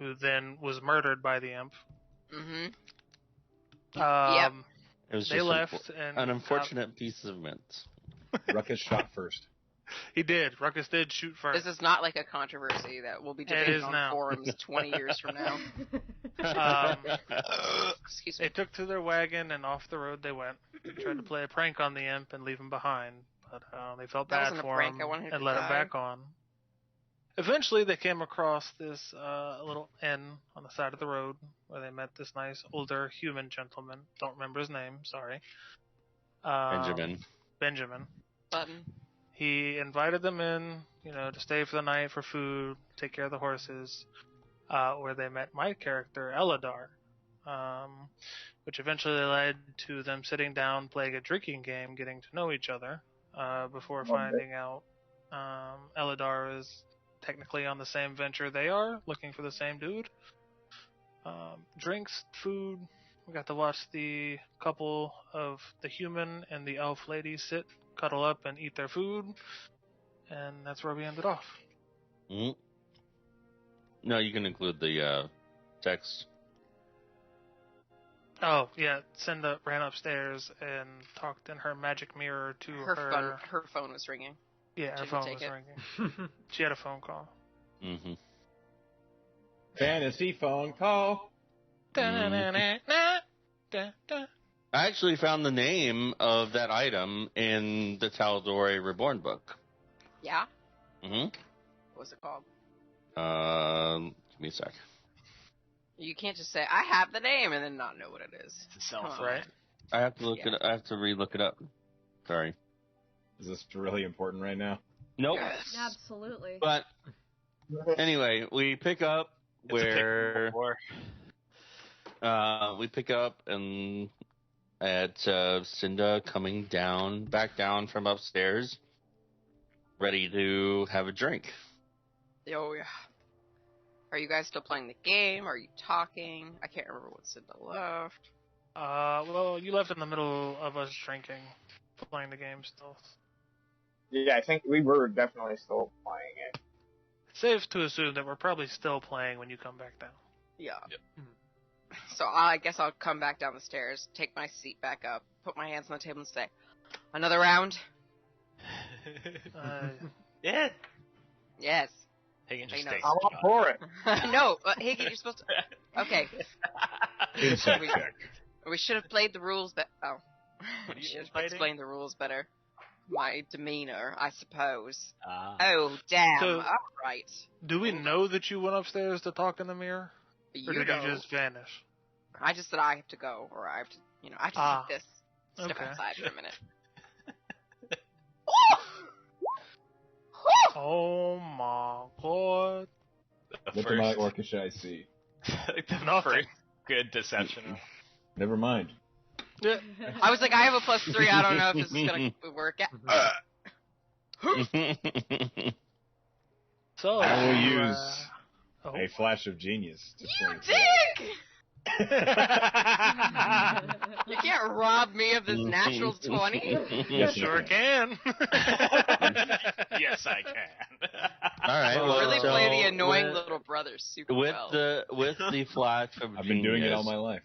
who then was murdered by the imp. Mm-hmm. It was They just left and an unfortunate piece of mints. Ruckus shot first. He did. Ruckus did shoot first. This is not like a controversy that will be debated on forums 20 years from now. Excuse me. They took to their wagon and off the road they went. They tried to play a prank on the imp and leave him behind, but they felt That bad wasn't a for prank. him I wanted him and to let him die. back on. Eventually, they came across this little inn on the side of the road where they met this nice older human gentleman. Don't remember his name. Sorry. Benjamin. Button. He invited them in, to stay for the night for food, take care of the horses, where they met my character, Eladar, which eventually led to them sitting down, playing a drinking game, getting to know each other, before finding out Eladar is technically on the same venture they are, looking for the same dude. Drinks, food. We got to watch the couple of the human and the elf lady sit, cuddle up, and eat their food. And that's where we ended off. Mm. No, you can include the text. Oh, yeah. Cinda ran upstairs and talked in her magic mirror to her. Her phone was ringing. Yeah, her phone was ringing. She had a phone call. Mm-hmm. Fantasy phone call. I actually found the name of that item in the Tal'Dorei Reborn book. Yeah? Mm-hmm. What's it called? Give me a sec. You can't just say, I have the name, and then not know what it is. It's a cell phone. Right? I have to look it. I have to re-look it up. Sorry. Is this really important right now? Nope. Yes. Absolutely. But anyway, we pick up where we pick up and at Cinda coming back down from upstairs, ready to have a drink. Oh, yeah. Are you guys still playing the game? Are you talking? I can't remember what Cinda left. Well, you left in the middle of us drinking, playing the game still. Yeah, I think we were definitely still playing it. Safe to assume that we're probably still playing when you come back down. Yeah. Yep. So I guess I'll come back down the stairs, take my seat back up, put my hands on the table and say, another round? Yeah. Yes. Higgin just I know. stays. I'm all for it. No, Higgin, you're supposed to... Okay. Insight check. We should have played the rules better. Oh. What are We you should have infighting? explained the rules better. My demeanor, I suppose. Oh, damn. So- Alright. Do we know that you went upstairs to talk in the mirror? Or did you just vanish? I just said I have to go, or I have to, I have to take this. Step okay. outside for a minute. Oh my god. What am I orcish I see? Nothing. Good deception. Never mind. Yeah. I was like, I have a +3. I don't know if this is gonna work out. So I will use oh. a flash of genius to You point dick! You can't rob me of this natural 20. Yes, you Sure can. Yes, I can. All right. Well, Really so play the annoying with, little brother super with well. the flash of I've been doing it all my life.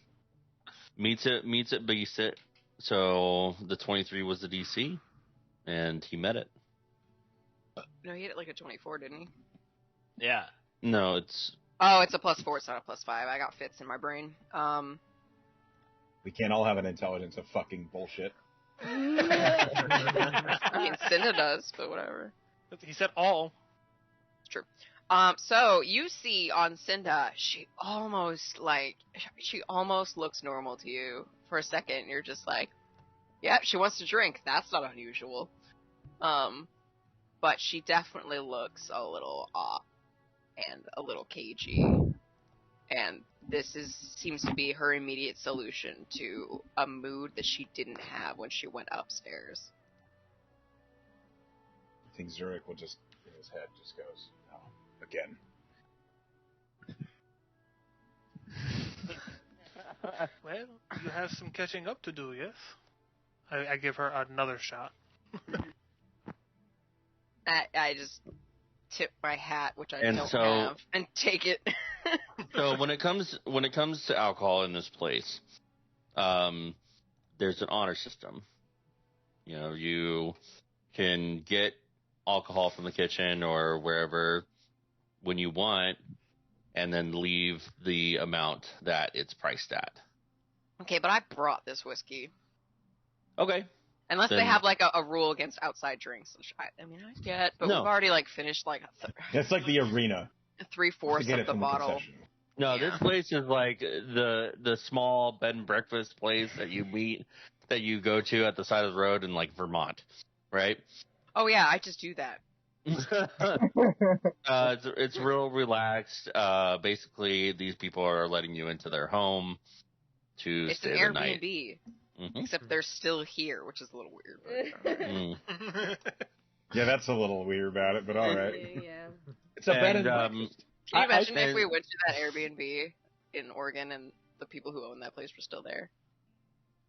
Meets it, beats it. So the 23 was the DC, and he met it. No, he hit it like a 24, didn't he? Yeah. No, it's Oh, it's a +4. It's not a +5. I got fits in my brain. We can't all have an intelligence of fucking bullshit. I mean, Cinda does, but whatever. He said all. It's true. So you see on Cinda, she almost looks normal to you for a second. You're just like, yep, she wants to drink. That's not unusual. But she definitely looks a little off and a little cagey. And this seems to be her immediate solution to a mood that she didn't have when she went upstairs. I think Zurich will just, in his head, just goes, oh, again. Well, you have some catching up to do, yes? I give her another shot. I just tip my hat, which I And don't so- have, and take it. So when it comes to alcohol in this place, there's an honor system. You know, you can get alcohol from the kitchen or wherever when you want, and then leave the amount that it's priced at. Okay, but I brought this whiskey. Okay. Unless Then- they have like a rule against outside drinks, which I get, but No. we've already like finished like It's like the arena. 3/4 Get of it the from bottle. concession. No, Yeah. this place is like the small bed and breakfast place that you go to at the side of the road in like Vermont, right? Oh yeah, I just do that. It's real relaxed. Basically, these people are letting you into their home to It's stay an the night. Airbnb, Mm-hmm. except they're still here, which is a little weird. But, Mm. Yeah, that's a little weird about it, but all right. Yeah. It's a bed and And, breakfast. can you imagine if and- we went to that Airbnb in Oregon and the people who own that place were still there?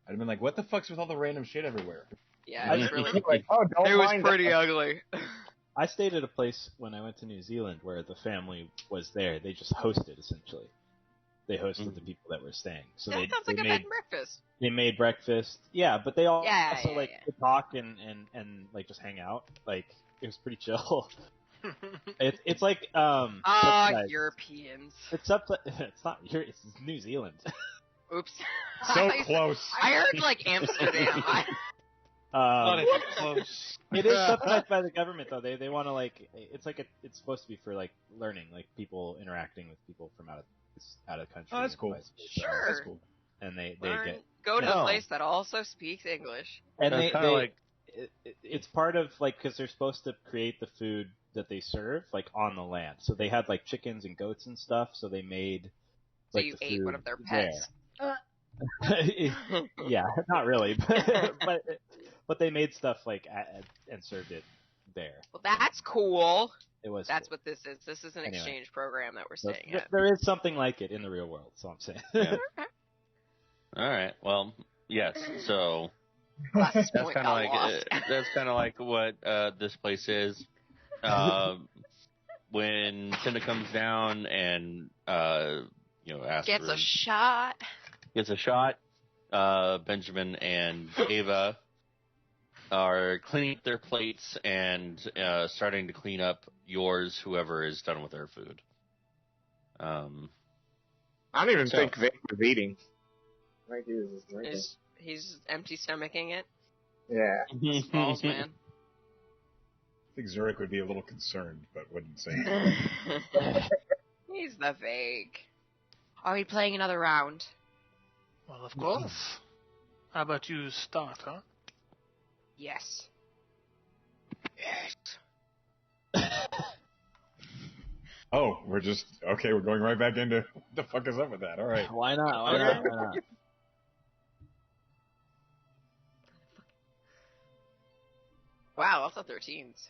I'd have been like, what the fuck's with all the random shit everywhere? Yeah, it was really. Like, oh, don't It was mind pretty that. ugly. I stayed at a place when I went to New Zealand where the family was there. They just hosted essentially. They hosted the people that were staying. So That they sounds like a bed made and breakfast. they made breakfast. Yeah, but they all Yeah, also yeah, like yeah. could talk and like just hang out. Like it was pretty chill. It's like Ah, subsidized. Europeans. It's it's not here. It's New Zealand. Oops. So I- close. I heard like Amsterdam. Not even close. It is subsidized by the government though. They want to like it's like it's supposed to be for like learning, like people interacting with people from out of country. Oh, that's and cool. vice versa. Sure. That's cool. And they Learn- get Go to No. a place that also speaks English. and That's they kinda like- it's part of like because they're supposed to create the food that they serve like on the land. So they had like chickens and goats and stuff. So they made So like you the ate one food of their there. pets. Yeah, not really, but they made stuff like and served it there. Well, that's cool. It was. That's cool. what this is. This is an Anyway. exchange program that we're So staying at. there is something like it in the real world. So I'm saying. Yeah. All right. Well, yes. So Last that's point kind of got like lost. that's kind of like what this place is. When Cinda comes down and asks Gets for, a shot. gets a shot, Benjamin and Ava are cleaning up their plates and starting to clean up yours. Whoever is done with their food. I don't even So- think Vic was eating. I think he was just drinking. He's empty stomaching it. Yeah. Smalls, man. I think Zurich would be a little concerned, but wouldn't say anything. He's the vague. Are we playing another round? Well, of course. How about you start, huh? Yes. Oh, we're going right back into what the fuck is up with that? All right. Why not? Why not? Why not? Wow, lots of 13s.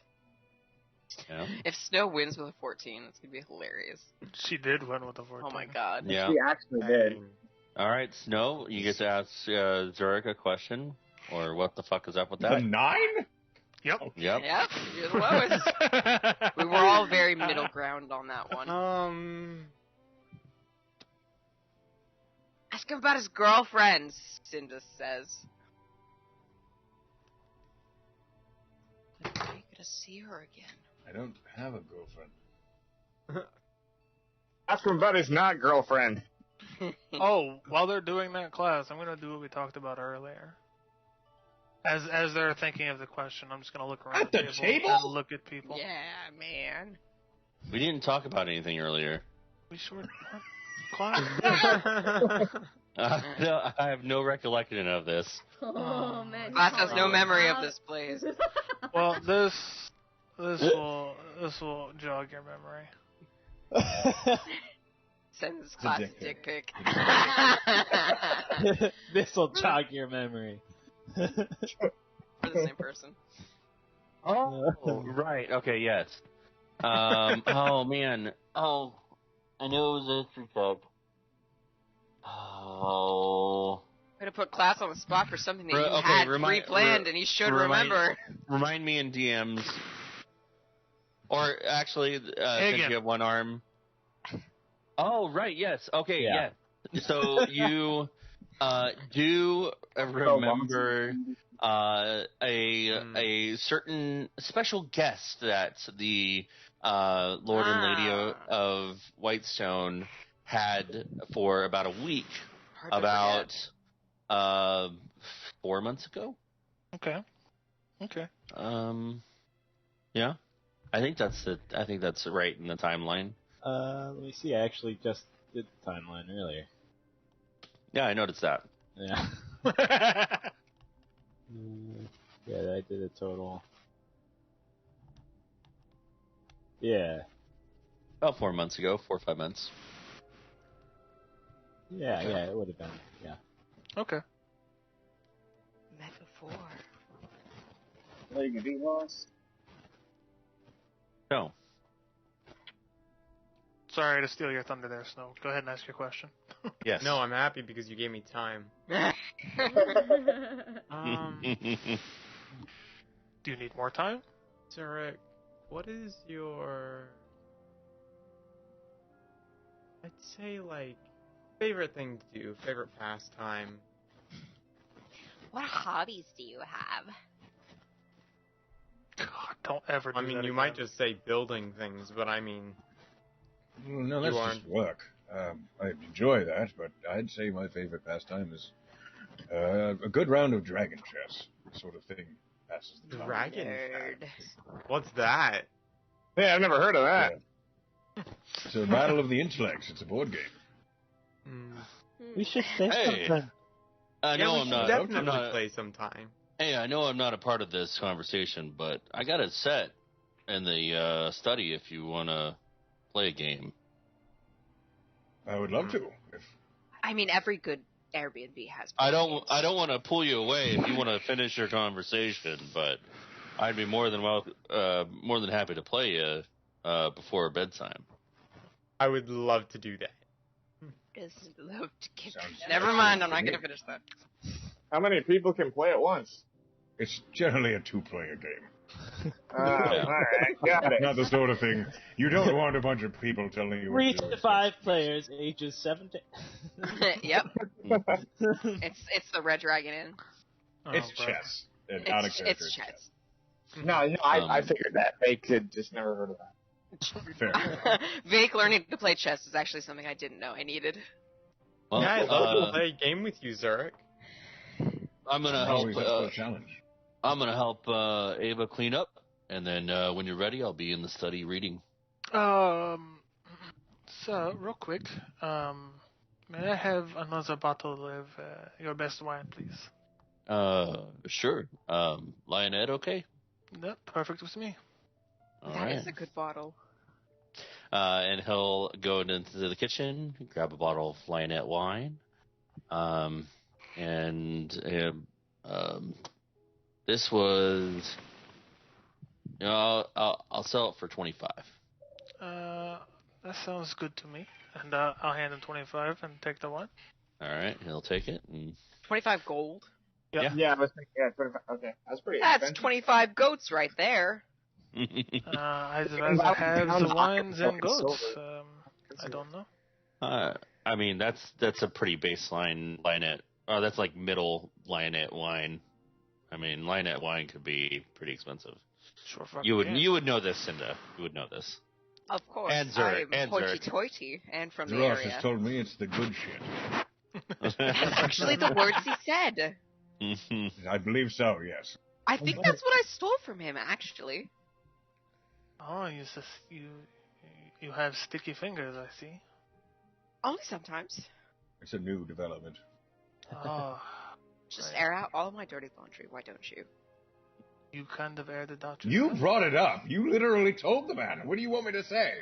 Yeah. If Snow wins with a 14, it's gonna be hilarious. She did win with a 14. Oh my god. Yeah. He actually did. All right, Snow, you get to ask Zurich a question, or what the fuck is up with The that? 9? Yep. Yep. Yep, you're the lowest. We were all very middle ground on that one. Ask him about his girlfriend, Cinda says. When are you gonna see her again? I don't have a girlfriend. Ask him about his not girlfriend. Oh, while they're doing that class, I'm gonna do what we talked about earlier. As they're thinking of the question, I'm just gonna look around At the table? and look at people. Yeah, man. We didn't talk about anything earlier. We sure class. No, I have no recollection of this. Oh man. Class has no calling memory out. of this place. Well, this will jog your memory. Sends a class dick dick pic. This will jog your memory. For the same person. Oh, right. Okay, yes. Oh, man. Oh, I know it was a history tag. Oh. Way to put class on the spot for something that you Okay, had remind- pre-planned and he should remind- remember. Remind me in DMs. Or actually, since Hagen. you have one arm. Oh, right. Yes. Okay. Yeah. Yeah. So you do remember a certain special guest that the Lord and Lady of Whitestone had for about a week, Hard to about forget. 4 months ago. Okay. Yeah. I think that's right in the timeline. Let me see. I actually just did the timeline earlier. Yeah, I noticed that. Yeah. Yeah, I did a total. Yeah. About 4 months ago, 4 or 5 months. Yeah, Okay. yeah, it would have been. Yeah. Okay. Met before. League of Devos. No. Sorry to steal your thunder there, Snow. Go ahead and ask your question. Yes. No, I'm happy because you gave me time. Do you need more time? Zarek, what is your... I'd say, like, favorite thing to do, favorite pastime? What hobbies do you have? God, don't ever do I mean, that you again. might just say building things, but I mean... No, that's You just work. I enjoy that, but I'd say my favorite pastime is a good round of dragon chess, sort of thing. Passes the time. Dragon Nerd. chess? What's that? Yeah, I've never heard of that. Yeah. It's a battle of the intellects. It's a board game. We should say Hey. something. I know we I'm should not. definitely I'm not. play sometime. Hey, I know I'm not a part of this conversation, but I got it set in the study if you want to play a game. I would love to. If I mean, every good Airbnb has. I board don't games. want to pull you away if you want to finish your conversation, but I'd be more than happy to play you before bedtime. I would love to do that. Just love to give. Sounds Never excellent mind, I'm to not me. gonna finish that. How many people can play at once? it's generally a two-player game. Yeah. Alright, got it. Not the sort of thing you don't want a bunch of people telling you. 3 what to do. to 5 players, ages 7 to. Yep, it's the Red Dragon Inn. Oh, It's brother. chess. And out of character. It's chess. No, I figured that. They could just never heard of that. Fair. Vake learning to play chess is actually something I didn't know I needed. Well, Yeah, I'd love to play a game with you, Zarek. I'm gonna Always help. up for a challenge. I'm gonna help Ava clean up, and then when you're ready, I'll be in the study reading. So real quick, may I have another bottle of your best wine, please? Sure. Lionette, okay? Yep, perfect with me. All That right. is a good bottle. And he'll go into the kitchen, grab a bottle of Lionette wine, this was, I'll sell it for 25. That sounds good to me. And I'll hand him 25 and take the wine. All right, he'll take it. And 25 gold. Yeah. Yeah, I was thinking, 25. Okay, that's pretty That's expensive. 25 goats right there. I'd can rather buy have pounds the of wines and silver. goats. I don't know. I mean, that's a pretty baseline Lionette. Oh, that's like middle Lionette wine. I mean, Lionette wine could be pretty expensive. Sure, fucking You would can. you would know this, Cinda. You would know this. Of course. And Zurich, I'm and Zurich. hoity-toity and from the Ross area. has told me it's the good shit. That's actually the words he said. I believe so, yes. I think that's what I stole from him, actually. Oh, you have sticky fingers, I see. Only sometimes. It's a new development. Oh, Just right. air out all my dirty laundry, why don't you? You kind of aired it out You yourself. brought it up. You literally told the man. What do you want me to say?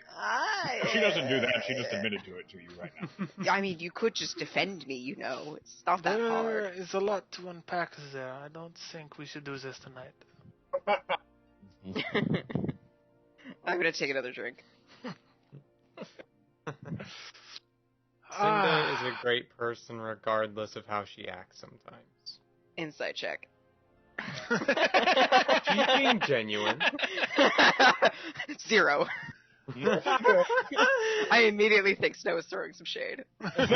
She doesn't do that. She just admitted to it to you right now. I mean, you could just defend me, you know. It's not that There hard. is a lot to unpack there. I don't think we should do this tonight. I'm gonna take another drink. Cinda is a great person regardless of how she acts sometimes. Insight check. She's being genuine. 0. I immediately think Snow is throwing some shade. You rolled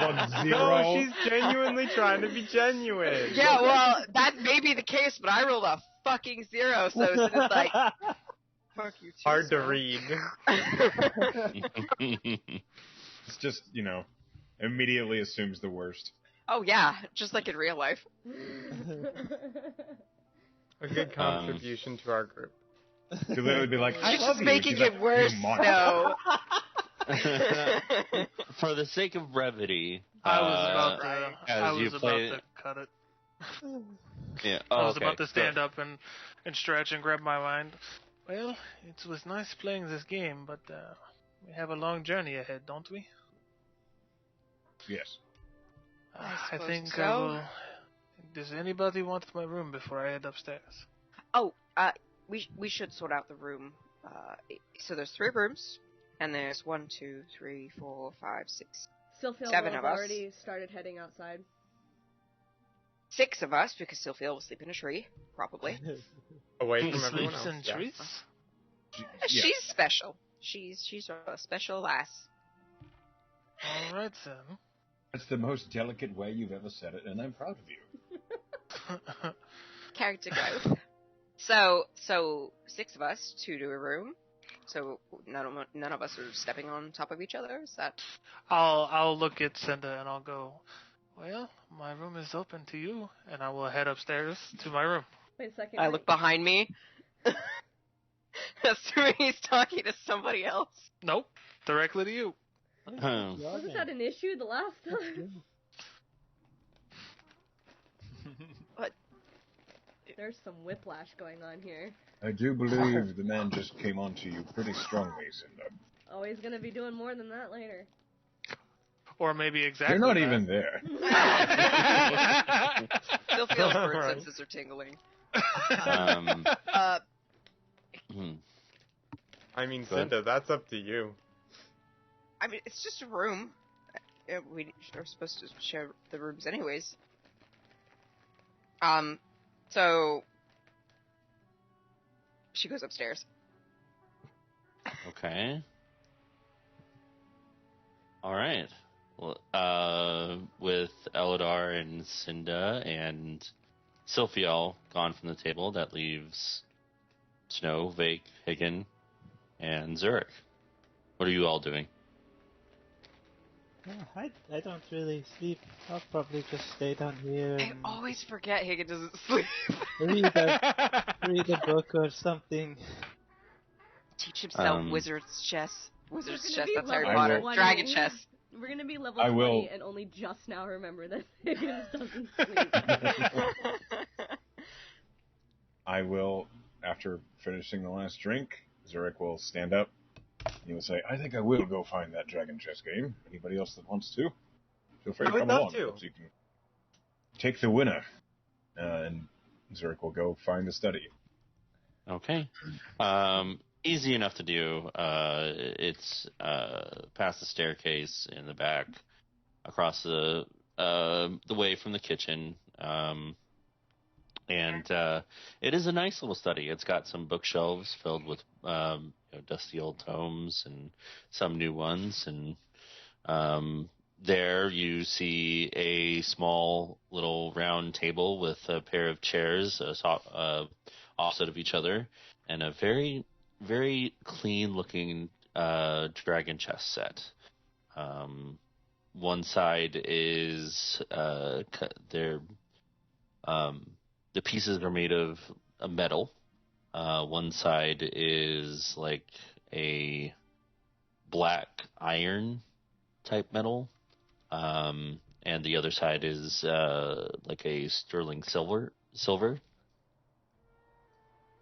on zero. No, she's genuinely trying to be genuine. Yeah, well, that may be the case, but I rolled a fucking 0, so it's just like, fuck you too, Hard to Snow. read. It's just, immediately assumes the worst. Oh yeah, just like in real life. A good contribution to our group. To literally be like, I She's love just you. making She's it like, worse, "You monster." Snow. For the sake of brevity, I was about to cut it. Yeah. I was about to stand up and stretch and grab my mind. Well, it was nice playing this game, but we have a long journey ahead, don't we? Yes. I suppose think so. I will. Does anybody want my room before I head upstairs? Oh, we should sort out the room. So there's 3 rooms, and there's 1, 2, 3, 4, 5, 6, Sylphia 7 will of have us. already started heading outside. 6 of us, because Sylphia will sleep in a tree, probably. Away from everyone Sleeps else. in yeah. trees? She's special. She's a special lass. All right then. That's the most delicate way you've ever said it, and I'm proud of you. Character growth. So 6 of us, 2 to a room. So none of us are stepping on top of each other. Is that? I'll look at Cinda and I'll go, well, my room is open to you, and I will head upstairs to my room. Wait a second. I look behind me. Assuming he's talking to somebody else. Nope, directly to you. Wasn't that an issue the last time? What? There's some whiplash going on here. I do believe the man just came onto you pretty strongly, Cinda. Oh, he's gonna be doing more than that later. Or maybe exactly. You're not that. even there. Still feels bird senses are tingling. I mean, Go ahead. Cinda, that's up to you. I mean, it's just a room. We are supposed to share the rooms anyways. So she goes upstairs. Okay. All right. Well, with Eladar and Cinda and Sylphiel gone from the table, that leaves Snow, Vake, Higgin, and Zurich. What are you all doing? I don't really sleep. I'll probably just stay down here I and always forget Higgin doesn't sleep. read a book or something. Teach himself wizard's chess. Wizard's chess, that's Harry Potter. level Dragon 20. chess. We're gonna be level I 20 will- and only just now remember that Higgins doesn't sleep. I will, after finishing the last drink, Zurich will stand up. He will say, I think I will go find that dragon chess game. Anybody else that wants to, feel free I to would come love along. to. So you can take the winner. And Zurich will go find the study. Okay. Easy enough to do. It's past the staircase in the back, across the way from the kitchen. And it is a nice little study. It's got some bookshelves filled with dusty old tomes and some new ones. And there you see a small little round table with a pair of chairs opposite of each other, and a very, very clean-looking dragon chess set. One side is the pieces are made of metal. One side is like a black iron type metal, and the other side is like a sterling silver.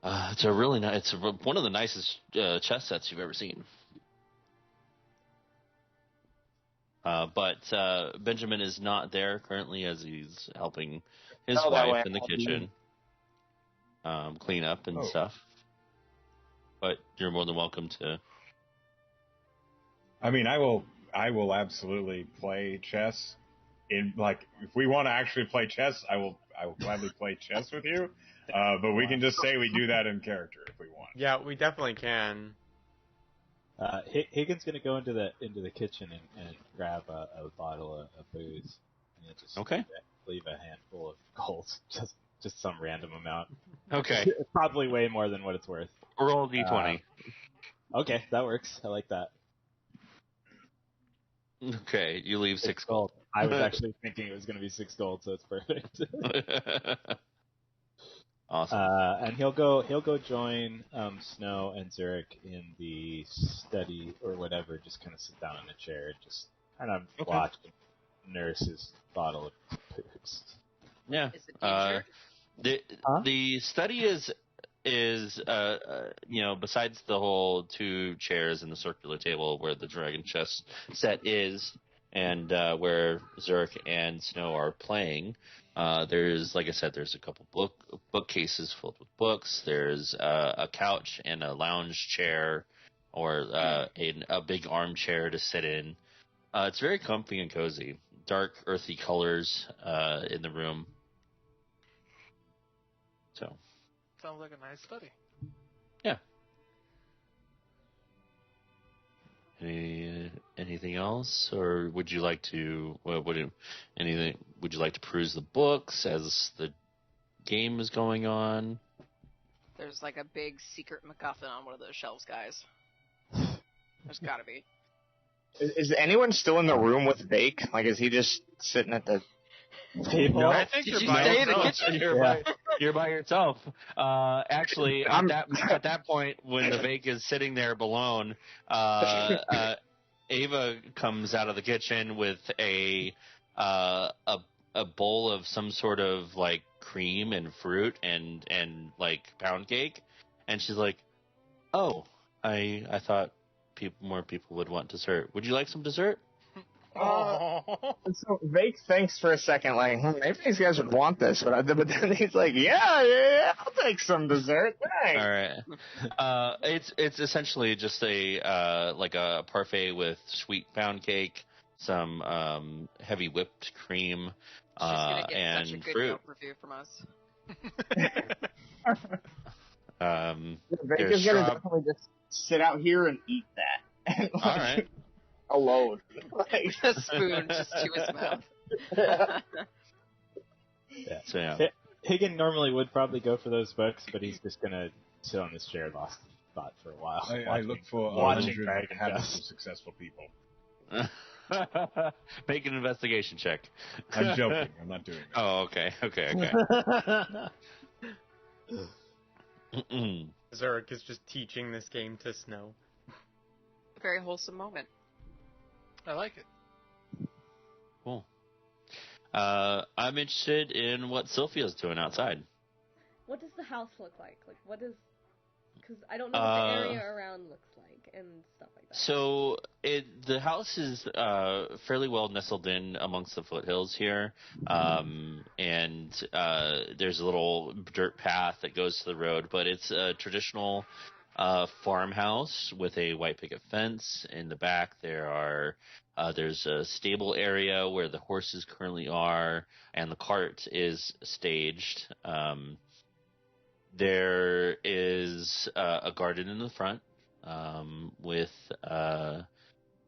It's a really nice. It's one of the nicest chess sets you've ever seen. But Benjamin is not there currently, as he's helping his Oh, that way wife in the I'll be. kitchen clean up and stuff. But you're more than welcome to. I mean, I will absolutely play chess. If we want to actually play chess, I will I will gladly play chess with you. But we can just say we do that in character if we want. Yeah, we definitely can. Higgins gonna go into the kitchen and grab a bottle of booze. And just Okay. leave a handful of gold, just some random amount. Okay. Probably way more than what it's worth. Roll d20. Okay, that works. I like that. Okay, you leave 6 gold. I was actually thinking it was going to be 6 gold, so it's perfect. Awesome. And he'll go join Snow and Zurich in the study or whatever. Just kind of sit down in a chair, and just kind of watch nurse his bottle of booze. Yeah. Is it injured? The study is besides the whole 2 chairs and the circular table where the dragon chess set is, and where Zurich and Snow are playing, there's, like I said, there's a couple bookcases filled with books. There's a couch and a lounge chair, or a big armchair to sit in. It's very comfy and cozy. Dark, earthy colors in the room. So. Sounds like a nice study. Yeah. Anything else, or would you like to? Would you like to peruse the books as the game is going on? There's like a big secret MacGuffin on one of those shelves, guys. There's gotta be. Is anyone still in the room with Bake? Like, is he just sitting at the table? No. I think Did you're you by stay in the yourself. kitchen? You're by yourself. Actually, I'm- at that point, when the Vake is sitting there alone, Ava comes out of the kitchen with a bowl of some sort of like cream and fruit and like pound cake, and she's like, "Oh, I thought more people would want dessert. Would you like some dessert?" Oh. So Vake thinks for a second, like, maybe these guys would want this, but then he's like, yeah, I'll take some dessert. Thanks. All right. It's essentially just a like a parfait with sweet pound cake, some heavy whipped cream, She's gonna get and such a good fruit. Yelp review from us. Vake There's is gonna shrub. definitely just sit out here and eat that. And, like, All right. alone. Like, A spoon just to his mouth. Yeah. So yeah. Higgin normally would probably go for those books, but he's just gonna sit on this chair, lost thought for a while. I look for watching 100 Dragon habits Chess. of successful people. Make an investigation check. I'm joking. I'm not doing that. Oh, okay. Zurich is just teaching this game to Snow. Very wholesome moment. I like it. Cool. I'm interested in what Sylvia's doing outside. What does the house look like? Like, what is... Because I don't know what the area around looks like and stuff like that. So the house is fairly well nestled in amongst the foothills here, and there's a little dirt path that goes to the road, but it's a traditional farmhouse with a white picket fence. In the back, there's a stable area where the horses currently are, and the cart is staged. There is a garden in the front, with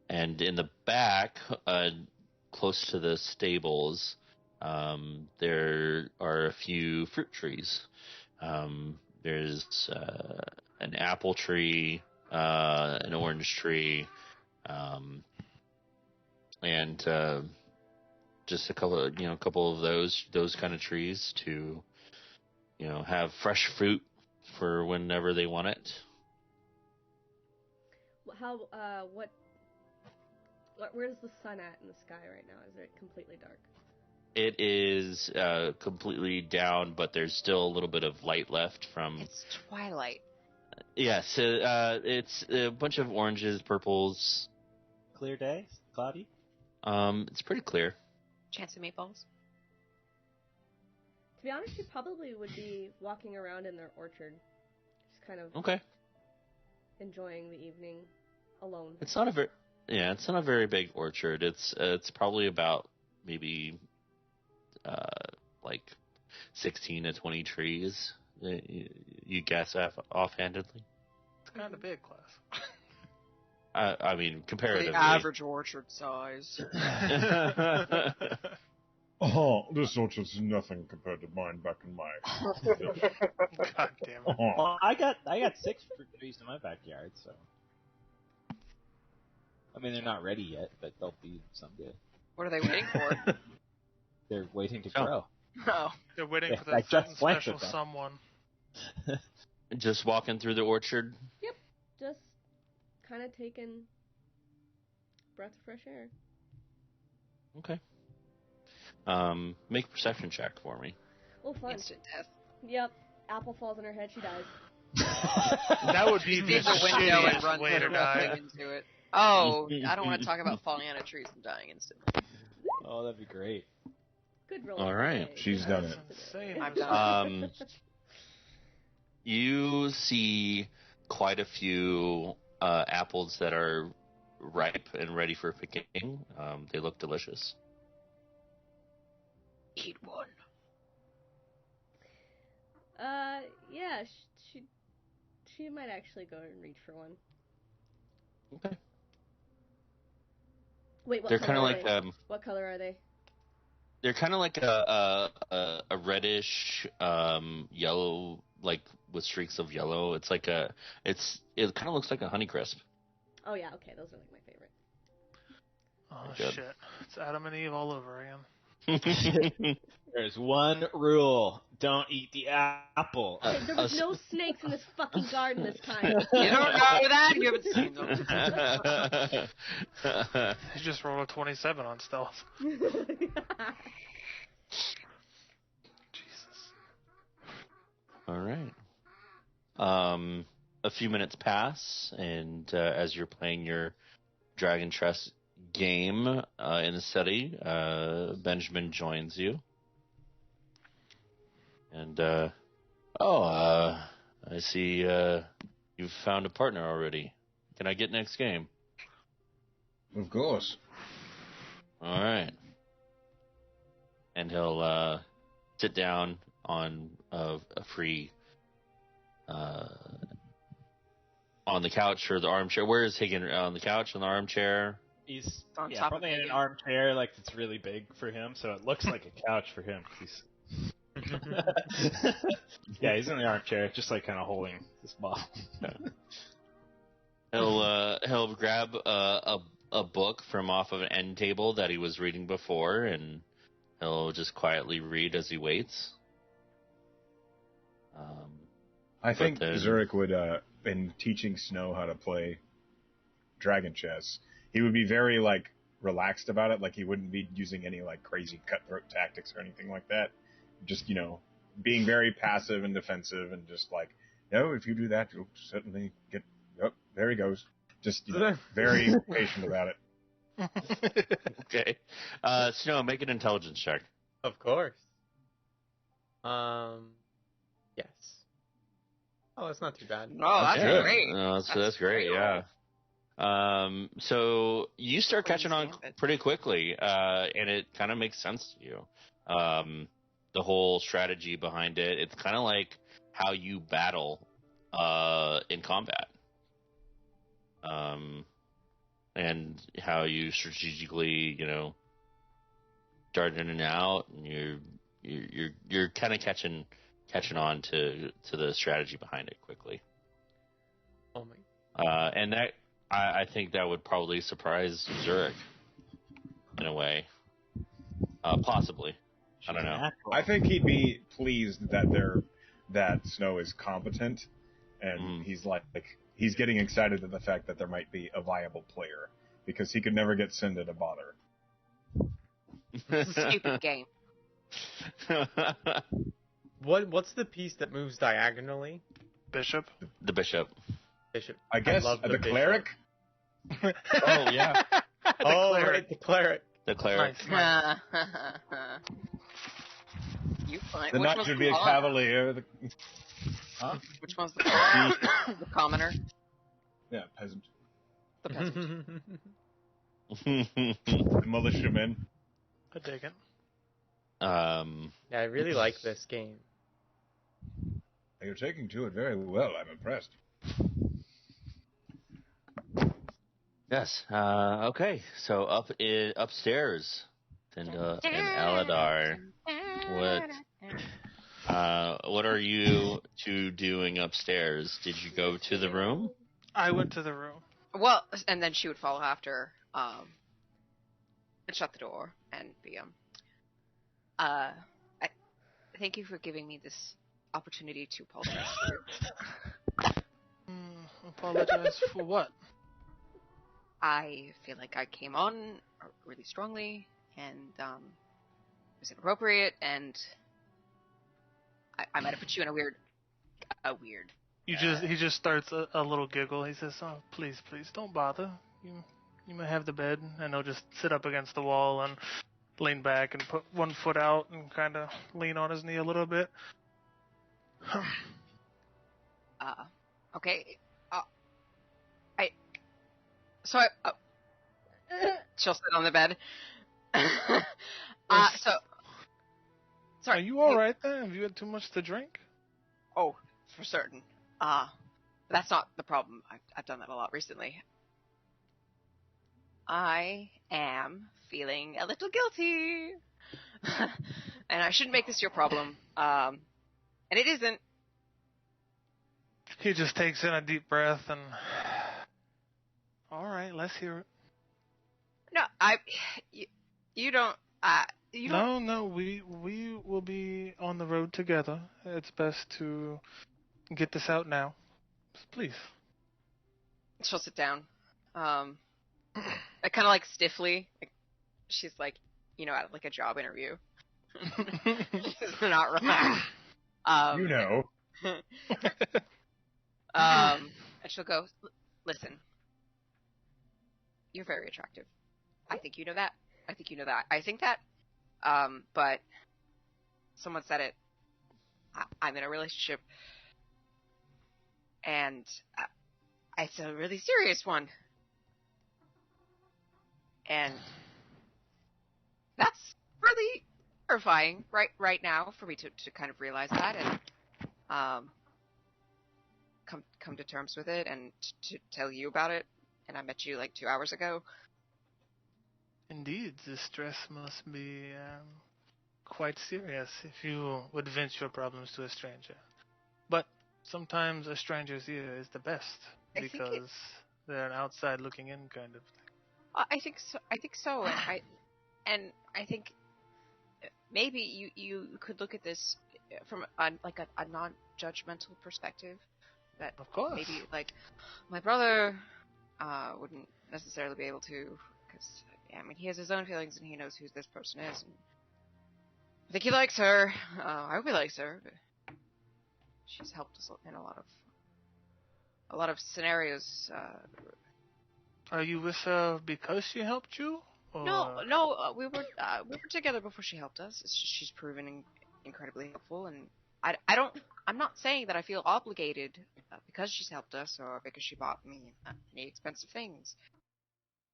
and in the back, close to the stables, there are a few fruit trees. There's an apple tree, an orange tree, and just a couple of those kind of trees to have fresh fruit for whenever they want it. How, where's the sun at in the sky right now? Is it completely dark? It is completely down, but there's still a little bit of light left from. It's twilight. Yes, it's a bunch of oranges, purples. Clear day, cloudy. It's pretty clear. Chance of meatballs. To be honest, you probably would be walking around in their orchard, just kind of Okay. enjoying the evening alone. It's not a very big orchard. It's probably about maybe like 16 to 20 trees. You guess offhandedly. It's kind of big, class. I mean, comparatively. The average orchard size. Oh, this orchard's nothing compared to mine back in my. God damn it. Well, I got 6 fruit trees in my backyard, so. I mean, they're not ready yet, but they'll be someday. What are they waiting for? They're waiting to Oh. grow. Oh. They're waiting Yeah, for I that just certain planted special them. someone. Just walking through the orchard. Just kind of taking breath of fresh air. Okay. Make a perception check for me. Oh, fun. Instant death. Yep. Apple falls on her head. She dies. That would be the Leaves a window and shittiest runs way to headlong die. into it. Oh, I don't want to talk about falling out of trees and dying instantly. Oh, that'd be great. Good roll. All right. She's done it. Insane. I'm done. You see quite a few apples that are ripe and ready for picking. They look delicious. Eat one. Yeah, she might actually go and reach for one. Okay. Wait, what They're color kind of are like they? What color are they? they're kind of like a reddish yellow, like with streaks of yellow. It's like it kind of looks like a Honeycrisp. Oh yeah, okay, those are like my favorite. Oh Good. shit! It's Adam and Eve all over again. There's one rule: don't eat the apple. Okay, there was no snakes in this fucking garden this time. You don't know that? You haven't seen them. He just rolled a 27 on stealth. Jesus. All right. A few minutes pass, and as you're playing your Dragon Chess game in the study, Benjamin joins you. And I see you've found a partner already. Can I get next game? Of course. All right. And he'll sit down on a free on the couch or the armchair. Where is Higgin? On the couch, on the armchair? He's on top probably of in an Megan. armchair, like it's really big for him, so it looks like a couch for him. He's yeah, he's in the armchair, just like kind of holding this ball. He'll grab a book from off of an end table that he was reading before, and he'll just quietly read as he waits. I think then- Zurich would, in teaching Snow how to play Dragon Chess, he would be very, like, relaxed about it. Like, he wouldn't be using any, like, crazy cutthroat tactics or anything like that. Just, being very passive and defensive and just like, no, if you do that, you'll certainly get, oh, there he goes. Just, very patient about it. Okay. Snow, make an intelligence check. Of course. Yes. Oh, that's not too bad. Oh, that's Okay. great. That's great, yeah. So you start Queen's catching on Gambit. pretty quickly, and it kind of makes sense to you. The whole strategy behind it, it's kind of like how you battle in combat. And how you strategically, dart in and out, and you're kind of catching on to the strategy behind it quickly. Oh my. And that I think that would probably surprise Zurich in a way, possibly. I don't know. I think he'd be pleased that Snow is competent, and he's getting excited at the fact that there might be a viable player, because he could never get Cinda to bother. It's a stupid game. What's the piece that moves diagonally? Bishop. The bishop. Bishop. I guess love the bishop. cleric? Oh yeah, Right, the cleric. the cleric. Nice. You find The which knight one's should the be a commoner? cavalier. Which one's the commoner? The commoner? Yeah, peasant. The peasant. The militiaman. I dig it. Yeah, I really like this game. You're taking to it very well. I'm impressed. Yes. Okay. So upstairs, Tinda and Aladar. What are you two doing upstairs? Did you go to the room? I went to the room. Well, and then she would follow after, and shut the door and be I thank you for giving me this opportunity to apologize. Apologize for what? I feel like I came on really strongly and it was inappropriate, and I might have put you in a weird. He just starts a little giggle. He says, "Oh, please, don't bother. You may have the bed," and he'll just sit up against the wall and lean back and put one foot out and kind of lean on his knee a little bit. Okay. She'll sit on the bed. So. Sorry. Are you all right then? Have you had too much to drink? Oh, for certain. That's not the problem. I've done that a lot recently. I am feeling a little guilty. And I shouldn't make this your problem. And it isn't. He just takes in a deep breath and... All right, let's hear it. No, you don't... No, we will be on the road together. It's best to get this out now. Please. She'll sit down. I kind of like stiffly. Like, she's like, at like a job interview. She's not relaxed. And she'll go, listen, you're very attractive. I think you know that. I think that. But someone said it. I'm in a relationship. And it's a really serious one. And that's really terrifying right now for me to kind of realize that and come to terms with it and to tell you about it. And I met you like 2 hours ago. Indeed, the stress must be quite serious if you would vent your problems to a stranger. But sometimes a stranger's ear is the best because they're an outside looking in kind of thing. I think so. And I think maybe you could look at this from a non-judgmental perspective. That of course. Maybe like my brother wouldn't necessarily be able to, because he has his own feelings and he knows who this person is. And I think he likes her. I hope he likes her. But she's helped us in a lot of scenarios. Are you with her because she helped you? Or... No. We were together before she helped us. It's just she's proven incredibly helpful, and I'm not saying that I feel obligated because she's helped us or because she bought me any expensive things.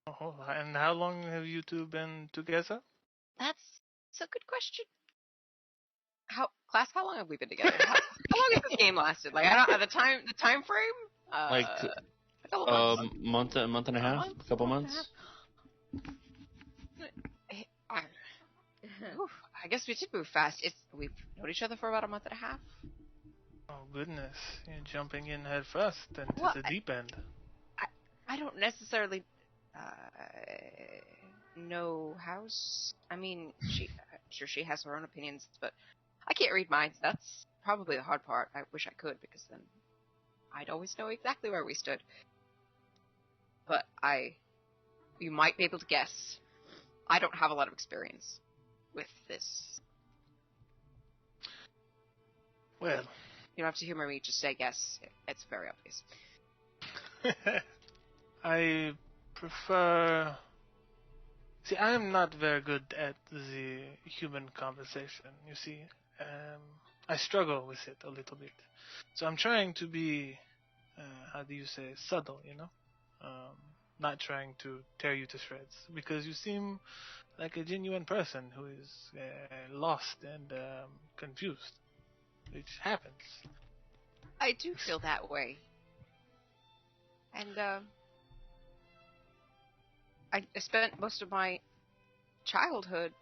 Oh, and how long have you two been together? That's a good question. How long have we been together? How long has this game lasted? Like, I don't the time frame. A couple months. month and a half, a couple months. I guess we did move fast. We've known each other for about a month and a half. Oh goodness, you're jumping in head first into the deep end. I don't necessarily know how. I mean, sure she has her own opinions, but I can't read minds. That's probably the hard part. I wish I could, because then I'd always know exactly where we stood. But you might be able to guess. I don't have a lot of experience with this. Well, you don't have to humor me. Just say yes. It's very obvious. I prefer... See, I am not very good at the human conversation, you see. I struggle with it a little bit. So I'm trying to be, how do you say, subtle, not trying to tear you to shreds, because you seem like a genuine person who is lost and confused, which happens. I do feel that way. And I spent most of my childhood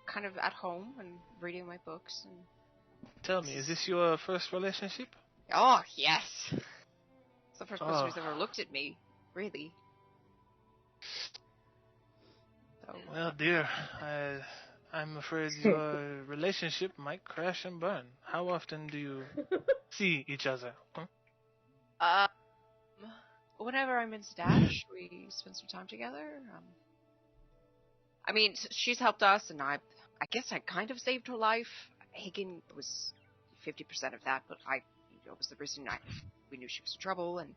kind of at home and reading my books. And Tell me, is this your first relationship? oh yes, it's the first person who's ever looked at me, really. So, Well, dear, I'm afraid your relationship might crash and burn. How often do you see each other? Huh? whenever I'm in Stash, we spend some time together. I mean, she's helped us, and I guess I kind of saved her life. Hagen was 50% of that, but was the reason we knew she was in trouble, and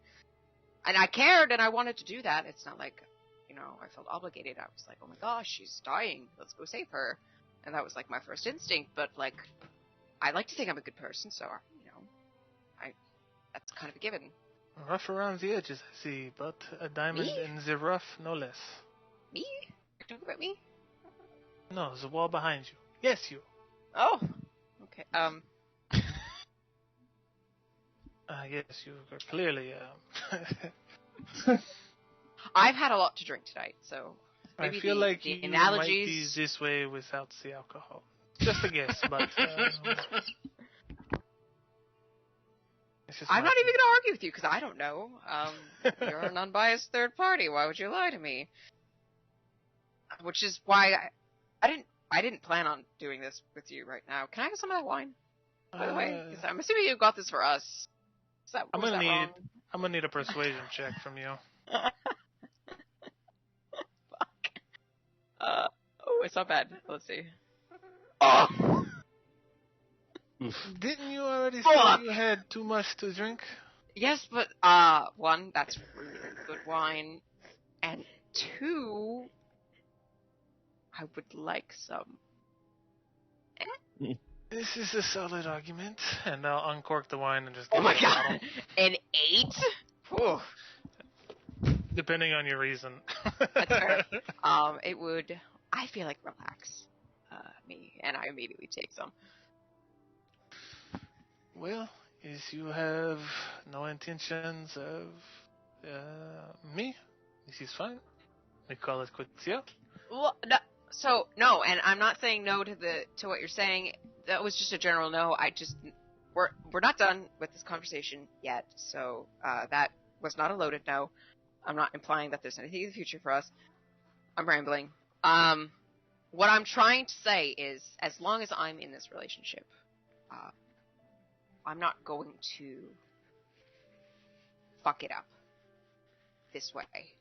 I cared, and I wanted to do that. It's not like, I felt obligated. I was like, oh my gosh, she's dying. Let's go save her. And that was like my first instinct, but like, I like to think I'm a good person, so, that's kind of a given. Rough around the edges, I see, but a diamond Me? in the rough, no less. Me? You're talking about me? No, the wall behind you. Yes, you. Oh. Okay. Yes, you are clearly. I've had a lot to drink tonight, so maybe I feel like the you analogies. might be this way without the alcohol. Just a guess, but. I'm not even going to argue with you because I don't know. You're an unbiased third party. Why would you lie to me? Which is why I didn't plan on doing this with you right now. Can I have some of that wine? By the way, 'cause I'm assuming you got this for us. I'm gonna need a persuasion check from you. Fuck. It's not bad. Let's see. Oh! Didn't you already say you had too much to drink? Yes, but one, that's really good wine, and two, I would like some. This is a solid argument, and I'll uncork the wine and just. Oh give my you a god, an 8? Whew. Depending on your reason. That's fair. It would, I feel like, relax me, and I immediately take some. Well, if you have no intentions of me, this is fine. We call it quits, yeah? Well, no, and I'm not saying no to what you're saying. That was just a general no. We're not done with this conversation yet, so that was not a loaded no. I'm not implying that there's anything in the future for us. I'm rambling. What I'm trying to say is, as long as I'm in this relationship, I'm not going to fuck it up this way.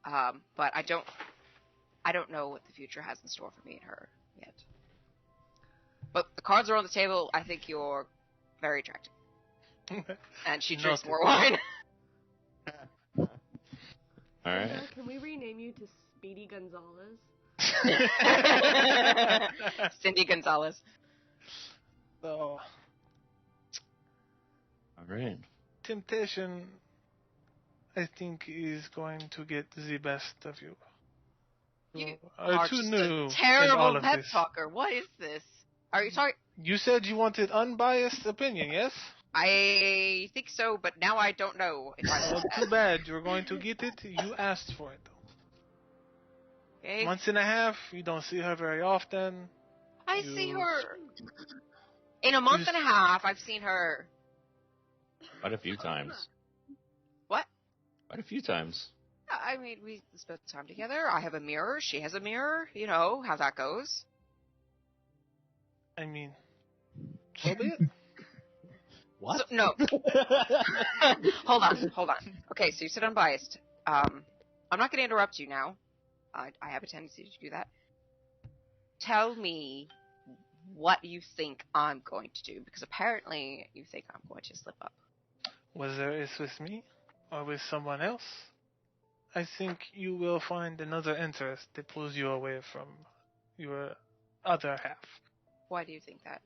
But I don't know what the future has in store for me and her yet. But the cards are on the table. I think you're very attractive. And she drinks more wine. Alright. Can we rename you to Speedy Gonzalez? Cindy Gonzalez. So, Alright. temptation, I think, is going to get the best of you. You are are too just new a in all terrible of pep this. talker. What is this? Are you talking? You said you wanted unbiased opinion, yes? I think so, but now I don't know if I Well, too bad. You're going to get it. You asked for it. Okay. Once and a half, you don't see her very often. I see her. In a month and a half, I've seen her. Quite a few times. What? Quite a few times. I mean, we spent time together. I have a mirror. She has a mirror. You know how that goes. I mean, so be it. What? So, no. Hold on. Okay, so you said unbiased. I'm not going to interrupt you now. I have a tendency to do that. Tell me what you think I'm going to do, because apparently you think I'm going to slip up. Whether it's with me or with someone else, I think you will find another interest that pulls you away from your other half. Why do you think that?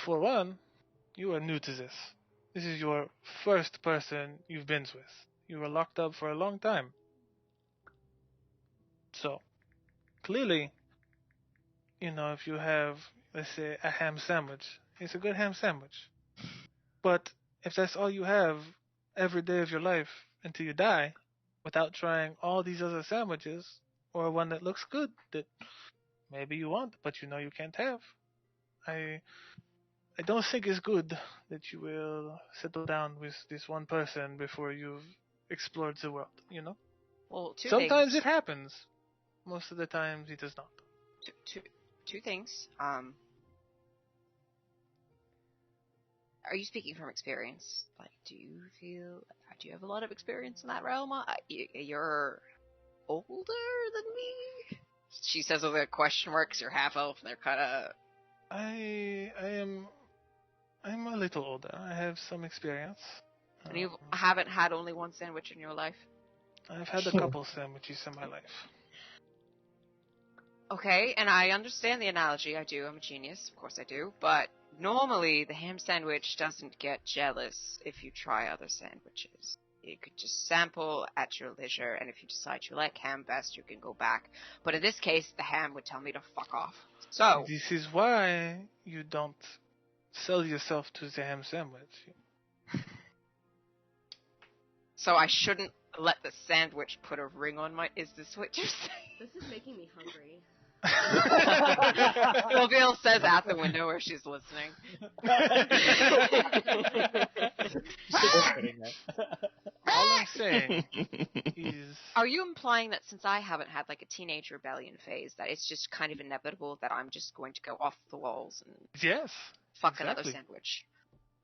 For one, you are new to this. This is your first person you've been with. You were locked up for a long time. So, clearly, if you have, let's say, a ham sandwich, it's a good ham sandwich. But if that's all you have every day of your life until you die, without trying all these other sandwiches, or one that looks good that maybe you want, but you can't have, I don't think it's good that you will settle down with this one person before you've explored the world, Well, Sometimes it happens. Most of the times it does not. Two things. Are you speaking from experience? Like, do you have a lot of experience in that realm? You're older than me? She says with a question mark 'cause you're half elf and they're kind of... I'm a little older. I have some experience. And you haven't had only one sandwich in your life? I've had a couple sandwiches in my life. Okay, and I understand the analogy. I do. I'm a genius. Of course I do. But normally, the ham sandwich doesn't get jealous if you try other sandwiches. You could just sample at your leisure, and if you decide you like ham best, you can go back. But in this case, the ham would tell me to fuck off. So... This is why you don't sell yourself to the ham sandwich. So I shouldn't let the sandwich put a ring on my... Is this what you're saying? This is making me hungry. Sylvia says at the window where she's listening. All I'm saying is... Are you implying that since I haven't had like a teenage rebellion phase, that it's just kind of inevitable that I'm just going to go off the walls and Yes. fuck exactly. another sandwich?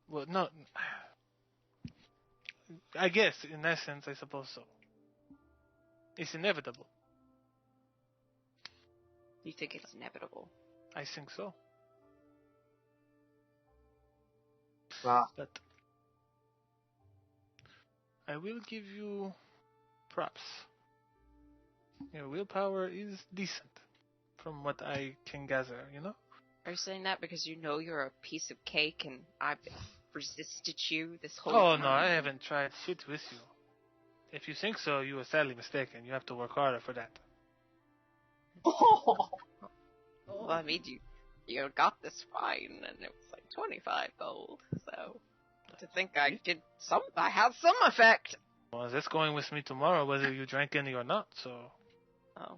Well, no. I guess, in essence, I suppose so. It's inevitable. You think it's inevitable? I think so. Ah. But I will give you props. Your willpower is decent, from what I can gather, Are you saying that because you know you're a piece of cake and I've resisted you this whole Oh, time? no, I haven't tried shit with you. If you think so, you are sadly mistaken. You have to work harder for that. Well, I mean, you got this fine, and it was like 25 gold, so to think I had some effect. Well, that's going with me tomorrow, whether you drank any or not, so... Oh.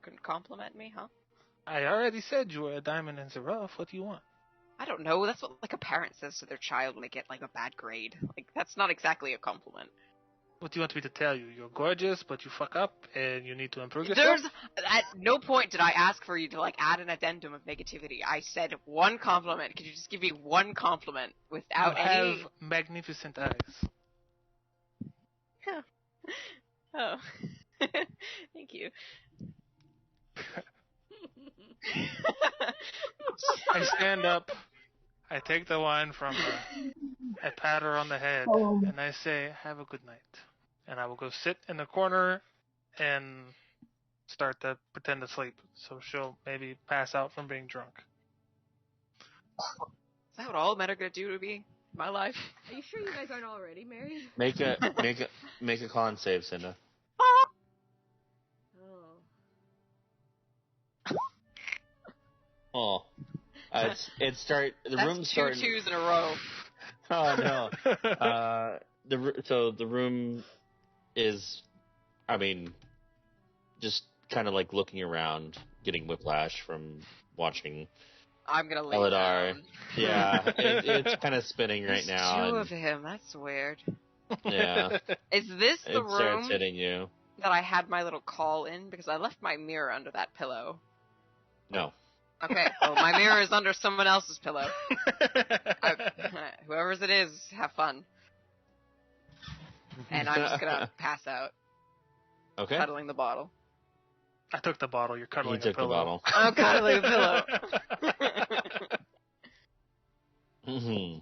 Couldn't compliment me, huh? I already said you were a diamond in the rough. What do you want? I don't know, that's what like a parent says to their child when they get like a bad grade. Like, that's not exactly a compliment. What do you want me to tell you? You're gorgeous, but you fuck up, and you need to improve yourself? At no point did I ask for you to like add an addendum of negativity. I said one compliment. Could you just give me one compliment without you any... have magnificent eyes. Oh. Thank you. I stand up, I take the wine from her, I pat her on the head, and I say, have a good night. And I will go sit in the corner and start to pretend to sleep, so she'll maybe pass out from being drunk. Is that what all men are gonna do to me in my life? Are you sure you guys aren't already married? Make a con save, Cinda. Oh. Oh, the That's room's two starting. twos in a row. Oh no. The room is, I mean, just kind of like looking around, getting whiplash from watching I'm gonna lay Eladar. down. Yeah, it's kind of spinning right There's now. two of him. That's weird. Yeah, Is this the it starts room hitting you. that I had my little call in? Because I left my mirror under that pillow. No. Okay, well, my mirror is under someone else's pillow. Whoever's it is, have fun. And I'm just gonna pass out, Okay. cuddling the bottle. I took the bottle, you're You cuddling took a pillow. the bottle. I'm cuddling the pillow.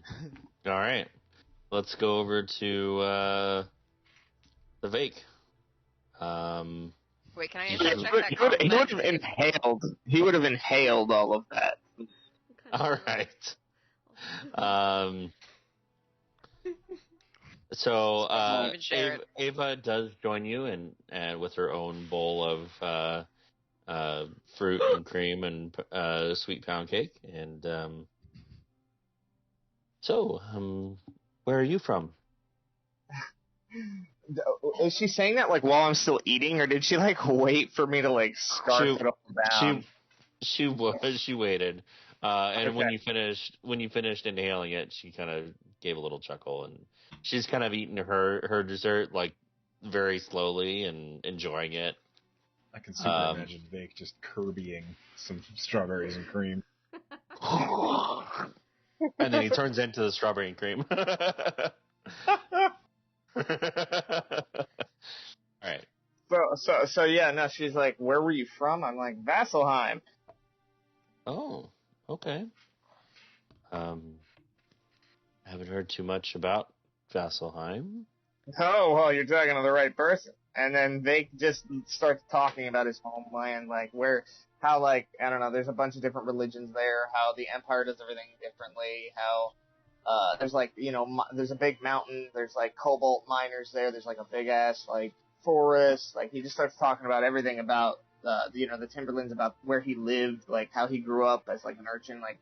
All right. Let's go over to the Vake. Wait, can I He interject would, that he would compliment? have inhaled. He would have inhaled all of that. What kind of All girl? right. So Can't even share it. Ava does join you, and with her own bowl of fruit and cream and sweet pound cake. And where are you from? Is she saying that like while I'm still eating, or did she like wait for me to like scarf it all down? She waited, and Okay. when you finished inhaling it, she kind of gave a little chuckle, and she's kind of eating her dessert like very slowly and enjoying it. I can super imagine Vic just Kirbying some strawberries and cream. And then he turns into the strawberry and cream. All right. So yeah, no, she's like, where were you from? I'm like, Vasselheim. Oh, okay. I haven't heard too much about Vasselheim. Oh, well, you're talking to the right person. And then they just starts talking about his homeland, like how like, I don't know, there's a bunch of different religions there, how the Empire does everything differently, how, there's like, there's a big mountain, there's like cobalt miners there, there's like a big ass, like, forest, like, he just starts talking about everything about, the Timberlands, about where he lived, like, how he grew up as like an urchin, like,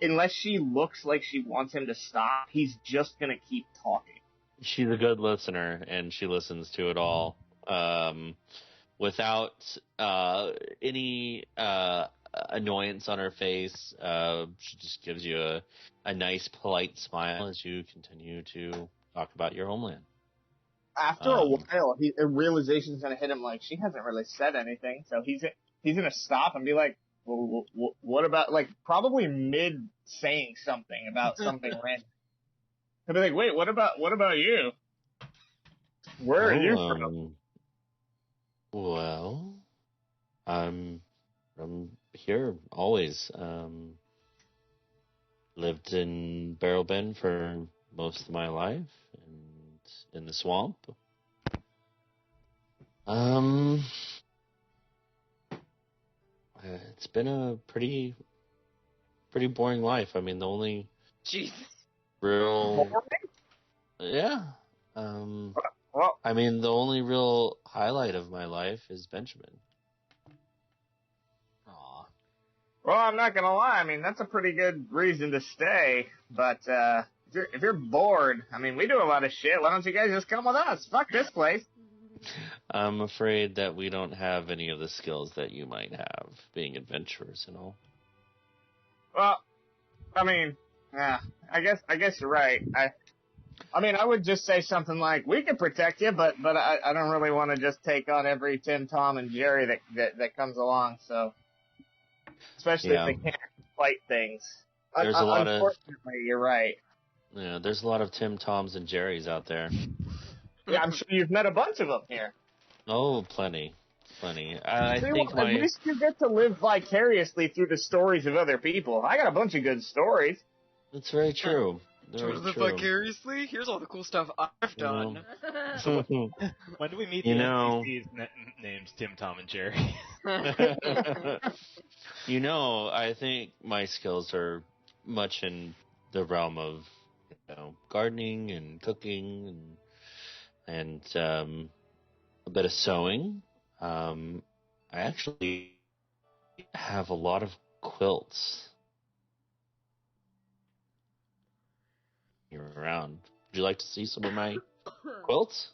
unless she looks like she wants him to stop, he's just gonna keep talking. She's a good listener, and she listens to it all without any annoyance on her face. She just gives you a nice, polite smile as you continue to talk about your homeland. After a while, a realization's gonna hit him, like, she hasn't really said anything, so he's gonna stop and be like, well, what about, like, probably mid saying something about something random. He'll be like, wait, what about you? Where are you from? Well, I'm here always. Lived in Barrel Bend for most of my life, and in the swamp. It's been a pretty boring life. I mean, the only Jesus. real, Boring? yeah. Well, I mean, the only real highlight of my life is Benjamin. Aw. well, I'm not gonna lie. I mean, that's a pretty good reason to stay. But if you're bored, I mean, we do a lot of shit. Why don't you guys just come with us? Fuck this place. I'm afraid that we don't have any of the skills that you might have, being adventurers and all. Well, I mean, yeah, I guess you're right. I mean, I would just say something like, we can protect you, but I don't really want to just take on every Tim, Tom, and Jerry that comes along, so. Especially if they can't fight things. There's a lot of... Unfortunately, you're right. Yeah, there's a lot of Tim, Toms, and Jerrys out there. Yeah, I'm sure you've met a bunch of them here. Oh, plenty. I think at least you get to live vicariously through the stories of other people. I got a bunch of good stories. That's very true. Do you want to live vicariously? Here's all the cool stuff I've done. When do we meet the NPCs named Tim, Tom, and Jerry? I think my skills are much in the realm of gardening and cooking and a bit of sewing. I actually have a lot of quilts around. Would you like to see some of my quilts?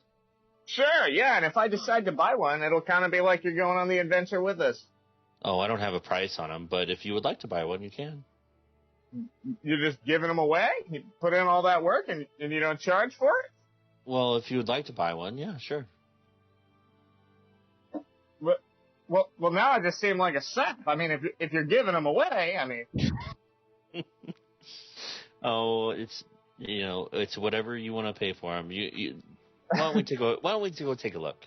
Sure, yeah, and if I decide to buy one, it'll kind of be like you're going on the adventure with us. Oh, I don't have a price on them, but if you would like to buy one, you can. You're just giving them away? You put in all that work and you don't charge for it? Well, if you would like to buy one, yeah, sure. Well, now I just seem like a sap. I mean, if you're giving them away, I mean... Oh, it's whatever you want to pay for them. Why don't we go take a look?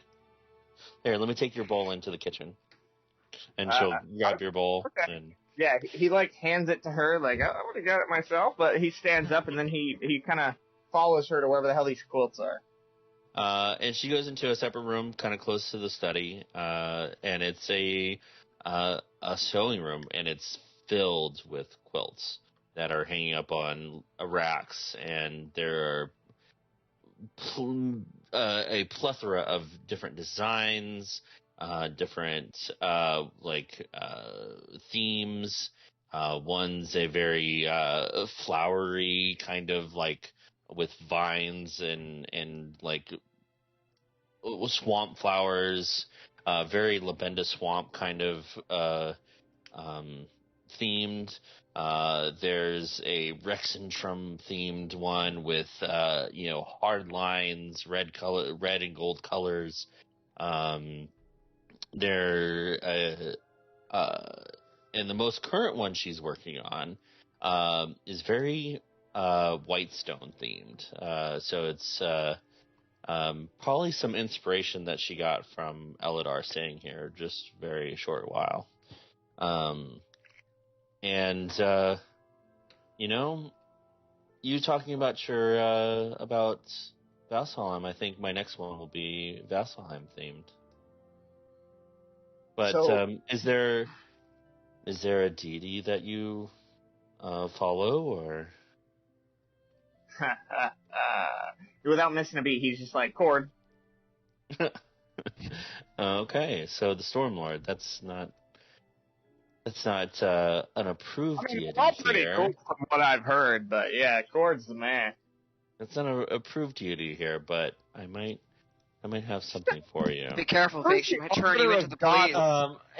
Here, let me take your bowl into the kitchen, and she'll grab your bowl. Okay. And yeah, he like hands it to her, like I would have got it myself, but he stands up and then he kind of follows her to wherever the hell these quilts are. And she goes into a separate room, kind of close to the study, and it's a sewing room, and it's filled with quilts that are hanging up on racks, and there are a plethora of different designs, different themes. One's a very flowery kind of like with vines and like swamp flowers, very Labenda swamp kind of themed. There's a Rexentrum themed one with hard lines, red and gold colors. There, and the most current one she's working on is very Whitestone themed. So it's probably some inspiration that she got from Elidar staying here just very short while. You talking about about Vasselheim, I think my next one will be Vasselheim themed. But is there a deity that you follow, or? Without missing a beat, he's just like, Cord. Okay, so the Stormlord, that's not an approved deity it's all pretty here. cool from what I've heard, but yeah, Cord's the man. That's not an approved deity here, but I might have something for you. Be careful, Vake. She might turn you into the police.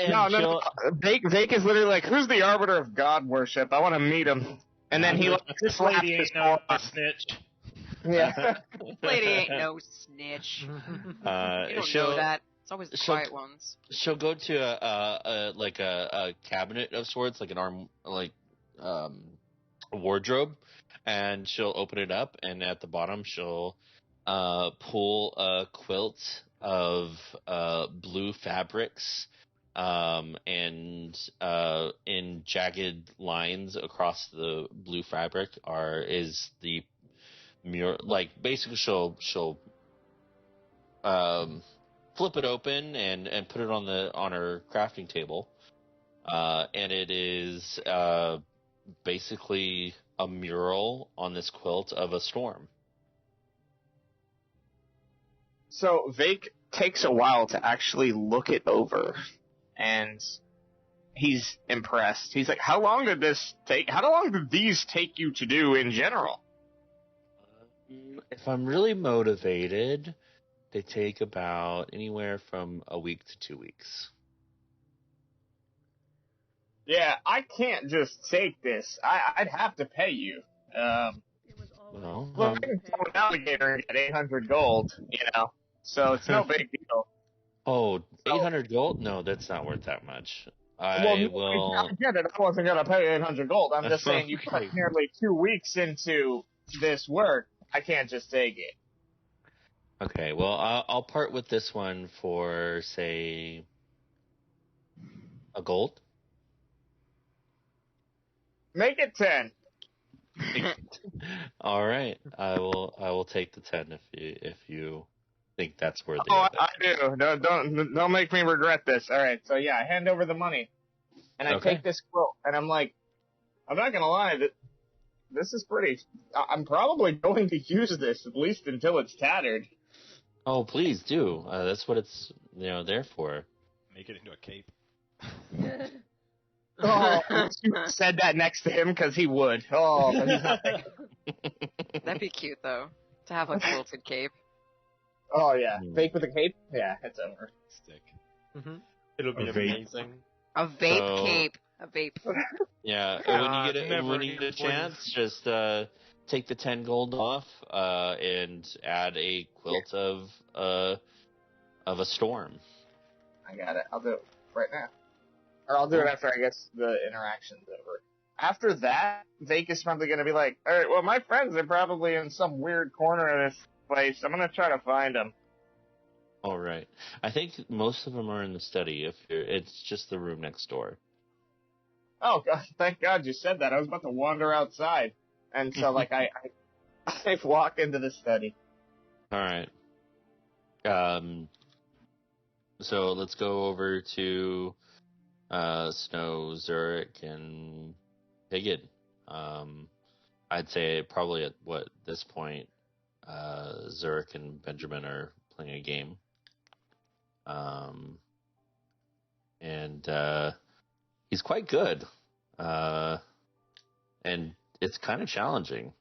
No. Vake is literally like, who's the arbiter of God worship? I want to meet him. And then he just lady ain't no snitch. Yeah. Lady ain't no snitch. You don't know that. It's always the quiet ones. She'll go to a cabinet of sorts, like an a wardrobe, and she'll open it up, and at the bottom she'll pull a quilt of blue fabrics, and in jagged lines across the blue fabric is the mural. Like basically, she'll flip it open and put it on her crafting table, and it is basically a mural on this quilt of a storm. So Vake takes a while to actually look it over, and he's impressed. He's like, how long did this take? How long did these take you to do in general? If I'm really motivated, they take about anywhere from a week to 2 weeks. Yeah, I can't just take this. I'd have to pay you. I can tell an alligator and get 800 gold, so it's no big deal. Oh, 800 gold? No, that's not worth that much. I get it. I wasn't going to pay 800 gold. I'm just saying you put nearly 2 weeks into this work. I can't just take it. Okay, well, I'll part with this one for, say, a gold. Make it 10. All right, I will take the 10 if you think that's worthy. Oh, of it. I do. No, don't make me regret this. All right, so yeah, I hand over the money, and I take this quilt, and I'm like, I'm not gonna lie, this is pretty. I'm probably going to use this at least until it's tattered. Oh, please do. That's what it's there for. Make it into a cape. Oh, you said that next to him because he would. Oh, but he's not That'd be cute though, to have a quilted cape. Oh yeah, Vake with a cape. Yeah, it's over. Stick. Mm-hmm. It'll be amazing. A vape cape. A vape. Yeah, when you get a chance, just take the 10 gold off and add a quilt of a storm. I got it. I'll do it right now. Or I'll do it after, I guess, the interaction's over. After that, Vake is probably going to be like, alright, well, my friends are probably in some weird corner of this place. I'm going to try to find them. All right. I think most of them are in the study. It's just the room next door. Oh, God, thank God you said that. I was about to wander outside. And so, I walk into the study. All right. So let's go over to Snow, Zurich, and Higgin. I'd say probably at this point, Zurich and Benjamin are playing a game. And he's quite good. And it's kind of challenging.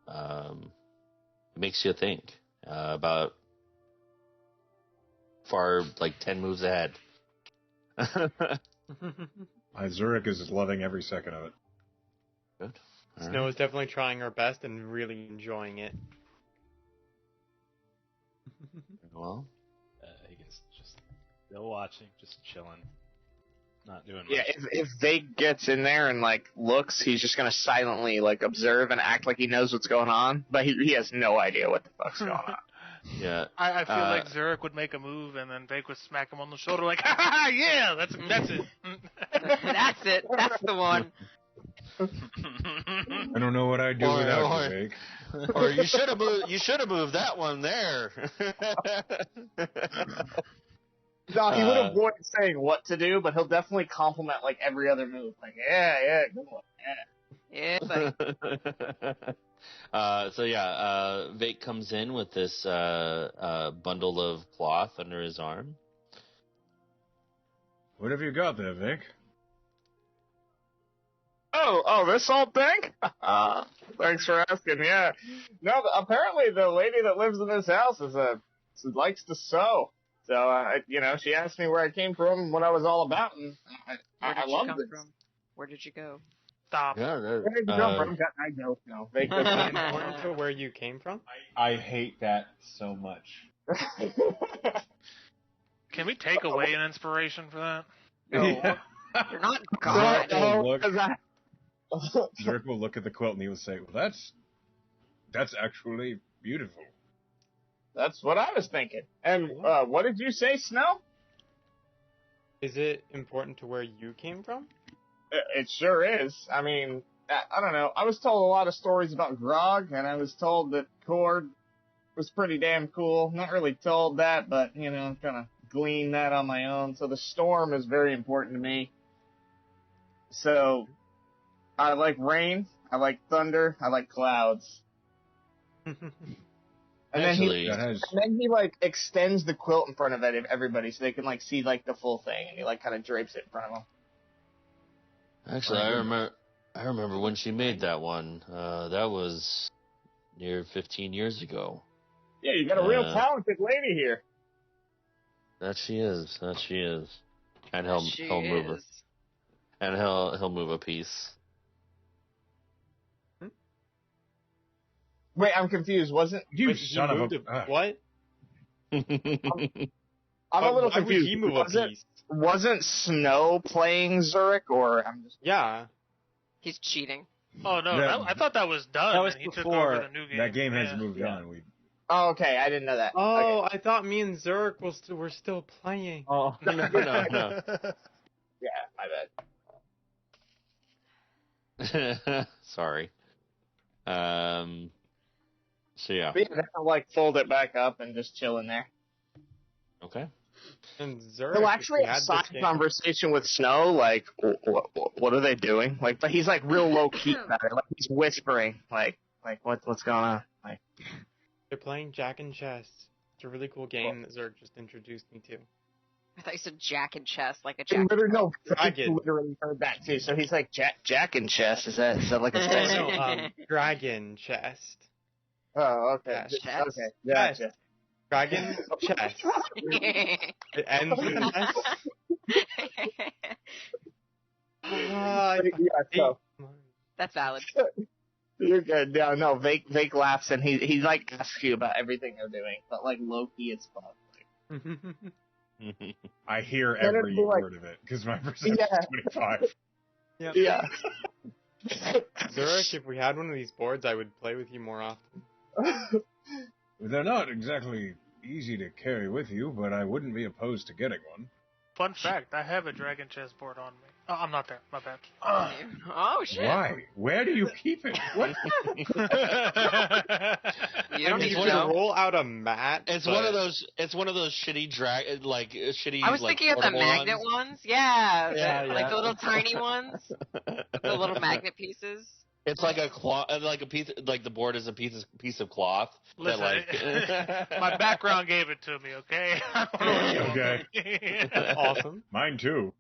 It makes you think about far, like 10 moves ahead. Zurich is loving every second of it. Good. All Snow right. is definitely trying her best and really enjoying it. Well, Higgins just still watching, just chilling, not doing much. Yeah, if Vake gets in there and like looks, he's just gonna silently like observe and act like he knows what's going on, but he has no idea what the fuck's going on. yeah. I feel like Zurich would make a move, and then Vake would smack him on the shoulder like, ha ha ha, yeah, that's it. That's it. That's the one. I don't know what I'd do without you, Vake. Or you should have moved. You should have moved that one there. No, he would avoid saying what to do, but he'll definitely compliment like every other move. Like, yeah, good one, yeah. Yeah, buddy. So yeah, Vake comes in with this bundle of cloth under his arm. What have you got there, Vake? Oh, this old thing? Thanks for asking, yeah. No, apparently the lady that lives in this house likes to sew. So, she asked me where I came from, what I was all about, and I Where did you loved come it. from? Where did you go? Stop. Yeah, Where did you come from? I don't know. Vake doesn't Important to where you came from? I hate that so much. Can we take away an inspiration for that? No. You're not God. No, look. 'cause Zurich will look at the quilt and he will say, well, that's actually beautiful. That's what I was thinking. And what did you say, Snow? Is it important to where you came from? It sure is. I mean, I don't know. I was told a lot of stories about Grog, and I was told that Cord was pretty damn cool. Not really told that, but, kind of gleaned that on my own. So the storm is very important to me. So I like rain, I like thunder, I like clouds. And Actually, then he like extends the quilt in front of everybody so they can like see like the full thing, and he like kind of drapes it in front of them. Actually, I remember when she made that one. That was near 15 years ago. Yeah, you got a real talented lady here. That she is. And he'll She move her. is. And he'll move a piece. Wait, I'm confused. Wasn't You Wait, he son of moved a... What? I'm a little Why would confused. he move a piece? Wasn't Snow playing Zurich, or I'm just... Yeah. He's cheating. Oh no, Yeah. I thought that was done. That was and he took before. over the new game. That game has Yeah. moved Yeah. on. Oh, okay, I didn't know that. Oh, Okay. I thought me and Zurich were still playing. Oh, no. Yeah, my bad. Sorry. So yeah. But yeah, then I'll like fold it back up and just chill in there. Okay. And Zurich, He'll if actually we have had side this game- conversation with Snow, like, what are they doing? Like, but he's like real low key about it. Like he's whispering, like what's going on? Like, They're playing Jack and Chess. It's a really cool game that Zurich just introduced me to. I thought you said Jack and Chess, like a I Jack. literally, no, I Dragon. literally heard that too. So he's like Jack and chess. Is that like a thing? No, Dragon Chest. Oh, okay. Yeah, chess. Okay, gotcha. Dragon Chess. It ends with S. Yeah, so That's valid. you're good. No, Vake laughs and he like asks you about everything they're doing, but like low key as fuck. I hear Then every it'd be like- word of it, because my perception Yeah. is 25. Yep. Yeah. Zurich, if we had one of these boards, I would play with you more often. They're not exactly easy to carry with you, but I wouldn't be opposed to getting one. Fun fact: I have a dragon chessboard on me. Oh, I'm not there. My bad. Oh shit! Why? Where do you keep it? What? You don't I need mean, to to know. roll out a mat. It's but- one of those. It's one of those shitty shitty. I was like, thinking of the portable magnet ones. ones. Yeah, Yeah, like yeah. the little tiny ones, the little magnet pieces. It's like a cloth, like a piece, like the board is a piece of cloth. Listen, that, like, my background gave it to me, okay? I don't know what you want Okay. from me. That's awesome. Mine too.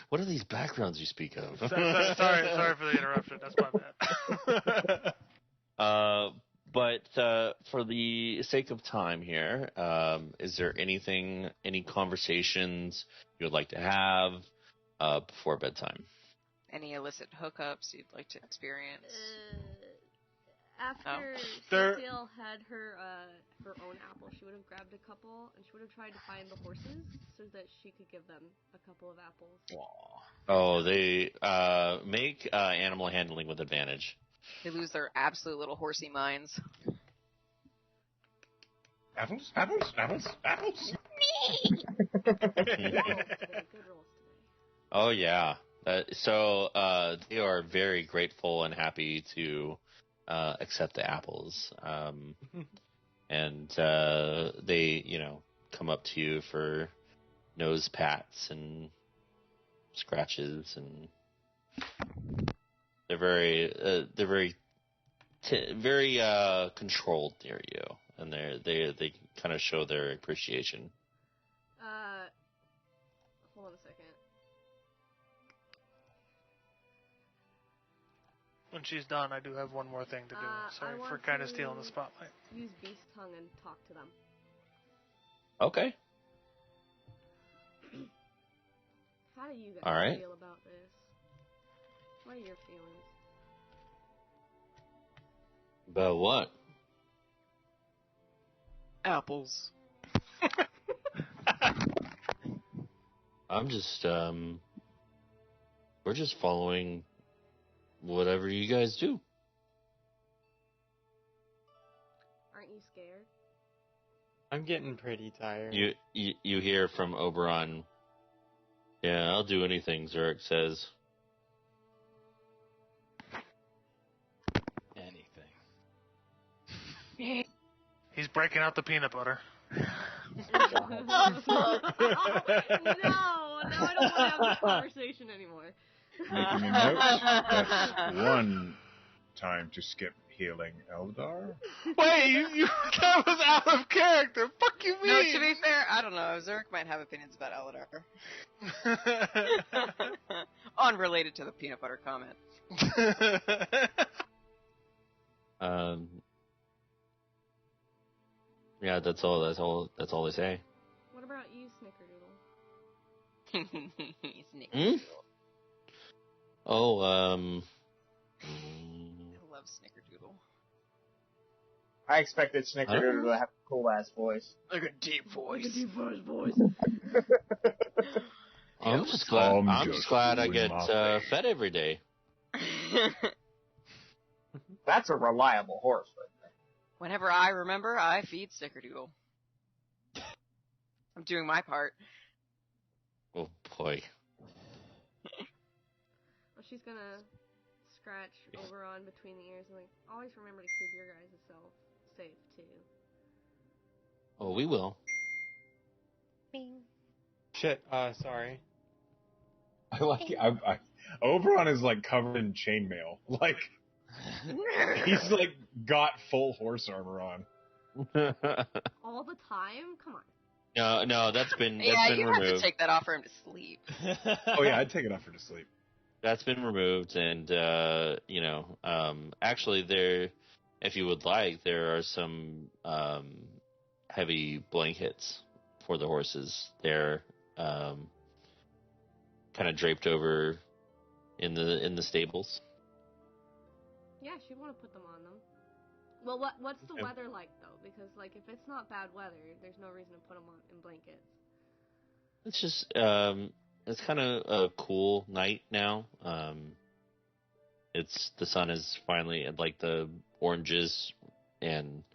What are these backgrounds you speak of? sorry for the interruption. That's my bad. But for the sake of time here, is there any conversations you would like to have before bedtime? Any illicit hookups you'd like to experience? After There- Cecile had her own apple, she would have grabbed a couple and she would have tried to find the horses so that she could give them a couple of apples. Oh, they make animal handling with advantage. They lose their absolute little horsey minds. Apples, apples, apples, apples. Good rolls today. Good rolls today. Oh yeah. So they are very grateful and happy to accept the apples, and they come up to you for nose pats and scratches, and they're very controlled near you, and they kind of show their appreciation. Hold on a second. When she's done, I do have one more thing to do. Sorry I for want kind of to stealing the spotlight. Use beast tongue and talk to them. Okay. How do you guys All right. feel about this? What are your feelings? About what? Apples. I'm just we're just following whatever you guys do. Aren't you scared? I'm getting pretty tired. You hear from Oberon. Yeah, I'll do anything, Zurich says. Anything. He's breaking out the peanut butter. No, now I don't want to have this conversation anymore. Making a note. That's one time to skip healing Eldar. Wait, you that was out of character. Fuck you, No, mean? to be fair, I don't know. Zurich might have opinions about Eladar. Unrelated to the peanut butter comment. Yeah, that's all they say. What about you, Snickerdoodle? Hmm? Oh, I love Snickerdoodle. I expected Snickerdoodle to have a cool ass voice. Like a deep voice. voice. I'm just glad I doing get my thing. fed every day. That's a reliable horse, right there. Whenever I remember, I feed Snickerdoodle. I'm doing my part. Oh boy. Well, she's gonna scratch Oberon between the ears and like, always remember to keep your guys' self safe too. Oh, we will. Bing. Shit, sorry. I like. Oberon is like covered in chainmail. Like he's like got full horse armor on. All the time? Come on. No, that's been Yeah, you removed. have to take that off for him to sleep. Oh yeah, I'd take it off her to sleep. That's been removed, and actually, if you would like, there are some heavy blankets for the horses. They're kind of draped over in the stables. Yeah, she'd want to put them on them. Well, what's the weather like though? Because like if it's not bad weather, there's no reason to put them on in blankets. It's just it's kind of a cool night now. The sun is finally like the oranges and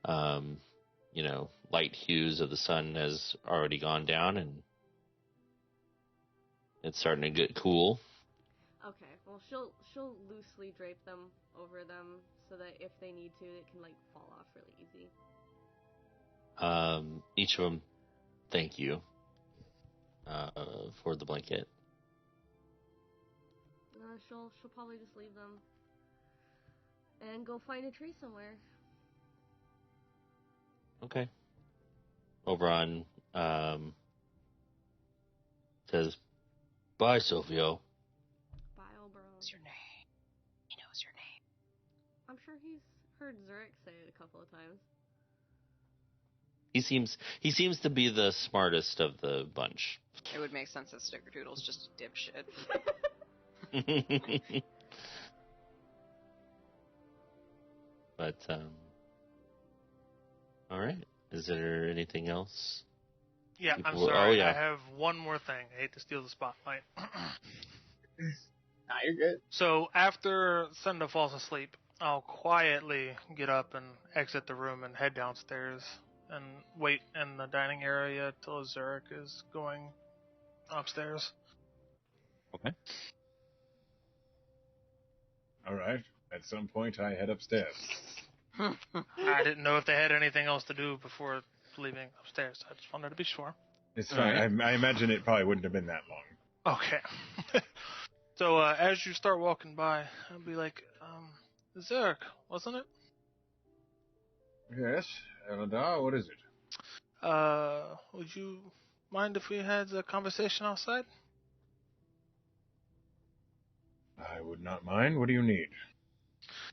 light hues of the sun has already gone down, and it's starting to get cool. Okay, well she'll loosely drape them over them so that if they need to, it can like fall off really easy. Each of them, thank you. for the blanket. She'll probably just leave them and go find a tree somewhere. Okay. Oberon says, "Bye, Silvio." Bye, Oberon. What's your name? He knows your name. I'm sure he's heard Zurich say it a couple of times. He seems to be the smartest of the bunch. It would make sense that Snickerdoodle's just a dipshit. But all right. Is there anything else? Yeah, I'm People- sorry. oh, yeah. I have one more thing. I hate to steal the spotlight. Nah, you're good. So after Senda falls asleep, I'll quietly get up and exit the room and head downstairs and wait in the dining area till Zurich is going upstairs. All right. At some point, I head upstairs. I didn't know if they had anything else to do before leaving upstairs. I just wanted to be sure. It's All fine. right. I imagine it probably wouldn't have been that long. Okay. So as you start walking by, I'll be like, Zurich, wasn't it? Yes, Eladar, what is it? Would you mind if we had a conversation outside? I would not mind. What do you need?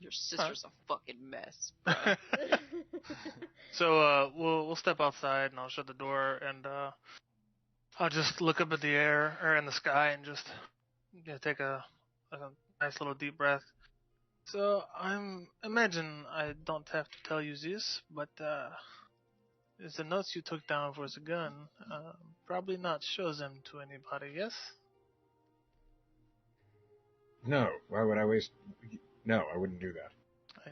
Your sister's a fucking mess, bruh. So we'll step outside and I'll shut the door and I'll just look up at the air or in the sky and just take a nice little deep breath. So imagine I don't have to tell you this, but the notes you took down for the gun, probably not show them to anybody, yes? No, why would I waste... No, I wouldn't do that.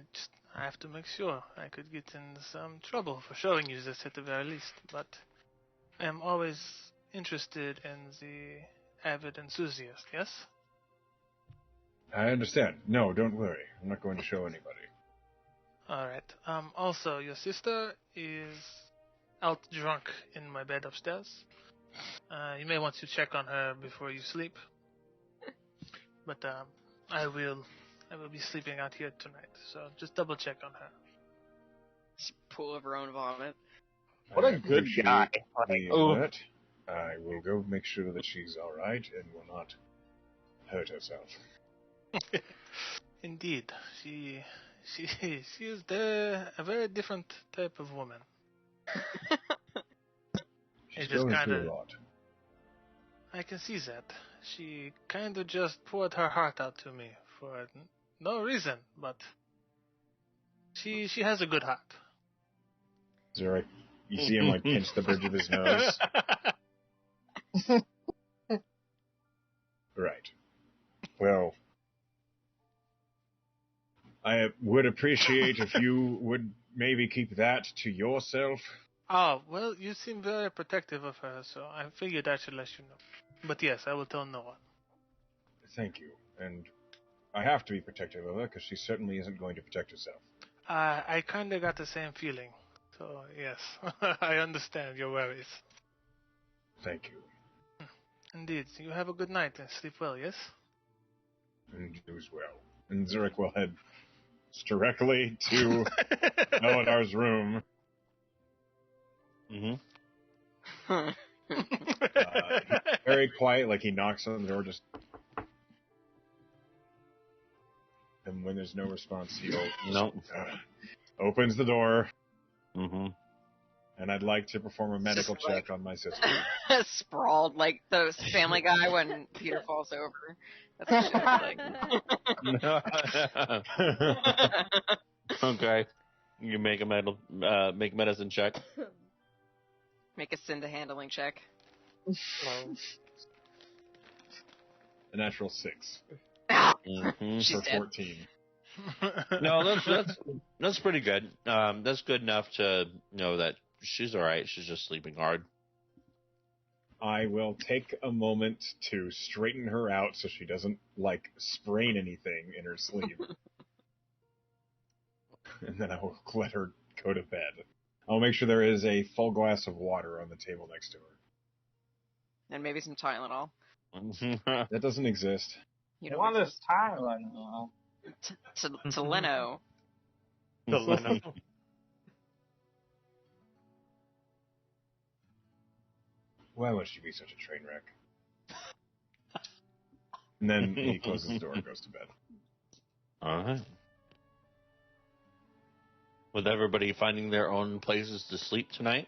I have to make sure. I could get in some trouble for showing you this at the very least, but I am always interested in the avid enthusiast, yes? I understand. No, don't worry. I'm not going to show anybody. Alright. Also, your sister is out drunk in my bed upstairs. You may want to check on her before you sleep. But I will be sleeping out here tonight, so just double check on her. Just pool of her own vomit. What I a good appreciate guy. the alert. I will go make sure that she's all right and will not hurt herself. Indeed, she is a very different type of woman. She's It just going kinda- through a lot. I can see that. She kind of just poured her heart out to me for no reason, but she has a good heart. Zurich, you see him like pinch the bridge of his nose. Right. Well, I would appreciate if you would maybe keep that to yourself. Oh, well, you seem very protective of her, so I figured I should let you know. But yes, I will tell no one. Thank you. And I have to be protective of her because she certainly isn't going to protect herself. I kind of got the same feeling. So, yes, I understand your worries. Thank you. Indeed. You have a good night and sleep well, yes? And you as well. And Zurich will head directly to Eladar's room. Mm-hmm. Very quiet, like he knocks on the door, just. And when there's no response, he opens the door, Mm-hmm. and I'd like to perform a medical check on my sister. Sprawled like the Family Guy when Peter falls over. That's what it like. Okay. You make a make medicine check. Make a Cinda handling check. A natural 6 Mm-hmm. She's for dead. 14. No, that's pretty good. That's good enough to know that she's all right. She's just sleeping hard. I will take a moment to straighten her out so she doesn't, like, sprain anything in her sleep. And then I will let her go to bed. I'll make sure there is a full glass of water on the table next to her. And maybe some Tylenol. That doesn't exist. You I know, want this Tylenol. to Leno. The Leno. Why would she be such a train wreck? And then he closes the door and goes to bed. All right. With everybody finding their own places to sleep tonight?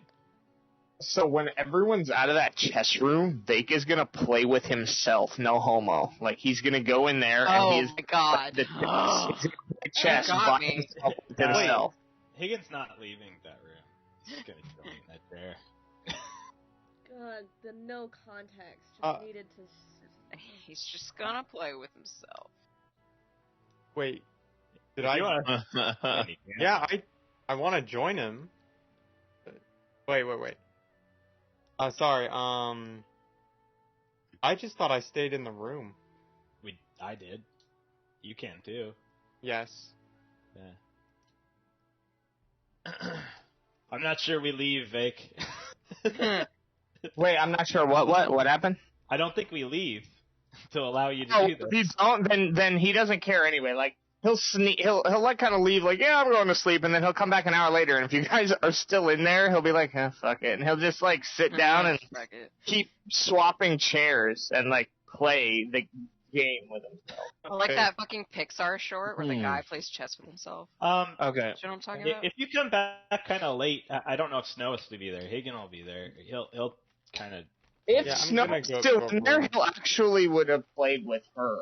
So when everyone's out of that chess room, Vake is gonna play with himself. No homo. Like he's gonna go in there and Oh he's my god. he's gonna play chess got by me. himself with Wait. himself. Higgins not leaving that room. He's gonna join that chair. God, the no context just needed to. He's just gonna play with himself. Wait. Did If I? you wanna- Yeah, I want to join him. Wait. Sorry. I just thought I stayed in the room. I did. You can too. Yes. Yeah. I'm not sure we leave, Vake. Wait, I'm not sure what happened. I don't think we leave to allow you to Oh, do this. if you don't, then he doesn't care anyway. Like he'll sneak, he'll like kind of leave, like yeah, I'm going to sleep, and then he'll come back an hour later, and if you guys are still in there, he'll be like, fuck it, and he'll just like sit down and Fuck it. keep swapping chairs and like play the game with himself. I like that fucking Pixar short where the guy plays chess with himself. Okay. Do you know what I'm talking about? If you come back kind of late, I don't know if Snow is to be there. Hagen will be there. He'll kind of. If Yeah, I'm Snow's gonna go still to a in there, room. he'll actually would have played with her.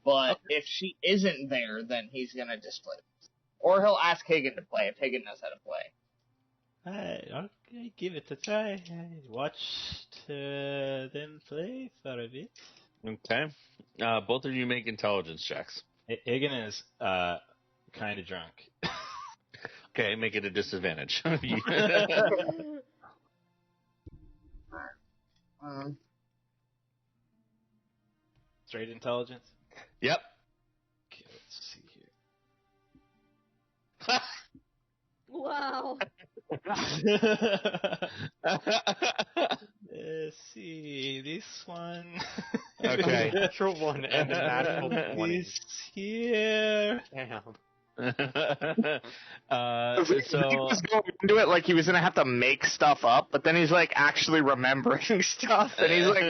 But if she isn't there, then he's gonna just play. Or he'll ask Hagen to play if Hagen knows how to play. Okay, give it a try. I watched them play for a bit. Okay. Both of you make intelligence checks. Hagen is kind of drunk. Okay, make it a disadvantage. Straight intelligence. Yep. Okay, let's see here. Wow. Let's see this one. Okay. Natural one and a natural 20. This here. Damn. He So was going into it like he was gonna have to make stuff up, but then he's like actually remembering stuff, and he's like,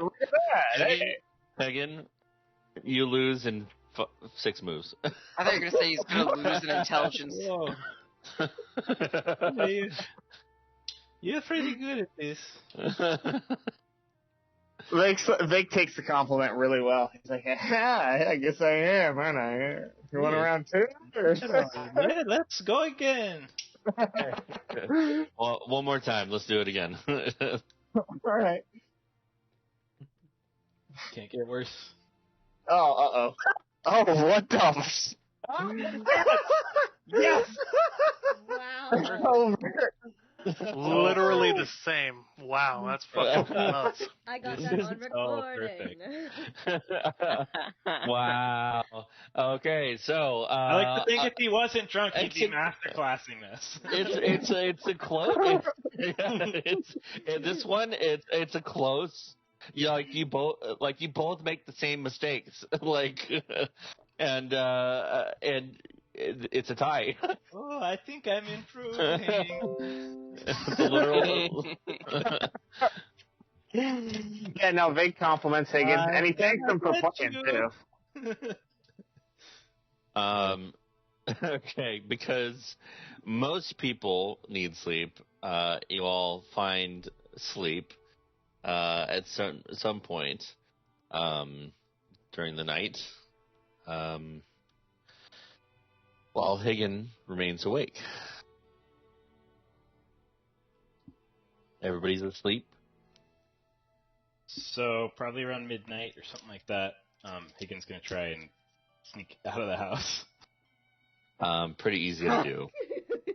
look at that, hey. Hagen, you lose in 6 moves. I thought you were gonna say he's gonna lose in intelligence. Whoa. You're pretty good at this. Vake takes the compliment really well. He's like, yeah, I guess I am, aren't I? You want a round two? Yeah, let's go again. Well, one more time. Let's do it again. All right. Can't get worse. Oh, oh, what the? Yes. Wow. Over. Literally the same. Wow, that's fucking nuts. I got that on recording. Wow. Okay, so I like to think if he wasn't drunk, he'd be it's a- masterclassing this. it's a close. This one. It's a close. You both make the same mistakes. And it's a tie. Oh, I think I'm improving. It's a literal. Yeah, no, Vake compliments Higgins, and he thanks him for playing too. Okay, because most people need sleep. You all find sleep at some point during the night. While Higgin remains awake. Everybody's asleep. So probably around midnight or something like that, Higgins gonna try and sneak out of the house. Pretty easy to do.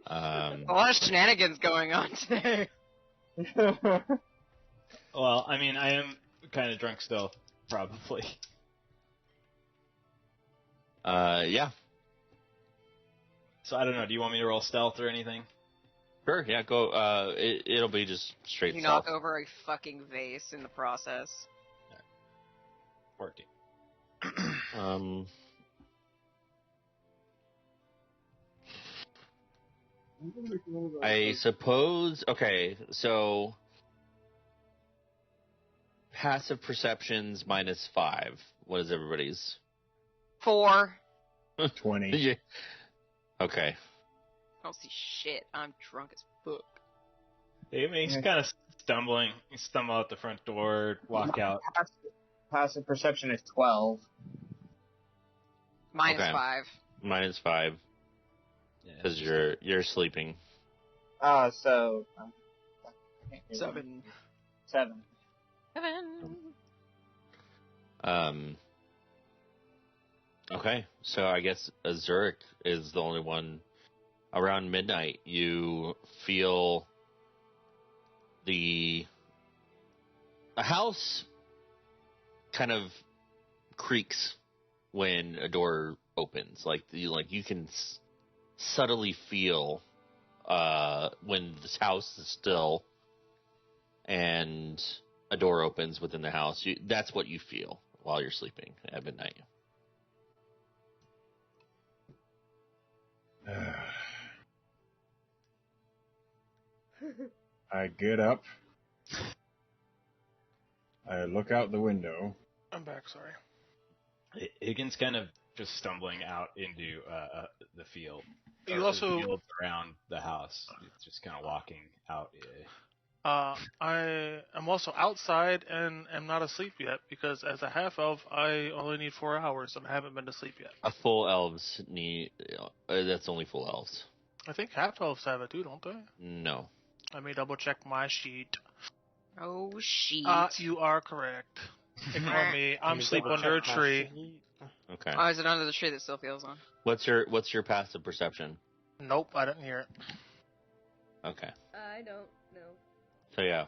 A lot of shenanigans going on today. Well, I mean, I am kind of drunk still, probably. Yeah. So I don't know. Do you want me to roll stealth or anything? Sure, yeah, go. It'll be just straight You south. knock over a fucking vase in the process. 14. I suppose. Okay, so passive perceptions -5. What is everybody's? 4. 20. Yeah. Okay. I don't see shit. I'm drunk as fuck. He's kind of stumbling. You stumble out the front door, walk out. Passive perception is 12. -5. -5 because you're sleeping. So 7. 7. Okay, so I guess Zurich is the only one. Around midnight, you feel a house kind of creaks when a door opens. Like you can subtly feel when this house is still and a door opens within the house. That's what you feel while you're sleeping at midnight. I get up. I look out the window. I'm back. Sorry. Higgins kind of just stumbling out into the field. You Or also- the field around the house. It's just kind of walking out. I am also outside and am not asleep yet because as a half elf, I only need 4 hours and I haven't been to sleep yet. A full elves need. That's only full elves. I think half elves have it too, don't they? No. Let me double check my sheet. Oh, shit. You are correct. Ignore me. I'm asleep under a tree. Okay. Oh, is it under the tree that still feels on? What's your passive perception? Nope, I didn't hear it. Okay. I don't know. So yeah,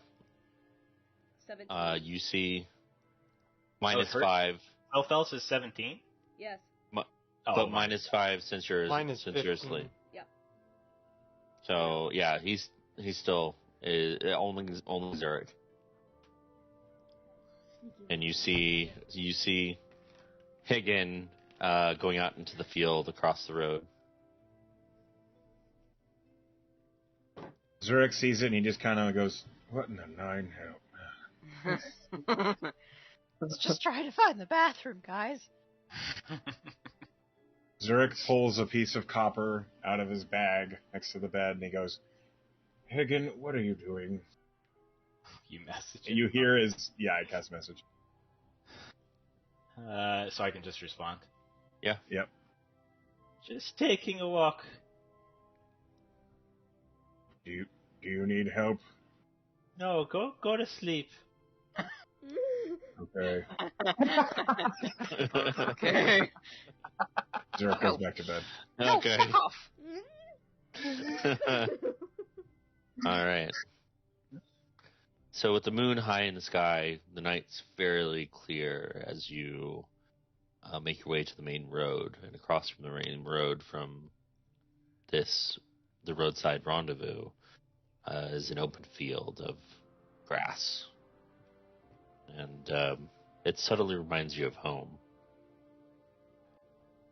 17. you see So it hurts? -5, Elfels is 17? Yes. but mine. -5 since you're asleep. Yep. So yeah, he's still only Zurich. And you see Higgin going out into the field across the road. Zurich sees it and he just kind of goes, "What in the nine help?" Let's just try to find the bathroom, guys. Zurich pulls a piece of copper out of his bag next to the bed and he goes, "Higgin, what are you doing?" You message And you hear his, I cast message. So I can just respond. Yeah. Yep. Just taking a walk. Do you need help? No, go to sleep. Okay. Okay. Zurich goes back to bed. Okay. Fuck off. All right. So with the moon high in the sky, the night's fairly clear as you make your way to the main road. And across from the main road from the roadside rendezvous is an open field of grass. And it subtly reminds you of home.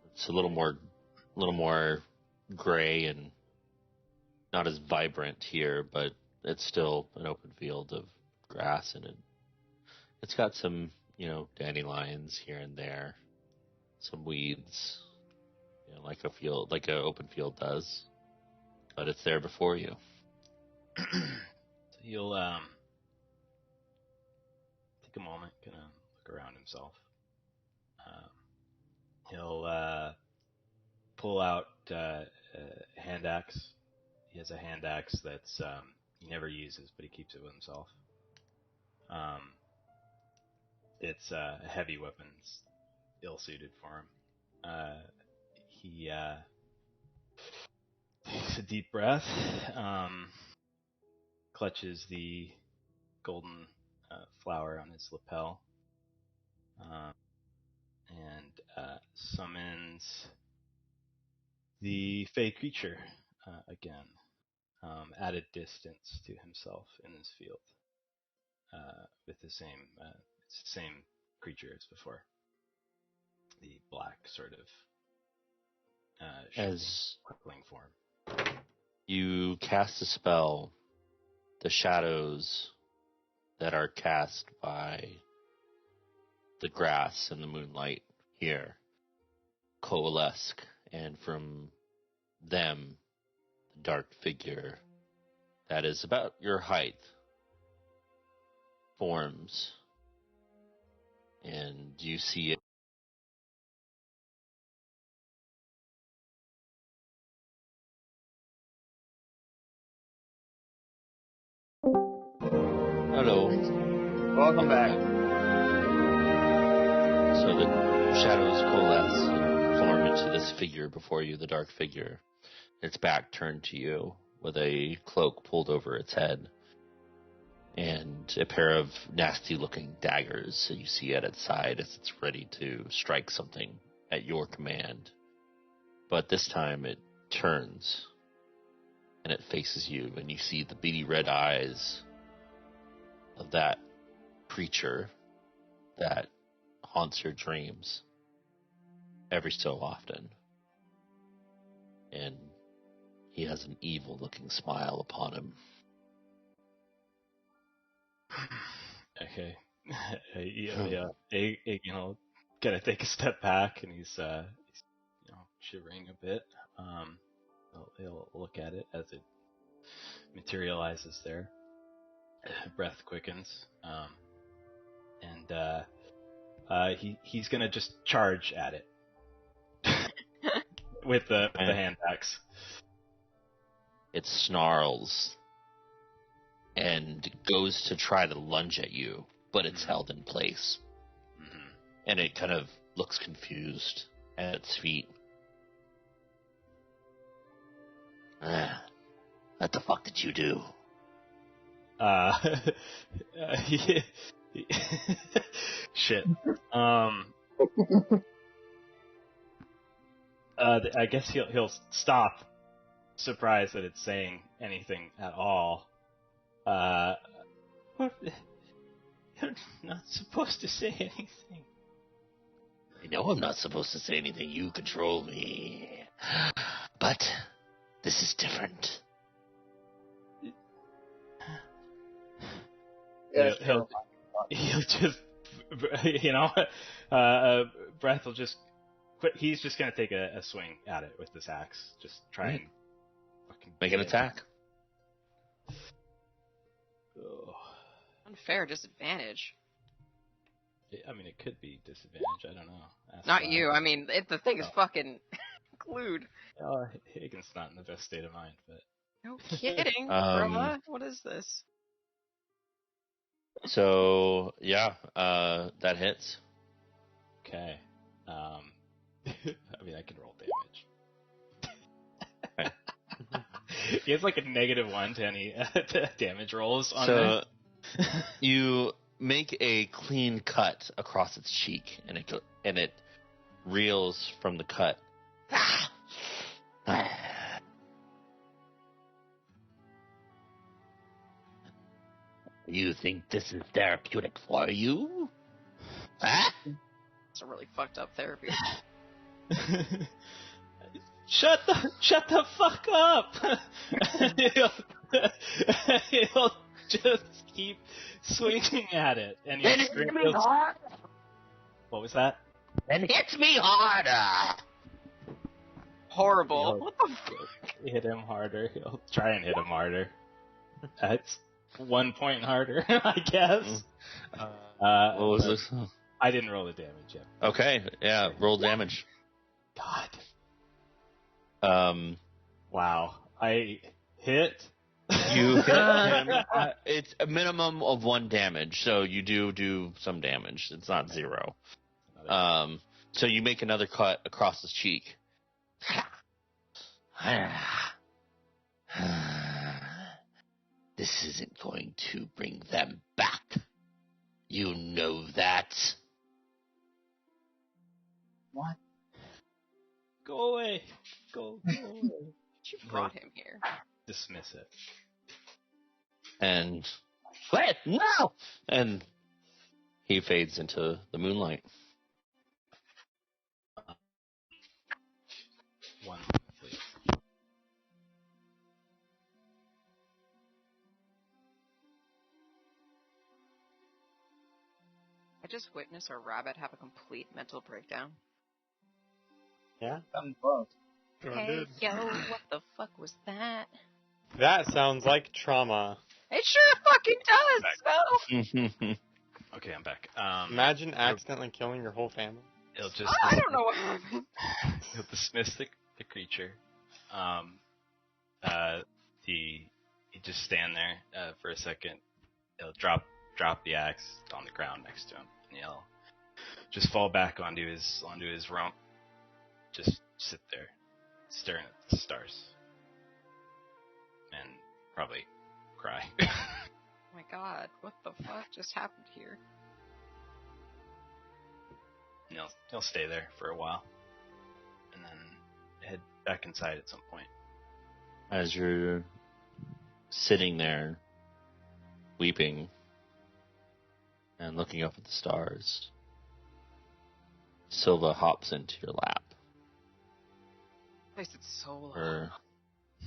It's a little more gray and not as vibrant here, but it's still an open field of grass, and it's got some, dandelions here and there, some weeds, like an open field does, but it's there before you. So he'll take a moment, kind of look around himself. He'll pull out a hand axe. He has a hand axe that's he never uses, but he keeps it with himself. It's a heavy weapon. It's ill-suited for him. He takes a deep breath, clutches the golden flower on his lapel, and summons the fey creature again. at a distance to himself in his field, with the same creature as before. The black sort of As crippling form. you cast a spell, the shadows that are cast by the grass and the moonlight here coalesce, and from them, the dark figure that is about your height forms, and you see it. Hello. Welcome back. So the shadows coalesce and form into this figure before you, the dark figure. Its back turned to you with a cloak pulled over its head and a pair of nasty-looking daggers that you see at its side as it's ready to strike something at your command. But this time it turns and it faces you, and you see the beady red eyes of that creature that haunts your dreams every so often. And he has an evil-looking smile upon him. Okay. Gonna take a step back, and he's shivering a bit. He'll look at it as it materializes there. Breath quickens, and he's gonna just charge at it with the hand axe. It snarls and goes to try to lunge at you, but it's held in place. Mm-hmm. And it kind of looks confused at its feet. What the fuck did you do? Shit. I guess he'll stop, surprised that it's saying anything at all. What? You're not supposed to say anything. I know I'm not supposed to say anything. You control me. But this is different. He'll just, Breath will just quit. He's just gonna take a swing at it with this axe. Just try and fucking make an attack. Unfair disadvantage. I mean, it could be disadvantage. I don't know. Not you. I mean, the thing is fucking glued. Hagen's not in the best state of mind, but no kidding, bruh. What is this? So yeah, that hits. Okay. I mean, I can roll damage. He has like a -1 to any damage rolls on this. You make a clean cut across its cheek, and it reels from the cut. You think this is therapeutic for you? It's a really fucked up therapy. Shut the fuck up! He'll just keep swinging at it, and then hit me hard. What was that? Then hit me harder. Horrible. What the fuck? Hit him harder. He'll try and hit him harder. That's 1 point harder, I guess. What was this? I didn't roll the damage yet. Okay, yeah, roll damage. God. Wow. I hit. You hit him. It's a minimum of 1 damage, so you do some damage. It's not 0. So you make another cut across his cheek. This isn't going to bring them back. You know that. What? Go away. Go away. You brought him here. Dismiss it. And wait, no! And he fades into the moonlight. One, please. I just witnessed a rabbit have a complete mental breakdown. Yeah? Something close. Sure Hey, did. yo, what the fuck was that? That sounds like trauma. It sure fucking does, Spell! Okay, I'm back. Imagine accidentally killing your whole family. It'll just I don't know what happened. he'll dismiss the creature. He just stand there for a second. He'll drop the axe on the ground next to him, and he'll just fall back onto his rump. Just sit there, staring at the stars, and probably cry. Oh my god, what the fuck just happened here? And he'll stay there for a while, and then head back inside at some point. As you're sitting there, weeping, and looking up at the stars, Silva hops into your lap. I said so loud.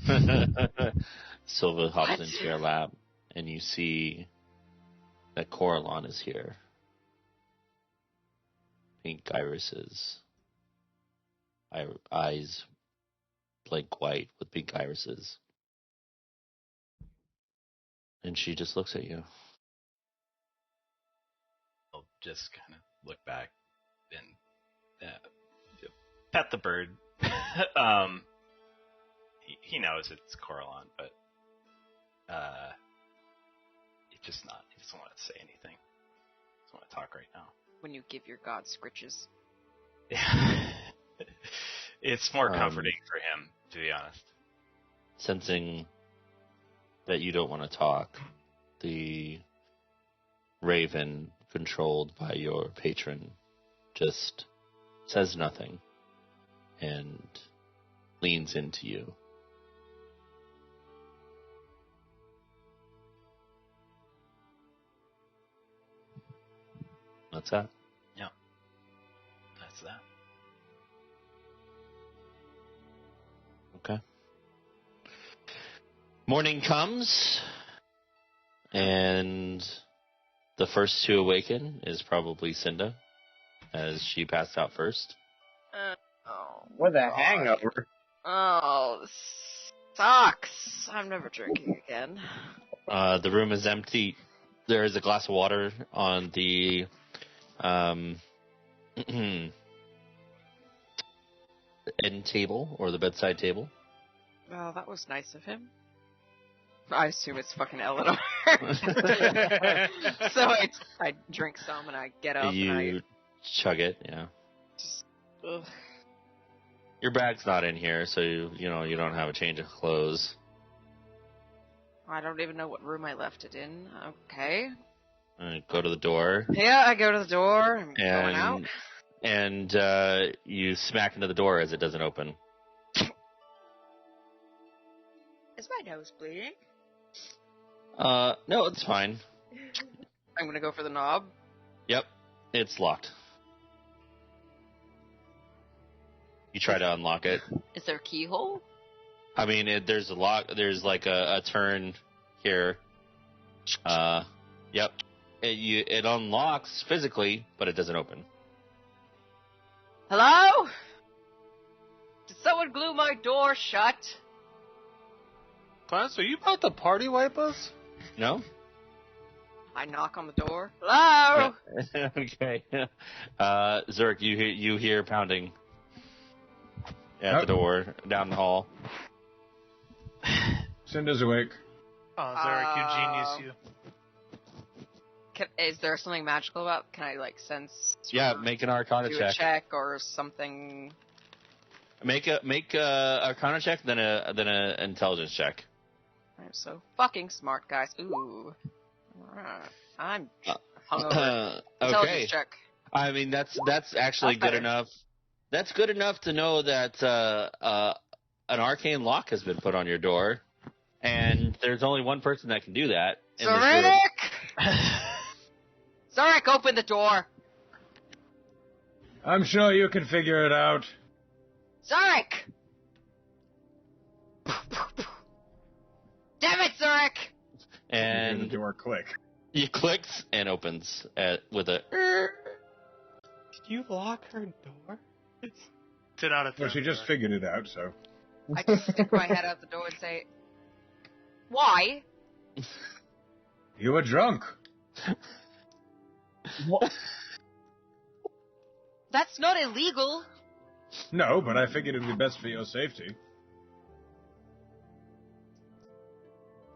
Or Silva hops What? into your lap, and you see that Coralon is here. Pink irises. Eyes blank white with pink irises. And she just looks at you. He'll just kind of look back and pet the bird. He knows it's Coralon, but he doesn't want to say anything. He doesn't want to talk right now. When you give your god scritches. Yeah. It's more comforting for him, to be honest. Sensing that you don't want to talk, the raven, controlled by your patron, just says nothing and leans into you. What's that? Yeah. That's that. Okay. Morning comes, and the first to awaken is probably Cinda, as she passed out first. Oh. With a God. hangover. Oh, this sucks. I'm never drinking again. The room is empty. There is a glass of water on the end table, or the bedside table. Well, that was nice of him. I assume it's fucking Eleanor. So I drink some and I get up You and I chug it, yeah. just... Ugh. Your bag's not in here, so you don't have a change of clothes. I don't even know what room I left it in. Okay. Go to the door. Yeah, I go to the door. I'm going out. And you smack into the door as it doesn't open. Is my nose bleeding? No, it's fine. I'm gonna go for the knob. Yep, it's locked. You try to unlock it. Is there a keyhole? I mean, there's a lock. There's like a turn here. Yep. It unlocks physically, but it doesn't open. Hello? Did someone glue my door shut? Clarence, are you about to party wipe us? No? I knock on the door. Hello? Okay. Zurk, you hear pounding at the door down the hall. Cinda's awake. Oh, Zarek, you genius, you. Is there something magical about? Can I like sense? Yeah, or make an Arcana do check. a check or something. Make a Arcana check, then a Intelligence check. I'm so fucking smart, guys. Ooh. Alright. I'm hungover. Intelligence Okay. check. I mean, that's actually That's good better. enough. That's good enough to know that an arcane lock has been put on your door, and there's only one person that can do that. in this Zarek! room. Zarek, open the door! I'm sure you can figure it out. Zarek! Damn it, Zarek! You hear the And door click. he clicks and opens with a. Did you lock her door? 10 out of 10. Well, she just figured it out, so. I just stick my head out the door and say, why? You were drunk. That's not illegal. No, but I figured it'd be best for your safety.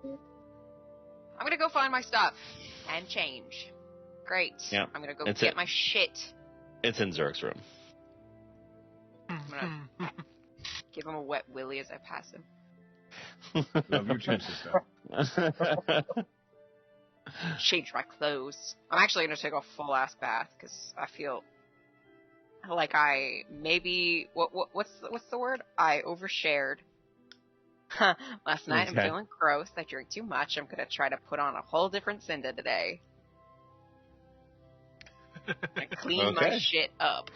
I'm gonna go find my stuff and change. Great. Yep. I'm gonna go That's get it. my shit. It's in Zurik's room. I'm gonna give him a wet willy as I pass him. Love you too, sister. Change my clothes. I'm actually gonna take a full ass bath because I feel like I maybe what's the word? I overshared. Last night. Okay. I'm feeling gross. I drank too much. I'm gonna try to put on a whole different Cinda today. I clean my Okay. shit up.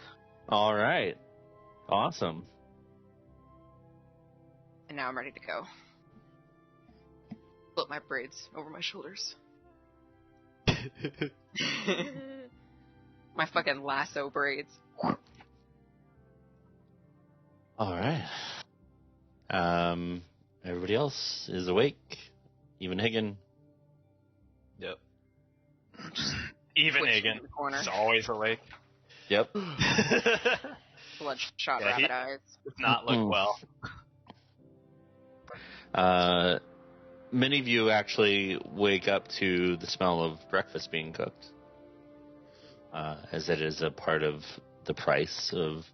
All right. Awesome. And now I'm ready to go. Flip my braids over my shoulders. My fucking lasso braids. All right. Everybody else is awake. Even Higgin. Yep. Even Twitch Egan in the corner. is always awake. Yep. Bloodshot Yeah, he- rabbit eyes. Does not look well. Many of you actually wake up to the smell of breakfast being cooked, as it is a part of the price of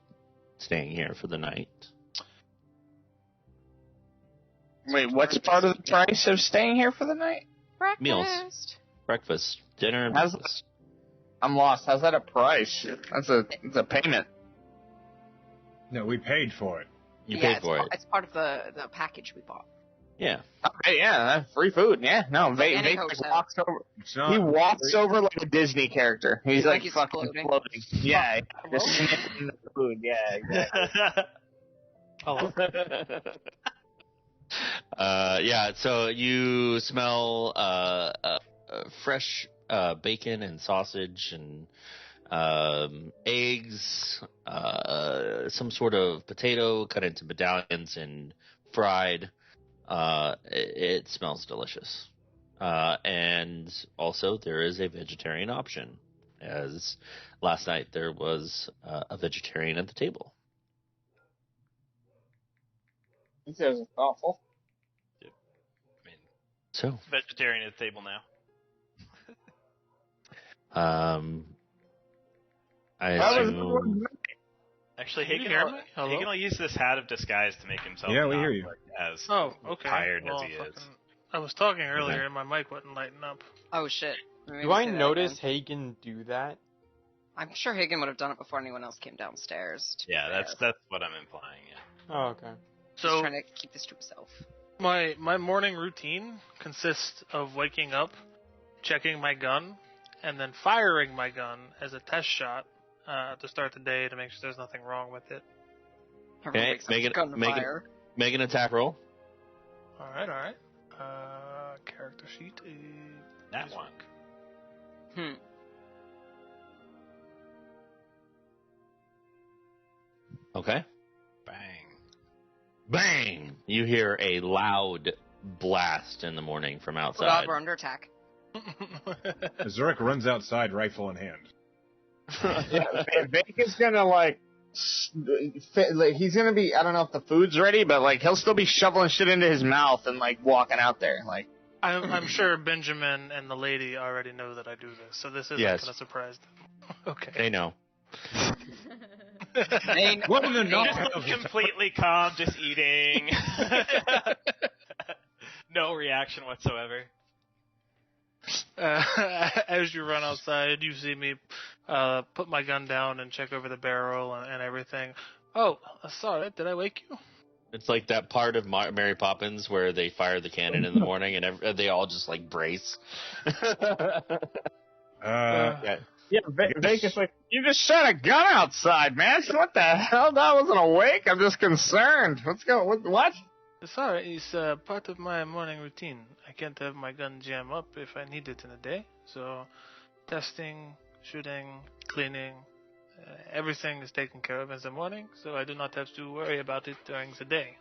staying here for the night. Wait, what's part of the price of staying here for the night? Breakfast. Meals. Breakfast, dinner, and How's- breakfast. I'm lost. How's that a price? That's a payment. No, we paid for it. You Yeah, paid for it. It's part of the package we bought. Yeah. Okay, yeah, that's free food. Yeah, no, any Vader hotel. walks over. It's not. He walks over like a Disney character. He's Like like he's fucking floating. floating. Yeah, just sniffing the food. Yeah, exactly. Hello. Yeah, so you smell fresh bacon and sausage and eggs, some sort of potato cut into medallions and fried. It smells delicious. And also there is a vegetarian option, as last night there was a vegetarian at the table. He says it's awful. I mean, So, vegetarian at the table now. I That was- assume... Actually, Can you Hagen hear will, me? Hello? Hagen will use this hat of disguise to make himself Yeah, we not hear you. look as Oh, okay. tired Well, as he is. I was talking earlier Okay. and my mic wouldn't lighten up. Oh shit. Maybe Do I say that notice again. Hagen do that? I'm sure Hagen would have done it before anyone else came downstairs. to be Yeah, fair. that's what I'm implying. Yeah. Oh, okay. He's So trying to keep this to himself. my morning routine consists of waking up, checking my gun, and then firing my gun as a test shot to start the day to make sure there's nothing wrong with it. Everyone Okay, wakes up with Megan- gun to Megan- fire. Make an attack roll. All right. Character sheet is That one. Hmm. Okay. Bang. Bang! You hear a loud blast in the morning from Oh god, outside. we're under attack. Zurich runs outside, rifle in hand. Yeah, Bacon's gonna like he's gonna be. I don't know if the food's ready, but like he'll still be shoveling shit into his mouth and like walking out there. Like I'm sure Benjamin and the lady already know that I do this, so this isn't Yes. going to surprise them. Okay. They know. What in the Completely calm, just eating. No reaction whatsoever. As you run outside, you see me put my gun down and check over the barrel and everything. Oh, sorry, did I wake you? It's like that part of Mary Poppins where they fire the cannon in the morning and they all just like brace. Yeah. Yeah, Vegas like, you just shot a gun outside, man. What the hell? I wasn't awake. I'm just concerned. Let's go. What? Sorry, it's part of my morning routine. I can't have my gun jam up if I need it in a day. So, testing, shooting, cleaning, everything is taken care of in the morning, so I do not have to worry about it during the day.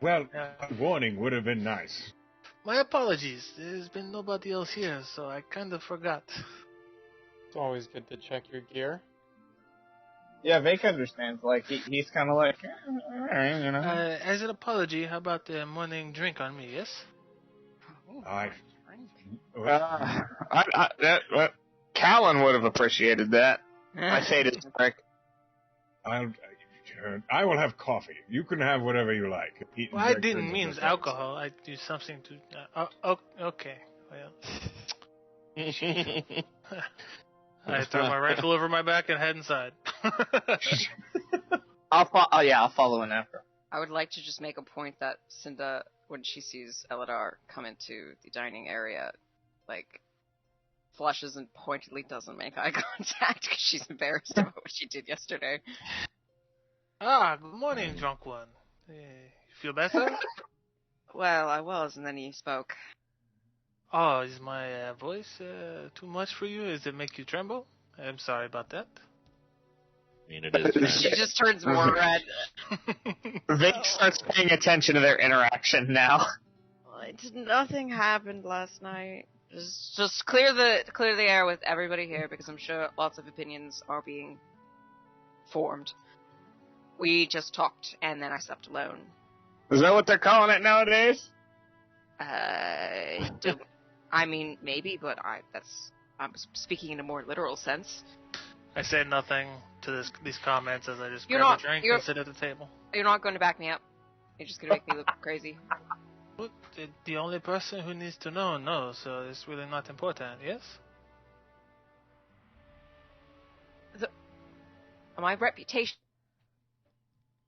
Well, a warning would have been nice. My apologies. There's been nobody else here, so I kind of forgot. It's always good to check your gear. Yeah, Vake understands. Like, he's kind of like, alright, you know. As an apology, how about a morning drink on me, yes? Callan would have appreciated that. I say to Rick. I will have coffee. You can have whatever you like. Well, I didn't mean alcohol. I do something to... okay. Well... I throw my rifle over my back and head inside. I'll follow in after. I would like to just make a point that Cinda, when she sees Eladar come into the dining area, like, flushes and pointedly doesn't make eye contact because she's embarrassed about what she did yesterday. Ah, good morning, drunk one. You feel better? Well, I was, and then he spoke. Oh, is my voice too much for you? Does it make you tremble? I'm sorry about that. I mean, it is. She just turns more red. Vic starts paying attention to their interaction now. Nothing happened last night. Just clear the air with everybody here, because I'm sure lots of opinions are being formed. We just talked, and then I slept alone. Is that what they're calling it nowadays? I mean, maybe, but I'm speaking in a more literal sense. I said nothing to these comments as I just grab a drink and sit at the table. You're not going to back me up. You're just going to make me look crazy. Well, the only person who needs to know knows, so it's really not important, yes? My reputation...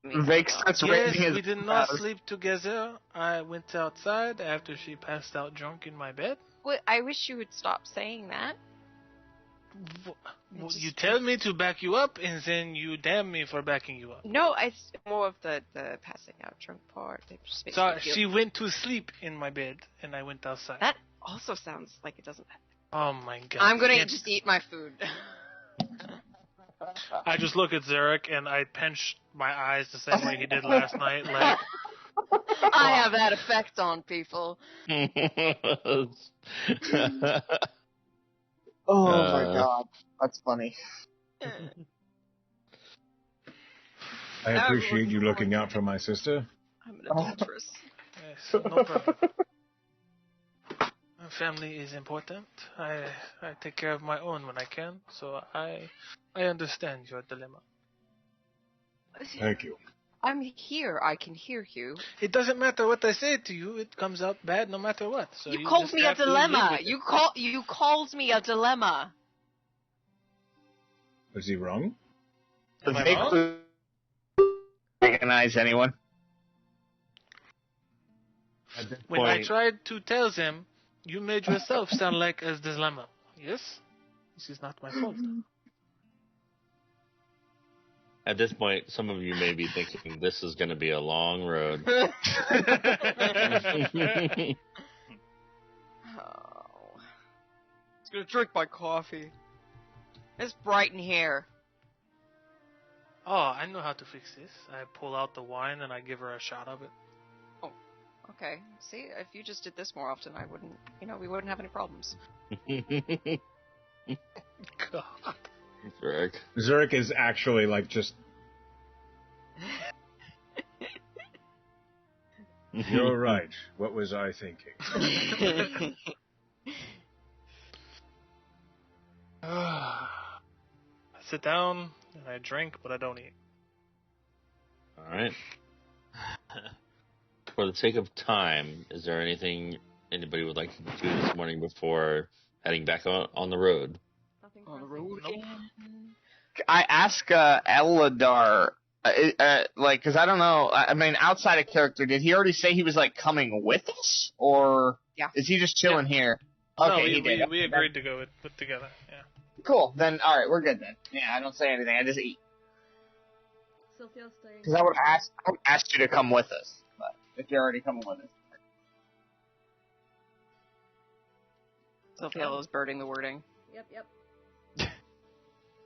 Vake starts raising his we did not sleep together. I went outside after she passed out drunk in my bed. Well, I wish you would stop saying that. You tell me to back you up, and then you damn me for backing you up. No, it's more of the passing out drunk part. So she went to sleep in my bed, and I went outside. That also sounds like it doesn't happen. Oh my god. I'm gonna just eat my food. I just look at Zarek, and I pinch my eyes the same way he did last night. Like, I have that effect on people. Oh my god, that's funny. I appreciate you looking out for my sister. I'm an adulteress. Yes, no problem. My family is important. I take care of my own when I can, so I understand your dilemma. Thank you. I'm here. I can hear you. It doesn't matter what I say to you. It comes out bad no matter what. So you called me a dilemma. You called me a dilemma. Was he wrong? Am I wrong? Recognize anyone? When I tried to tell them, you made yourself sound like a dilemma. Yes? This is not my fault. At this point, some of you may be thinking this is going to be a long road. Oh. It's gonna drink my coffee. It's bright in here. Oh, I know how to fix this. I pull out the wine and I give her a shot of it. Oh, okay. See, if you just did this more often, I wouldn't, we wouldn't have any problems. God. Zurich. Zurich is actually like just. You're right. What was I thinking? I sit down and I drink, but I don't eat. Alright. For the sake of time, is there anything anybody would like to do this morning before heading back on the road? On the road. Nope. I ask Eladar, Like, because I don't know. I mean, outside of character, did he already say he was like coming with us, or is he just chilling here? Okay, No, he did. we agreed to go with together. Yeah. Cool. Then all right, we're good then. Yeah, I don't say anything. I just eat. Sophia's staying. Because I would ask you to come with us, but if you're already coming with us. Sophia is birding the wording. Yep.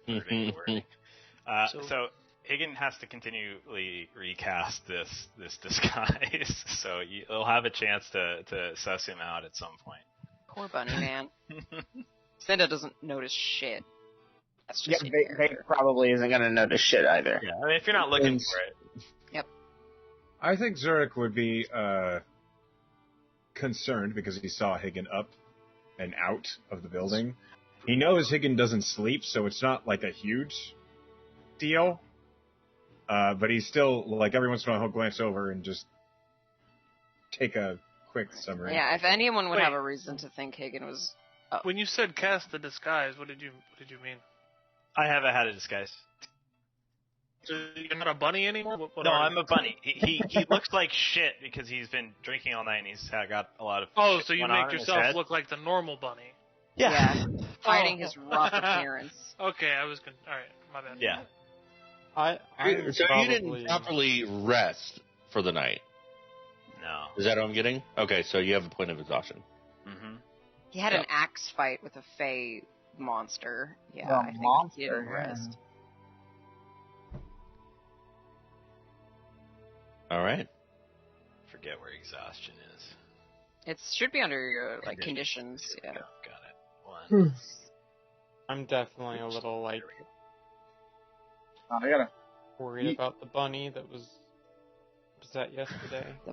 Wording the wording. So Higgin has to continually recast this disguise, so you'll have a chance to suss him out at some point. Poor bunny man. Cinda doesn't notice shit. That's just Vape probably isn't gonna notice shit either. Yeah, I mean, if you're not looking for it. Yep. I think Zurich would be concerned because he saw Higgin up and out of the building. He knows Higgin doesn't sleep, so it's not like a huge deal. But he's still, like, every once in a while he'll glance over and just take a quick summary. Yeah, if anyone would have a reason to think Higgin was... When you said cast the disguise, what did you mean? I haven't had a disguise. So you're not a bunny anymore? What No, are I'm you? a bunny. He looks like shit because he's been drinking all night and he's got a lot of. Oh, shit so you going on make in his yourself head. look like the normal bunny. Yeah. Fighting Oh. his rough appearance. Okay, I was all right, my bad. Yeah. So probably... you didn't properly rest for the night. No. Is that what I'm getting? Okay, so you have a point of exhaustion. Mm-hmm. He had an axe fight with a fey monster. Yeah, The I think he didn't monster, rest. All right. Forget where exhaustion is. It should be under your conditions. Yeah. Got it. One. I'm definitely a little, like, I gotta. worried about the bunny that was that yesterday. The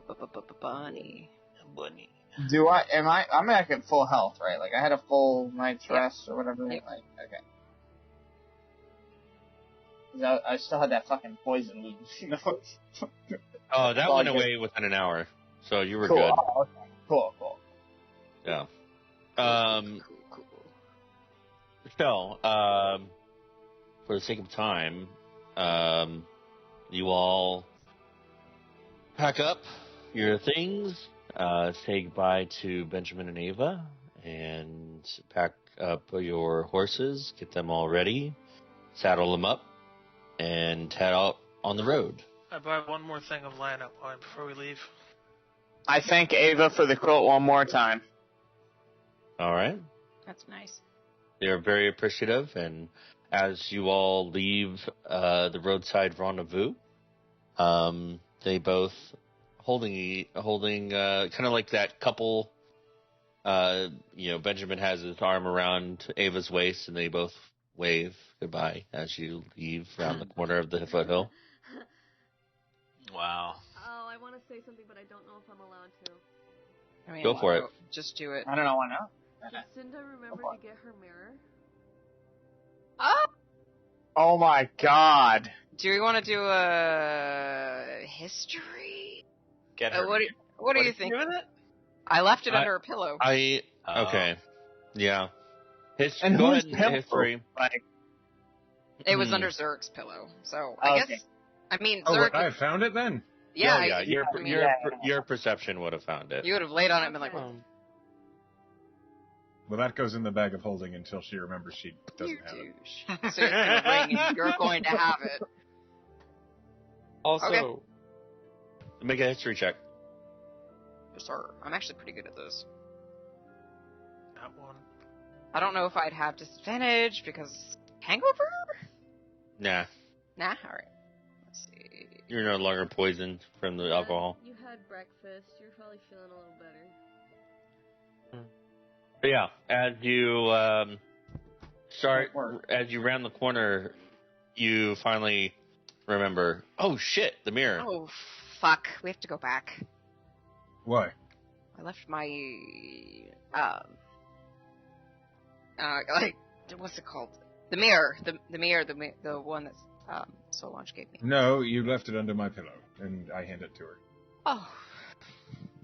bunny. Bunny. I'm back at full health, right? Like, I had a full night's rest or whatever. Yep. Like, okay. 'Cause I still had that fucking poison wound, you know? Oh, that Oh, went I away within an hour, so you were cool. good. Oh, okay. Cool. Yeah. Cool. So, for the sake of time, you all pack up your things, say goodbye to Benjamin and Ava, and pack up your horses, get them all ready, saddle them up, and head out on the road. I buy one more thing of lineup wine before we leave. I thank Ava for the quote one more time. All right. That's nice. They're very appreciative, and as you all leave the roadside rendezvous, they both holding kind of like that couple. Benjamin has his arm around Ava's waist, and they both wave goodbye as you leave around the corner of the foothill. Wow. Oh, I want to say something, but I don't know if I'm allowed to. I mean, Go for it. Just do it. I don't know why not. Did Cinda remember to get her mirror? Oh my god. Do we want to do a history? Get her. What do you think? I left it under a pillow. Okay. Yeah. And go who's ahead and pillow? history. Like, It was under Zurich's pillow, so I Okay. guess. I mean, Oh, Zurich. I found it then? Yeah, Yeah, I mean, your perception would have found it. you would have laid on it and been like, Well, that goes in the bag of holding until she remembers she doesn't have it. douche. So you're going to ring and you're going to have it. Also, Okay. Make a history check. Yes, sir. I'm actually pretty good at this. That one. I don't know if I'd have disadvantage because hangover? Nah, Nah, alright. Let's see. you're no longer poisoned from the alcohol. You had breakfast. You're probably feeling a little better. But yeah, as you as you round the corner, you finally remember. Oh shit, the mirror. Oh, fuck. We have to go back. Why? I left my, what's it called? The mirror. The one that, Solange gave me. No, you left it under my pillow, and I hand it to her. Oh.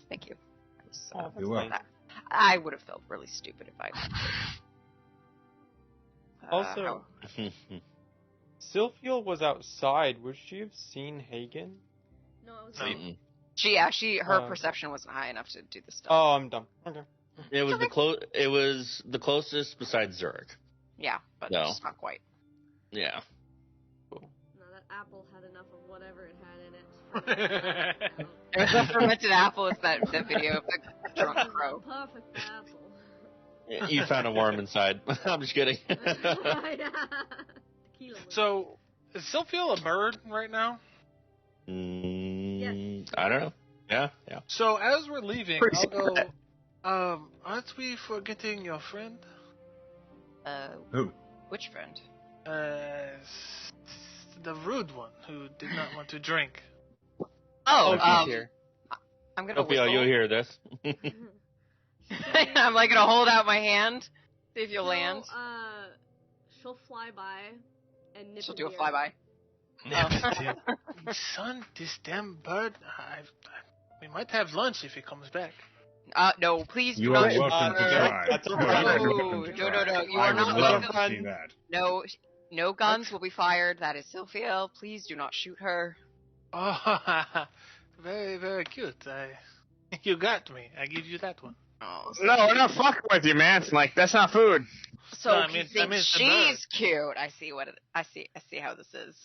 Thank you. You're welcome. I would have felt really stupid if I. Also, Sylphia was outside. Would she have seen Hagen? No, it was No. Mm-mm. Her Oh. perception wasn't high enough to do this stuff. Oh, I'm dumb. Okay. It was the closest besides Zurich. Yeah, but No. just not quite. Yeah. No, that apple had enough of whatever it had in it. It was a fermented apple. Is that video of the drunk crow? Perfect apple. You found a worm inside. I'm just kidding. Tequila. So, is Sylphia a bird right now? Mm, I don't know. Yeah. So, as we're leaving, Pretty I'll go, secret. aren't we forgetting your friend? Who? Which friend? The rude one who did not want to drink. Oh, Sophie's here. I'm gonna Sophia, whistle. you'll hear this. I'm like gonna hold out my hand, see if you'll land. She'll fly by and nip She'll a do a deer. flyby. Son, this damn bird, we might have lunch if he comes back. No, please do You not are shoot welcome to her. try. That's You okay. are welcome to No, try. no, you I are would not love welcome. to see that. No guns will be fired. That is Sylphia. Please do not shoot her. Oh, very, very cute. You got me. I give you that one. Oh, No, we're not fucking with you, man. It's like, that's not food. so No, I he mean- thinks I mean, it's the she's cute. I see how this is.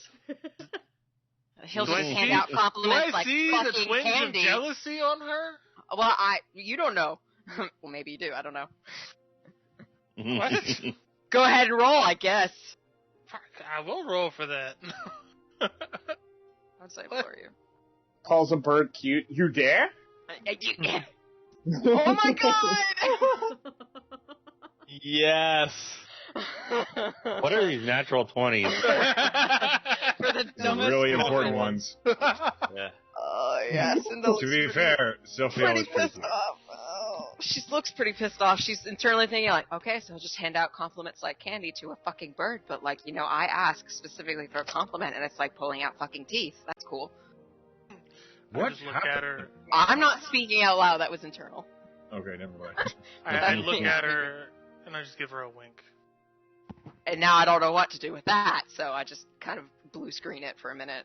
He'll Do just I hand see- out Do compliments I like see the fucking twinge candy. of jealousy on her? Well, you don't know. Well, maybe you do. I don't know. What? Go ahead and roll, I guess. Fuck, I will roll for that. I'd say for you. Calls a bird cute. You dare? Oh my god! Yes. What are these natural 20s? For the The dumbest really moment. important ones. Yeah. Oh yes, and those To be fair, Sophia pretty was pretty pissed off. Oh, she looks pretty pissed off. She's internally thinking like, okay, so I'll just hand out compliments like candy to a fucking bird. But like, I ask specifically for a compliment, and it's like pulling out fucking teeth. That's cool. I What just look at happened? her. I'm not speaking out loud. That was internal. Okay, never mind. I look at her and I just give her a wink. And now I don't know what to do with that, so I just kind of blue screen it for a minute.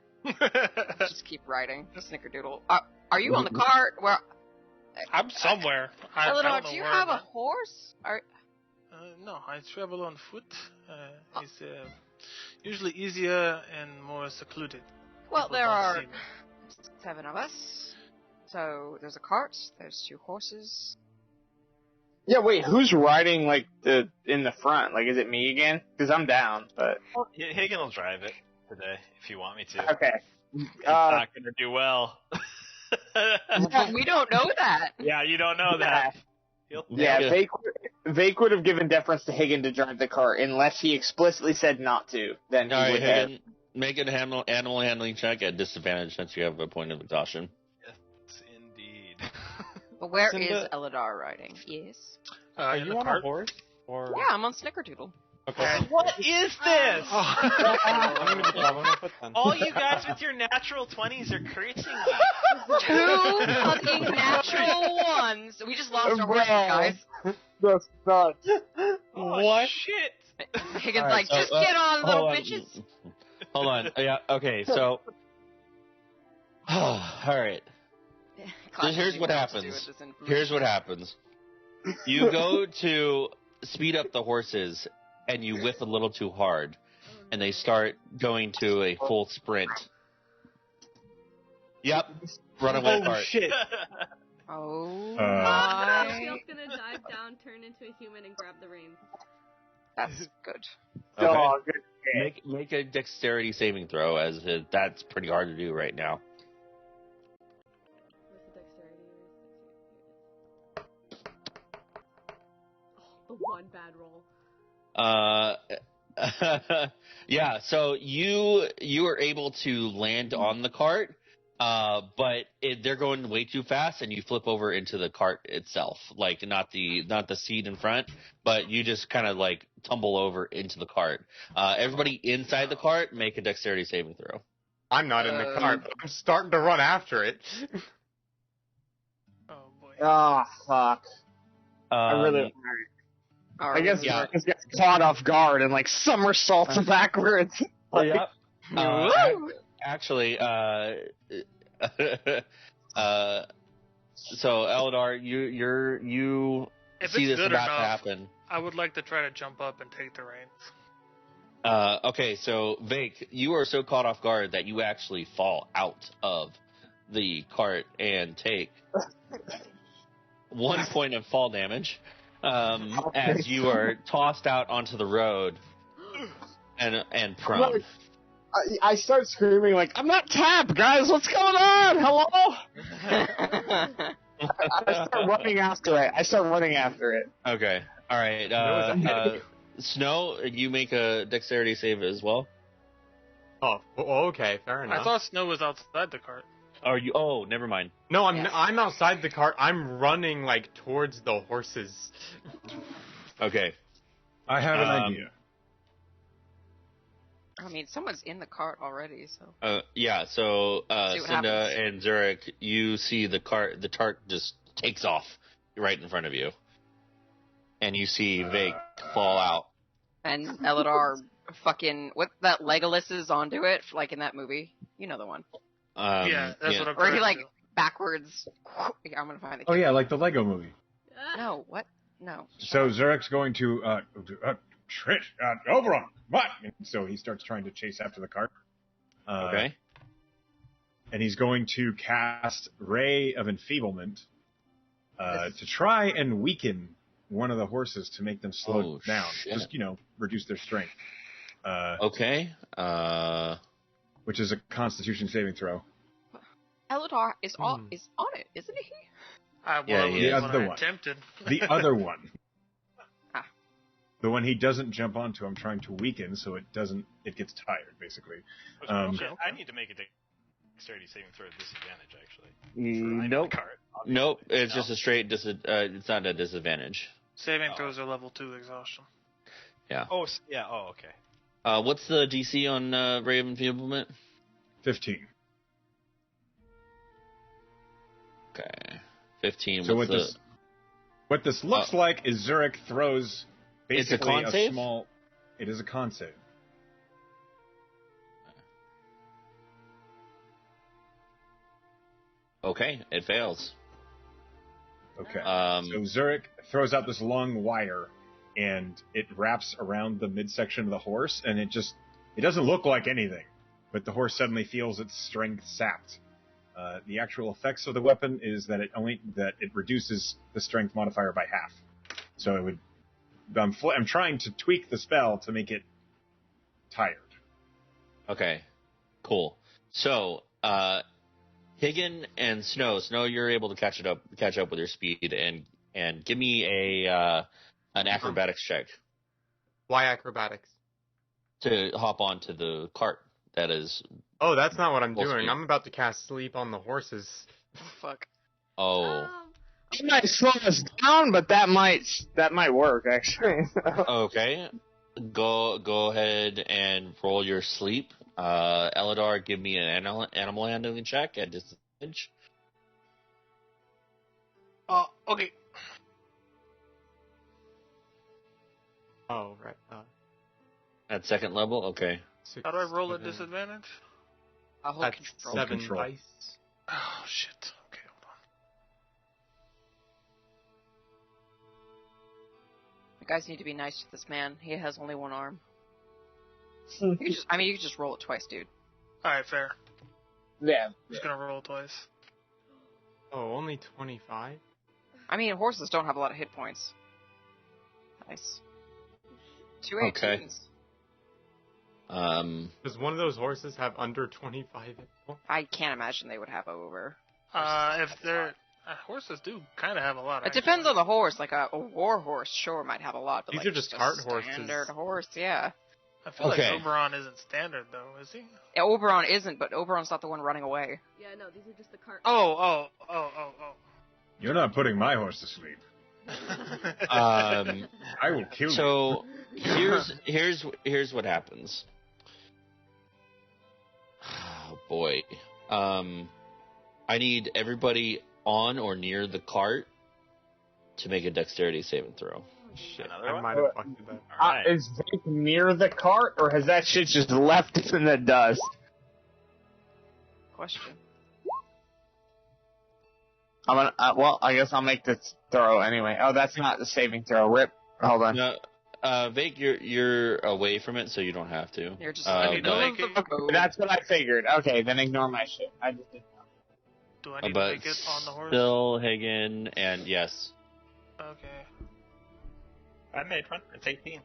Just keep writing. Snickerdoodle. Are you on the cart? Where? I'm somewhere. I Eleanor, don't know do you where have I'm a at. horse? No, I travel on foot. It's usually easier and more secluded. Well, People there don't are see me. 7 of us. So there's a cart. There's 2 horses. Yeah, wait, who's riding, like, in the front? Like, is it me again? Because I'm down, but... Hagen will drive it today if you want me to. Okay. It's not gonna do well. But we don't know that. Yeah, you don't know that. Yeah, Yeah. Vake would have given deference to Hagen to drive the cart, unless he explicitly said not to. Then he All right, would have. Hagen, make an animal handling check at disadvantage since you have a point of exhaustion. Yes, indeed. But where is Cinda- Eladar riding? Yes. Are In you the on a cart. horse? Or Yeah, I'm on Snickerdoodle. okay. What is this? I'm gonna put then. All you guys with your natural 20s are cursing me. 2 fucking natural ones. We just lost our horses, guys. That's not. Oh, What? shit. Higgins All right, like, so, just get on, little hold on. bitches. Hold on. Yeah. Okay. So. All right. Here's what happens. Here's what happens. You go to speed up the horses, and you whip a little too hard, and they start going to a full sprint. Yep. Runaway Oh cart. shit! Oh Uh, my. Sylphia's gonna dive down, turn into a human, and grab the reins. That's good. Okay. Oh, good. Make a dexterity saving throw, as that's pretty hard to do right now. What's the dexterity? Oh, the one bad roll. Yeah. So you are able to land on the cart, but they're going way too fast, and you flip over into the cart itself, like not the seat in front, but you just kind of like tumble over into the cart. Everybody inside the cart, make a dexterity saving throw. I'm not in the cart, but I'm starting to run after it. Oh boy. Oh, fuck. I really. I guess yeah. Marcus gets caught off guard and, like, somersaults backwards. Yep. Woo! Actually, so Eldar, you If see it's this good about to enough, happen. I would like to try to jump up and take the reins. Okay, so Vake, you are so caught off guard that you actually fall out of the cart and take 1 point of fall damage as you are tossed out onto the road and prone. I start screaming like, I'm not tapped, guys. What's going on? Hello? I start running after it. Okay, all right. Snow, you make a dexterity save as well. Oh, okay, fair enough. I thought Snow was outside the cart. Are you? Oh, never mind. No, I'm outside the cart. I'm running like towards the horses. Okay. I have an idea. I mean, someone's in the cart already, so. Yeah. So See what Cinda happens. and Zurich, you see the tart just takes off right in front of you, and you see Vake fall out. And Eladar fucking, what that Legolas is onto it, like in that movie. You know the one. Yeah, that's what I'm Or trying he to like do. backwards. I'm gonna find it. Oh yeah, like the Lego movie. No, what? No. So Zurich's going to Oberon, what? And so he starts trying to chase after the cart. Okay. And he's going to cast Ray of Enfeeblement to try and weaken one of the horses to make them slow down. Shit. Just, reduce their strength. Okay. Which is a Constitution saving throw. Eladar is on it, isn't he? Yeah, he is. When The other I one. attempted. The other one. Ah. The one he doesn't jump onto, I'm trying to weaken so it gets tired, basically. I need to make a dexterity saving throw at disadvantage, actually. Nope. Cart. Nope. It's just a straight it's not a disadvantage. Saving throws are level 2 exhaustion. Yeah. Oh, yeah. Oh, okay. What's the DC on Ray of Enfeeblement? 15. Okay. 15. So What's what this looks like is Zurich throws It's a basically con save? small. It is a con save. Okay, it fails. Okay. Um, So Zurich throws out this long wire, and it wraps around the midsection of the horse, and it doesn't look like anything, but the horse suddenly feels its strength sapped. The actual effects of the weapon is that it reduces the strength modifier by half. So it would. I'm trying to tweak the spell to make it tired. Okay, cool. So, Higgin and Snow, you're able to catch up with your speed, and give me an acrobatics check Why acrobatics? to hop onto the cart. That is. Oh, that's not what I'm Full doing. speed. I'm about to cast sleep on the horses. Fuck. Oh. It might slow us down, but that might work actually. Okay. Go ahead and roll your sleep. Eladar, give me an animal handling check at disadvantage. Okay. Oh, right. At second level? Okay. How do I roll at disadvantage? I'll hold That's control. 7 Control. dice. Oh, shit. Okay, hold on. You guys need to be nice to this man. He has only one arm. You can just roll it twice, dude. Alright, fair. Yeah. Just gonna roll twice. Oh, only 25? I mean, horses don't have a lot of hit points. Nice. 2 18s. Okay. Does one of those horses have under 25 hit points? I can't imagine they would have over. If they're... horses do kind of have a lot. It depends on the horse. Like a war horse, sure, might have a lot. But These like are just a cart horses. Standard horse, yeah. I feel Okay. like Oberon isn't standard, though, is he? Yeah, Oberon isn't, but Oberon's not the one running away. Yeah, no, these are just the cart. Oh. You're not putting my horse to sleep. Um, I will kill you. so here's what happens. Oh boy. I need everybody on or near the cart to make a dexterity saving throw. Shit, Another I one? might have fucked it up. All right. Is Vic near the cart, or has that shit just left in the dust? Question. I'm gonna. Well, I guess I'll make this throw anyway. Oh, that's not the saving throw. Rip. Hold on. No, Vake, you're away from it, so you don't have to. You're just I in need the to middle make of it- the road. That's what I figured. Okay, then ignore my shit. I just didn't know. Do I need to But make it on the horse? still, Hagen, and yes. Okay. I made one. It's 18.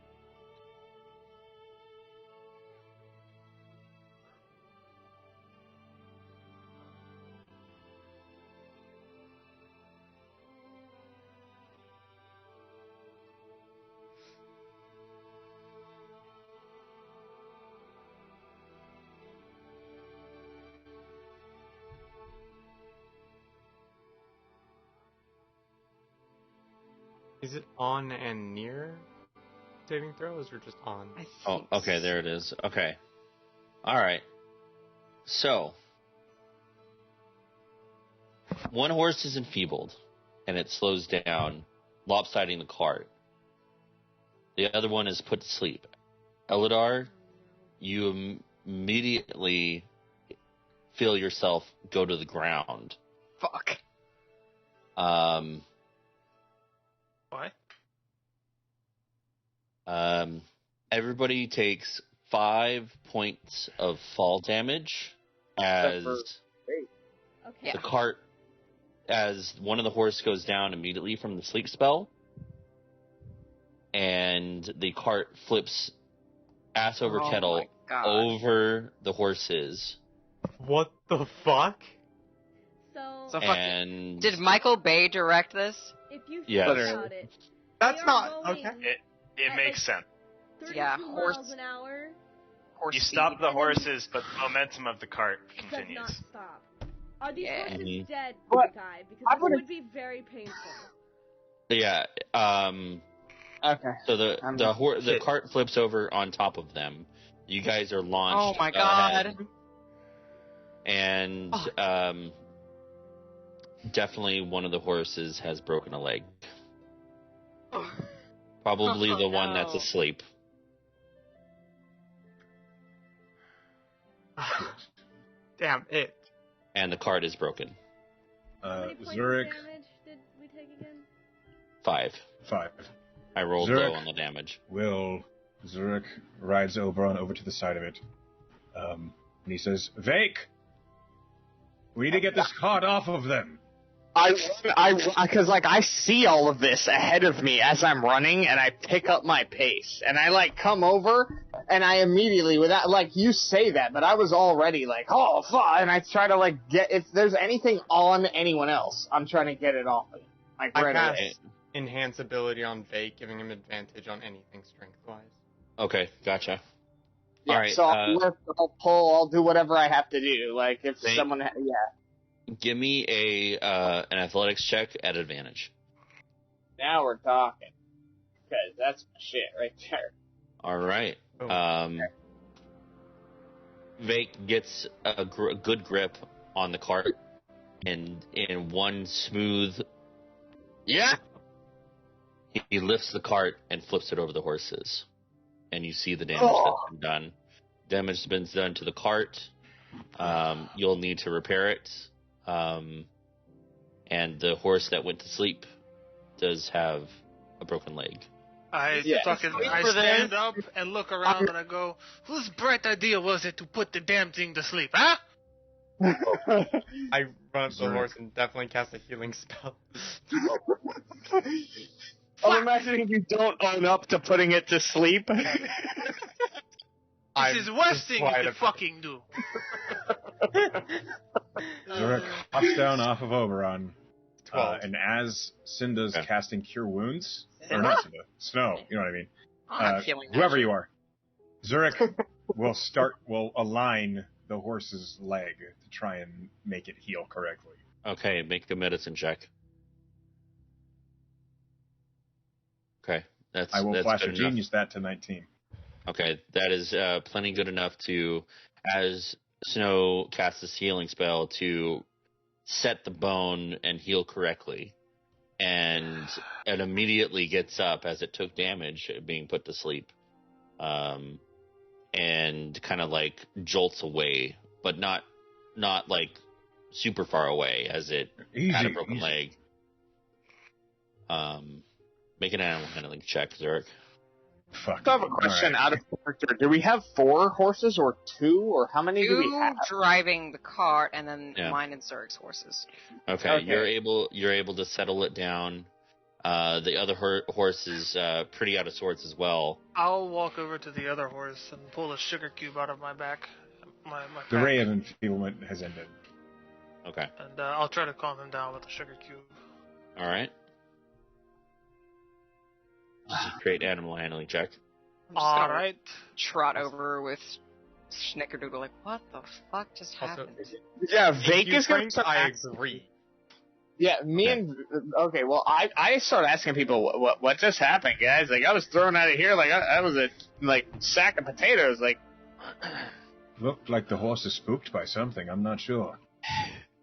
Is it on and near saving throws or just on? I Oh, think okay, there it is. Okay. Alright. So, one horse is enfeebled, and it slows down, lopsiding the cart. The other one is put to sleep. Elidar, you immediately feel yourself go to the ground. Fuck. Why? Everybody takes 5 points of fall damage as Okay. the cart, as one of the horse goes down immediately from the sleep spell, and the cart flips ass over Oh kettle my God. over the horses. What the fuck? So, So fucking. And Did Michael Bay direct this? if you think Yes. about it, That's they are not going okay. It At, makes sense. 32 Yeah, miles horse- an hour Horse You speed. stop the horses, but the momentum of the cart does not continues. stop. Are these Yeah. horses Mhm. dead, What? guy? Because I this would've- would be very painful. yeah, Okay. so the Shit. cart flips over on top of them. You guys are launched. Oh my God. ahead. And Oh. definitely one of the horses has broken a leg. Oh. Probably Oh, the one that's no. asleep. Damn it. And the cart is broken. How many points Zurich, of damage did we take again? 5. 5. I rolled Zurich. low on the damage. Zurich rides Oberon over to the side of it. And he says, Vake! We need to get this cart off of them. Because I see all of this ahead of me as I'm running, and I pick up my pace, and I come over, and I immediately, without you say that, but I was already oh fuck, and I try to get, if there's anything on anyone else, I'm trying to get it off of them, I right cast away. enhance ability on Vake, giving him advantage on anything strength-wise. Okay, gotcha. Yeah, All right, so I'll lift, I'll pull, I'll do whatever I have to do. If Thank- someone, give me an athletics check at advantage. now we're talking. Because that's my shit right there. All right. Boom. Vake gets a good grip on the cart, and in one smooth, he lifts the cart and flips it over the horses, and you see the damage that's been done. Damage has been done to the cart. You'll need to repair it. And the horse that went to sleep does have a broken leg. I stand up and look around and I go, whose bright idea was it to put the damn thing to sleep, huh? I run up to the Zurich. horse and definitely cast a healing spell. I'm imagining you don't own up to putting it to sleep. This is the worst thing you could fucking do. Zurich hops down off of Oberon, 12. and as Cinda's Okay. casting Cure Wounds, or not Cinda, Snow, you know what I mean? I'm not feeling that Whoever shit. you are, Zurich will align the horse's leg to try and make it heal correctly. Okay, make a medicine check. Okay, that's I will that's flash good of enough. genius that to 19. Okay, that is plenty good enough to, as Snow casts this healing spell, to set the bone and heal correctly. and it immediately gets up as it took damage being put to sleep, and kind of like jolts away, but not like super far away as it had a broken leg. Make an animal handling check, Zurich. I have a question out of character. Do we have 4 horses or 2, or how many do we have? Driving the cart, and then mine and Zurich's horses. Okay, you're able to settle it down. The other horse is pretty out of sorts as well. I'll walk over to the other horse and pull a sugar cube out of my back. My the pack. ray of enfeeblement has ended. Okay. And I'll try to calm him down with a sugar cube. All right. Create animal handling check. All right. Trot over with Schnickerdoodle, like, what the fuck just happened? Yeah, Vegas going to. I agree. Yeah, okay, well, I started asking people, what just happened, guys? Like, I was thrown out of here like I was a, sack of potatoes, like... Looked like the horse is spooked by something, I'm not sure.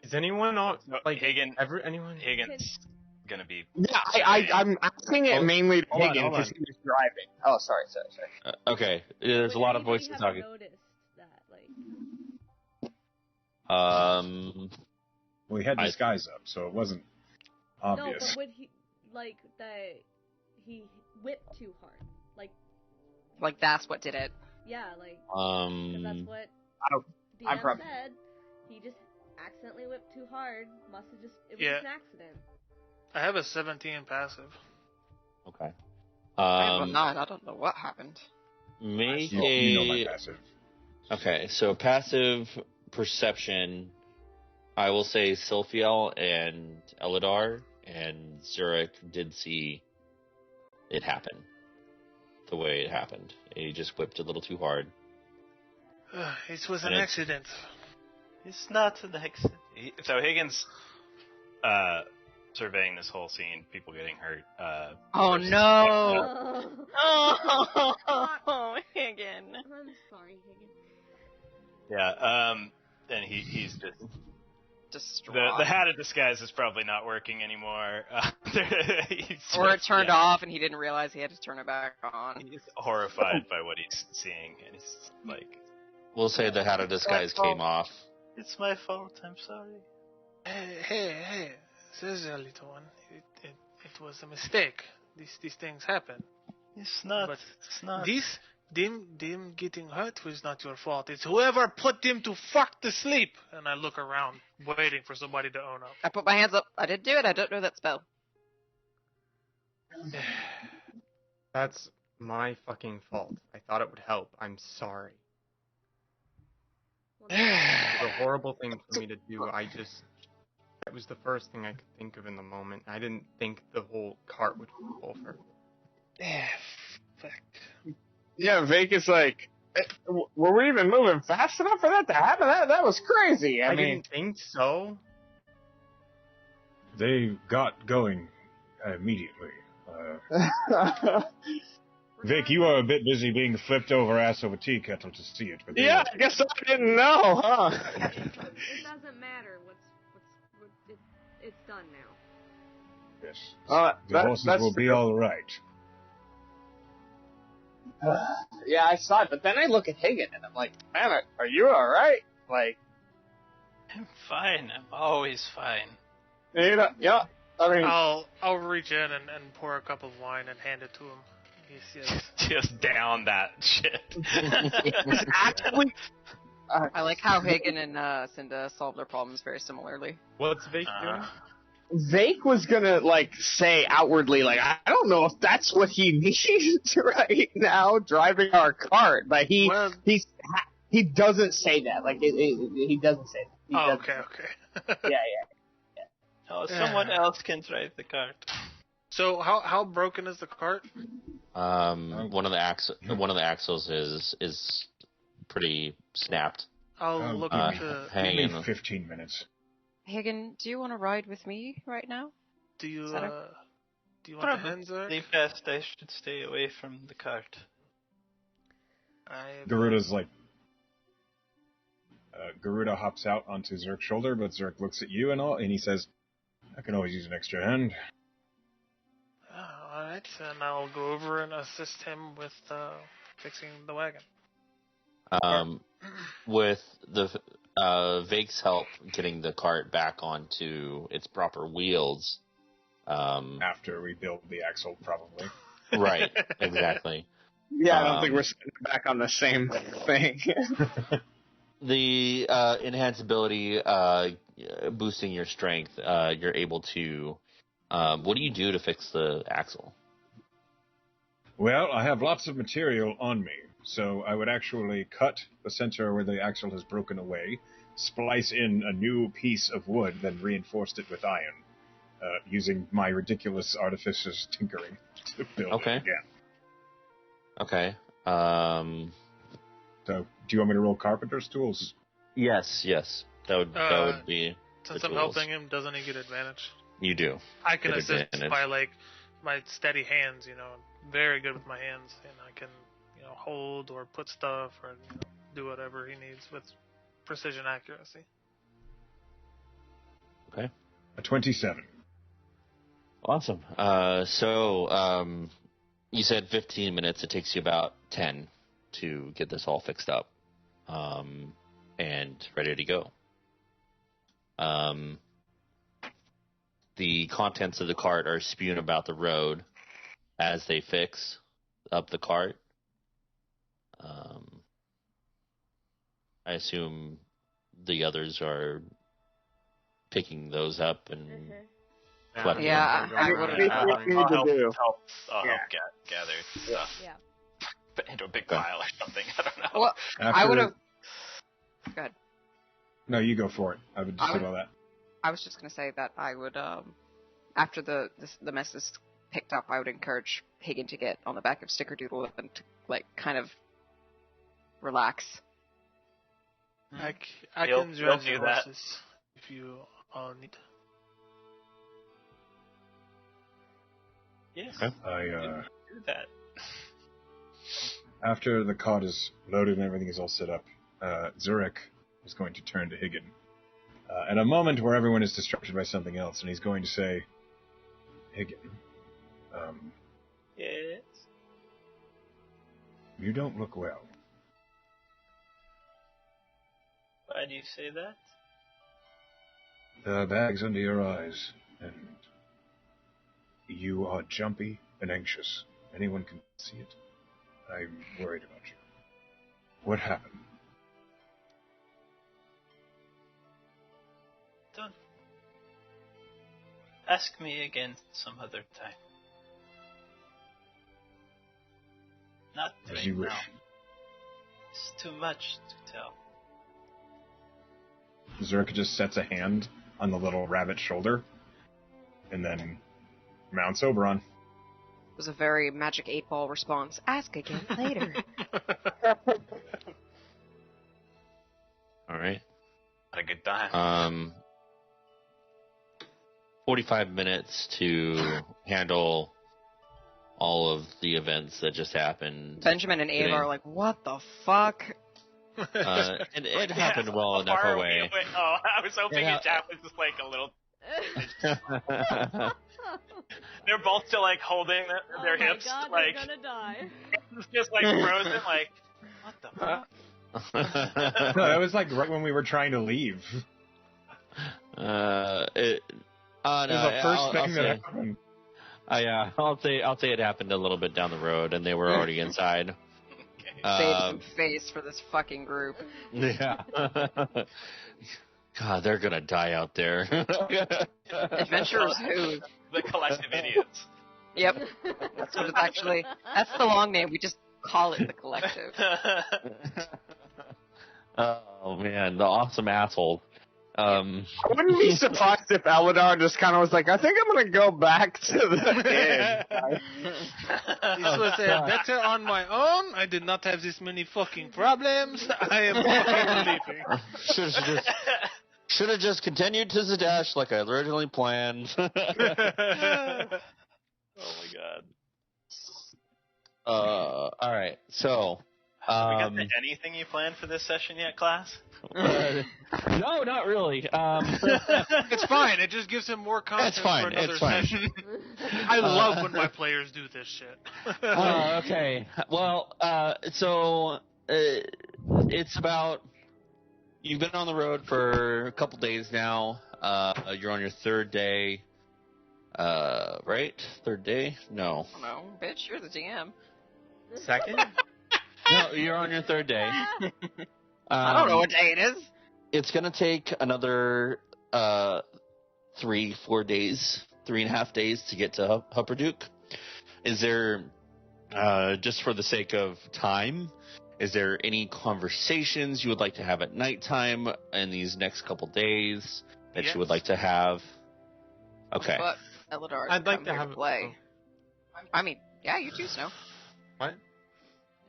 Is anyone on, Higgins gonna be... Yeah, I'm asking it mainly to Higgins because he was driving. Oh, sorry. Okay, there's a lot of voices talking. Noticed that, Well, he had disguise up, so it wasn't obvious. No, but would he, he whipped too hard. Like, that's what did it. Yeah, because that's what DM said. He just accidentally whipped too hard. It was just an accident. I have a 17 passive. Okay. I have a 9. I don't know what happened. Make you know my passive. Okay, so passive perception, I will say Silphiel and Eladar and Zurich did see it happen the way it happened. He just whipped a little too hard. It was an accident. It's not an accident. So Higgins, surveying this whole scene, people getting hurt. Oh no! Oh, Higgins. I'm sorry, Higgins. Yeah, and he's just distraught. The hat of disguise is probably not working anymore. Or it turned off and he didn't realize he had to turn it back on. He's horrified by what he's seeing, and he's like... We'll say the hat of disguise came off. It's my fault, I'm sorry. Hey, there's a little one. It was a mistake. These things happen. It's not. Them getting hurt was not your fault. It's whoever put them to fuck to sleep. And I look around, waiting for somebody to own up. I put my hands up. I didn't do it. I don't know that spell. That's my fucking fault. I thought it would help. I'm sorry. It was a horrible thing for me to do. It was the first thing I could think of in the moment. I didn't think the whole cart would fall over. Fuck. Yeah, Vegas, were we even moving fast enough for that to happen? That was crazy. I mean, didn't think so. They got going immediately. Vic, you are a bit busy being flipped over ass over tea kettle to see it. But yeah, I guess I didn't know, huh? It doesn't matter. It's done now. Yes. The horses will be all right. Yeah, I saw it, but then I look at Higgin and I'm like, man, are you all right? I'm fine. I'm always fine. Yeah. I mean, I'll reach in and pour a cup of wine and hand it to him. Just down that shit. Actually, I like how Higgin and Cinda solve their problems very similarly. What's Vake doing? Vake was gonna say outwardly, I don't know if that's what he needs right now, driving our cart, but he doesn't say that. He doesn't say that. Okay. Yeah. Oh, someone else can drive the cart. So how broken is the cart? One of the axles is pretty snapped. I'll look into. Hang in 15 minutes. Higgin, do you want to ride with me right now? Do you want the hands, Zurich? The best I should stay away from the cart. Garuda's Garuda hops out onto Zurik's shoulder, but Zurich looks at you and he says, I can always use an extra hand. Alright, and I'll go over and assist him with fixing the wagon. With the Vake's help getting the cart back onto its proper wheels. After we build the axle, probably. Right, exactly. Yeah, I don't think we're sitting back on the same thing. The enhanced ability, boosting your strength, you're able to. What do you do to fix the axle? Well, I have lots of material on me, so I would actually cut the center where the axle has broken away, splice in a new piece of wood, then reinforced it with iron, using my ridiculous artificer's tinkering to build it again. Okay. So, do you want me to roll carpenter's tools? Yes. That would be. Since I'm helping him, doesn't he get advantage? You do. I can assist by my steady hands. I'm very good with my hands, and I can hold or put stuff or do whatever he needs with precision accuracy. Okay. A 27. Awesome. You said 15 minutes. It takes you about 10 to get this all fixed up, and ready to go. The contents of the cart are spewing about the road as they fix up the cart. I assume the others are picking those up and collecting them. I would I'll help gather stuff. Yeah. Into a big pile or something. I don't know. Well, I would have. Go ahead. No, you go for it. I would just say all that. I was just going to say that I would, after the mess is picked up, I would encourage Hagen to get on the back of Snickerdoodle and to, kind of relax. I can join the horses if you all need. Yes. I do that. After the cart is loaded and everything is all set up, Zurich is going to turn to Higgin. At a moment where everyone is distracted by something else, and he's going to say, Higgin, yes? You don't look well. Why do you say that? There are bags under your eyes, and you are jumpy and anxious. Anyone can see it. I'm worried about you. What happened? Don't ask me again some other time. Not As you wish. now. It's too much to tell. Zurich just sets a hand on the little rabbit's shoulder, and then mounts Oberon. It was a very Magic 8-Ball response. Ask again later. All right. Had a good time. 45 minutes to handle all of the events that just happened. Benjamin and Ava are like, what the fuck? And it happened well enough away. Oh, I was hoping Jack was just like a little... They're both still holding their hips. God, they're gonna die. Just frozen, what the fuck? No, that was right when we were trying to leave. It was the first thing that happened. I'll say it happened a little bit down the road, and they were already inside. Save some face for this fucking group. Yeah. God, they're gonna die out there. Adventurers who? The collective idiots. Yep. That's what it's actually. That's the long name. We just call it the collective. Oh man, the awesome asshole. I wouldn't be surprised if Eladar just kind of was like, I think I'm gonna go back to the inn. This was better on my own. I did not have this many fucking problems. I am fucking leaving. Should have just continued to Zadash like I originally planned. Oh my god. Alright, so Have we got Um, to anything you planned for this session yet, class? no, not really. It's fine. It just gives him more content It's fine, for another it's fine. session. I love when my players do this shit. Okay. Well, it's about. You've been on the road for a couple days now. You're on your third day. Right? Third day? No. No, bitch, you're the DM. Second? No, you're on your third day. I don't know what day it is. It's gonna take another 3-4 days, 3.5 days to get to Hupperduke. Is there, just for the sake of time, is there any conversations you would like to have at nighttime in these next couple days that Yes. you would like to have? Okay. But Eladar, I'd like come to here have play. I mean, yeah, you too, Snow. What?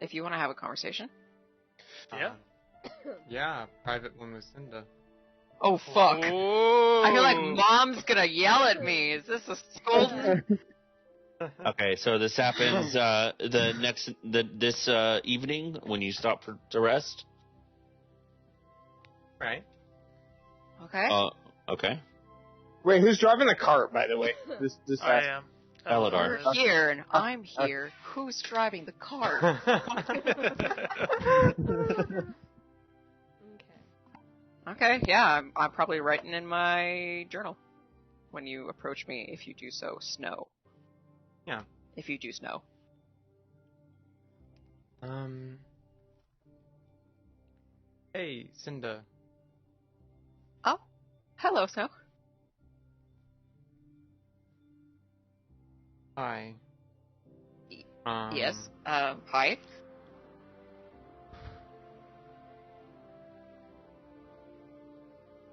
If you want to have a conversation. Yeah. Yeah, private one with Cinda. Oh fuck! Oh. I feel like Mom's gonna yell at me. Is this a scold? Okay, so this happens this evening when you stop to rest. Right. Okay. Okay. Wait, who's driving the cart, by the way? This I am. Eladar. You're here and I'm here. Who's driving the car? Okay, yeah, I'm probably writing in my journal when you approach me. If you do so, Snow. Yeah. If you do Snow. Hey, Cinda. Oh, hello, Snow. Hi. Yes. Hi.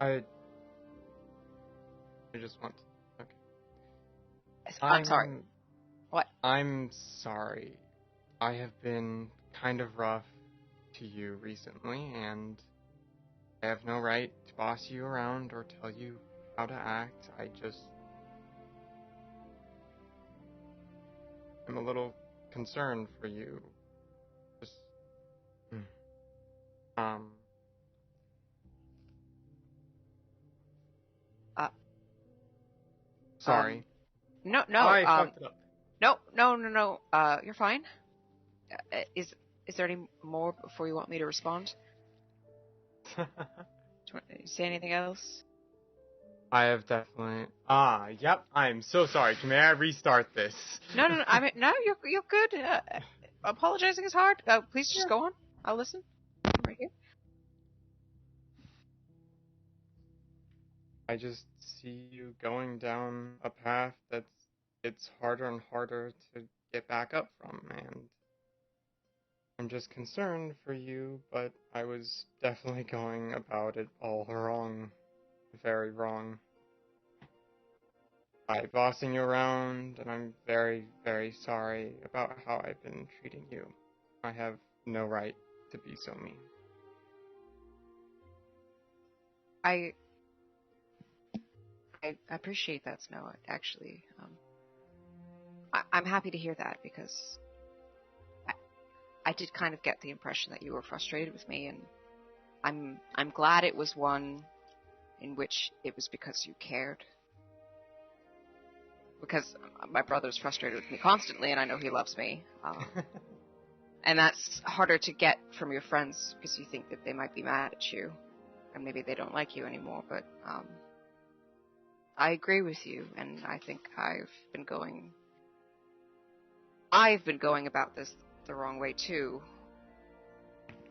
I just want to... Okay. I'm sorry. What? I'm sorry. I have been kind of rough to you recently, and I have no right to boss you around or tell you how to act. I'm a little concerned for you. Just... Sorry. No. I fucked it up. No. You're fine. Is there any more before you want me to respond? Do you want to say anything else? I have definitely... yep, I'm so sorry. May I restart this? No. I mean, no. You're good. Apologizing is hard. Please just go on. I'll listen. I'm right here. I just see you going down a path it's harder and harder to get back up from, and I'm just concerned for you, but I was definitely going about it all wrong. Very wrong. By bossing you around, and I'm very, very sorry about how I've been treating you. I have no right to be so mean. I appreciate that, Snow, actually. I'm happy to hear that, because I did kind of get the impression that you were frustrated with me, and I'm glad it was one in which it was because you cared. Because my brother's frustrated with me constantly, and I know he loves me. And that's harder to get from your friends, because you think that they might be mad at you, and maybe they don't like you anymore, but I agree with you, and I think I've been going about this the wrong way too,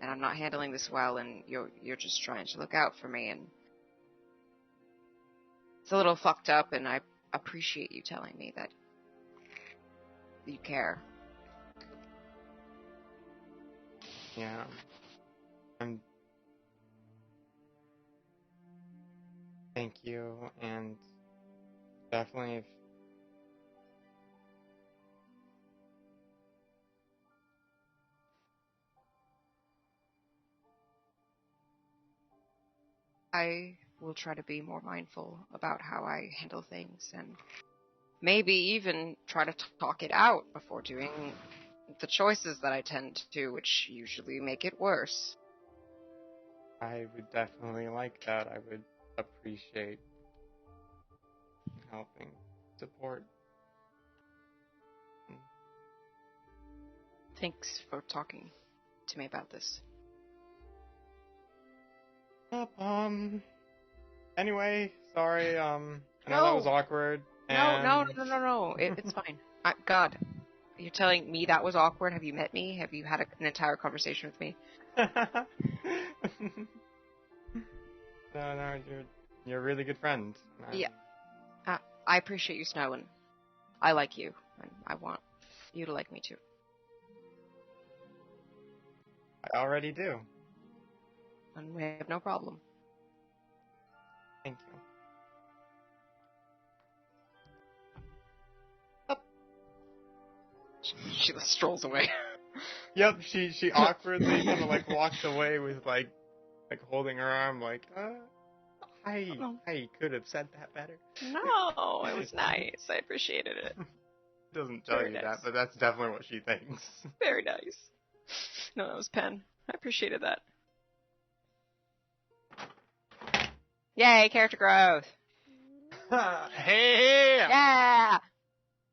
and I'm not handling this well, and you're just trying to look out for me, and it's a little fucked up, and I appreciate you telling me that you care. Yeah. Thank you, and definitely if I will try to be more mindful about how I handle things, and maybe even try to talk it out before doing the choices that I tend to, which usually make it worse. I would definitely like that. I would appreciate helping support. Thanks for talking to me about this. Yep, anyway, sorry, I know that was awkward. No. It's fine. God, you're telling me that was awkward? Have you met me? Have you had an entire conversation with me? No, you're a really good friend. Yeah. I appreciate you, Snow, and I like you, and I want you to like me too. I already do. And we have no problem. Thank you. She strolls away. Yep, she awkwardly kind of like walks away with like holding her arm like, I could have said that better. No, it was nice. I appreciated it. Doesn't tell Very you nice. that, but that's definitely what she thinks. Very nice. No, that was Pen. I appreciated that. Yay, character growth. Hey! Yeah!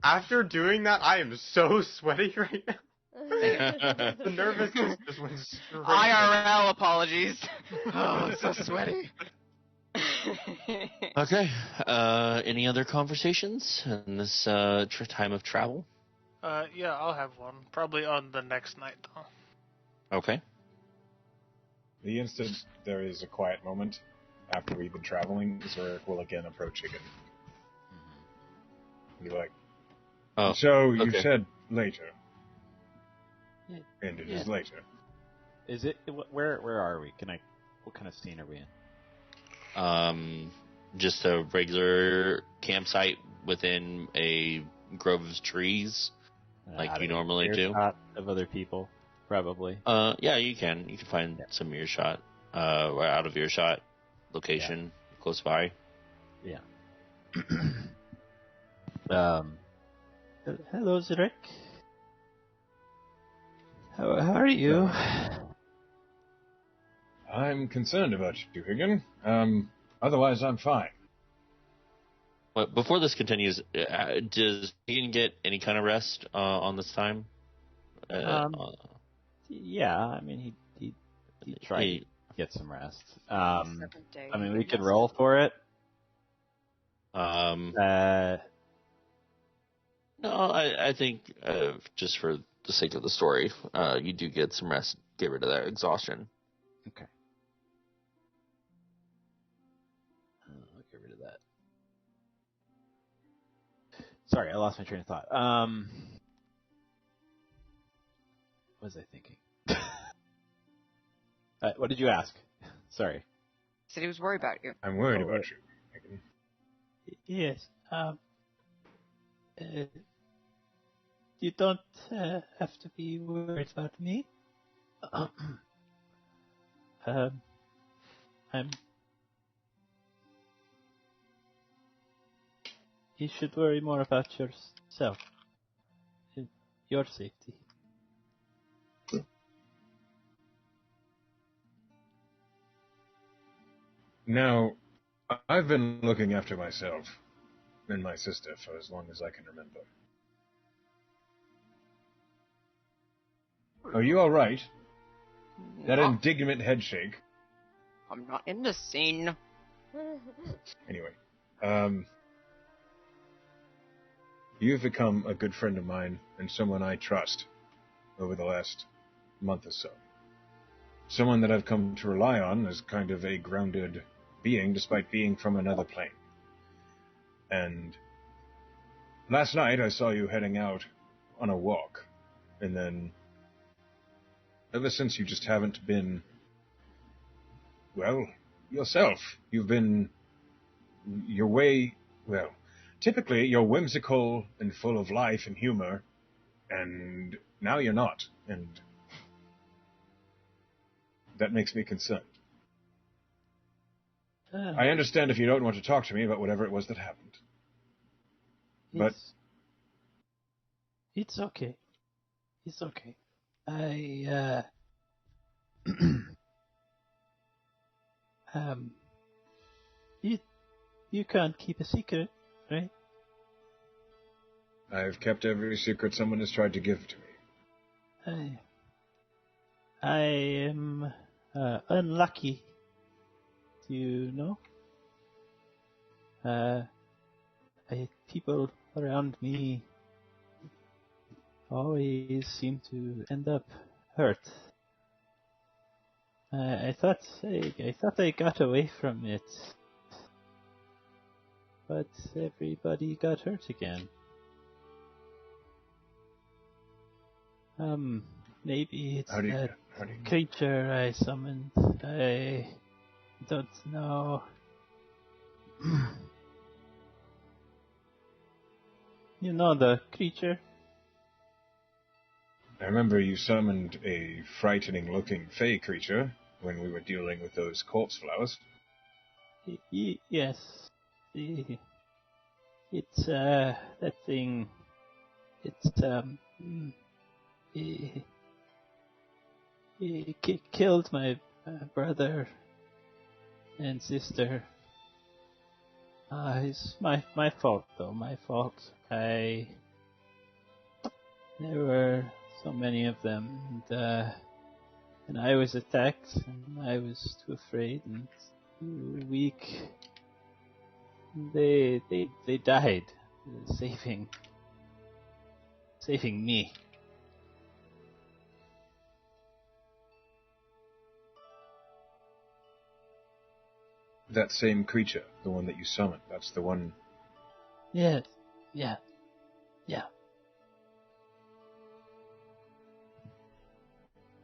After doing that, I am so sweaty right now. The nervousness just went straight. IRL apologies. Oh, I'm so sweaty. Okay. Any other conversations in this time of travel? Yeah, I'll have one. Probably on the next night, though. Okay. The instant there is a quiet moment after we've been traveling, Zurich will again approach Higgin. Be like, so you said later. Yeah. And it is later. Is it? Where are we? What kind of scene are we in? Just a regular campsite within a grove of trees, like you normally do. Shot of other people, probably. Yeah, you can find some earshot, or out of earshot location close by. Yeah. Hello, Zurich. How are you? I'm concerned about you, Higgin. Otherwise, I'm fine. But before this continues, does Ian get any kind of rest on this time? Yeah, I mean, he tried to get some rest. I mean, we could roll for it. No, I think just for the sake of the story, you do get some rest. Get rid of that exhaustion. Okay. I'll get rid of that. Sorry, I lost my train of thought. What was I thinking? What did you ask? Sorry. He said he was worried about you. I'm worried about you, Higgin. Yes. You don't have to be worried about me. You should worry more about yourself, your safety. Now, I've been looking after myself and my sister for as long as I can remember. Are you all right? That indignant head shake. I'm not in the scene. Anyway, you've become a good friend of mine and someone I trust over the last month or so. Someone that I've come to rely on as kind of a grounded being, despite being from another plane. And last night I saw you heading out on a walk, and then ever since you just haven't been, well, yourself. You've been your way, well, typically you're whimsical and full of life and humor, and now you're not, and that makes me concerned. I understand if you don't want to talk to me about whatever it was that happened. But It's okay. It's okay. I, you, you can't keep a secret, right? I've kept every secret someone has tried to give to me. I am unlucky, you know. People around me always seem to end up hurt. I thought I got away from it, but everybody got hurt again. Maybe it's that creature I summoned. I don't know. You know the creature? I remember you summoned a frightening-looking fey creature when we were dealing with those corpse flowers. Yes. It's that thing. It's he killed my brother and sister. It's my fault though. My fault. There were so many of them, and I was attacked, and I was too afraid and too weak. They died, saving me. That same creature, the one that you summoned, that's the one... Yes, yeah.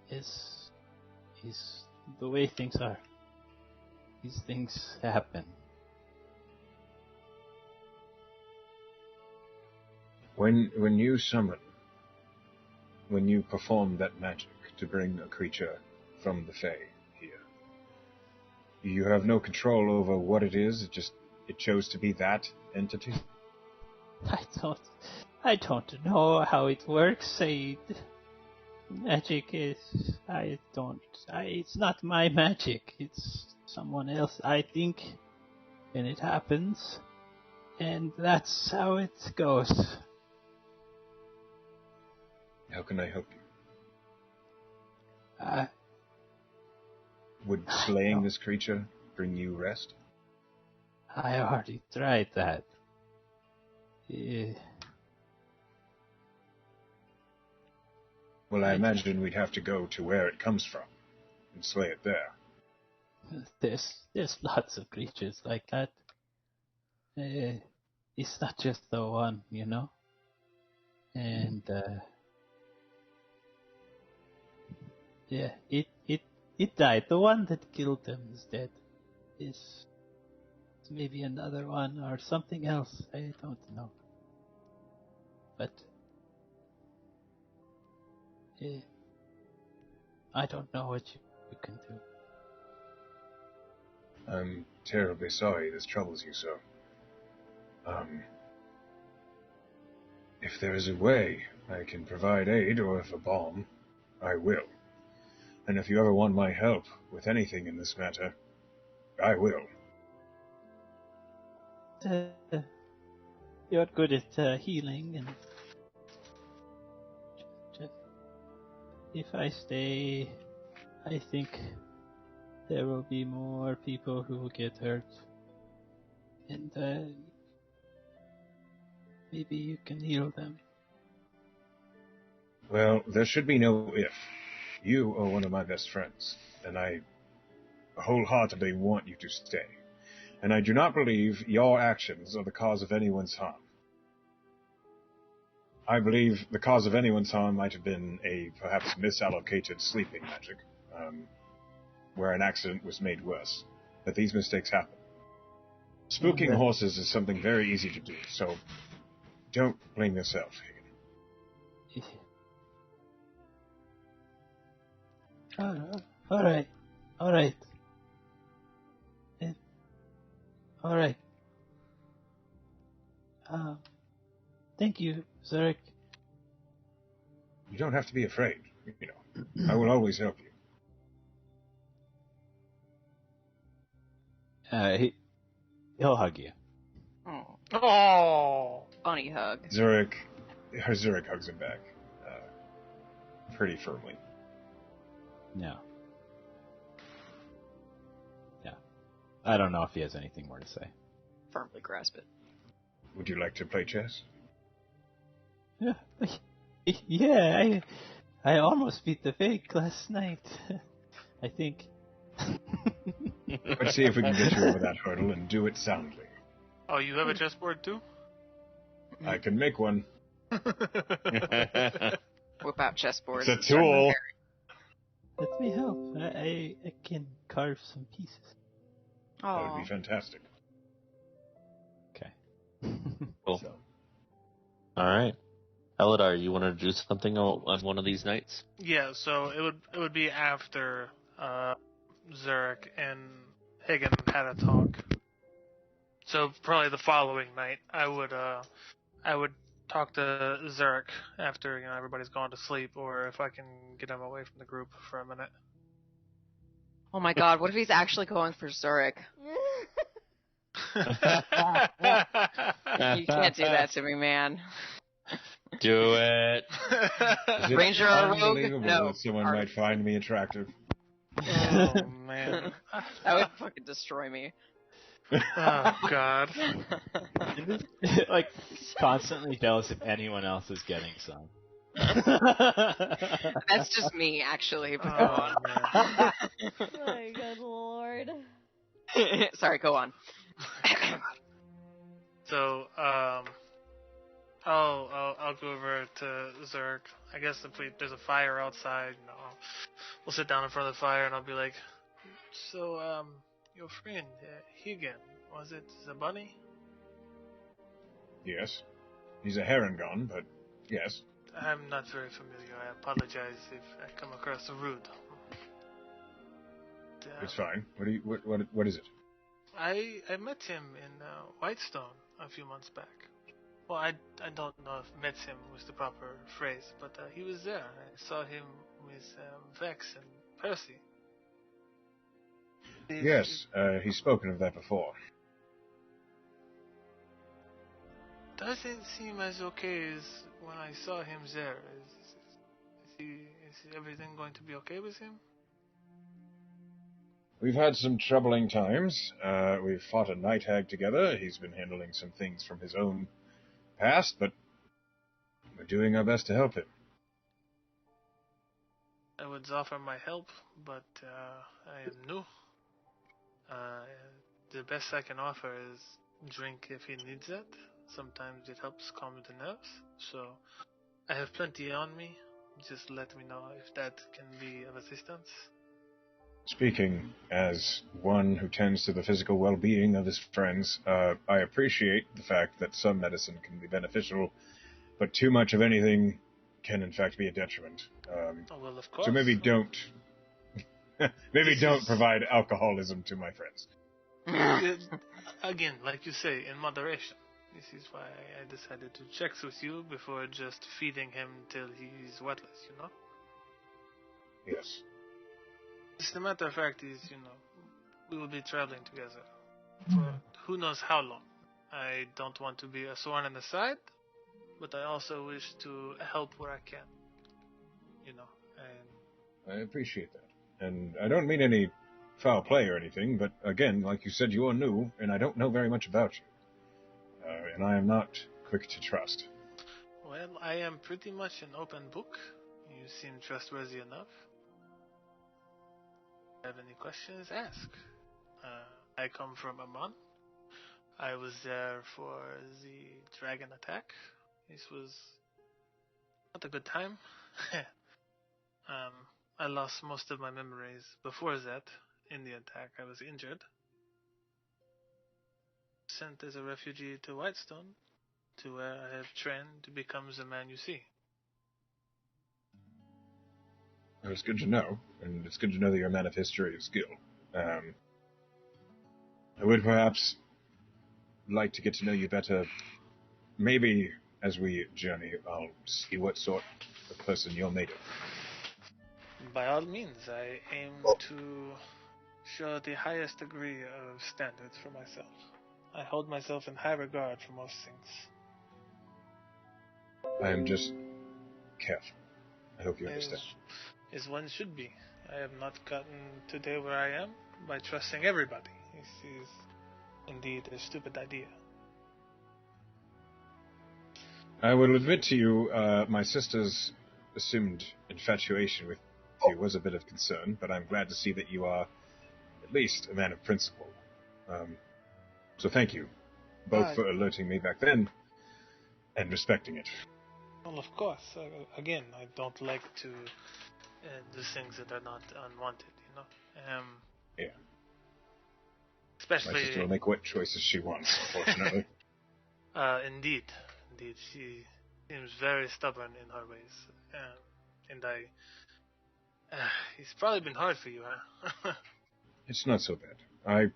Is the way things are. These things happen. When you perform that magic to bring a creature from the Fae here, you have no control over what it is. It chose to be that entity. I don't know how it works. Magic is it's not my magic. It's someone else. I think, and it happens, and that's how it goes. How can I help you? Uh, Would slaying this creature bring you rest? I already tried that. Well, I imagine we'd have to go to where it comes from and slay it there. There's lots of creatures like that. It's not just the one, you know. And yeah, it died. The one that killed them is dead. It's maybe another one or something else. I don't know. But I don't know what you can do. I'm terribly sorry this troubles you so. If there is a way I can provide aid, or if a balm, I will. And if you ever want my help with anything in this matter, I will. You're good at healing, and just, if I stay, I think there will be more people who will get hurt, and maybe you can heal them. Well, there should be no if. You are one of my best friends, and I wholeheartedly want you to stay. And I do not believe your actions are the cause of anyone's harm. I believe the cause of anyone's harm might have been a perhaps misallocated sleeping magic, where an accident was made worse. But these mistakes happen. Spooking horses is something very easy to do, so don't blame yourself. All right. Thank you, Zurich. You don't have to be afraid. You know, I will always help you. He'll hug you. Oh, Oh. funny hug. Zurich hugs him back, pretty firmly. No. Yeah. I don't know if he has anything more to say. Firmly grasp it. Would you like to play chess? Yeah, I almost beat the fake last night. I think. Let's see if we can get you over that hurdle and do it soundly. Oh, you have a chessboard too? I can make one. Whip out chessboard. It's a tool. Let me help. I can carve some pieces. That would Oh, be fantastic. Okay. Cool. So, All right. Eladar, you want to do something on one of these nights? Yeah, so it would be after Zurich and Hagen had a talk. So probably the following night, I would talk to Zurich after everybody's gone to sleep, or if I can get him away from the group for a minute. oh my God! What if he's actually going for Zurich? You can't do that to me, man. Do it. is it Ranger or rogue? unbelievable No. that someone might find me attractive? Oh man. That would fucking destroy me. Oh god. Like, constantly jealous if anyone else is getting some. That's just me, actually. But go Oh man. My good lord. on. Sorry, go on. So I'll go over to Zurich. I guess if there's a fire outside, we'll sit down in front of the fire and I'll be like, so your friend Higgin, was it the bunny? Yes. He's a Harangon, but yes. I'm not very familiar. I apologize if I come across rude. It's fine. What is it? I met him in Whitestone a few months back. Well, I don't know if met him was the proper phrase, but he was there. I saw him with Vex and Percy. Yes, he's spoken of that before. Doesn't seem as okay as when I saw him there. Is everything going to be okay with him? We've had some troubling times. We've fought a night hag together. He's been handling some things from his own past, but we're doing our best to help him. I would offer my help, but I am new. The best I can offer is drink if he needs it. Sometimes it helps calm the nerves. So I have plenty on me. Just let me know if that can be of assistance. Speaking as one who tends to the physical well-being of his friends, I appreciate the fact that some medicine can be beneficial, but too much of anything can in fact be a detriment. Well, of course. So maybe don't provide alcoholism to my friends. Again, like you say, in moderation. This is why I decided to check with you before just feeding him till he's wetness, Yes. Just the matter of fact is, we will be traveling together for who knows how long. I don't want to be a thorn in the side, but I also wish to help where I can. And I appreciate that. And I don't mean any foul play or anything, but again, like you said, you are new, and I don't know very much about you. And I am not quick to trust. well, I am pretty much an open book. You seem trustworthy enough. If you have any questions, ask. I come from Amman. I was there for the dragon attack. This was not a good time. I lost most of my memories before that. In the attack, I was injured. Sent as a refugee to Whitestone, to where I have trained to become the man you see. Well, it's good to know, and it's good to know that you're a man of history and skill. I would perhaps like to get to know you better, maybe as we journey, I'll see what sort of person you're made of. By all means, I aim to show the highest degree of standards for myself. I hold myself in high regard for most things. I am just careful. I hope you understand. As one should be. I have not gotten today where I am by trusting everybody. This is indeed a stupid idea. I will admit to you, my sister's assumed infatuation with you was a bit of concern, but I'm glad to see that you are at least a man of principle. So thank you, both for alerting me back then and respecting it. Well, of course. Again, I don't like to do things that are not unwanted, you know? Yeah. Especially... My sister will make what choices she wants, unfortunately. Indeed. She seems very stubborn in her ways. And it's probably been hard for you, huh? It's not so bad.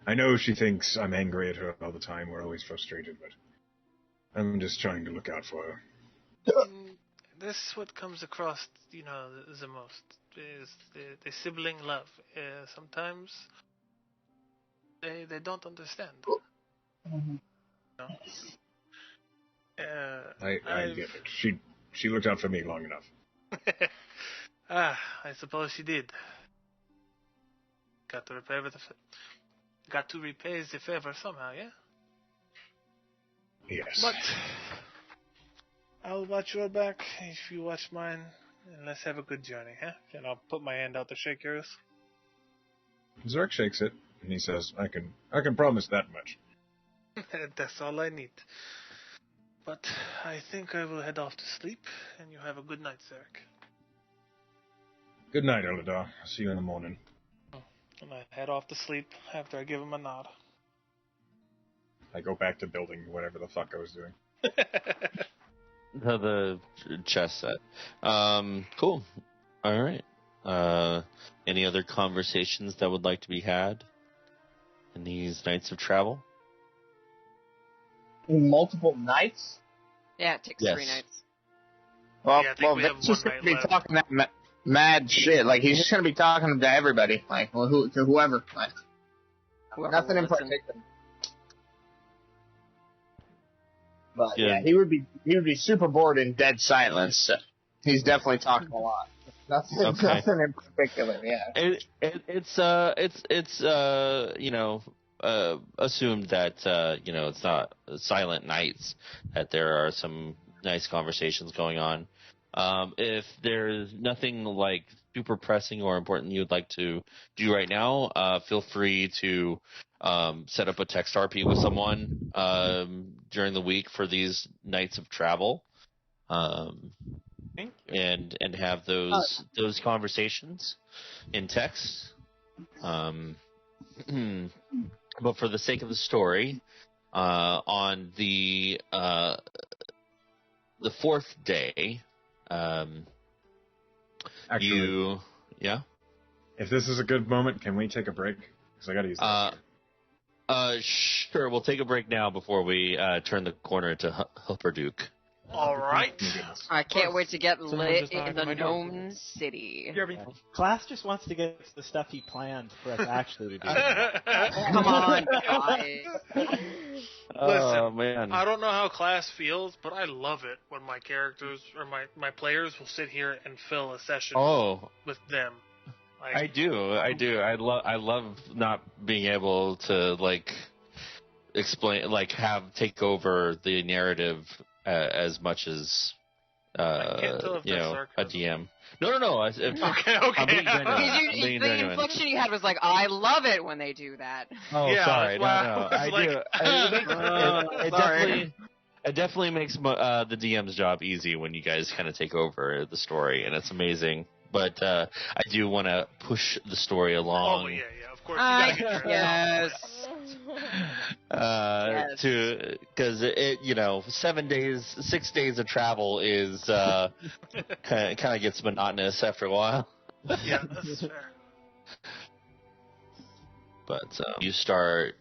I know she thinks I'm angry at her all the time, we're always frustrated, but I'm just trying to look out for her. This is what comes across, you know, the most, is the sibling love. Sometimes they don't understand. Mm-hmm. No? I get it. She looked out for me long enough. I suppose she did. Got to repay the favor somehow, yeah? Yes. But I'll watch your back if you watch mine, and let's have a good journey, huh? And I'll put my hand out to shake yours. Zerk shakes it, and he says, I can promise that much. That's all I need. But I think I will head off to sleep, and you have a good night, Zerk. Good night, Eladar. I'll see you in the morning. And I head off to sleep after I give him a nod. I go back to building whatever the fuck I was doing. The chess set. Cool. All right. Any other conversations that would like to be had in these nights of travel? Multiple nights? Yeah, it takes Yes. 3 nights. Well, Yeah, I think we have Vic's just one gonna be night left. talking that mad shit. Like, he's just gonna be talking to everybody. Like, well, to whoever. Like, Whoever nothing will in listen. particular. But Yeah. yeah, he would be super bored in dead silence. So he's definitely talking a lot. Nothing in particular. Yeah. It's assumed that it's not silent nights, that there are some nice conversations going on. If there's nothing like super pressing or important you'd like to do right now, feel free to set up a text RP with someone during the week for these nights of travel, Thank you. and have those conversations in text. But for the sake of the story, on the 4th day, Actually, yeah. if this is a good moment, can we take a break? Because I gotta use that. Sure. We'll take a break now before we turn the corner to Hupperduke. All right. I can't wait to get Someone lit just in knocked the on my door. Gnome City. Class just wants to get the stuff he planned for us actually to do. Come on, guys. Oh man. I don't know how class feels, but I love it when my characters or my players will sit here and fill a session with them. Like, I do. I love not being able to explain, take over the narrative as much as I can't tell if that's a sarcasm. DM. No. Okay. I'm being genuine. The inflection you had was like, I love it when they do that. Oh, Yeah, sorry. wow. No. I It's do. It definitely makes the DM's job easy when you guys kind of take over the story, and it's amazing. But I do want to push the story along. Oh yeah, of course. You gotta get Yes. Because 6 days of travel is kind of gets monotonous after a while. Yeah, that's fair. But you start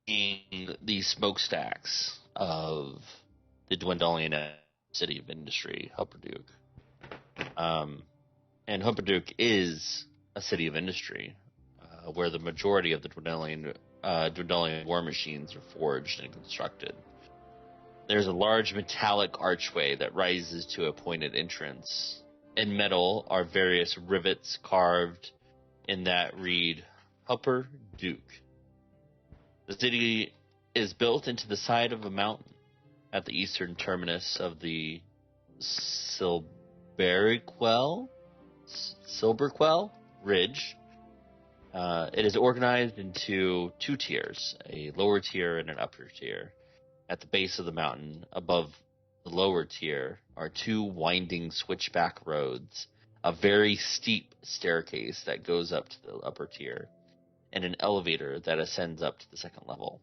the smokestacks of the Dwendalian city of industry, Hupperduke. And Hupperduke is a city of industry, where the majority of the Dwendalian war machines are forged and constructed. There's a large metallic archway that rises to a pointed entrance. In metal are various rivets carved in that read Hupperduke. The city is built into the side of a mountain at the eastern terminus of the Silberquell Ridge. It is organized into two tiers, a lower tier and an upper tier. At the base of the mountain, above the lower tier, are two winding switchback roads, a very steep staircase that goes up to the upper tier, and an elevator that ascends up to the second level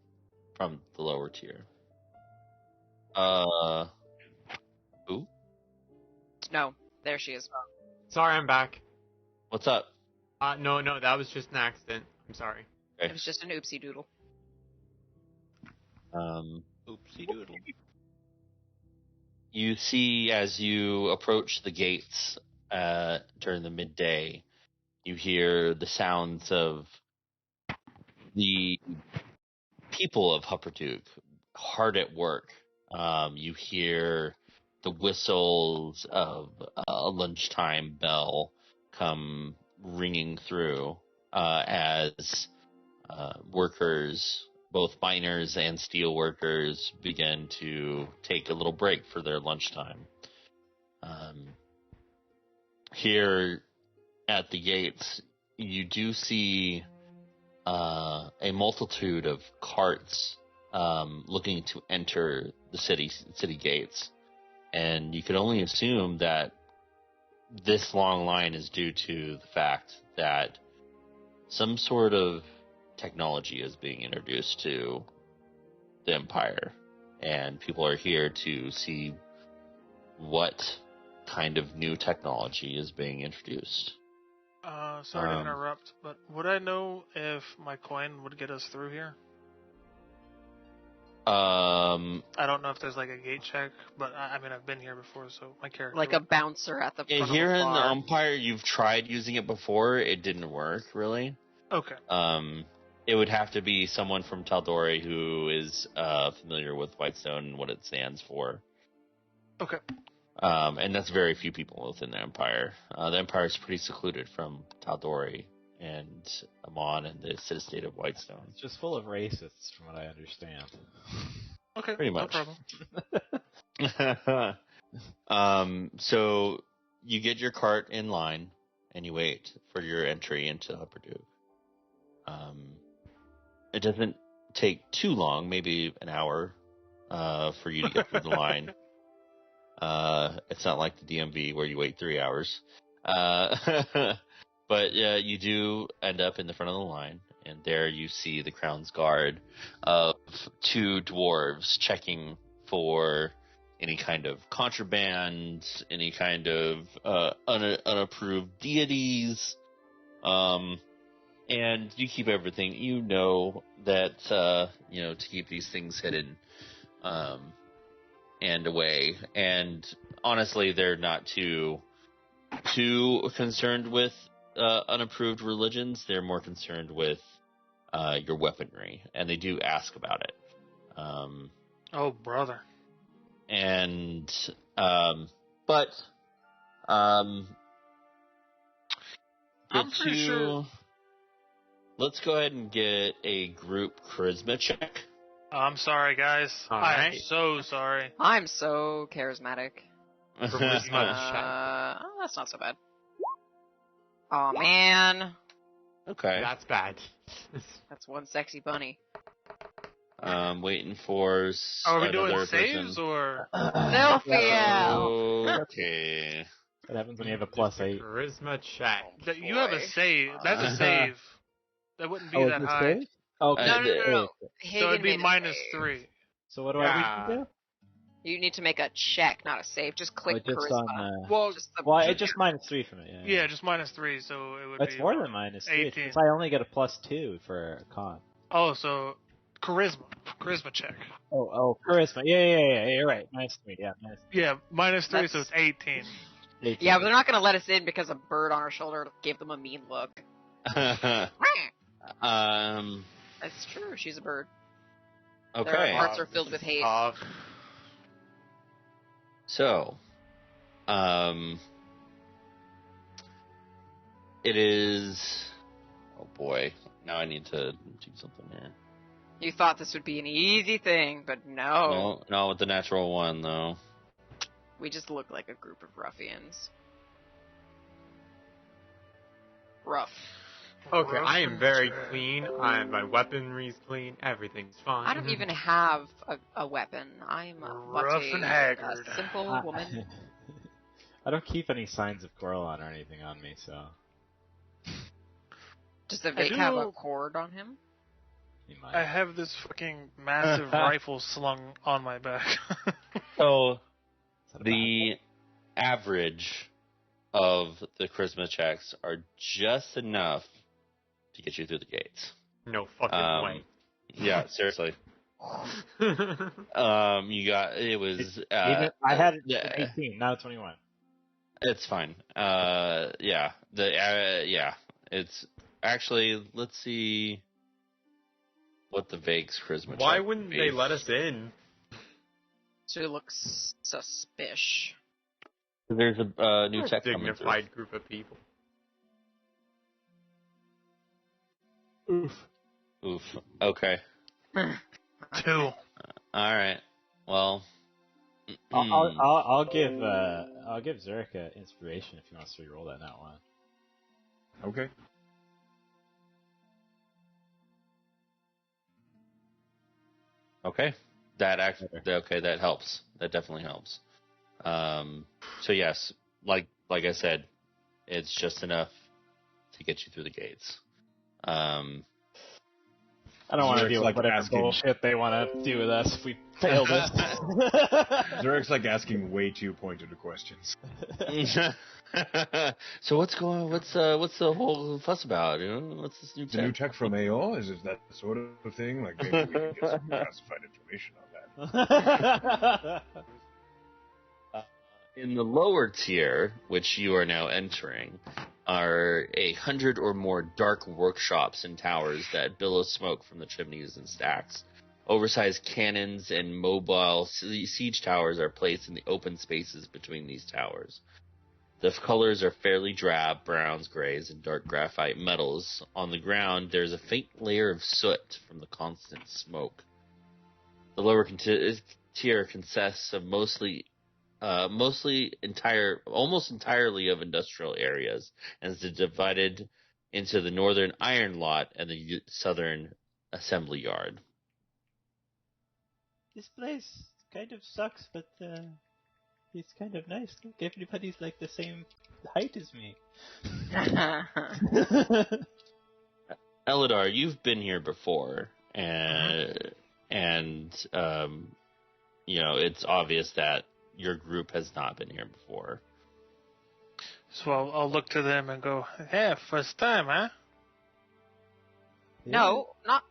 from the lower tier. Who? No, there she is. Sorry, I'm back. What's up? No, that was just an accident. I'm sorry. Okay. It was just an oopsie doodle. Oopsie doodle. You see, as you approach the gates during the midday, you hear the sounds of the people of Hupperduke hard at work. You hear the whistles of a lunchtime bell come ringing through as workers, both miners and steel workers, begin to take a little break for their lunchtime. Here at the gates, you do see a multitude of carts looking to enter the city gates, and you can only assume that this long line is due to the fact that some sort of technology is being introduced to the Empire, and people are here to see what kind of new technology is being introduced. Sorry to interrupt, but would I know if my coin would get us through here? I don't know if there's like a gate check, but I mean I've been here before, so my character Like a bouncer at the front here of a in the bar. Empire, you've tried using it before. It didn't work really. Okay. It would have to be someone from Tal'Dorei who is familiar with Whitestone and what it stands for. Okay. And that's very few people within the Empire. The Empire is pretty secluded from Tal'Dorei and Amon and the city-state of Whitestone. It's just full of racists, from what I understand. Okay. Pretty much. No problem. So you get your cart in line and you wait for your entry into Hupperduke. It doesn't take too long, maybe an hour, for you to get through the line. It's not like the DMV where you wait 3 hours. But you do end up in the front of the line, and there you see the Crown's Guard of two dwarves checking for any kind of contraband, any kind of unapproved deities. And you keep everything. You know that to keep these things hidden and away. And honestly, they're not too concerned with unapproved religions. They're more concerned with your weaponry, and they do ask about it. Oh, brother. And I'm pretty sure. Let's go ahead and get a group charisma check. I'm sorry, guys. I'm so sorry. I'm so charismatic. Charisma check. That's not so bad. Oh man. Okay. That's bad. That's one sexy bunny. Waiting for Are we doing another saves person. or? Selfie. Okay. What happens when you have a +8? Charisma check. You have a save. That's a save. That wouldn't be that high. Save? Okay. No. So it'd be -3. So what do I need to do? You need to make a check, not a save. Just click just charisma. Well, it just -3 from it. yeah, just -3. So it would It's be more than -3. 18. It's I only get a +2 for a con. Oh, so Charisma check. Oh, charisma. Yeah. You're right. -3. Yeah, -3. Yeah, -3, so it's 18. 18. Yeah, but they're not gonna let us in because a bird on our shoulder gave them a mean look. That's true. She's a bird. Okay. Their hearts are filled with hate. So, it is. Oh boy! Now I need to do something here. You thought this would be an easy thing, but no. No, not with the natural one though. We just look like a group of ruffians. Rough. Okay, I am very clean. My weaponry's clean. Everything's fine. I don't even have a weapon. I'm Rough and haggard. A simple woman. I don't keep any signs of Gorlon or anything on me, so. Does the Vake have a cord on him? He might. I have this fucking massive rifle slung on my back. So, the average of the charisma checks are just enough to get you through the gates. No fucking way. Yeah, seriously. You got it was. I had it at 18, now 21. It's fine. Yeah. Yeah. It's actually. Let's see what the Vague's charisma. Why check wouldn't would be. they let us in? So it looks suspicious. There's a new We're tech a coming through. dignified group of people. Oof. Okay. 2. All right. Well. I'll give Zurika inspiration if he wants to reroll that now one. Okay. Okay. That helps. That definitely helps. So yes, like I said, it's just enough to get you through the gates. I don't want to Zurich's deal with whatever bullshit they want to do with us if we fail this. Zurich's like asking way too pointed questions. So what's the whole fuss about? You know, what's this new The tech? new tech from AO? Is that the sort of thing? Like maybe we can get some classified information on that. In the lower tier, which you are now entering, are 100 or more dark workshops and towers that billow smoke from the chimneys and stacks. Oversized cannons and mobile siege towers are placed in the open spaces between these towers. The colors are fairly drab, browns, grays, and dark graphite metals. On the ground, there's a faint layer of soot from the constant smoke. The lower tier consists of almost entirely of industrial areas, and is divided into the northern iron lot and the southern assembly yard. This place kind of sucks, but it's kind of nice. Look, everybody's like the same height as me. Elidar, you've been here before, and it's obvious that your group has not been here before. So I'll look to them and go, "Yeah, first time, huh?" No, not.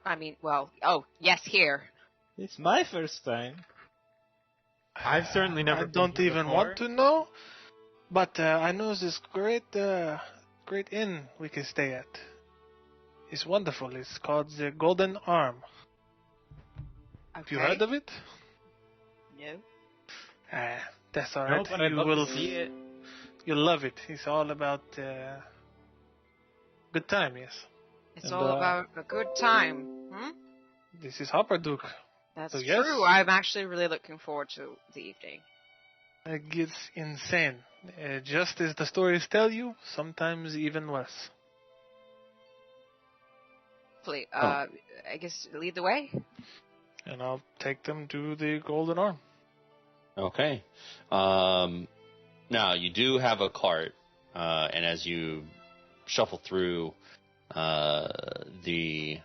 Yes, here. It's my first time. I've certainly never. I don't even want to know, but I know this great inn we can stay at. It's wonderful. It's called the Golden Arm. Okay. Have you heard of it? No. That's all right. No, but I'd love to see it. You'll love it. It's all about good time, yes. It's all about a good time. This is Hopperduke. That's So, yes. true. I'm actually really looking forward to the evening. It gets insane. Just as the stories tell you, sometimes even less. Please, I guess lead the way. And I'll take them to the Golden Arm. Okay. Now, you do have a cart, and as you shuffle through the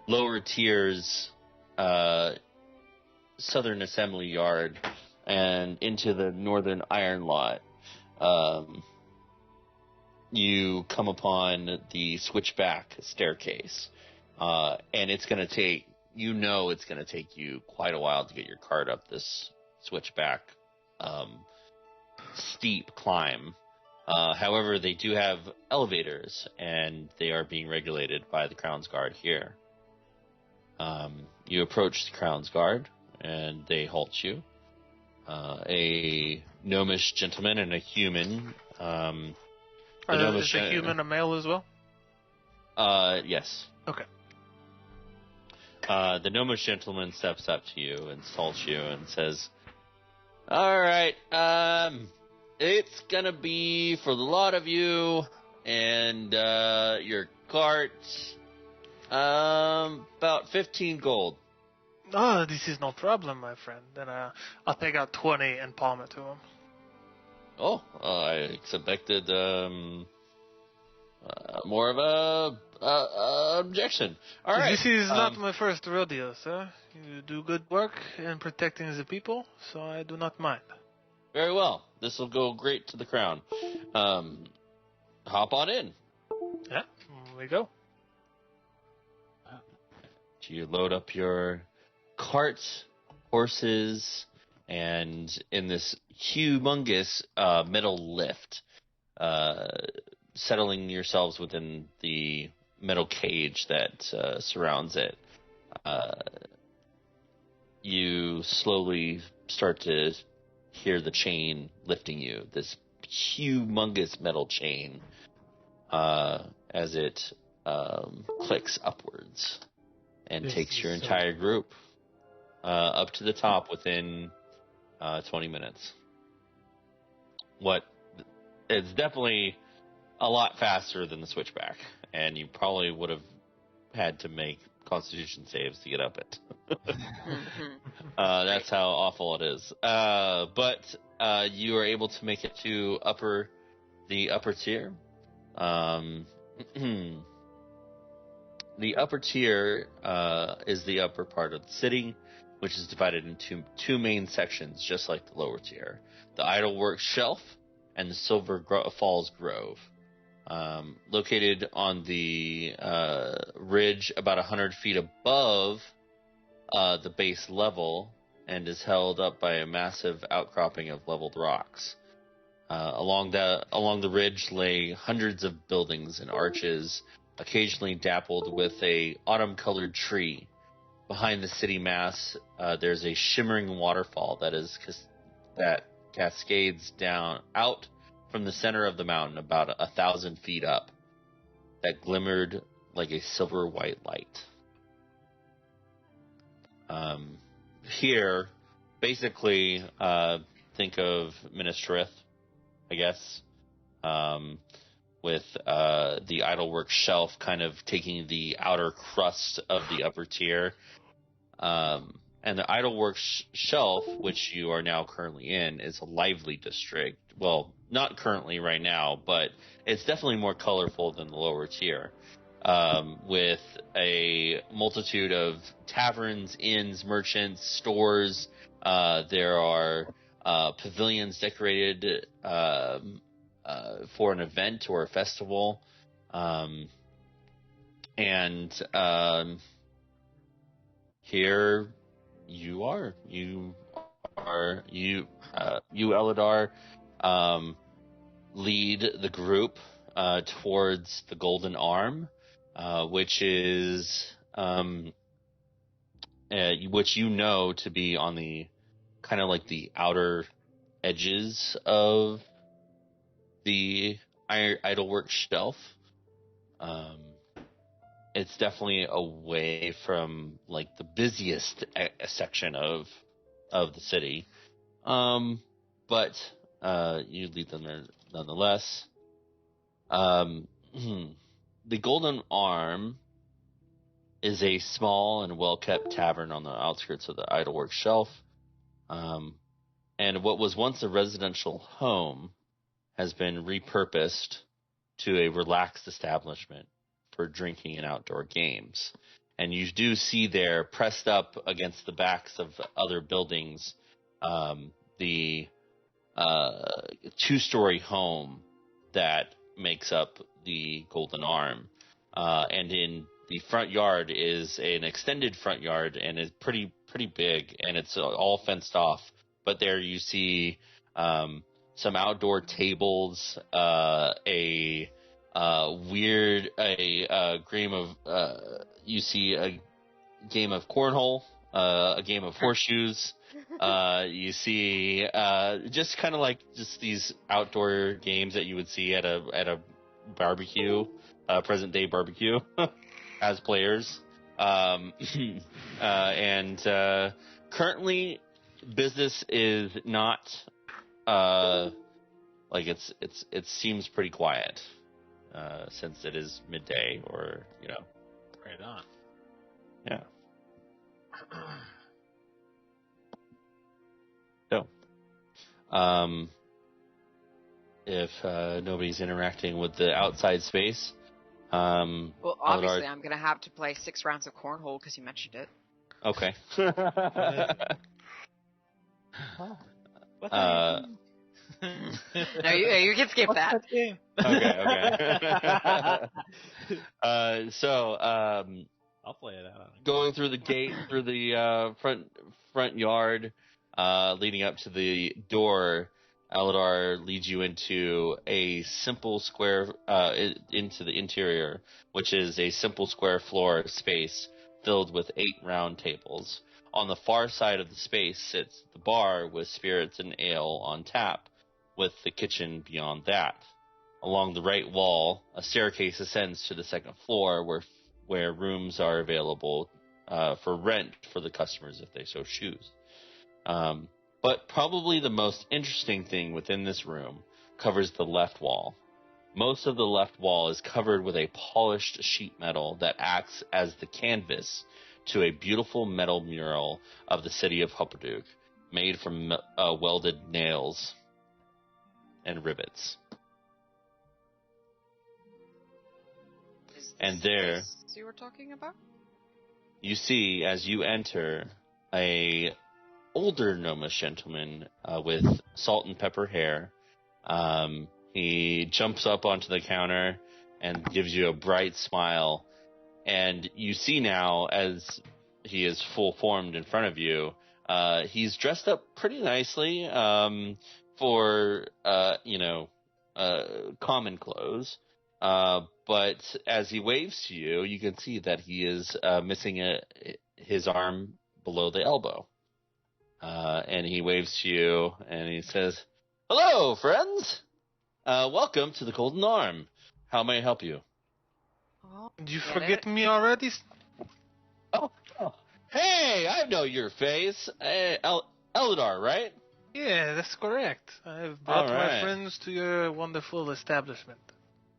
lower tiers, southern assembly yard, and into the northern iron lot, you come upon the switchback staircase. and it's going to take you quite a while to get your cart up this switchback steep climb. However, they do have elevators, and they are being regulated by the Crown's Guard here. You approach the Crown's Guard, and they halt you. A gnomish gentleman and a human. Is the human a male as well? Yes. Okay. The gnomish gentleman steps up to you and salutes you and says, "All right, it's gonna be for the lot of you and your cart, about 15 gold." Oh, this is no problem, my friend. Then I'll take out 20 and palm it to him. Oh, I expected more of a objection. All right. This is not my first rodeo, sir. You do good work in protecting the people, so I do not mind. Very well. This will go great to the crown. Hop on in. Yeah, here we go. You load up your cart, horses, and in this humongous metal lift, settling yourselves within the metal cage that surrounds it. You slowly start to hear the chain lifting you, this humongous metal chain, as it clicks upwards and takes your entire group up to the top within 20 minutes. It's definitely a lot faster than the switchback, and you probably would have had to make Constitution saves to get up it. That's how awful it is. But you are able to make it to the upper tier. The upper tier is the upper part of the city, which is divided into two main sections, just like the lower tier: the Idleworks Shelf and the Silver Falls Grove. Located on the ridge about 100 feet above the base level, and is held up by a massive outcropping of leveled rocks. Along the ridge lay hundreds of buildings and arches, occasionally dappled with a autumn-colored tree. Behind the city mass, there's a shimmering waterfall that cascades down out from the center of the mountain about 1,000 feet up, that glimmered like a silver white light. Here, basically, think of Minas Tirith, I guess, with the Idleworks Shelf kind of taking the outer crust of the upper tier. And the Idleworks Shelf, which you are now currently in, is a lively district. Well, not currently right now, but it's definitely more colorful than the lower tier. With a multitude of taverns, inns, merchants, stores. There are pavilions decorated for an event or a festival. Here you Eladar, lead the group towards the Golden Arm, which is which you know to be on the kind of like the outer edges of the Idleworks Shelf. It's definitely away from like the busiest section of the city, but you lead them there nonetheless. The Golden Arm is a small and well-kept tavern on the outskirts of the Idleworks Shelf, and what was once a residential home has been repurposed to a relaxed establishment for drinking and outdoor games. And you do see there, pressed up against the backs of other buildings, the two-story home that makes up the Golden Arm. And in the front yard is an extended front yard and is pretty big, and it's all fenced off. But there you see some outdoor tables, a game of cornhole, a game of horseshoes. You see just kind of like just these outdoor games that you would see at a barbecue, present day barbecue, as players. And currently, business is not like it seems pretty quiet since it is midday, or Right on. yeah. So, if nobody's interacting with the outside space, Well, obviously, I'm gonna have to play 6 rounds of cornhole because you mentioned it. Okay. No, you can skip that. Okay. So, I'll play it out. going through the gate, through the front yard, leading up to the door, Aladar leads you into a simple square, into the interior, which is a simple square floor space filled with 8 round tables. On the far side of the space sits the bar with spirits and ale on tap, with the kitchen beyond that. Along the right wall, a staircase ascends to the second floor, where rooms are available for rent for the customers if they so choose. But probably the most interesting thing within this room covers the left wall. Most of the left wall is covered with a polished sheet metal that acts as the canvas to a beautiful metal mural of the city of Hoppaduke, made from welded nails and rivets. And there, you were talking about? You see, as you enter, a older gnomish gentleman with salt and pepper hair. He jumps up onto the counter and gives you a bright smile. And you see now, as he is full formed in front of you, he's dressed up pretty nicely for common clothes. But as he waves to you, you can see that he is missing his arm below the elbow. And he waves to you, and he says, "Hello, friends! Welcome to the Golden Arm. How may I help you?" Oh, Did you forget me already? Oh, hey, I know your face. Eldar, right? Yeah, that's correct. I've brought my friends to your wonderful establishment.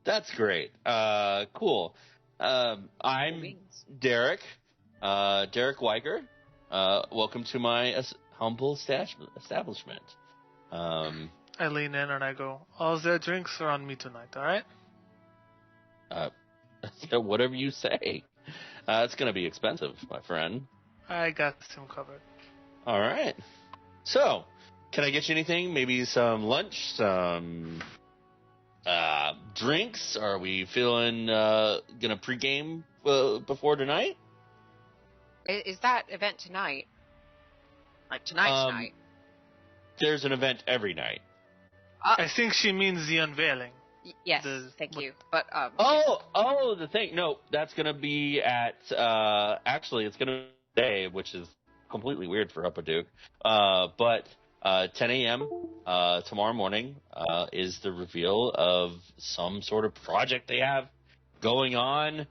That's great. Cool. I'm Derek. Derek Weiger. Welcome to my humble establishment. I lean in and I go, "All their drinks are on me tonight, alright?" Whatever you say. It's going to be expensive, my friend. I got them covered. Alright. So, can I get you anything? Maybe some lunch, some drinks? Are we feeling gonna pregame before tonight? Is that event tonight? Like tonight's night? There's an event every night. I think she means the unveiling. Yes, thank you. But the thing. No, that's gonna be at. Actually, it's gonna be today, which is completely weird for Hoppaduke. But 10 a.m. Tomorrow morning is the reveal of some sort of project they have going on.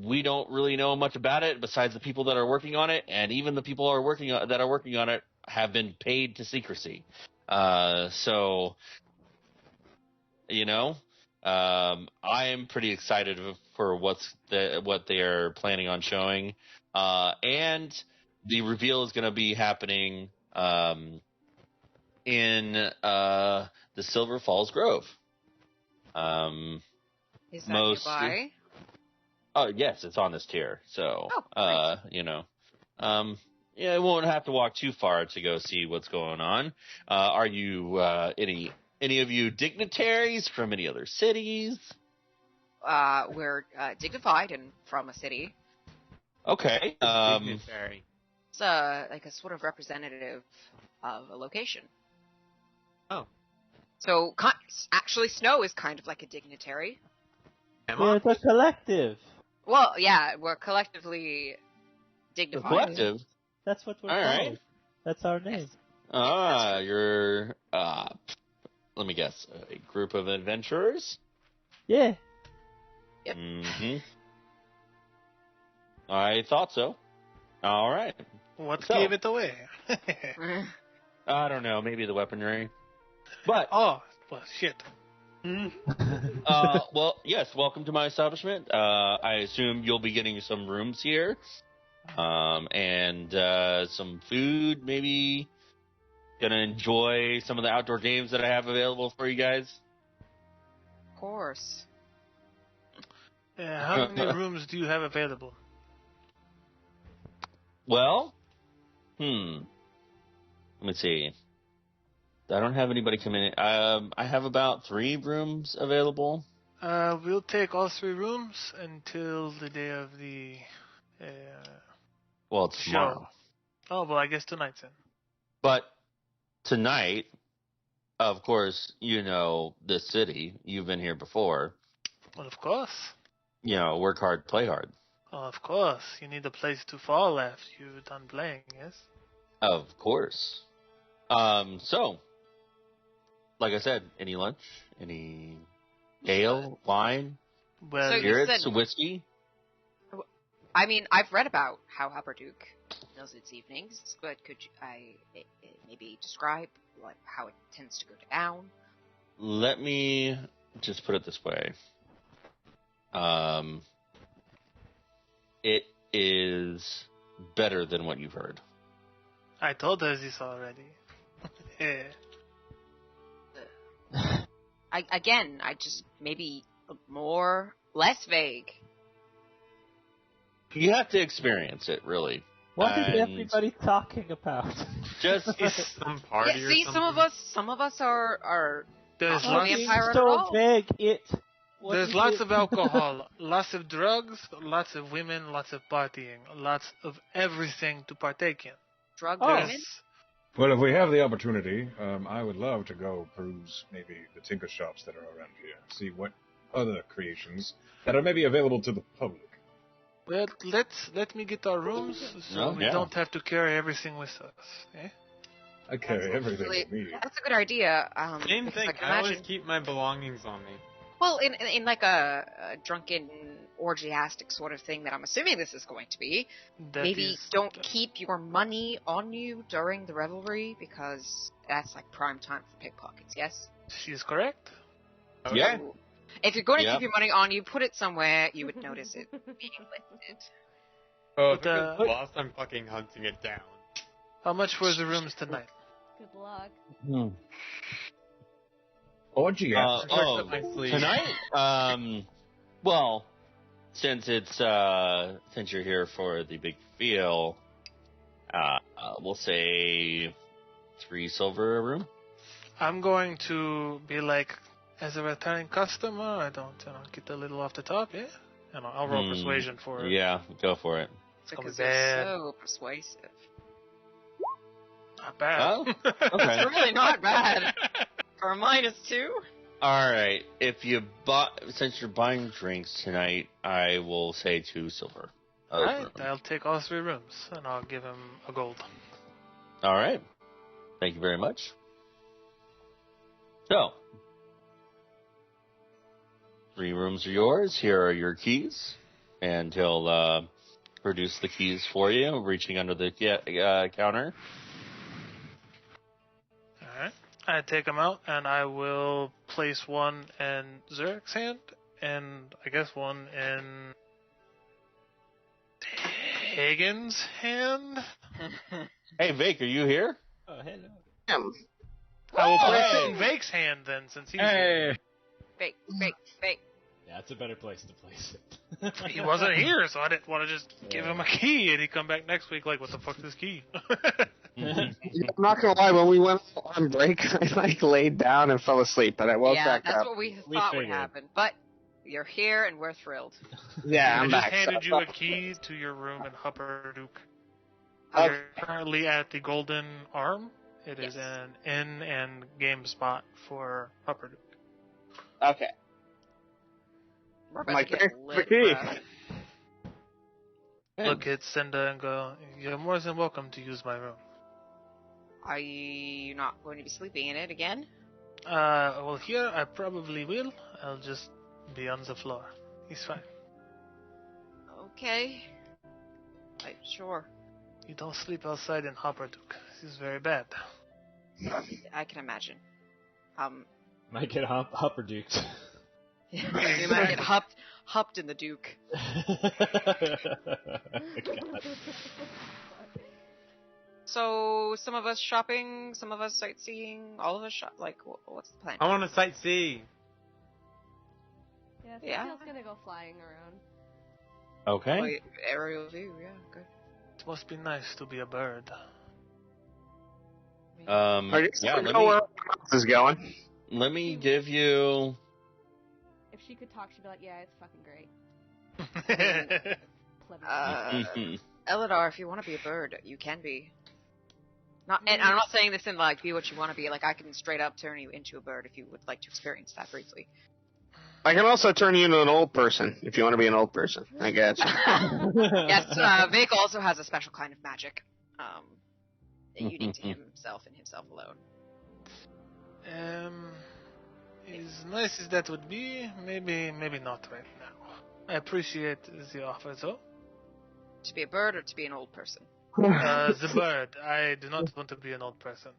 We don't really know much about it besides the people that are working on it, and even the people that are working on it have been paid to secrecy. So, I am pretty excited for what they are planning on showing, and the reveal is going to be happening in the Silver Falls Grove. Is that nearby? Oh, yes, it's on this tier. So, great. I won't have to walk too far to go see what's going on. Are you any of you dignitaries from any other cities? we're dignified and from a city. Okay. Dignitary. It's like a sort of representative of a location. Oh. So actually, Snow is kind of like a dignitary. We're the collective. Well, yeah, we're collectively dignified. Collective. That's what we're All called. right. That's our name. You're, let me guess, a group of adventurers? Yeah. Yep. Mm-hmm. I thought so. All right. What So- gave it away? I don't know, maybe the weaponry. But, Oh, well, shit. well, yes, welcome to my establishment. I assume you'll be getting some rooms here. And some food, maybe. Gonna enjoy some of the outdoor games that I have available for you guys. Of course. Yeah, how many rooms do you have available? Well, let me see. I don't have anybody come in. I have about 3 rooms available. We'll take all 3 rooms until the day of the Well, it's show. tomorrow. Oh, well, I guess tonight's in. But tonight, of course, you know this city. You've been here before. Well, of course. You know, work hard, play hard. Oh, of course. You need a place to fall after you're done playing, yes? Of course. So, like I said, any lunch, any ale, wine, Well, So you spirits, said- whiskey. I mean, I've read about how Haberduke does its evenings, but could you, maybe describe like how it tends to go down? Let me just put it this way. It is better than what you've heard. I told her this already. I just maybe less vague. You have to experience it, really. What is And everybody talking about? Just Some party Yeah, or see, something? some of us are There's not lots, vampire at so all. vague. there's lots of alcohol, lots of drugs, lots of women, lots of partying, lots of everything to partake in. Drug Oh. women. Well, if we have the opportunity, I would love to go peruse maybe the tinker shops that are around here, see what other creations that are maybe available to the public. Well, let me get our rooms so Oh, we yeah. don't have to carry everything with us. Eh? I carry everything Really, with me. that's a good idea. Same because thing. I can I always imagine. keep my belongings on me. Well, in like a drunken, orgiastic sort of thing that I'm assuming this is going to be, That maybe is- don't keep your money on you during the revelry because that's like prime time for pickpockets, yes? She's correct. Yeah. So, if you're going to Yep. keep your money on you, put it somewhere you would notice it being lifted. Oh, if But, it gets lost, I'm fucking hunting it down. How much were the rooms tonight? Good luck. Orgy. Uh, Tucked oh, up my sleeve. tonight? Well, since you're here for the big reveal, we'll say 3 silver a room. I'm going to be like, as a returning customer, I don't get a little off the top, yeah? And I'll roll persuasion for it. Yeah, go for it. It's gonna be Because you're bad. so persuasive. Not bad. Oh, okay. It's really not bad. For a -2? All right. If you since you're buying drinks tonight, I will say 2 silver. Alright, I'll take all 3 rooms, and I'll give him a gold. All right. Thank you very much. So, 3 rooms are yours. Here are your keys, and he'll produce the keys for you, reaching under the counter. Alright. I take them out, and I will place one in Zurich's hand, and I guess one in Hagen's hand. Hey, Vic, are you here? Oh, hello. I will place hey. it in Vake's hand then, since he's here. Fake. Yeah, it's a better place to place it. He wasn't here, so I didn't want to just give him a key, and he'd come back next week like, what the fuck's this key? I'm not gonna lie, when we went on break, I laid down and fell asleep, but I woke Yeah, back that's up. what we We thought would figured. happen. But You're here, and we're thrilled. Yeah, I I'm just back. handed so- you a key to your room in Hupperduke. Okay. You're currently at the Golden Arm. It is Yes. an inn and game spot for Hupperduke. Okay. We're about Mike, to get thanks for the lit, key. bruh. Look at Cinda and go, you're more than welcome to use my room. Are you not going to be sleeping in it again? Well, here I probably will. I'll just be on the floor. He's fine. Okay. Sure. You don't sleep outside in Hupperduke. This is very bad. I can imagine. Might get Hupperduked. You might get hupped in the Duke. So, some of us shopping, some of us sightseeing, all of us shop. Like, what's the plan? I want to sightsee. Yeah, Yeah. Cecile's gonna go flying around. Okay. Wait, aerial view, yeah, good. It must be nice to be a bird. Are you Yeah, know where this is going? let me give you. If she could talk, she'd be like, "Yeah, it's fucking great." Plebeian. Elidar, if you want to be a bird, you can be. And I'm not saying this in like be what you want to be. Like I can straight up turn you into a bird if you would like to experience that briefly. I can also turn you into an old person if you want to be an old person. I guess. Yes, Vic also has a special kind of magic, unique to himself and himself alone. As nice as that would be, maybe not right now. I appreciate the offer, though. To be a bird or to be an old person? The bird. I do not want to be an old person.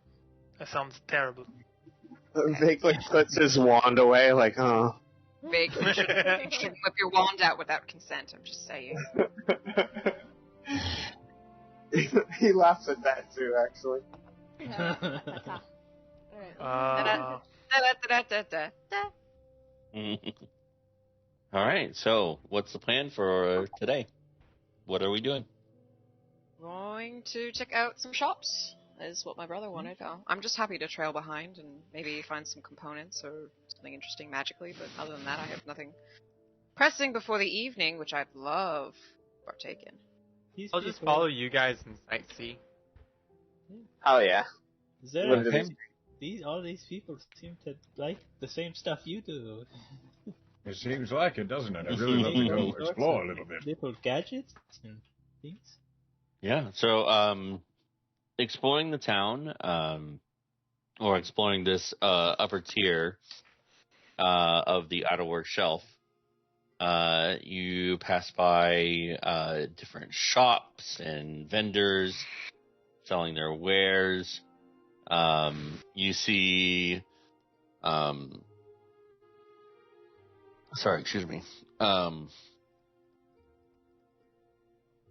That sounds terrible. Vic like puts his wand away, like, oh. Vic, you should whip your wand out without consent. I'm just saying. He laughs at that too, actually. All right. So, what's the plan for today? What are we doing? Going to check out some shops is what my brother wanted. I'm just happy to trail behind and maybe find some components or something interesting magically, but other than that I have nothing pressing before the evening, which I'd love to partake in. I'll just follow you guys and sightsee. Oh yeah. All these people seem to like the same stuff you do. It seems like it, doesn't it? I really love to go explore a little bit. Little gadgets and things. Yeah. So, exploring the town, or exploring this upper tier of the Idleworks shelf, you pass by different shops and vendors selling their wares. You see,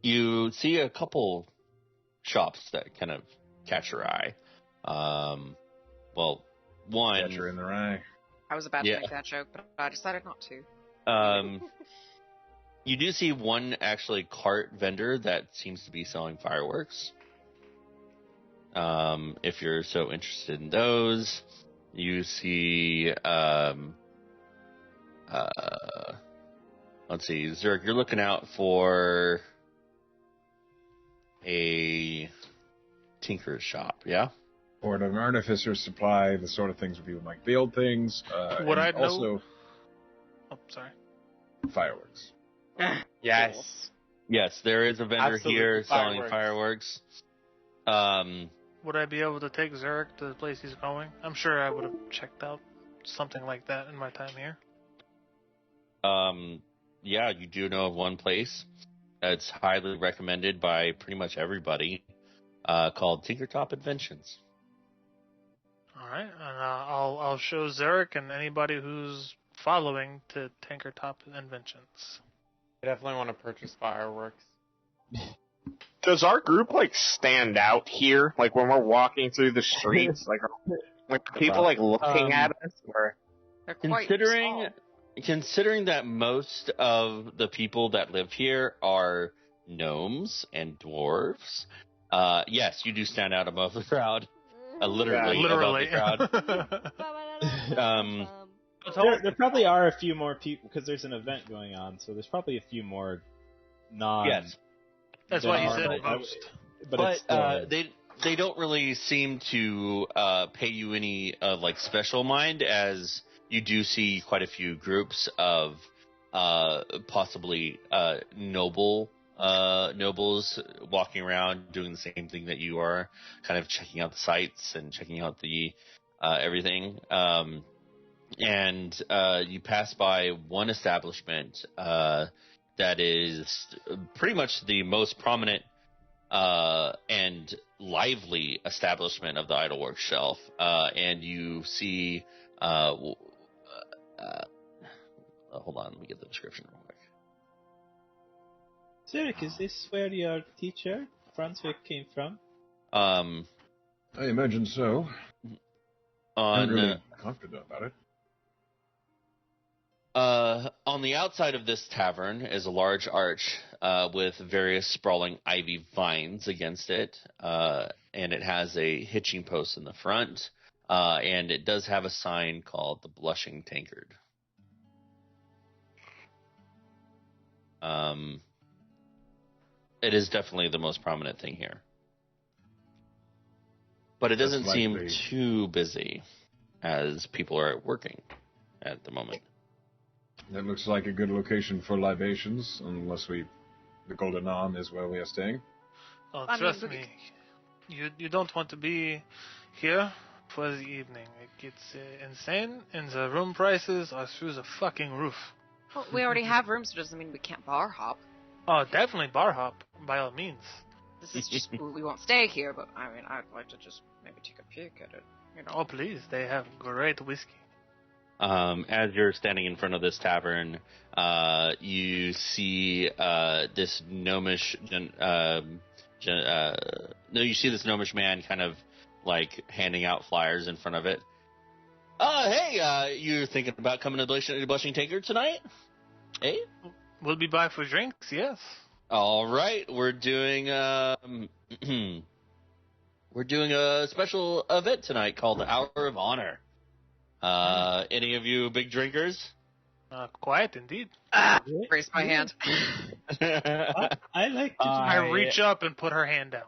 you see a couple shops that kind of catch your eye. Well, one. Catch her in the eye. I was about to make that joke, but I decided not to. You do see one actually cart vendor that seems to be selling fireworks. If you're so interested in those, you see, let's see, Zerk, you're looking out for a tinker's shop, yeah? Or an artificer's supply, the sort of things where people might build things. What I know. Also, sorry. Fireworks. Yes. Yes, there is a vendor Absolutely, here selling fireworks. Would I be able to take Zurich to the place he's going? I'm sure I would have checked out something like that in my time here. Yeah, you do know of one place. It's highly recommended by pretty much everybody, called Tinkertop Inventions. All right, and I'll show Zurich and anybody who's following to Tinkertop Inventions. I definitely want to purchase fireworks. Does our group like stand out here? Like when we're walking through the streets, like are people like looking at us? Or They're quite Considering small. considering that most of the people that live here are gnomes and dwarves, yes, you do stand out above the crowd. Literally above the crowd. There probably are a few more people because there's an event going on, so there's probably a few more non. Yes. That's why he said normal- most. But it's still, they don't really seem to pay you any like special mind, as you do see quite a few groups of possibly nobles walking around doing the same thing that you are, kind of checking out the sights and checking out the everything. And you pass by one establishment that is pretty much the most prominent and lively establishment of the Idleworks shelf, and you see. Hold on, let me get the description real quick. Zurich, is this where your teacher, Franzvik, came from? I imagine so. I'm On really confident about it. on the outside of this tavern is a large arch with various sprawling ivy vines against it, and it has a hitching post in the front, and it does have a sign called the Blushing Tankard. It is definitely the most prominent thing here, but it doesn't seem too busy, as people are working at the moment. That looks like a good location for libations, unless the Golden Arm is where we are staying. Oh, trust me, you don't want to be here for the evening. It's insane, and the room prices are through the fucking roof. Well, we already have rooms, so it doesn't mean we can't bar hop. Oh, definitely bar hop, by all means. This is just, we won't stay here, but I mean, I'd like to just maybe take a peek at it, you know. Oh, please, they have great whiskey. As you're standing in front of this tavern, you see this gnomish, you see this gnomish man kind of like handing out flyers in front of it. Hey, you're thinking about coming to the Blushing Tankard tonight? Hey, we'll be by for drinks. Yes. All right, we're doing we're doing a special event tonight called the Hour of Honor. Any of you big drinkers? Quiet indeed. Raise my hand. I like to I reach up and put her hand down.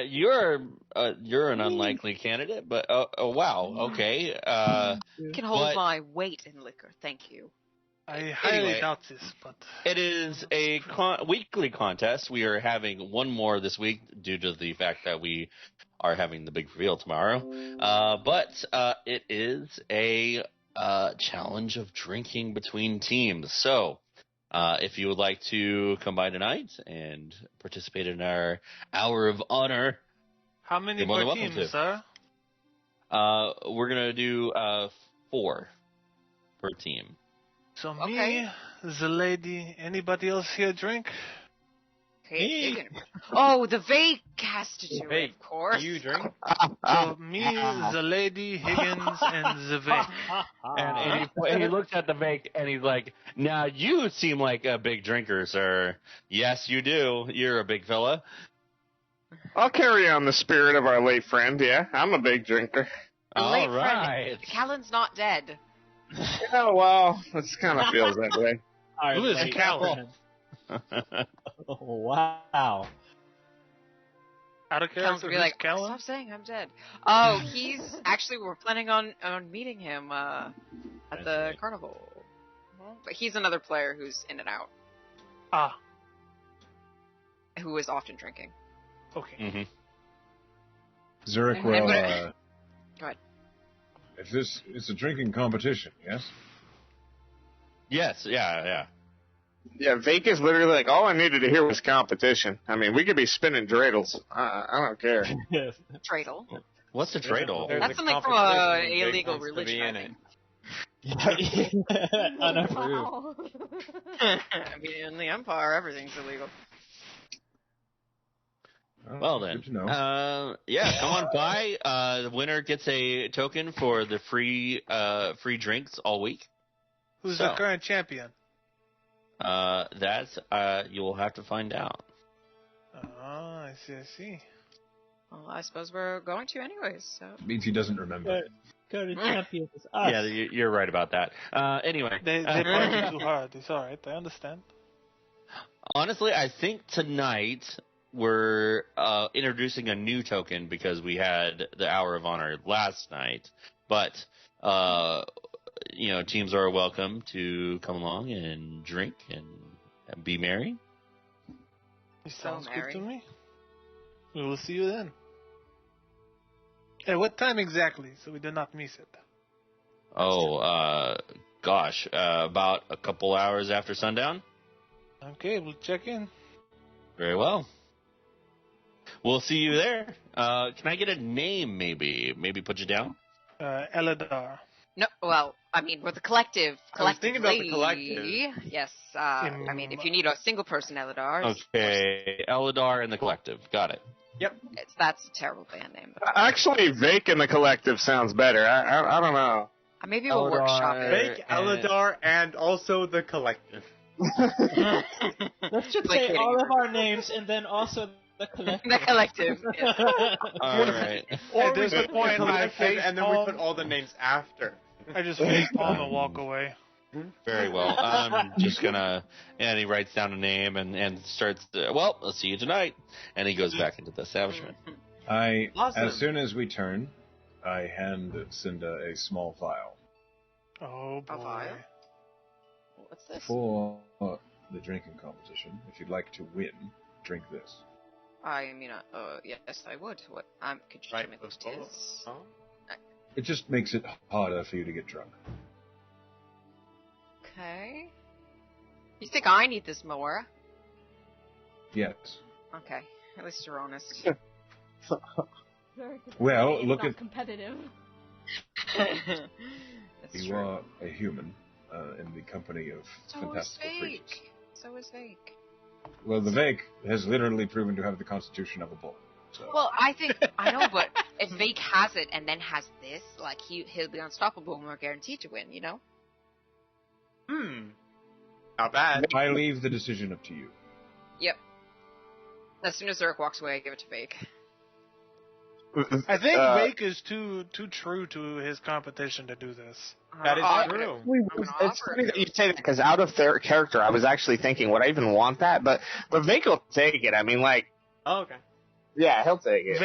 You're an unlikely candidate, but oh wow, okay. Can hold my weight in liquor, thank you. I highly doubt this, but it is a weekly contest. We are having one more this week due to the fact that we are having the big reveal tomorrow. But it is a challenge of drinking between teams. So if you would like to come by tonight and participate in our Hour of Honor, how many per team, sir? We're gonna do 4 per team. So me, the lady, anybody else here drink? Hey. Oh, the Vake has to do it, of course. Do you drink? So me, the lady, Higgins, and the Vake. And he looks at the Vake and he's like, "Now you seem like a big drinker, sir." "Yes, you do. You're a big fella." I'll carry on the spirit of our late friend, yeah. I'm a big drinker. All right. Callan's not dead. Yeah, well, it kind of feels that way. Who is Callan? Oh, wow. Out of character, be like, Callan? Stop saying I'm dead. Oh, he's actually, we're planning on meeting him at the carnival. But he's another player who's in and out. Ah. Who is often drinking. Okay. Mm-hmm. Zurich will. Go ahead. If it's a drinking competition, yes? Yes, yeah. Yeah, Vake is literally like, all I needed to hear was competition. I mean, we could be spinning dreidels. I don't care. Dreidel? What's a dreidel? That's something from an illegal religion, I think. Unapproved. I mean, in the Empire, everything's illegal. Well then, good to know. yeah, come on by. The winner gets a token for the free drinks all week. Who's the current champion? That's you will have to find out. Oh, I see. Well, I suppose we're going to anyways, so. Means he doesn't remember. Current champion is us. Yeah, you're right about that. Anyway. They partied too hard. It's alright, I understand. Honestly, I think tonight we're introducing a new token because we had the Hour of Honor last night. But, teams are welcome to come along and drink and be merry. It sounds merry. good to me. We will see you then. At what time exactly, so we do not miss it? Oh, gosh, about a couple hours after sundown? Okay, we'll check in. Very well. We'll see you there. Can I get a name, maybe? Maybe put you down? Eladar. No, well, I mean, we're the collective. I was thinking about the collective. Yes, I mean, if you need a single person Eladar. Okay, Eladar and the Collective. Got it. Yep. That's a terrible band name. But Actually, Vake in the collective sounds better. I don't know. maybe we'll workshop it. Fake Eladar and also the collective. Let's just say all of our names and then also the collective. The collective. Yes. All right. Or At we this put point, the I collective face and then we palm. put all the names after. I just face palm and walk away. Very well. I'm just gonna. And he writes down a name and starts. Well, I'll see you tonight. And he goes back into the establishment. Awesome. As soon as we turn, I hand Cinda a small vial. Oh boy. A vial? What's this? For the drinking competition, if you'd like to win, drink this. I mean, yes, I would. What? Could you tell me what it is? Oh. It just makes it harder for you to get drunk. Okay. You think I need this more? Yes. Okay. At least you're honest. Well, look at- competitive. That's You true. are a human in the company of So is fantastical creatures. fake. So is fake. Well, the Vake has literally proven to have the constitution of a bull. So. Well, I know, but if Vake has it and then has this, like he'll be unstoppable and we're guaranteed to win. You know? Not bad. I leave the decision up to you. Yep. As soon as Zurich walks away, I give it to Vake. I think Vake is too true to his competition to do this. That is I'm true. It's funny that you say that because out of their character, I was actually thinking, would I even want that? But Vake will take it. I mean, like, Oh, okay. yeah, he'll take it.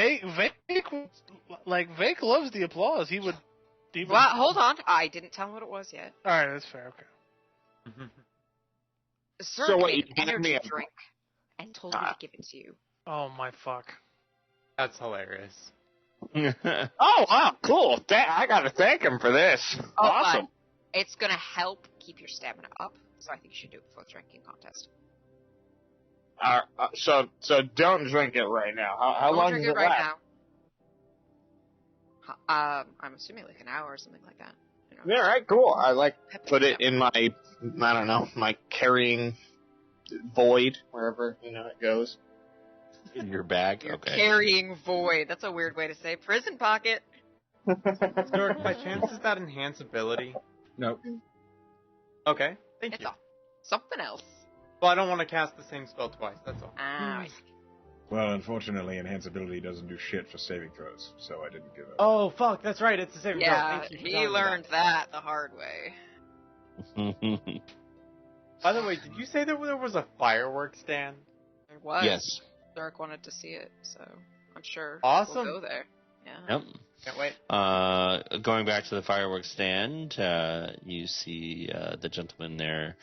Vake loves the applause. He would. Well, hold on. I didn't tell him what it was yet. All right, that's fair. Okay. Zurich what, made you an handed me energy a- drink and told me to give it to you. Oh my fuck. That's hilarious. Oh, wow, cool. I gotta thank him for this. Oh, Awesome. It's gonna help keep your stamina up, so I think you should do it before the drinking contest. So don't drink it right now. How Don't long drink does it it right last? now. I'm assuming like an hour or something like that. You know, Yeah, right, cool. I pep put it up. in my, I don't know, my carrying void, wherever, it goes. In your bag? You're Okay. carrying void. That's a weird way to say prison pocket. Zurich, by chance, is that enhance ability? No. Okay, thank It's you. something else. Well, I don't want to cast the same spell twice, that's all. Ah, I see. Well, unfortunately, enhance ability doesn't do shit for saving throws, so I didn't give it. Oh, fuck, that's right, it's the same Yeah, Thank you for he telling me learned that the hard way. that. By the way, did you say that there was a fireworks stand? There was. Yes. Dirk wanted to see it, so I'm sure Awesome. we'll go there. Yeah. Yep. Can't wait. Going back to the fireworks stand, you see the gentleman there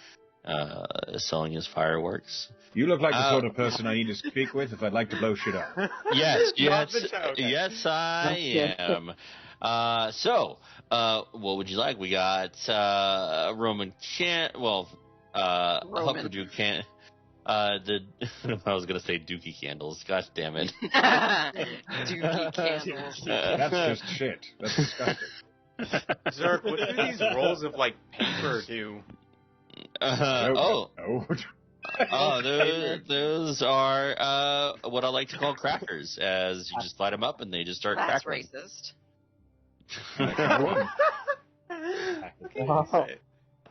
selling his fireworks. You look like the sort of person I need to speak with if I'd like to blow shit up. Yes, Not the joke. yes, I am. What would you like? We got Roman Huckledew can. I was gonna say Dookie candles. Gosh damn it. Dookie candles. That's just shit. That's disgusting. Zurk, what do these rolls of, like, paper do? Oh, No. those are what I like to call crackers, as you just light them up and they just start That's crackling. racist.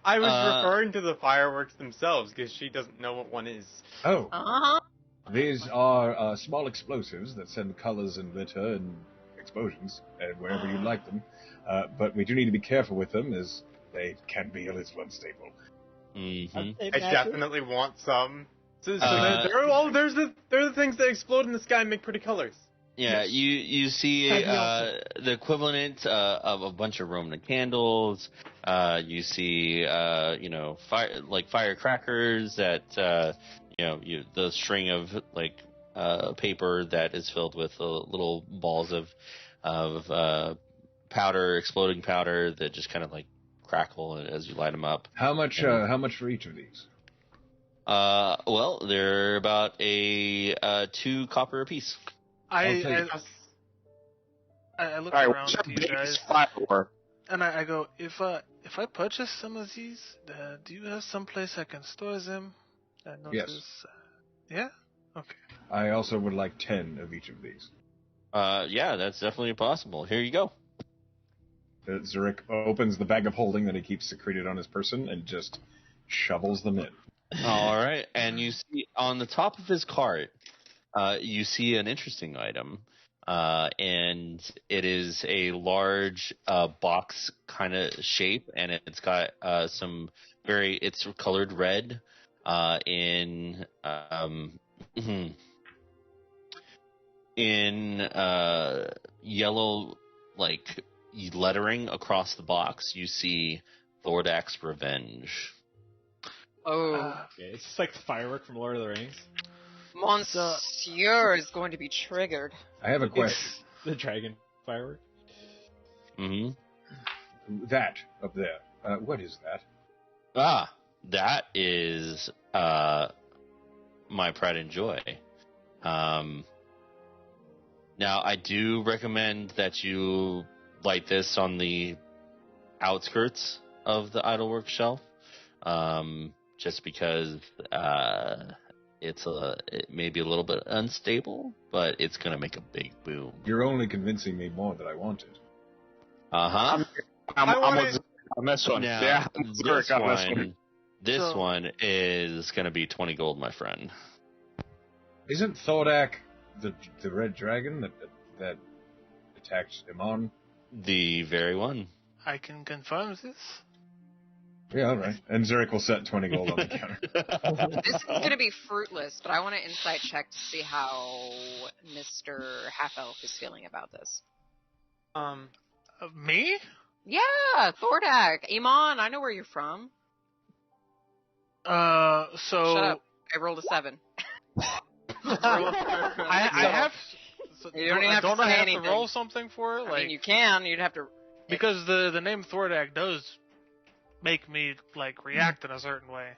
I was referring to the fireworks themselves, because she doesn't know what one is. Oh, Uh-huh. these are small explosives that send colors and glitter and explosions wherever you'd like them. But we do need to be careful with them, as they can be a little unstable. Mm-hmm. I definitely want some. So they're the things that explode in the sky and make pretty colors. Yeah, Yes. you see the equivalent of a bunch of Roman candles. You see firecrackers that the string of paper that is filled with little balls of powder, exploding powder that just kind of like crackle as you light them up. How much for each of these? Well, they're about a 2 copper apiece. I look around to you guys, and I go, if I purchase some of these, do you have some place I can store them? I notice, Yes. Yeah? Okay. I also would like 10 of each of these. Yeah, that's definitely possible. Here you go. Zurich opens the bag of holding that he keeps secreted on his person and just shovels them in. All right, and you see on the top of his cart, you see an interesting item, and it is a large box kind of shape, and it's got it's colored red in yellow lettering across the box. You see Thordak's Revenge. Oh. Okay, it's just like the firework from Lord of the Rings. Monsieur is going to be triggered. I have a question. The dragon firework. Mm-hmm. That up there. What is that? That is my pride and joy. Now, I do recommend that you light this on the outskirts of the idolwork shelf, just because it may be a little bit unstable, but it's going to make a big boom. You're only convincing me more that I want it. Uh-huh. I'm on this one. Now, Yeah, this one is going to be 20 gold, my friend. Isn't Thordak the red dragon that attacked Iman? The very one. I can confirm this. Yeah, all right. And Zurich will set 20 gold on the counter. This is going to be fruitless, but I want an insight check to see how Mr. Half-Elf is feeling about this. Me? Yeah, Thordak. Iman, I know where you're from. So... Shut up. I rolled a 7. I have... So, you don't even have to I say have anything. to roll something for it? I mean, you can. You'd have to... Because the name Thordak does make me, react in a certain way.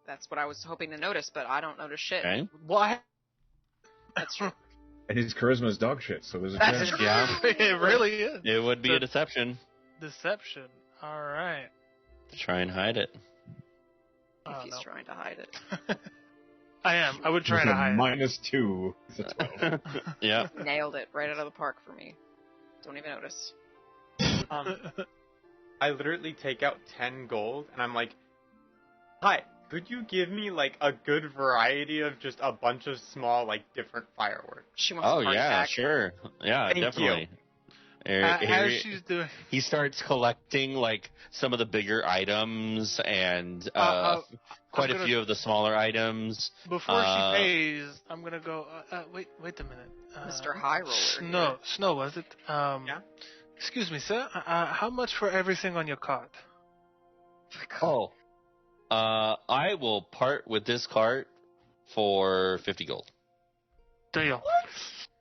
That's what I was hoping to notice, but I don't notice shit. Okay. Well, That's true. And his charisma is dog shit, so there's a That's chance. true. Yeah. It really is. It would be a deception Deception. Alright. to try and hide it. If he's trying to hide it. I am. I would try to hide it. -2. It's a 12. Yeah. Nailed it right out of the park for me. Don't even notice. I literally take out 10 gold, and I'm like, hi, could you give me, a good variety of just a bunch of small, different fireworks? She wants Oh, a party yeah, pack. sure. Yeah, Thank definitely. As she's doing... He starts collecting, some of the bigger items and quite a few of the smaller items. Before she pays, I'm gonna go, wait a minute. Mr. High Roller. Snow, was it? Yeah? Excuse me, sir. How much for everything on your cart? Oh. I will part with this cart for 50 gold. Deal.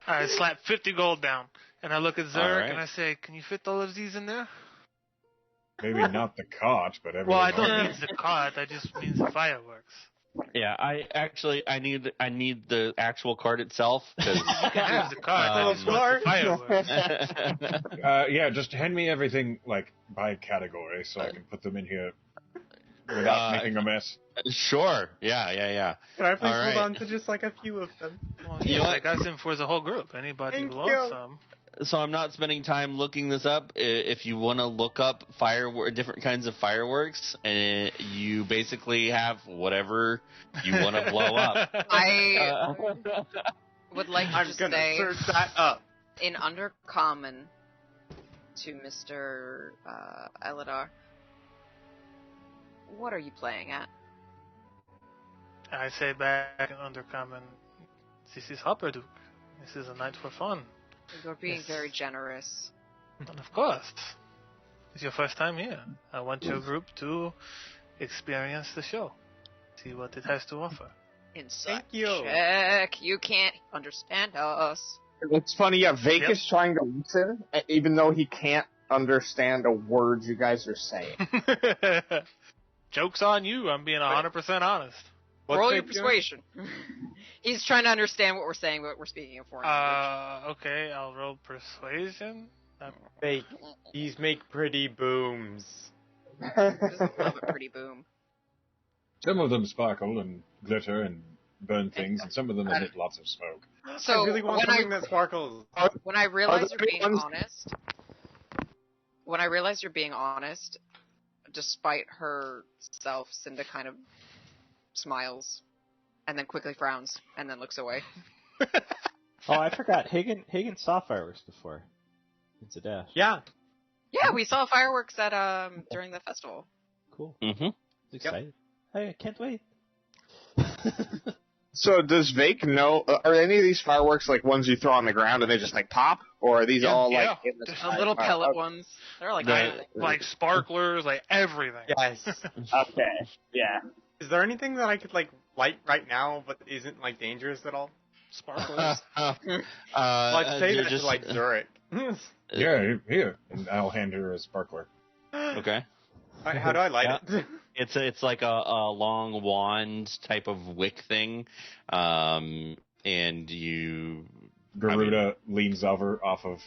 I slap 50 gold down, and I look at Zurich right. and I say, "Can you fit all of these in there?" Maybe not the cart, but everything. Well, I don't else. mean the cart. I just mean the fireworks. Yeah, I need the actual cart itself. 'Cause, You can have the cart. I just want the fireworks. Yeah, just hand me everything, by category, so I can put them in here without making a mess. Sure. Yeah. Can I please All hold right. on to just, a few of them? Well, You know I what? got them for the whole group. Anybody Thank who wants you. some. So I'm not spending time looking this up. If you want to look up different kinds of fireworks, and you basically have whatever you want to blow up. I would like to I'm just gonna say search that up. In Undercommon to Mr. Eladar, what are you playing at? I say back in Undercommon, this is Hopperduke. This is a night for fun. You're being Yes. very generous. And of course, it's your first time here. I want your group to experience the show, see what it has to offer. Insight Thank you. check. You can't understand us. It's funny, yeah, Vake Yep. is trying to listen, even though he can't understand a word you guys are saying. Joke's on you. I'm being 100% honest. What's Roll your Vake doing? persuasion. He's trying to understand what we're saying, but we're speaking in foreign language. Okay, I'll roll persuasion. Fake. These make pretty booms. Just love a pretty boom. Some of them sparkle and glitter and burn things, and some of them emit lots of smoke. So I really want something that sparkles. when I realize there you're being ones- honest, despite herself, Cinda kind of smiles and then quickly frowns and then looks away. Oh, I forgot. Hagen saw fireworks before. It's a dash. Yeah. Yeah, we saw fireworks at during the festival. Cool. Mm-hmm. It's excited. I can't wait. So does Vake know, are any of these fireworks like ones you throw on the ground and they just like pop? Or are these all like in the The sky? little pellet Okay. ones. They're like Like sparklers, like everything. Yes. Okay, yeah. Is there anything that I could like light right now, but isn't like dangerous at all? Sparklers. Well, I'd say you're that just- to like Zurich. Here. And I'll hand her a sparkler. Okay. How do I light it? It's like a long wand type of wick thing, and you. Garuda leans over off of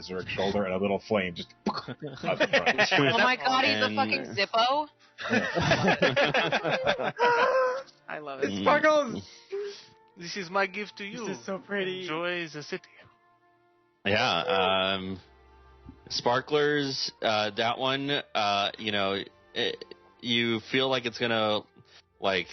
Zurich's shoulder, and a little flame just out the front. Oh my god, he's a And- fucking Zippo. I love it. Sparkles! This is my gift to you. This is so pretty. Enjoy the city. Yeah. Sparklers. That one. You feel like it's gonna like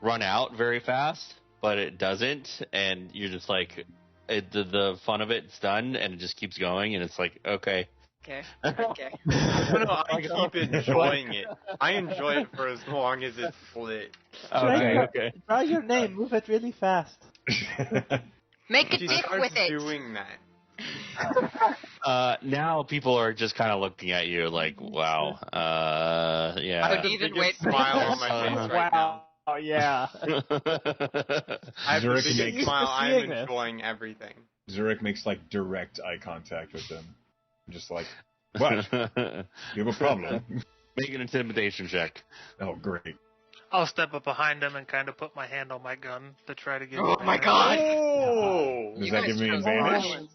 run out very fast, but it doesn't, and you're just like, the fun of it's done, and it just keeps going, and it's like, okay. Okay. Okay. No, I keep enjoying it. I enjoy it for as long as it's lit. Okay. Draw your name. Move it really fast. Make a She dick starts with it. doing that. Now people are just kind of looking at you like, wow. I Yeah. would even wait. Smile on my face right now. Oh yeah. I have the Zurich biggest makes- smile. I'm Seeing this. enjoying everything. Zurich makes like direct eye contact with them. Just like, what? You have a problem? Make an intimidation check. Oh, great. I'll step up behind him and kind of put my hand on my gun to try to get. Oh my god! Oh! Does You that guys give me chose advantage? violence.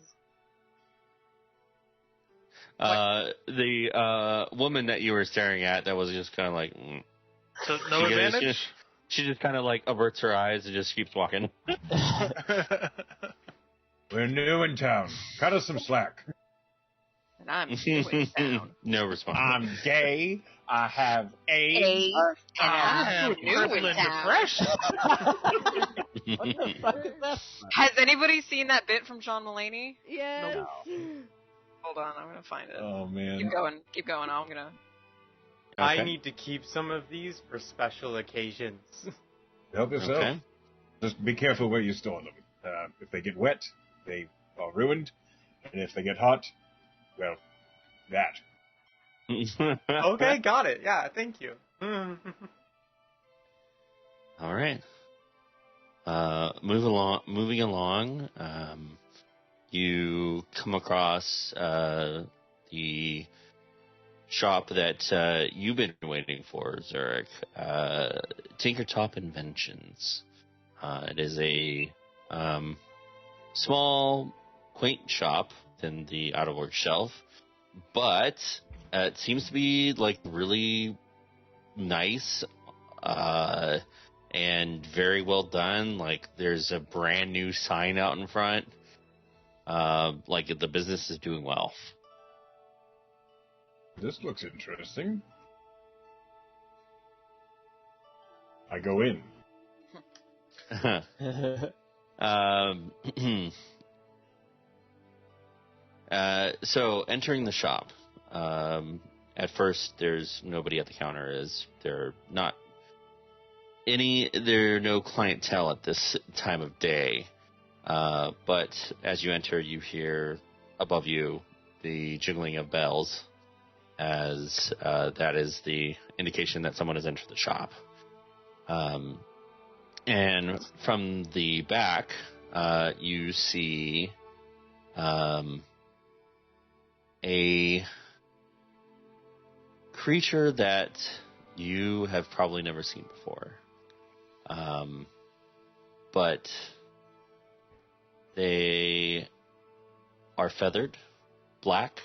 The woman that you were staring at, that was just kind of like, So no She goes- advantage. she just kind of like averts her eyes and just keeps walking. We're new in town. Cut us some slack. And I'm doing down. No response. I'm gay. I have AIDS. And I'm new in crippling town. depression. What the fuck is that? Has anybody seen that bit from John Mulaney? Yes. Hold on, I'm gonna find it. Oh man. Keep going. I'm gonna. I Okay. need to keep some of these for special occasions. Help yourself. Okay. Just be careful where you store them. If they get wet, they are ruined, and if they get hot, well, that. Okay, got it. Yeah, thank you. All right. Moving along. You come across the shop that you've been waiting for, Zurich. Tinkertop Inventions. It is a small, quaint shop in the out-of-work shelf, but it seems to be like really nice and very well done. Like there's a brand new sign out in front. Like the business is doing well. This looks interesting. I go in. So entering the shop, at first there's nobody at the counter. There are no clientele at this time of day. But as you enter, you hear above you the jingling of bells, as that is the indication that someone has entered the shop. And from the back, you see a creature that you have probably never seen before. But they are feathered, black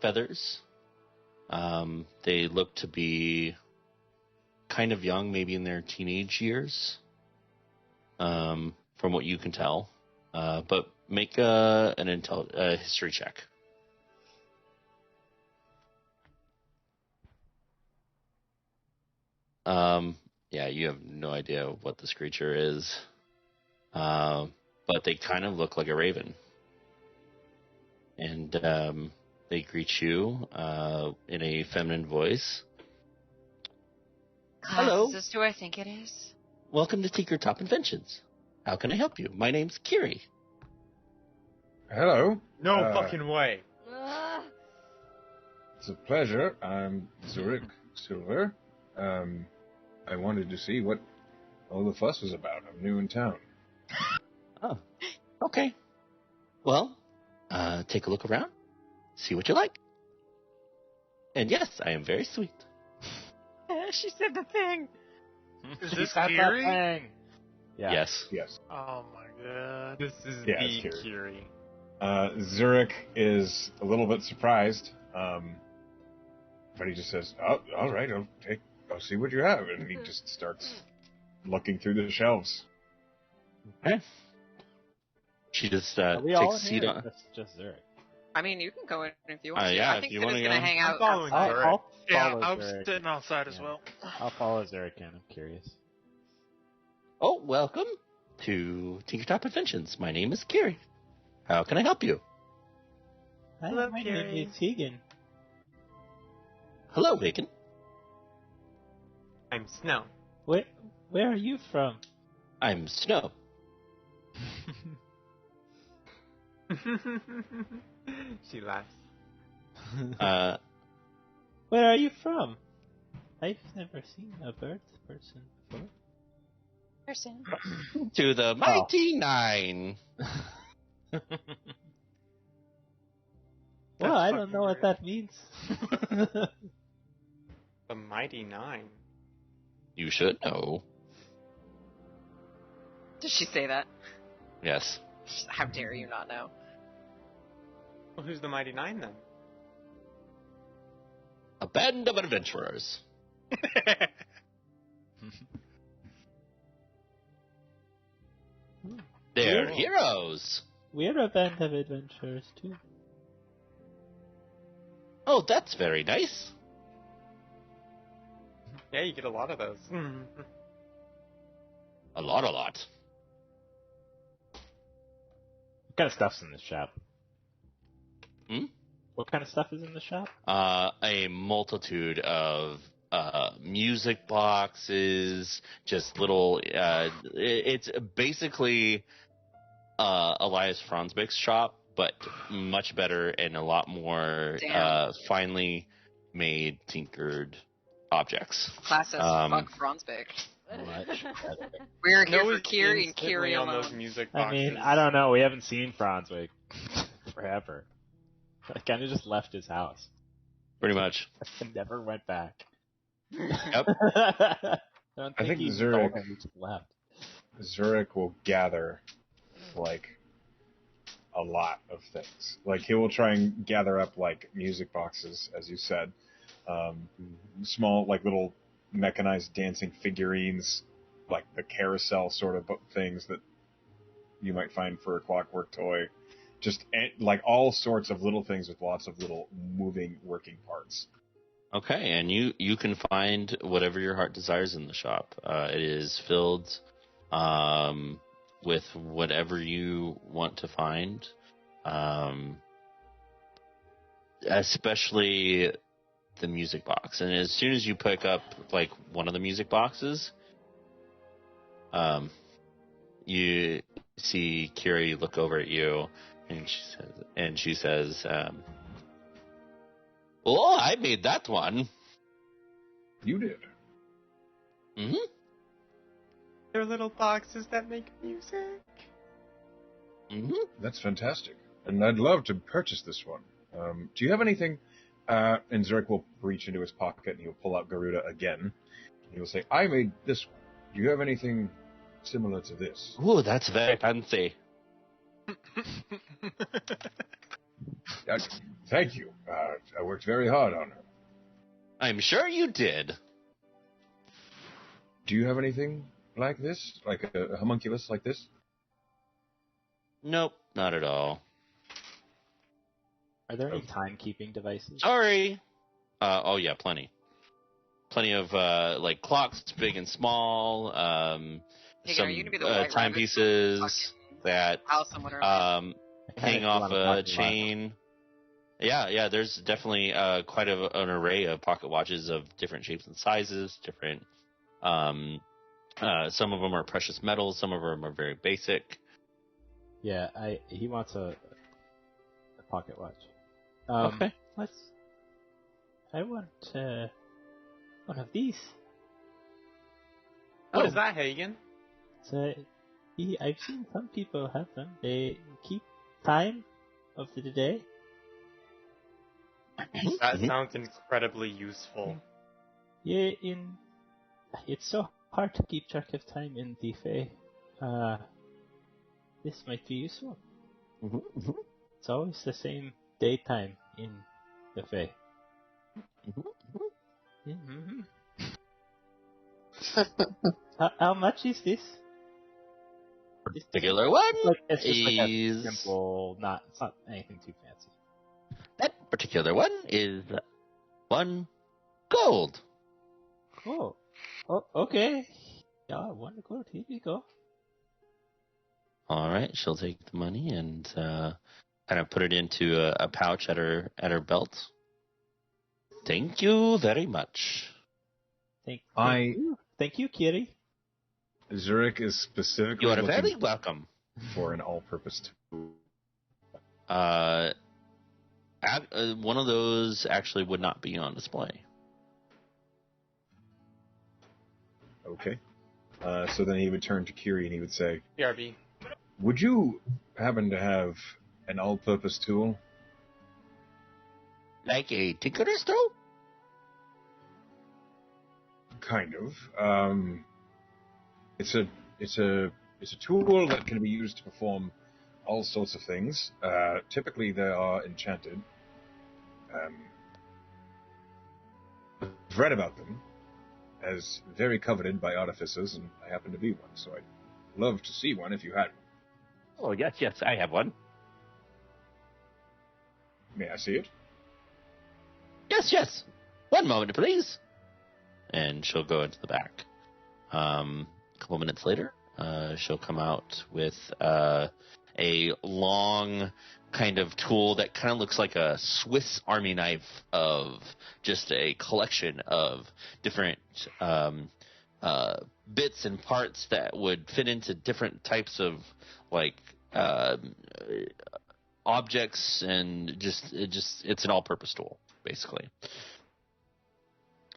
feathers. They look to be kind of young, maybe in their teenage years, from what you can tell. But make a history check. Yeah, you have no idea what this creature is. But they kind of look like a raven. And they greet you in a feminine voice. Hello. Is this who I think it is? Welcome to Tinker Top Inventions. How can I help you? My name's Kiri. Hello. No fucking way. It's a pleasure. I'm Zurich Silver. I wanted to see what all the fuss was about. I'm new in town. Oh, okay. Well, take a look around, see what you like. And yes, I am very sweet. She said the thing. Is this Kiri? Yeah. Yes. Yes. Oh my god. This is Yeah, the it's Kiri. Zurich is a little bit surprised, but he just says, "Oh, all right, I'll see what you have," and he just starts looking through the shelves. Okay. She just Are we all takes a in seat here? on. Just Zurich. I mean, you can go in if you want to. Yeah, I if think you Sid wanna is go. going to hang I'm out following outside. Zurich. I'll Yeah, follow I'm Zurich. sitting outside as Yeah. well. I'll follow Zurich in. I'm curious. Oh, welcome to Tinker Top Inventions. My name is Kiri. How can I help you? Hi, Hello, my Kiri. name is Higgin. Hello, Bacon. I'm Snow. Where are you from? I'm Snow. She laughs. Where are you from? I've never seen a bird person before. Person. To the Mighty Nine. Well, I don't fucking know what great. that means. The Mighty Nine. You should know. Did she say that? Yes. How dare you not know? Well, who's the Mighty Nine then? A band of adventurers. They're Cool. heroes. We're a band of adventurers too. Oh, that's very nice. Yeah, you get a lot of those. A lot. What kind of stuff's in this shop? Hmm? What kind of stuff is in the shop? A multitude of music boxes, just little. It's basically Elias Franzbeck's shop, but much better and a lot more Damn. finely made, tinkered objects. Class as fuck Franzbeck. Much. We're here Snow for is Kiri and instantly Kiri on alone. those music I boxes. mean, I don't know. We haven't seen Franzwick forever. I kind of just left his house Pretty much. and never went back. Yep. I don't I think he Zurich- told him he just left. Zurich will gather, like, a lot of things. Like, he will try and gather up, like, music boxes, as you said. Small, like, little mechanized dancing figurines, like the carousel sort of things that you might find for a Clockwork toy. Just, like, all sorts of little things with lots of little moving, working parts. Okay, and you can find whatever your heart desires in the shop. It is filled with whatever you want to find. especially the music box. And as soon as you pick up like one of the music boxes, you see Kiri look over at you, and she says, "Oh, I made that one." You did. Mm-hmm. They're little boxes that make music. Mm-hmm. That's fantastic. And I'd love to purchase this one. Do you have anything? And Zurich will reach into his pocket and he'll pull out Garuda again. And he'll say, I made this one. Do you have anything similar to this? Ooh, that's very fancy. Thank you. I worked very hard on her. I'm sure you did. Do you have anything like this? Like a homunculus like this? Nope, not at all. Are there any timekeeping devices? Sorry. Oh yeah, plenty. Plenty of like clocks, big and small. Hey, are you gonna be the Some White timepieces that hang off a chain. Yeah. There's definitely quite an array of pocket watches of different shapes and sizes. Different. Some of them are precious metals. Some of them are very basic. Yeah, he wants a pocket watch. Okay. I want one of these. What is that, Hagen? So, I've seen some people have them. They keep time of the day. That sounds incredibly useful. Yeah, it's so hard to keep track of time in the Fae. This might be useful. Mm-hmm. It's always the same daytime in the Fae. Mm-hmm. How much is this? This particular one It's just like a is simple, it's not anything too fancy. That particular one is 1 gold. Oh, okay. Yeah, 1 gold. Here we go. All right, she'll take the money and kind of put it into a pouch at her belt. Thank you very much. Thank you, Kiri. Zurich is specifically You are looking very welcome for an all-purpose tool. One of those actually would not be on display. Okay. So then he would turn to Kiri and he would say, BRB. Would you happen to have an all-purpose tool? Like a tinkerer's tool? Kind of. It's a tool that can be used to perform all sorts of things. Typically, they are enchanted. I've read about them as very coveted by artificers, and I happen to be one. So I'd love to see one if you had one. Oh yes, I have one. May I see it? Yes. 1 moment, please. And she'll go into the back. A couple minutes later, she'll come out with a long kind of tool that kind of looks like a Swiss Army knife of just a collection of different bits and parts that would fit into different types of like objects, and it's an all-purpose tool basically.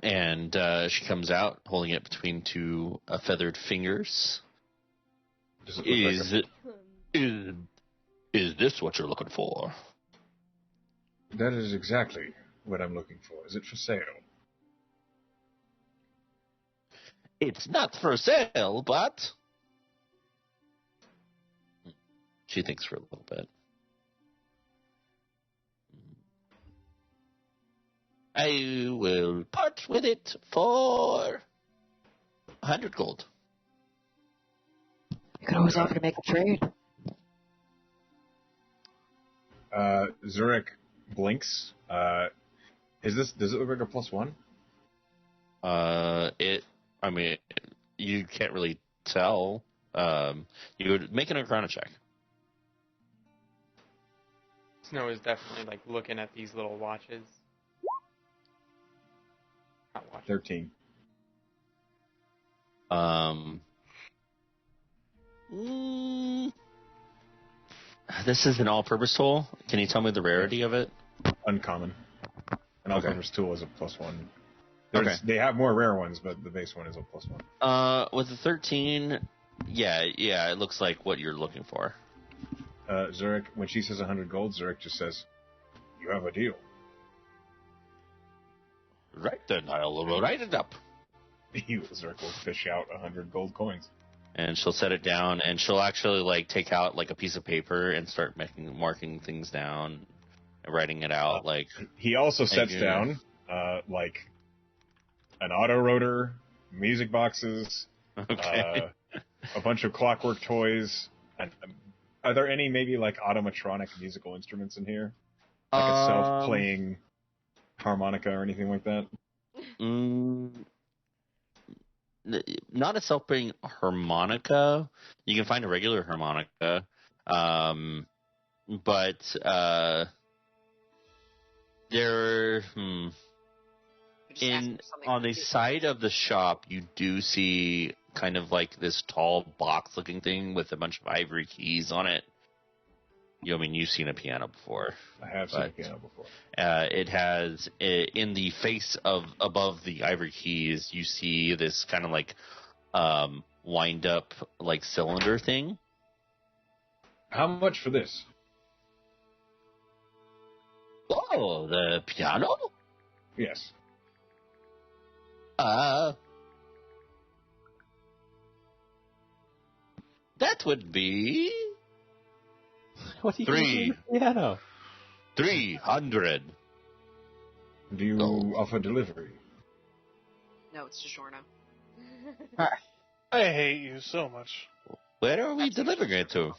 And she comes out holding it between two feathered fingers. Is this what you're looking for? That is exactly what I'm looking for. Is it for sale? It's not for sale, but... She thinks for a little bit. I will part with it for 100 gold. You could always offer to make a trade. Zurich blinks. Does it look like a +1? I mean, you can't really tell. You would make an Arcana check. Snow is definitely like looking at these little watches. Not watches. 13. This is an all-purpose tool. Can you tell me the rarity of it? Uncommon. An Okay. all-purpose tool is a +1. Okay. They have more rare ones, but the base one is a +1. With the 13, yeah, it looks like what you're looking for. Zurich, when she says 100 gold, Zurich just says, "You have a deal." Right then, I'll write it up. Zurich will fish out 100 gold coins. And she'll set it down, and she'll actually like take out like a piece of paper and start marking things down, and writing it out. Like he also sets down like an auto rotor, music boxes, okay. a bunch of clockwork toys. And are there any maybe like automatronic musical instruments in here, like a self-playing harmonica or anything like that? Not a self-playing harmonica. You can find a regular harmonica, but there. On the side of the shop, you do see kind of like this tall box-looking thing with a bunch of ivory keys on it. You've seen a piano before. I have seen a piano before. It has, in the face of above the ivory keys, you see this kind of like wind up like cylinder thing. How much for this? Oh, the piano? Yes. That would be What do you do with the piano? 300. Do you offer delivery? No, it's DiGiorno. I hate you so much. Where are we delivering it to?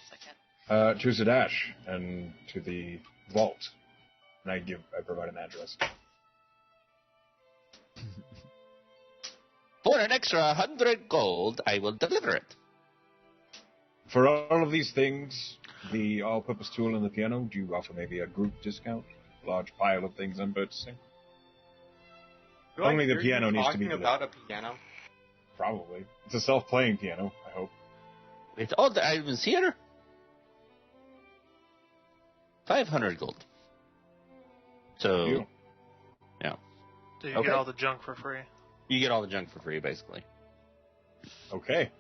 To Zadash and to the vault. And I provide an address. For an extra 100 gold, I will deliver it. For all of these things, the all-purpose tool and the piano, do you offer maybe a group discount? Large pile of things I'm purchasing? Only the piano needs to be talking about a piano. Probably. It's a self-playing piano, I hope. It's all the items here. 500 gold. So, Deal. yeah. So you get all the junk for free. You get all the junk for free, basically. Okay.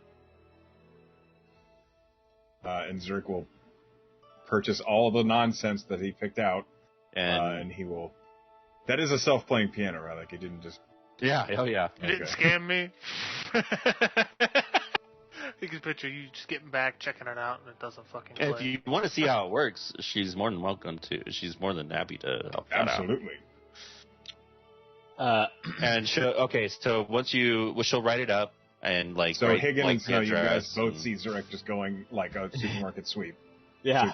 And Zurich will purchase all the nonsense that he picked out, and he will... That is a self-playing piano, right? Like, he didn't just... Yeah, oh yeah. You didn't scam me? You can picture you just getting back, checking it out, and it doesn't fucking play. If you want to see how it works, she's more than welcome to. She's more than happy to help that out. Absolutely. And so once she'll write it up and like. So Higgin like and Snow, you guys both see Zurich just going like a supermarket sweep. Yeah,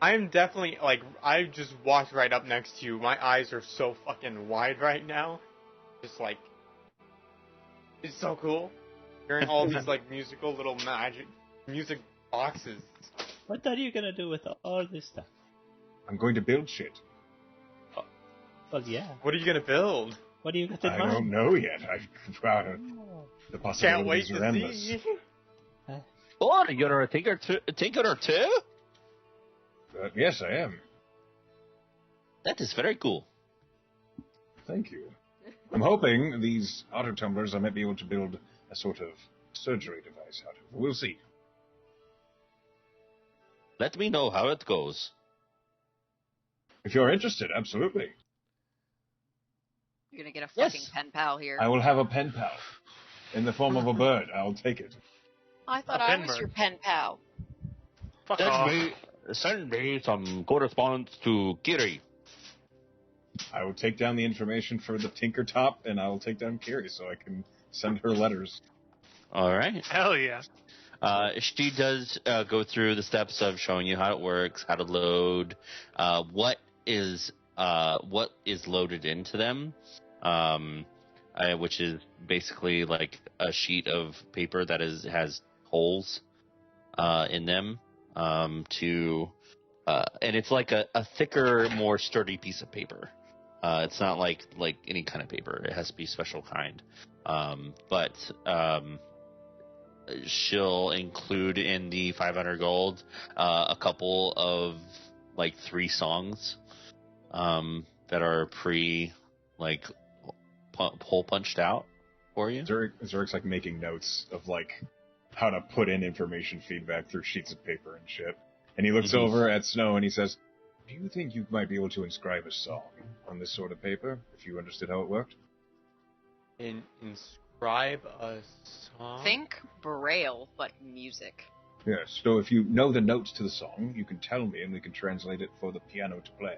I'm definitely like I just walked right up next to you. My eyes are so fucking wide right now. Just like it's so cool. Hearing all these like musical little music boxes. What are you gonna do with all this stuff? I'm going to build shit. Well, yeah. What are you gonna build? What do you got in I mind? don't know yet. The possibilities Can't wait are to endless. see. Oh, you're a tinker too? Yes, I am. That is very cool. Thank you. I'm hoping these auto tumblers I might be able to build a sort of surgery device out of. We'll see. Let me know how it goes. If you're interested, absolutely. You're gonna get a fucking pen pal here. I will have a pen pal. In the form of a bird. I'll take it. I thought I was your pen pal. Fuck off. Send me some correspondence to Kiri. I will take down the information for the Tinker Top, and I will take down Kiri so I can send her letters. All right. Hell yeah. She does go through the steps of showing you how it works, how to load, what is loaded into them, which is basically like a sheet of paper that has holes in them to and it's like a thicker, more sturdy piece of paper. It's not like any kind of paper. It has to be special kind. But she'll include in the 500 gold a couple of like 3 songs that are hole punched out for you. Zurich's like making notes of like how to put in information feedback through sheets of paper and shit. And he looks over at Snow and he says, "Do you think you might be able to inscribe a song on this sort of paper if you understood how it worked?" Inscribe a song? Think Braille, but music. Yes, so if you know the notes to the song, you can tell me and we can translate it for the piano to play.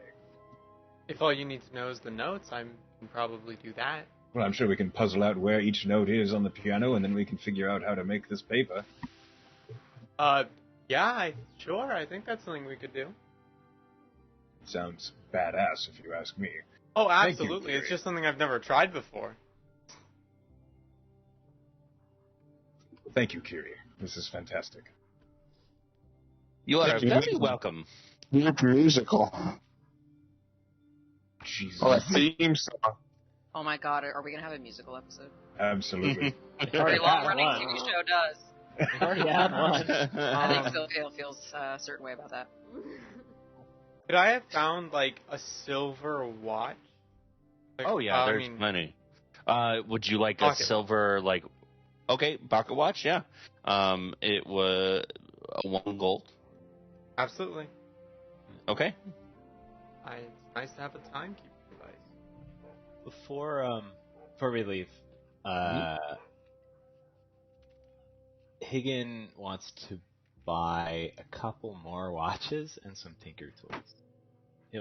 If all you need to know is the notes, I can probably do that. Well, I'm sure we can puzzle out where each note is on the piano, and then we can figure out how to make this paper. Yeah, sure, I think that's something we could do. Sounds badass, if you ask me. Oh, Thank absolutely. you, It's just something I've never tried before. Thank you, Kiri. This is fantastic. You are very welcome. Musical. Jesus. Oh, a theme song. Oh my god, are we gonna have a musical episode? Absolutely. Every long-running TV show does. We already had one. I think Phil feels a certain way about that. Could I have found, like, a silver watch? Like, Oh yeah, there's plenty. Would you like pocket a silver pocket watch? Yeah. It was 1 gold. Absolutely. Okay. It's nice to have a timekeeping device. Before we leave, Higgin wants to buy a couple more watches and some tinker tools.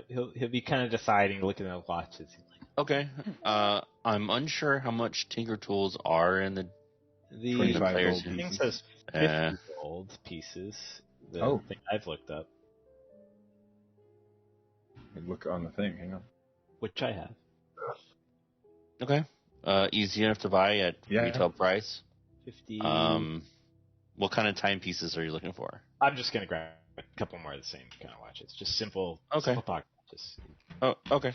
He'll be kind of deciding, looking at the watches. He's like, okay. I'm unsure how much tinker tools are in the 25 players' gold thing pieces. says 50 gold pieces. The thing I've looked up, Look on the thing, hang on. which I have. Okay. Easy enough to buy at retail price. 50. What kind of timepieces are you looking for? I'm just gonna grab a couple more of the same kind of watches, just simple pocket watches. Oh, okay.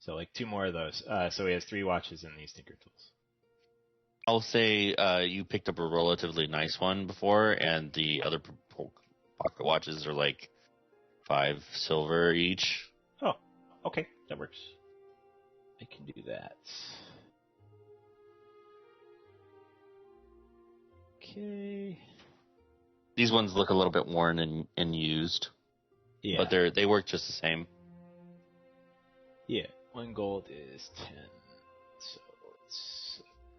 So like 2 more of those. So he has 3 watches and these tinker tools. I'll say you picked up a relatively nice one before, and the other pocket watches are like 5 silver each. Oh, okay, that works. I can do that. Okay. These ones look a little bit worn and used. Yeah. But they work just the same. Yeah. 1 gold is 10. So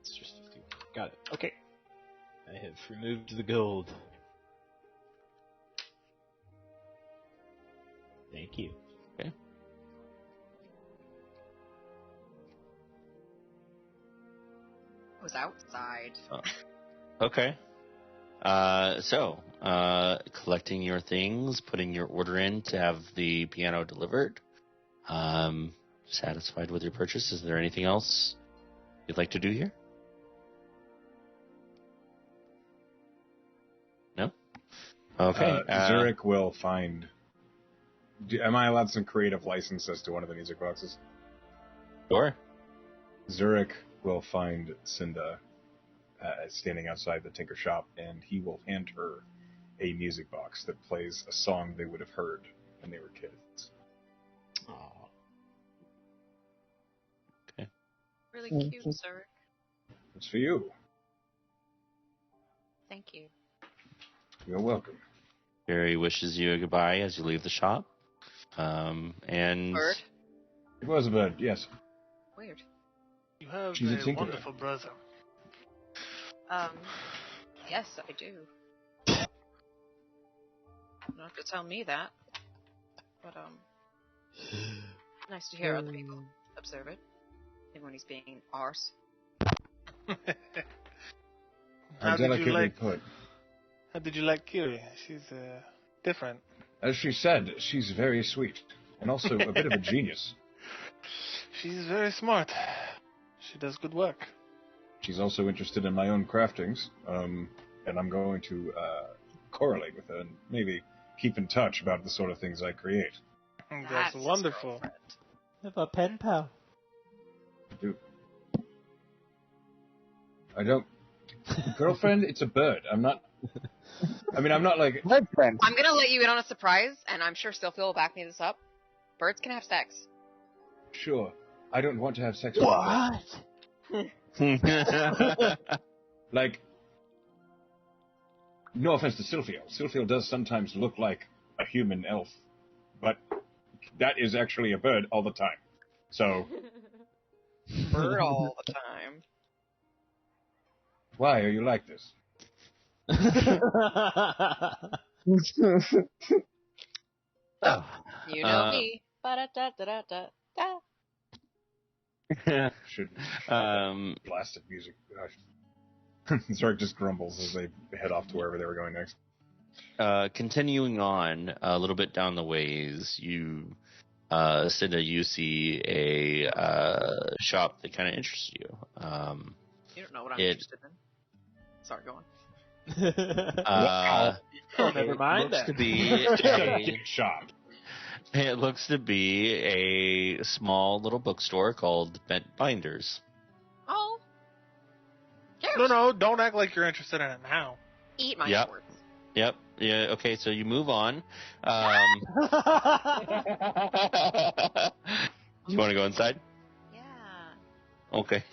it's just 50. Got it. Okay. I have removed the gold. Thank you. Okay. I was outside. Okay. So, collecting your things, putting your order in to have the piano delivered. Satisfied with your purchase? Is there anything else you'd like to do here? No? Okay. Zurich will find... Am I allowed some creative license as to one of the music boxes? Sure. Zurich will find Cinda standing outside the Tinker shop, and he will hand her a music box that plays a song they would have heard when they were kids. Aww. Really cute, sir. It's for you. Thank you. You're welcome. Barry wishes you a goodbye as you leave the shop. And Bird? It was a bird, yes. Weird. You have She's a a tinkerer. wonderful brother. Yes, I do. You don't have to tell me that. But, nice to hear other people observe it. Even when he's being arse. How Delicately put. How did you like Kiri? She's different. As she said, she's very sweet, and also a bit of a genius. She's very smart. She does good work. She's also interested in my own craftings, and I'm going to correlate with her and maybe keep in touch about the sort of things I create. That's his wonderful. girlfriend. Have a pen pal. I don't... Girlfriend? It's a bird. I'm not like... Bird friend. I'm gonna let you in on a surprise, and I'm sure Sylphia will back me this up. Birds can have sex. Sure. I don't want to have sex with a bird. Like... No offense to Sylphia. Sylphia does sometimes look like a human elf. But that is actually a bird all the time. So... Bird all the time. Why are you like this? You know me. Ba-da-da-da-da-da. Should blasted music. Gosh. Zarek just grumbles as they head off to wherever they were going next. Continuing on a little bit down the ways, you, Cinda, you see a shop that kind of interests you. You don't know what I'm interested in. Sorry, go on. Never mind looks that. to be a shop. It looks to be a small little bookstore called Bent Binders. Oh. No, don't act like you're interested in it now. Eat my Yep. shorts. Yep. Yeah. Okay. So you move on. You want to go inside? Yeah. Okay.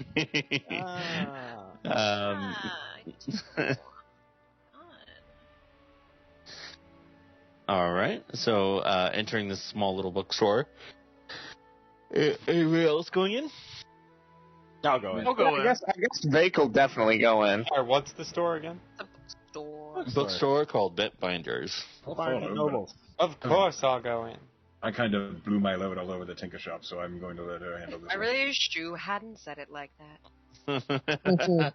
All right. So entering this small little bookstore. Anybody else going in? I'll go in. I'll go I in. guess Vake will definitely go in. Or what's the store again? Bookstore called Bent Binders. Barnes and Noble. Of course I'll go in. I kind of blew my load all over the Tinker Shop, so I'm going to let her handle this. I really wish you hadn't said it like that.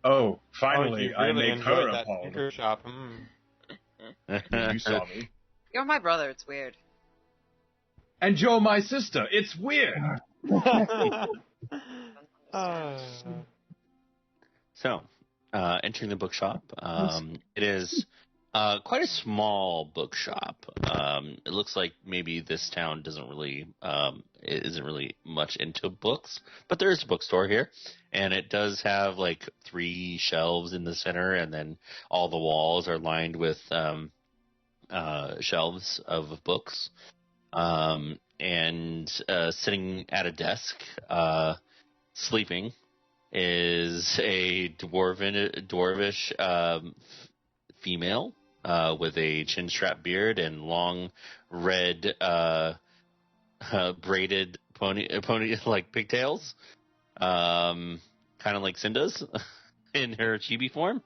Oh, finally, you I really make her enjoyed that appalled. Tinker Shop. You saw me. You're my brother, it's weird. And you're my sister. It's weird. So, entering the bookshop, it is quite a small bookshop. It looks like maybe this town isn't really much into books, but there is a bookstore here, and it does have like 3 shelves in the center, and then all the walls are lined with shelves of books. And sitting at a desk, sleeping, is a dwarvish female with a chin strap beard and long red braided pony like pigtails, kind of like Cinda's in her chibi form.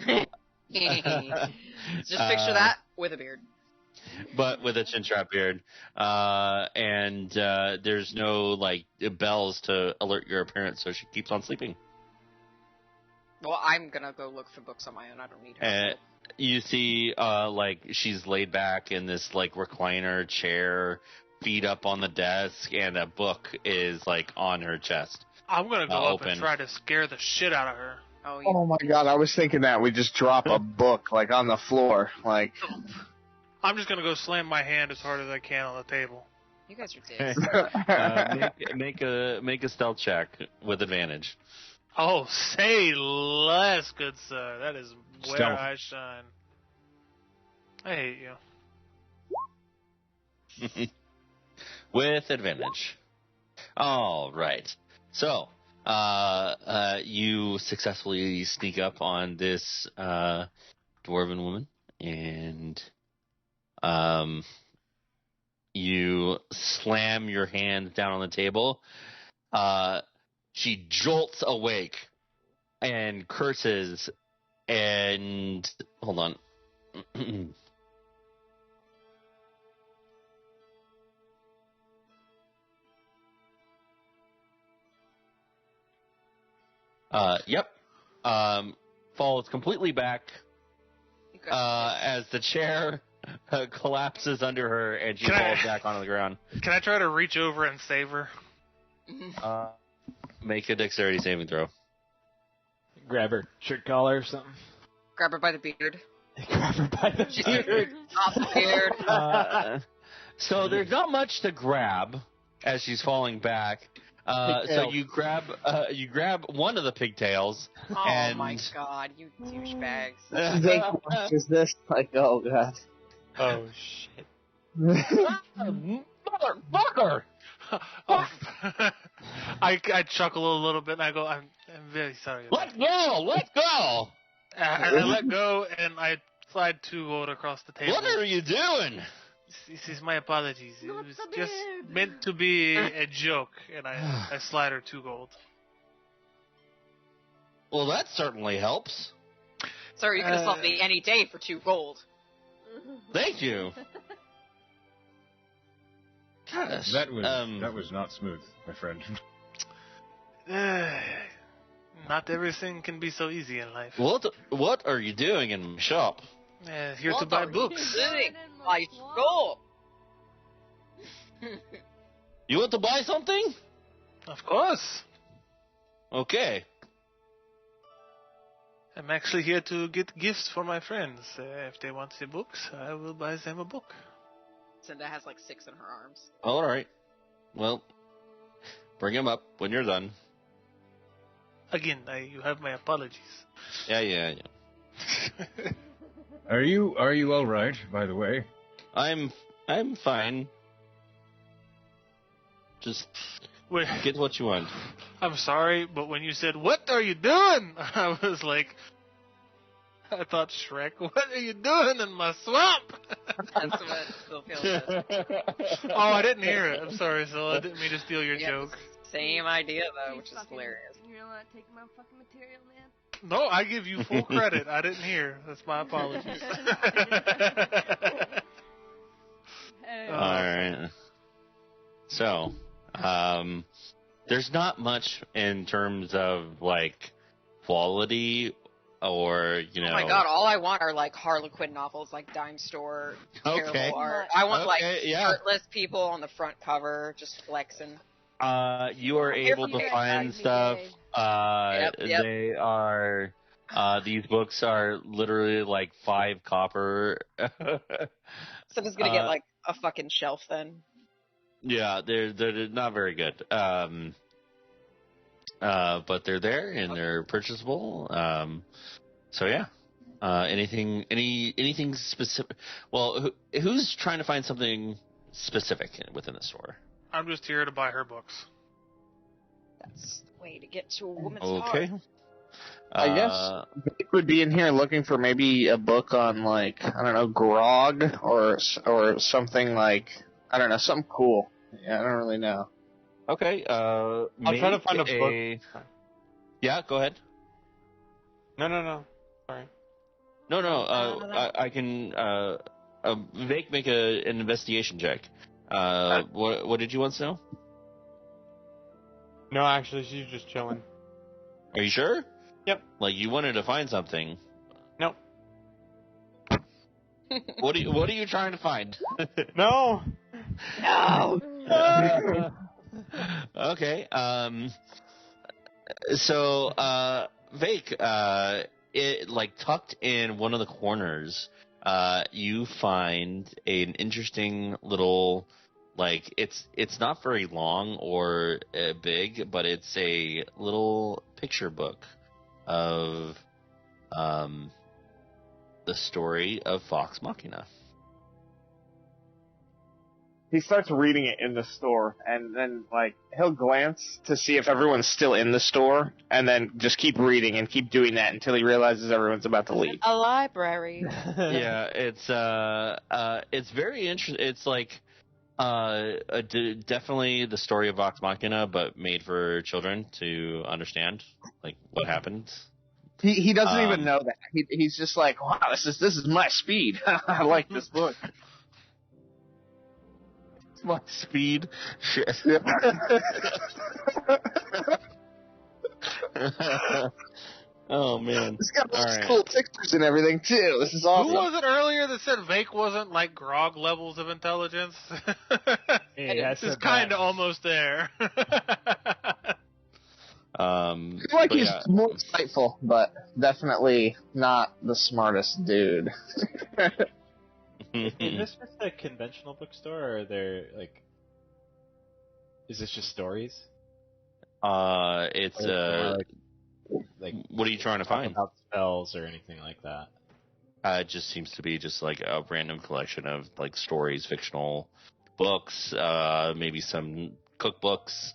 Just picture that with a beard. But with a chin strap beard, and there's no like bells to alert your appearance, so she keeps on sleeping. Well, I'm gonna go look for books on my own. I don't need her. You see, like she's laid back in this like recliner chair, feet up on the desk, and a book is like on her chest. I'm gonna go up open. and try to scare the shit out of her. Oh my god, I was thinking that we just drop a book like on the floor, like. I'm just gonna go slam my hand as hard as I can on the table. You guys are dicks. Make a stealth check with advantage. Oh, say less, good sir. That is where Stealth. I shine. I hate you. With advantage. All right. So, you successfully sneak up on this dwarven woman, and you slam your hand down on the table. She jolts awake and curses, and hold on. Yep. Falls completely back as the chair collapses under her and she falls back onto the ground. Can I try to reach over and save her? Make a dexterity saving throw. Grab her shirt collar or something. Grab her by the beard. I grab her by the beard. Off the beard. So there's not much to grab as she's falling back. So you grab one of the pigtails. Oh and... my god, you douchebags. Jake watches this like, oh god. Oh shit. Motherfucker! Oh. I chuckle a little bit and I go, I'm very sorry. Let go! And I let go and I slide 2 gold across the table. What are you doing? This is my apologies. It Not was the just beard. meant to be a joke, and I slide her 2 gold. Well, that certainly helps. Sir, you could have sold me any day for 2 gold. Thank you. Gosh, That was not smooth, my friend. Not everything can be so easy in life. What are you doing in my shop? Here to buy books. Doing? Buy gold. You want to buy something? Of course. Okay. I'm actually here to get gifts for my friends. If they want the books, I will buy them a book. Cinda has like 6 in her arms. All right. Well, bring him up when you're done. Again, you have my apologies. Yeah. Are you all right? By the way, I'm fine. Just Wait, get what you want. I'm sorry, but when you said, "What are you doing?" I was like, I thought Shrek. What are you doing in my swamp? That's what still feels good. Oh, I didn't hear it. I'm sorry, Zilla. I didn't mean to steal your Yep. joke. Same idea though, You which is fucking- hilarious. You're not taking my fucking material, man. No, I give you full credit. I didn't hear. That's my apologies. Hey. All right. So, there's not much in terms of like quality or Oh my god, all I want are like Harlequin novels, like dime store, Okay. terrible art. I want like yeah. shirtless people on the front cover just flexing. You are able to Okay. find stuff. Yep. They are. These books are literally like 5 copper. So I'm just gonna get like a fucking shelf then. Yeah, they're not very good. But they're there and they're purchasable. So yeah. Anything specific? Well, who's trying to find something specific within the store? I'm just here to buy her books. That's the way to get to a woman's Okay. heart. I guess Vic would be in here looking for maybe a book on like, I don't know, grog or something like, I don't know, something cool. Yeah, I don't really know. Okay. I'll try to find a book. Yeah, go ahead. No. Sorry. No. I can make an investigation check. What did you want to know? No, actually, she's just chilling. Are you sure? Yep. Like you wanted to find something. Nope. What are you trying to find? No. No. Okay. So, Vake, it like tucked in one of the corners, you find an interesting little, like it's not very long or big, but it's a little picture book of the story of Vox Machina. He starts reading it in the store, and then, like, he'll glance to see if everyone's still in the store, and then just keep reading and keep doing that until he realizes everyone's about to leave. A library. Yeah, it's very interesting. It's like definitely the story of Vox Machina, but made for children to understand, like what happened. He doesn't even know that. He's just like, wow, this is my speed. I like this book. My speed. Shit. Oh man. It's got all All these right. cool pictures and everything too. This is awesome. Who was it earlier that said Vake wasn't like grog levels of intelligence? Hey, I It's said kind that. of almost there. feel like but he's yeah. more insightful, but definitely not the smartest dude. Is this just a conventional bookstore, or are there like? Is this just stories? It's Or is it more like what are you trying to talk find? about spells or anything like that? It just seems to be just like a random collection of like stories, fictional books, maybe some cookbooks.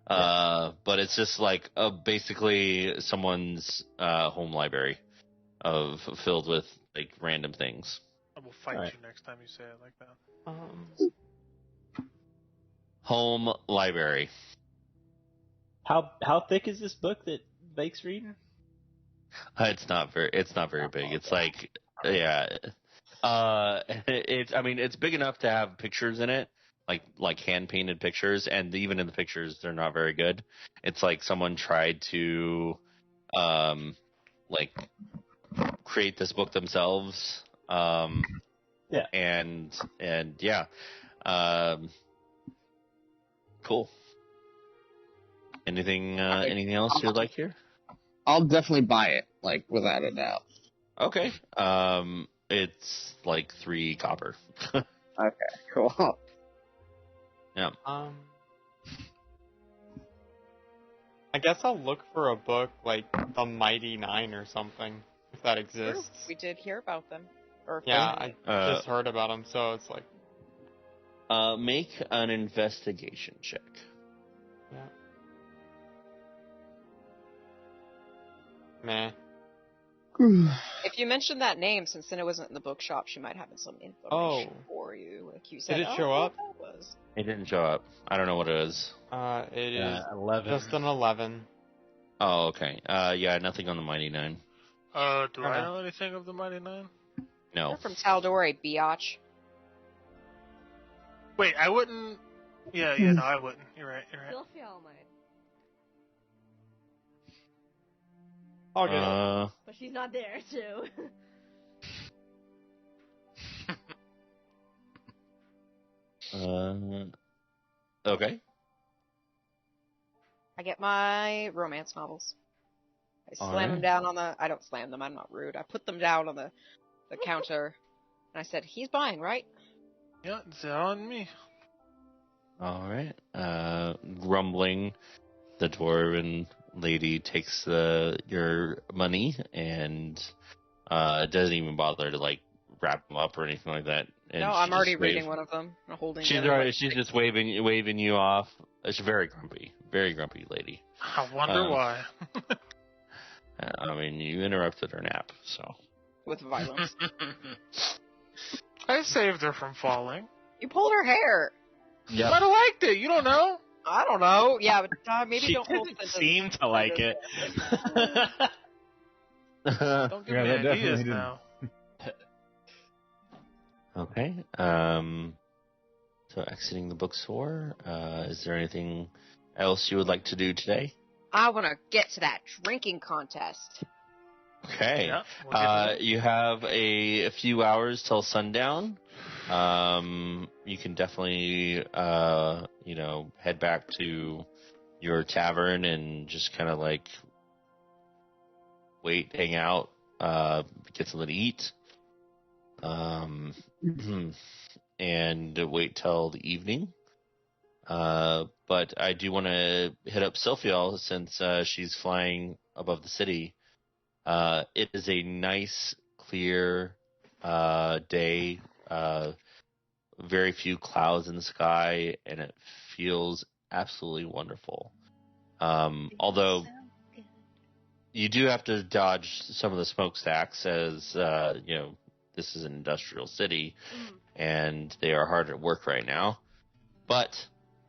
But it's just like basically someone's home library filled with like random things. I will fight Alright. you next time you say it like that. Home library. How thick is this book that Bake's reading? It's not very big. It's like yeah. It's big enough to have pictures in it, like hand painted pictures, and even in the pictures they're not very good. It's like someone tried to like create this book themselves. Yeah. And yeah. Cool. Anything else you'd like here? I'll definitely buy it, like, without a doubt. Okay. It's like 3 copper. Okay, cool. Yeah. I guess I'll look for a book like The Mighty Nine or something, if that exists. We did hear about them. Or Yeah, I Uh, just heard about them, so it's like, Make an investigation check. yeah. Meh. If you mentioned that name, since then it wasn't in the bookshop, she might have some information for you. Like you said, Did it show up? That was. It didn't show up. I don't know what it is. It is 11. just an 11. Oh, okay. Yeah, nothing on the Mighty Nine. Do I Okay. know anything of the Mighty Nine? No. They're from Taldore, biatch. Wait, I wouldn't. Yeah, no, I wouldn't. You're right. Sylphia might. All good. But she's not there, too. Okay. I get my romance novels. I slam them Alright. down on the. I don't slam them. I'm not rude. I put them down on the counter, and I said, "He's buying, right?" Yeah, it's on me. All right. Grumbling, the dwarven lady takes your money and doesn't even bother to like wrap them up or anything like that. And No, she I'm already just reading one of them. I'm holding. She's the other one. she's just waving you off. She's very grumpy lady. I wonder why. I mean, you interrupted her nap, so. With violence. I saved her from falling. You pulled her hair. You might have liked it. You don't know. I don't know. Yeah, but maybe She don't hold didn't seem to like it. Don't give me that definitely ideas didn't. now. Okay. So exiting the bookstore. Is there anything else you would like to do today? I want to get to that drinking contest. Okay. Yeah, we'll get to that. You have a few hours till sundown. You can definitely, head back to your tavern and just kind of like wait, hang out, get something to eat, and wait till the evening. But I do want to hit up Sylphia since she's flying above the city. It is a nice, clear day. Very few clouds in the sky, and it feels absolutely wonderful. Although you do have to dodge some of the smokestacks, as this is an industrial city, and they are hard at work right now. But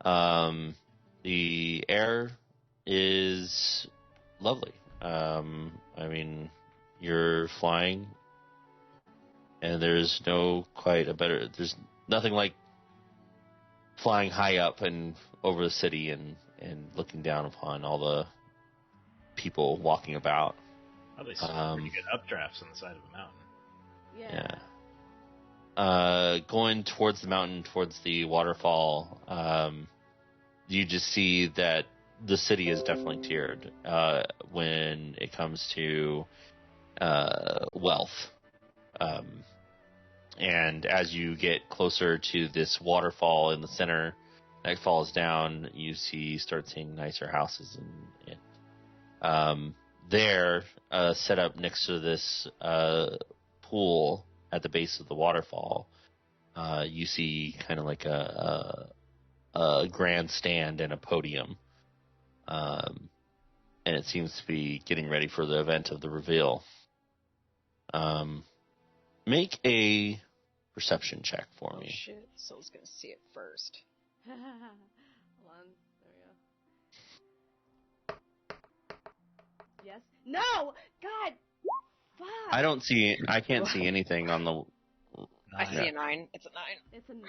the air is lovely. I mean, you're flying, and there's there's nothing like flying high up and over the city and looking down upon all the people walking about. Probably some pretty good updrafts on the side of a mountain. Yeah. Going towards the mountain, towards the waterfall, you just see that the city is definitely tiered when it comes to wealth. And as you get closer to this waterfall in the center that falls down, you start seeing nicer houses and there, set up next to this pool at the base of the waterfall. You see kind of like a grandstand and a podium, and it seems to be getting ready for the event of the reveal. Make a perception check for me. Shit, Soul's gonna see it first. Hold on. There we go. Yes. No! God! Fuck! I can't see anything on the... I see a 9. It's a 9. It's a 9.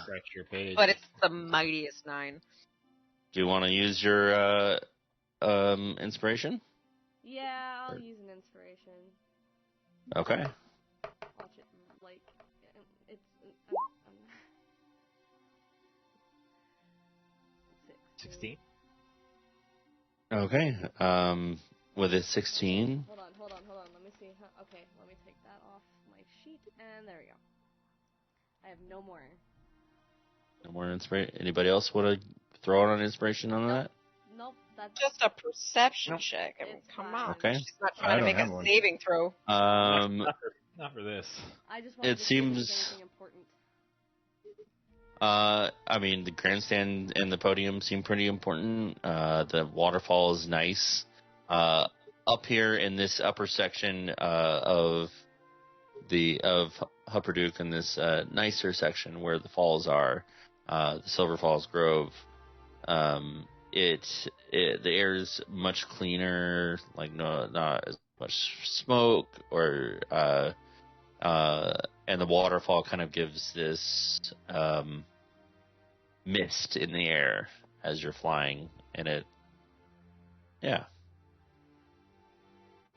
Refresh your page. But it's the mightiest 9. Do you want to use your inspiration? Yeah, I'll use an inspiration. Okay. Watch it, like, it's... 16. Okay. With a 16. Hold on. Let me see. Okay, let me take that off my sheet, and there we go. I have no more. No more inspiration. Anybody else want to throw out an inspiration on that? Nope, that's... Just a perception check. I mean, It's come fine. on. Okay. She's not I trying to don't make have a one. saving throw. Not for this. I just wanted It to see if seems- there's anything important. I mean, the grandstand and the podium seem pretty important. The waterfall is nice. Up here in this upper section of Hupperduke, in this nicer section where the falls are, the Silver Falls Grove, the air is much cleaner. Like not as much smoke or and the waterfall kind of gives this mist in the air as you're flying, and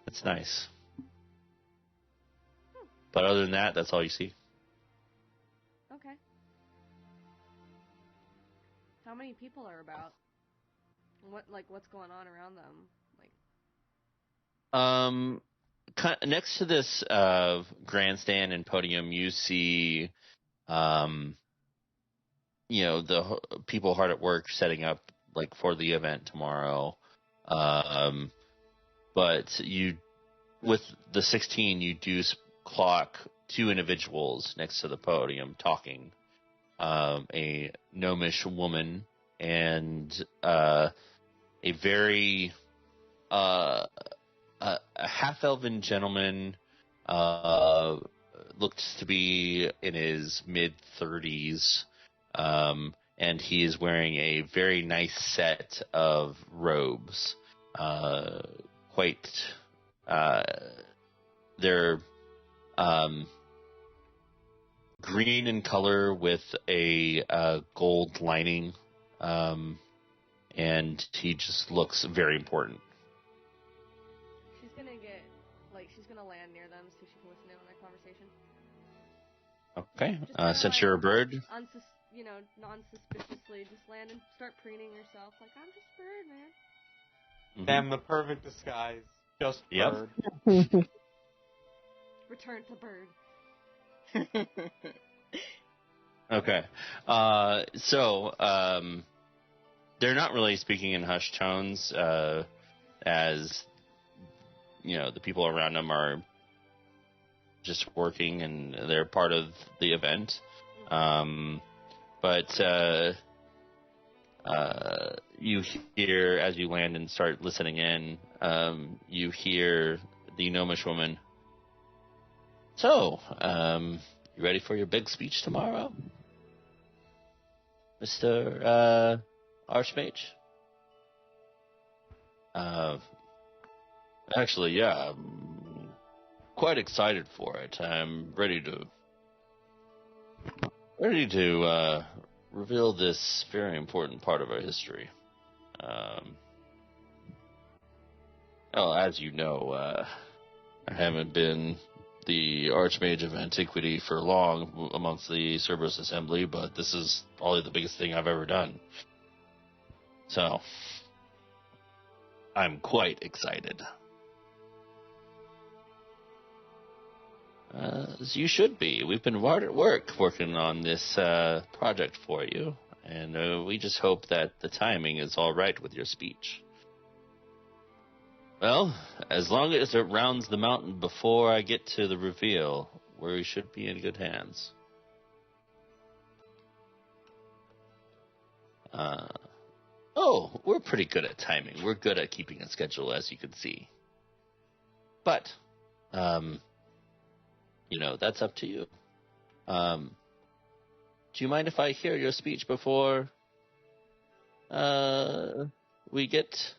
it's nice. But other than that, that's all you see. Okay. How many people are about? What's going on around them? Next to this grandstand and podium, you see the people hard at work setting up like for the event tomorrow. But with the 16, you do clock 2 individuals next to the podium talking. A gnomish woman and a very a half-elven gentleman, looks to be in his mid-30s, and he is wearing a very nice set of robes. They're green in color with a gold lining, and he just looks very important. She's gonna land near them so she can listen in on their conversation. Okay. Just kinda Since you're a bird. Non-suspiciously, just land and start preening herself like, I'm just a bird, man. Mhm. Damn, the perfect disguise. Just Yep. bird. Return to bird. Okay. So they're not really speaking in hushed tones, as the people around them are just working and they're part of the event. But you hear, as you land and start listening in, you hear the gnomish woman. So, you ready for your big speech tomorrow, Mr. Archmage? Actually, yeah, I'm quite excited for it. I'm ready to reveal this very important part of our history. As you know, I haven't been the Archmage of Antiquity for long amongst the Cerberus Assembly, but this is probably the biggest thing I've ever done. So, I'm quite excited. As you should be. We've been hard at work working on this project for you, and we just hope that the timing is all right with your speech. Well, as long as it rounds the mountain before I get to the reveal, we should be in good hands. We're pretty good at timing. We're good at keeping a schedule, as you can see. But, that's up to you. Do you mind if I hear your speech before we get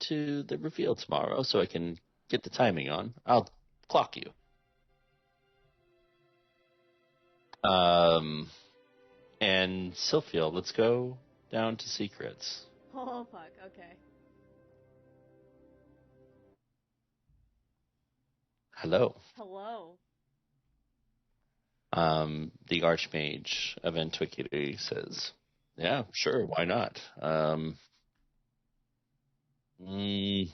to the reveal tomorrow so I can get the timing on? I'll clock you. And Sophia, let's go down to secrets. Oh, fuck, okay. Hello. Hello. The Archmage of Antiquity says, yeah, sure, why not? He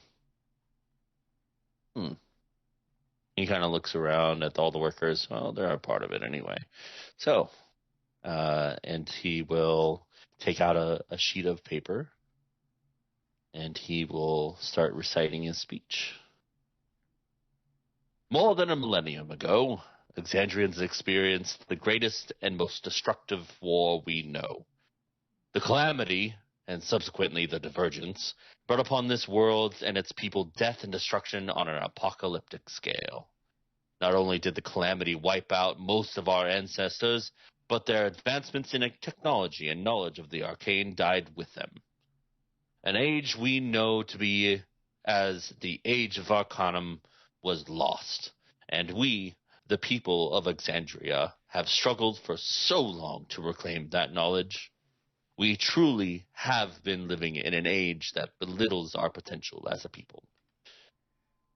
kind of looks around at all the workers. Well, they're a part of it anyway. So, and he will take out a sheet of paper, and he will start reciting his speech. More than a millennium ago, Exandrians experienced the greatest and most destructive war we know. The calamity, and subsequently the divergence, brought upon this world and its people death and destruction on an apocalyptic scale. Not only did the calamity wipe out most of our ancestors, but their advancements in technology and knowledge of the arcane died with them. An age we know to be as the Age of Arcanum was lost, and we, the people of Exandria, have struggled for so long to reclaim that knowledge. We truly have been living in an age that belittles our potential as a people.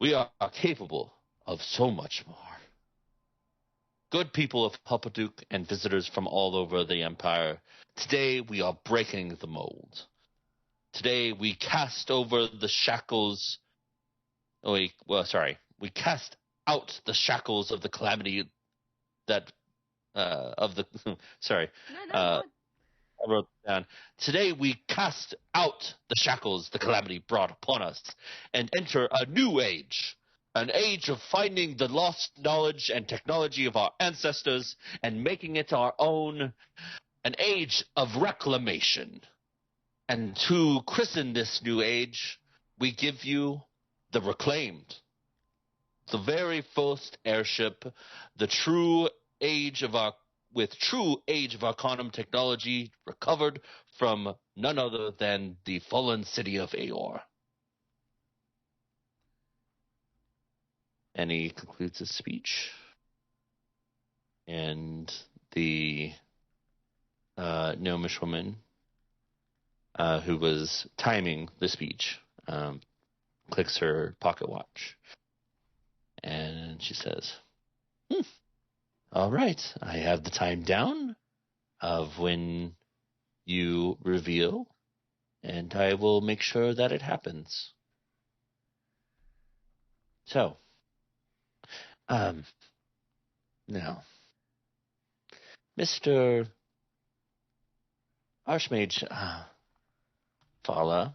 We are capable of so much more. Good people of Puppaduke and visitors from all over the Empire, today we are breaking the mold. Today we cast over the shackles. We cast out the shackles of the calamity that sorry. I wrote it down. Today we cast out the shackles the calamity brought upon us and enter a new age. An age of finding the lost knowledge and technology of our ancestors and making it our own. An age of reclamation. And to christen this new age, we give you the Reclaimed. The very first airship, the true age of Arcanum technology recovered from none other than the fallen city of Aor. And he concludes his speech. And the gnomish woman who was timing the speech clicks her pocket watch. And she says, all right, I have the time down of when you reveal, and I will make sure that it happens. So, now, Mr. Archmage Fala,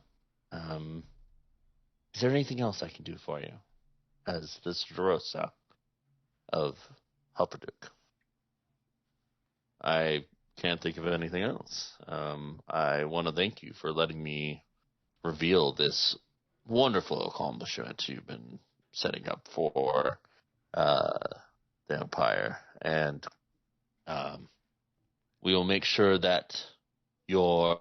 is there anything else I can do for you as the Starosta of Helperduke? I can't think of anything else. I want to thank you for letting me reveal this wonderful accomplishment you've been setting up for the Empire, and we will make sure that your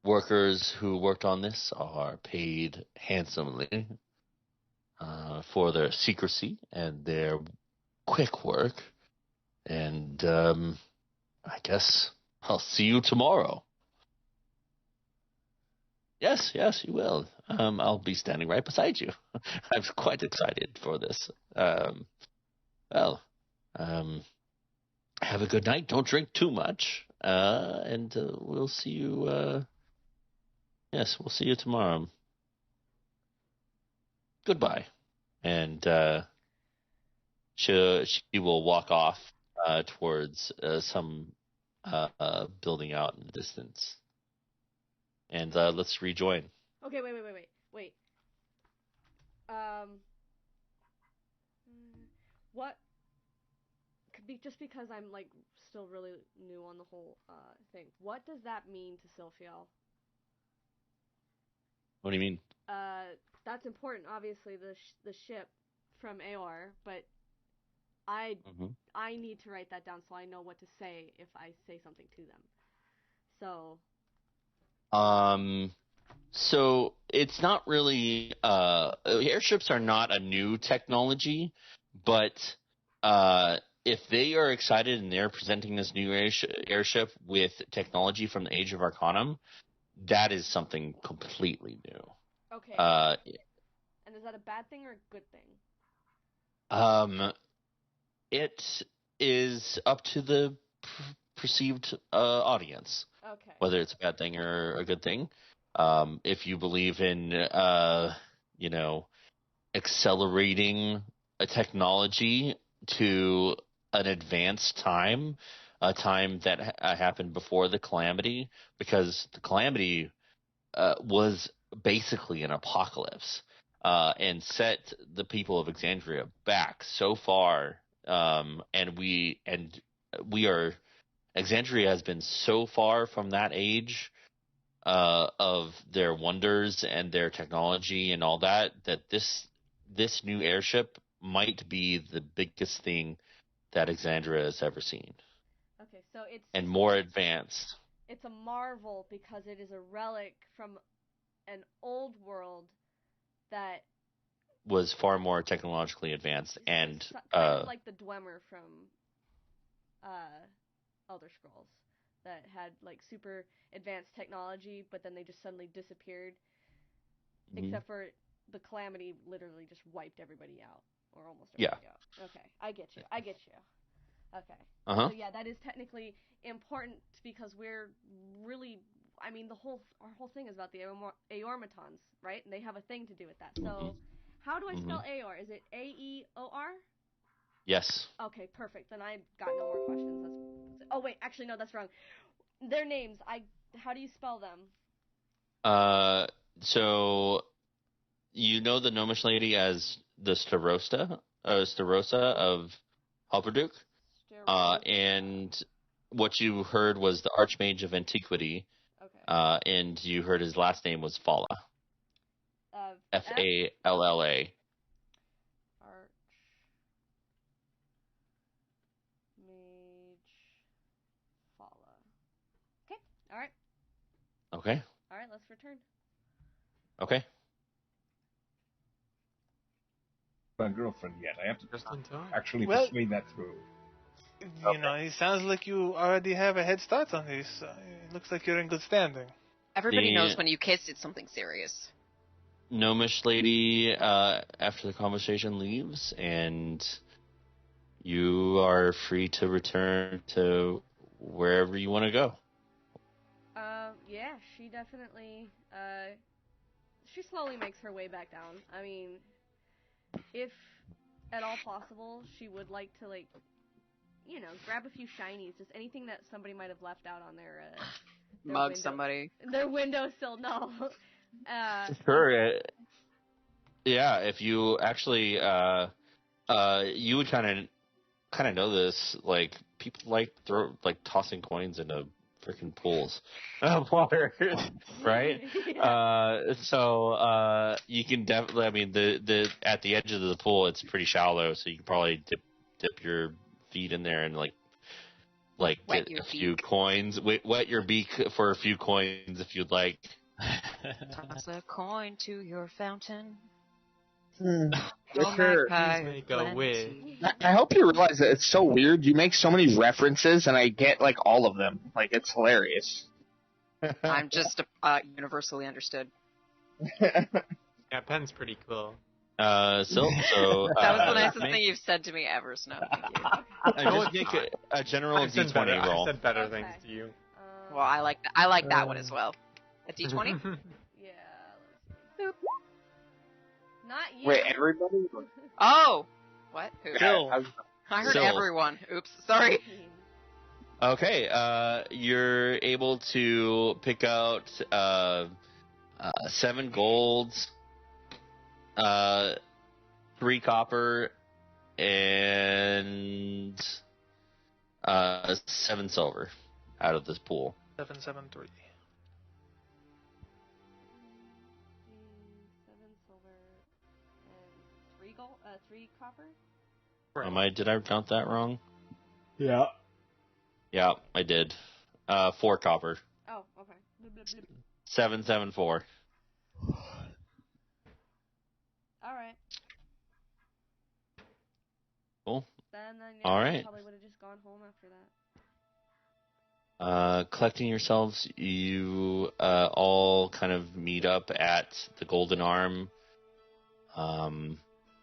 workers who worked on this are paid handsomely for their secrecy and their quick work. And I guess I'll see you tomorrow. Yes, you will. I'll be standing right beside you. I'm quite excited for this. Have a good night. Don't drink too much. And we'll see you Yes, we'll see you tomorrow. Goodbye. And she will walk off towards some building out in the distance. And let's rejoin. Okay, wait. What? Just because I'm like still really new on the whole thing. What does that mean to Silphiel? What do you mean? That's important, obviously, the ship from Aor, but I need to write that down so I know what to say if I say something to them. So. So it's not really airships are not a new technology, but if they are excited and they're presenting this new airship with technology from the Age of Arcanum, that is something completely new. Okay. And is that a bad thing or a good thing? It is up to the perceived audience. Okay. Whether it's a bad thing or a good thing. If you believe in, accelerating a technology to an advanced time, a time that happened before the Calamity, because the Calamity was basically an apocalypse and set the people of Exandria back so far, and we are. Exandria has been so far from that age of their wonders and their technology and all that this new airship might be the biggest thing that Exandria has ever seen. Okay, so it's and more advanced. It's a marvel because it is a relic from an old world that was far more technologically advanced and kind of like the Dwemer from Elder Scrolls that had like super advanced technology, but then they just suddenly disappeared. Mm-hmm. Except for the Calamity literally just wiped everybody out, or almost everybody out. Okay, I get you. Okay. Uh-huh. So yeah, that is technically important because we're really, I mean, our whole thing is about the Aormatons, right? And they have a thing to do with that. So, how do I spell Aor? Is it A-E-O-R? Yes. Okay, perfect. Then I got no more questions. Oh wait, actually no, that's wrong. Their names, how do you spell them? So you know the Gnomish lady as the Starosta of Halberduke? And what you heard was the Archmage of Antiquity. Okay. And you heard his last name was Falla. F-A-L-L-A. Alright. Okay. Alright, let's return. Okay. My girlfriend yet. I have to actually persuade that through. You know, it sounds like you already have a head start on this. It looks like you're in good standing. Everybody knows when you kiss, it's something serious. Gnomish lady, after the conversation, leaves, and you are free to return to wherever you want to go. Yeah, she definitely, she slowly makes her way back down. I mean, if at all possible, she would like to, like, you know, grab a few shinies, just anything that somebody might have left out on their mug somebody. Their windowsill, no. Sure. Yeah, if you actually, you would kind of know this, like, people like tossing coins into freaking pools of water, right? Yeah. So you can definitely, I mean, the at the edge of the pool, it's pretty shallow, so you can probably dip your feet in there and like wet get a few coins, wet your beak for a few coins if you'd like. Toss a coin to your fountain. I hope you realize that it's so weird. You make so many references, and I get like all of them. Like, it's hilarious. I'm just universally understood. Yeah, Pen's pretty cool. So that was the nicest thing you've said to me ever, Snow. Thank you. I just make a general D20 roll. I said better things to you. Well, I like that one as well. A D20? Not yet. Wait, everybody? Oh! What? Who? Phil. I heard Phil. everyone. Oops, sorry. Okay, you're able to pick out 7 golds, 3 copper, and 7 silver out of this pool. 773. 7 silver and 3 gold, 3 copper. Did I count that wrong? Yeah. Yeah, I did. 4 copper. Oh, okay. Blip, blip, blip. 774. All right. Cool. Then All I right. probably would have just gone home after that. Collecting yourselves, you all kind of meet up at the Golden Arm.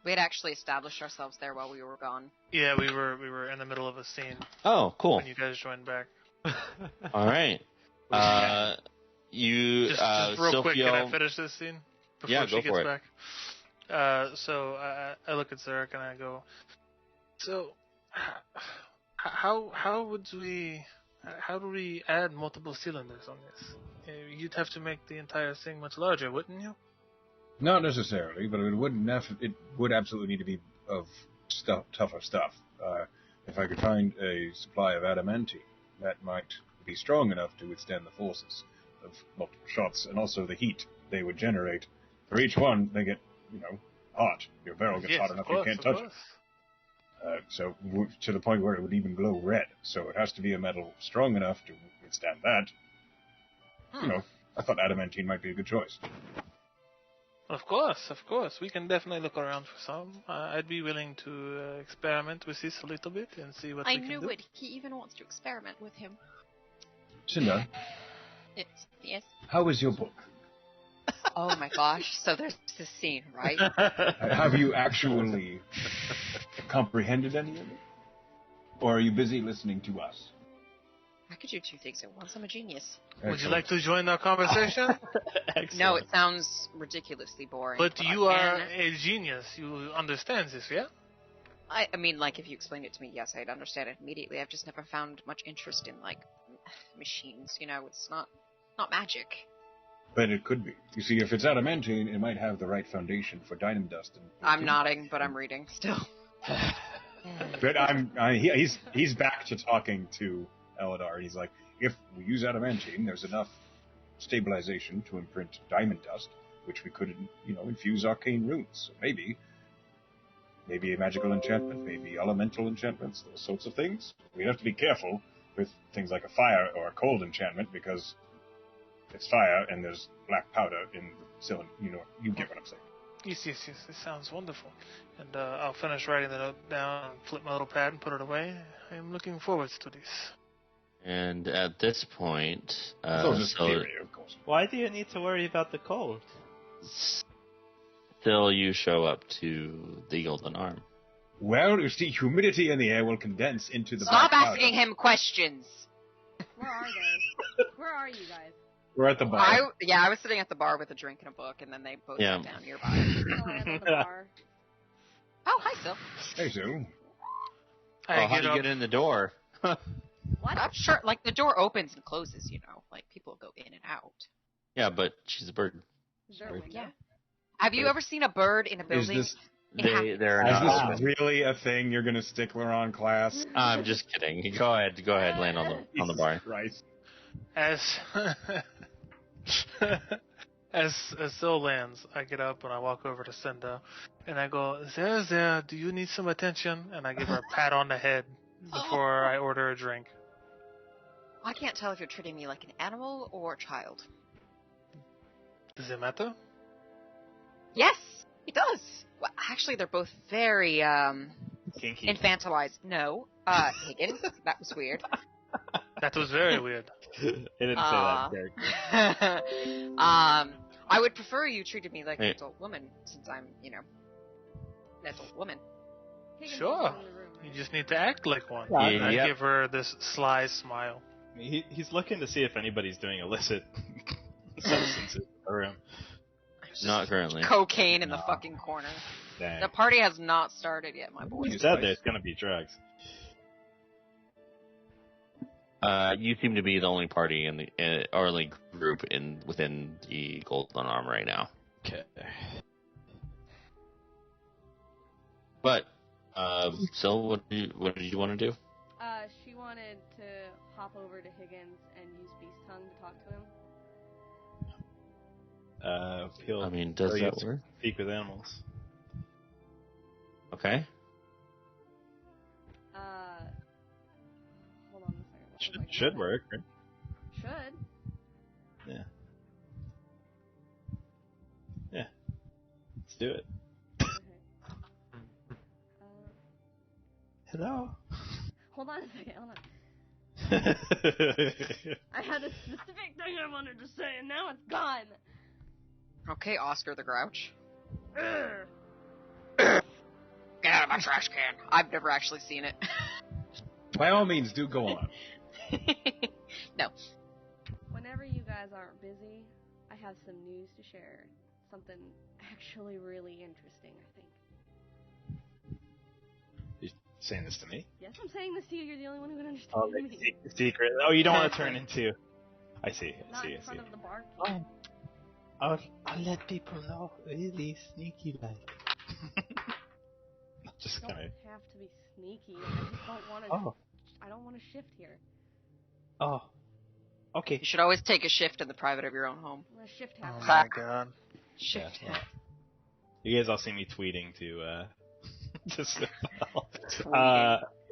We had actually established ourselves there while we were gone. Yeah, we were in the middle of a scene Oh, cool. when you guys joined back. All right. You Just real quick, Silphio- can I finish this scene before Yeah, she go gets for it. back? So I look at Zarek and I go, so how do we add multiple cylinders on this? You'd have to make the entire thing much larger, wouldn't you? Not necessarily, but it would absolutely need to be of tougher stuff. If I could find a supply of adamantine, that might be strong enough to withstand the forces of multiple shots, and also the heat they would generate. For each one, they get, hot. Your barrel gets Yes, hot of enough course, you can't of touch course. it. So to the point where it would even glow red. So it has to be a metal strong enough to withstand that. I thought adamantine might be a good choice. Of course. We can definitely look around for some. I'd be willing to experiment with this a little bit and see what I we can knew do. it. He even wants to experiment with him. Cinder, Yes. how is your book? Oh my gosh. So there's this scene, right? Have you actually comprehended any of it? Or are you busy listening to us? I could do 2 things at once. I'm a genius. Would you like to join our conversation? No, it sounds ridiculously boring. But you are can- a genius. You understand this, yeah? I mean, like, if you explained it to me, yes, I'd understand it immediately. I've just never found much interest in, like, machines, It's not magic. But it could be. You see, if it's adamantine, it might have the right foundation for dynam dust. I'm nodding, but I'm reading still. But he's back to talking to Eladar. He's like, if we use adamantine, there's enough stabilization to imprint diamond dust, which we could, infuse arcane runes. So maybe a magical enchantment, maybe elemental enchantments, those sorts of things. We have to be careful with things like a fire or a cold enchantment because it's fire and there's black powder in the cylinder. You get what I'm saying. Yes, it sounds wonderful. And I'll finish writing the note down, flip my little pad and put it away. I am looking forward to this. And at this point, So just theory, of course. Why do you need to worry about the cold? still you show up to the Golden Arm. Well, you see, humidity in the air will condense into the Stop black asking powder. him questions. Where are they? Where are you guys? We're at the bar. I was sitting at the bar with a drink and a book, and then they both Yeah. sat down nearby. Oh, I'm at the bar. Oh, hi, Sil. Hey, Sue. I How get do you up. get in the door? What? I'm sure, like, the door opens and closes, like, people go in and out. Yeah, but she's a bird. Is there a window? Yeah. Have you ever seen a bird in a Is building? this They're is not. this really a thing you're gonna stickler on, class? I'm just kidding. Go ahead, land on the bar. Right. As as Sil lands, I get up and I walk over to Cinda, and I go, there, do you need some attention? And I give her a pat on the head before I order a drink. I can't tell if you're treating me like an animal or a child. Does it matter? Yes, it does. Well, actually, they're both very, Kinky. infantilized. No, Higgin, that was weird. That was very weird. It didn't say that character. I would prefer you treated me like an Hey. adult woman, since I'm, an adult woman. Higgins Sure. is in the room, You right? just need to act like one. Yeah, I yep. give her this sly smile. He's looking to see if anybody's doing illicit substances in the room. Not currently. Cocaine in the No. fucking corner. Dang. The party has not started yet, my boy. You said there's gonna be drugs. You seem to be the only party in the or only group within the Golden Arm right now. Okay. But so what did you want to do? She wanted to hop over to Higgins and use Beast Tongue to talk to him. I mean, does that work? Speak with animals. Okay. Hold on a second. Should work, right? Should. Yeah. Yeah. Let's do it. Hello. Hold on a second. Hold on. I had a specific thing I wanted to say, and now it's gone. Okay, Oscar the Grouch. Urgh. Get out of my trash can. I've never actually seen it. By all means, do go on. No. Whenever you guys aren't busy, I have some news to share. Something actually really interesting, I think. You're saying this to me? Yes, I'm saying this to you. You're the only one who can understand Oh, me. the secret. Oh, you don't want to turn into. I see. Not in front of the bar. Oh, I'll let people know. Really sneaky like. Just I kind don't of. have to be sneaky. I just don't want to. Oh. I don't want to shift here. Oh. Okay. You should always take a shift in the private of your own home. I'm gonna shift Oh half. my god. Shift Yeah. half. You guys all see me tweeting to just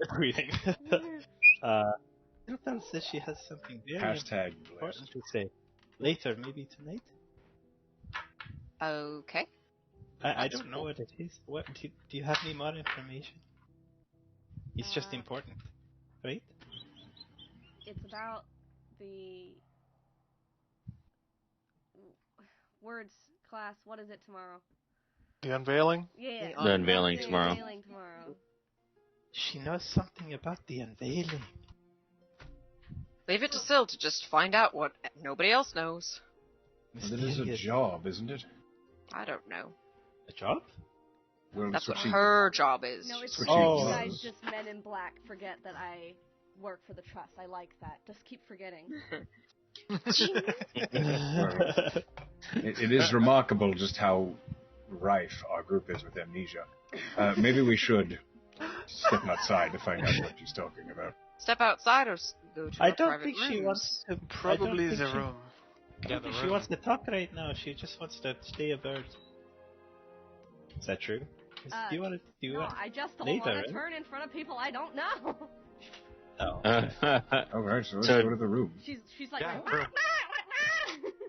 tweeting. Iltan says she has something very Hashtag important to say. Later, maybe tonight? Okay. I don't know what it is. What do you have any more information? It's just important, right? It's about the words class. What is it tomorrow? The unveiling? Yeah. The unveiling The tomorrow. unveiling tomorrow. She knows something about the unveiling. Leave it to Syl to just find out what nobody else knows. That is a job, isn't it? I don't know. A job? Well, That's what she- her job is. No, it's What you she guys does. just men in black forget that I work for the trust. I like that. Just keep forgetting. It is remarkable just how rife our group is with amnesia. Maybe we should step outside to find out what she's talking about. Step outside or go to I our don't private think rooms. she wants to. Probably the she, room. I don't think she wants to talk right now. She just wants to stay a bird. Is that true? Do you want to do No, it? I just don't Later, want right? to turn in front of people I don't know. Oh. All right, so let's So- go to the room. She's like, Yeah, "Wah, room.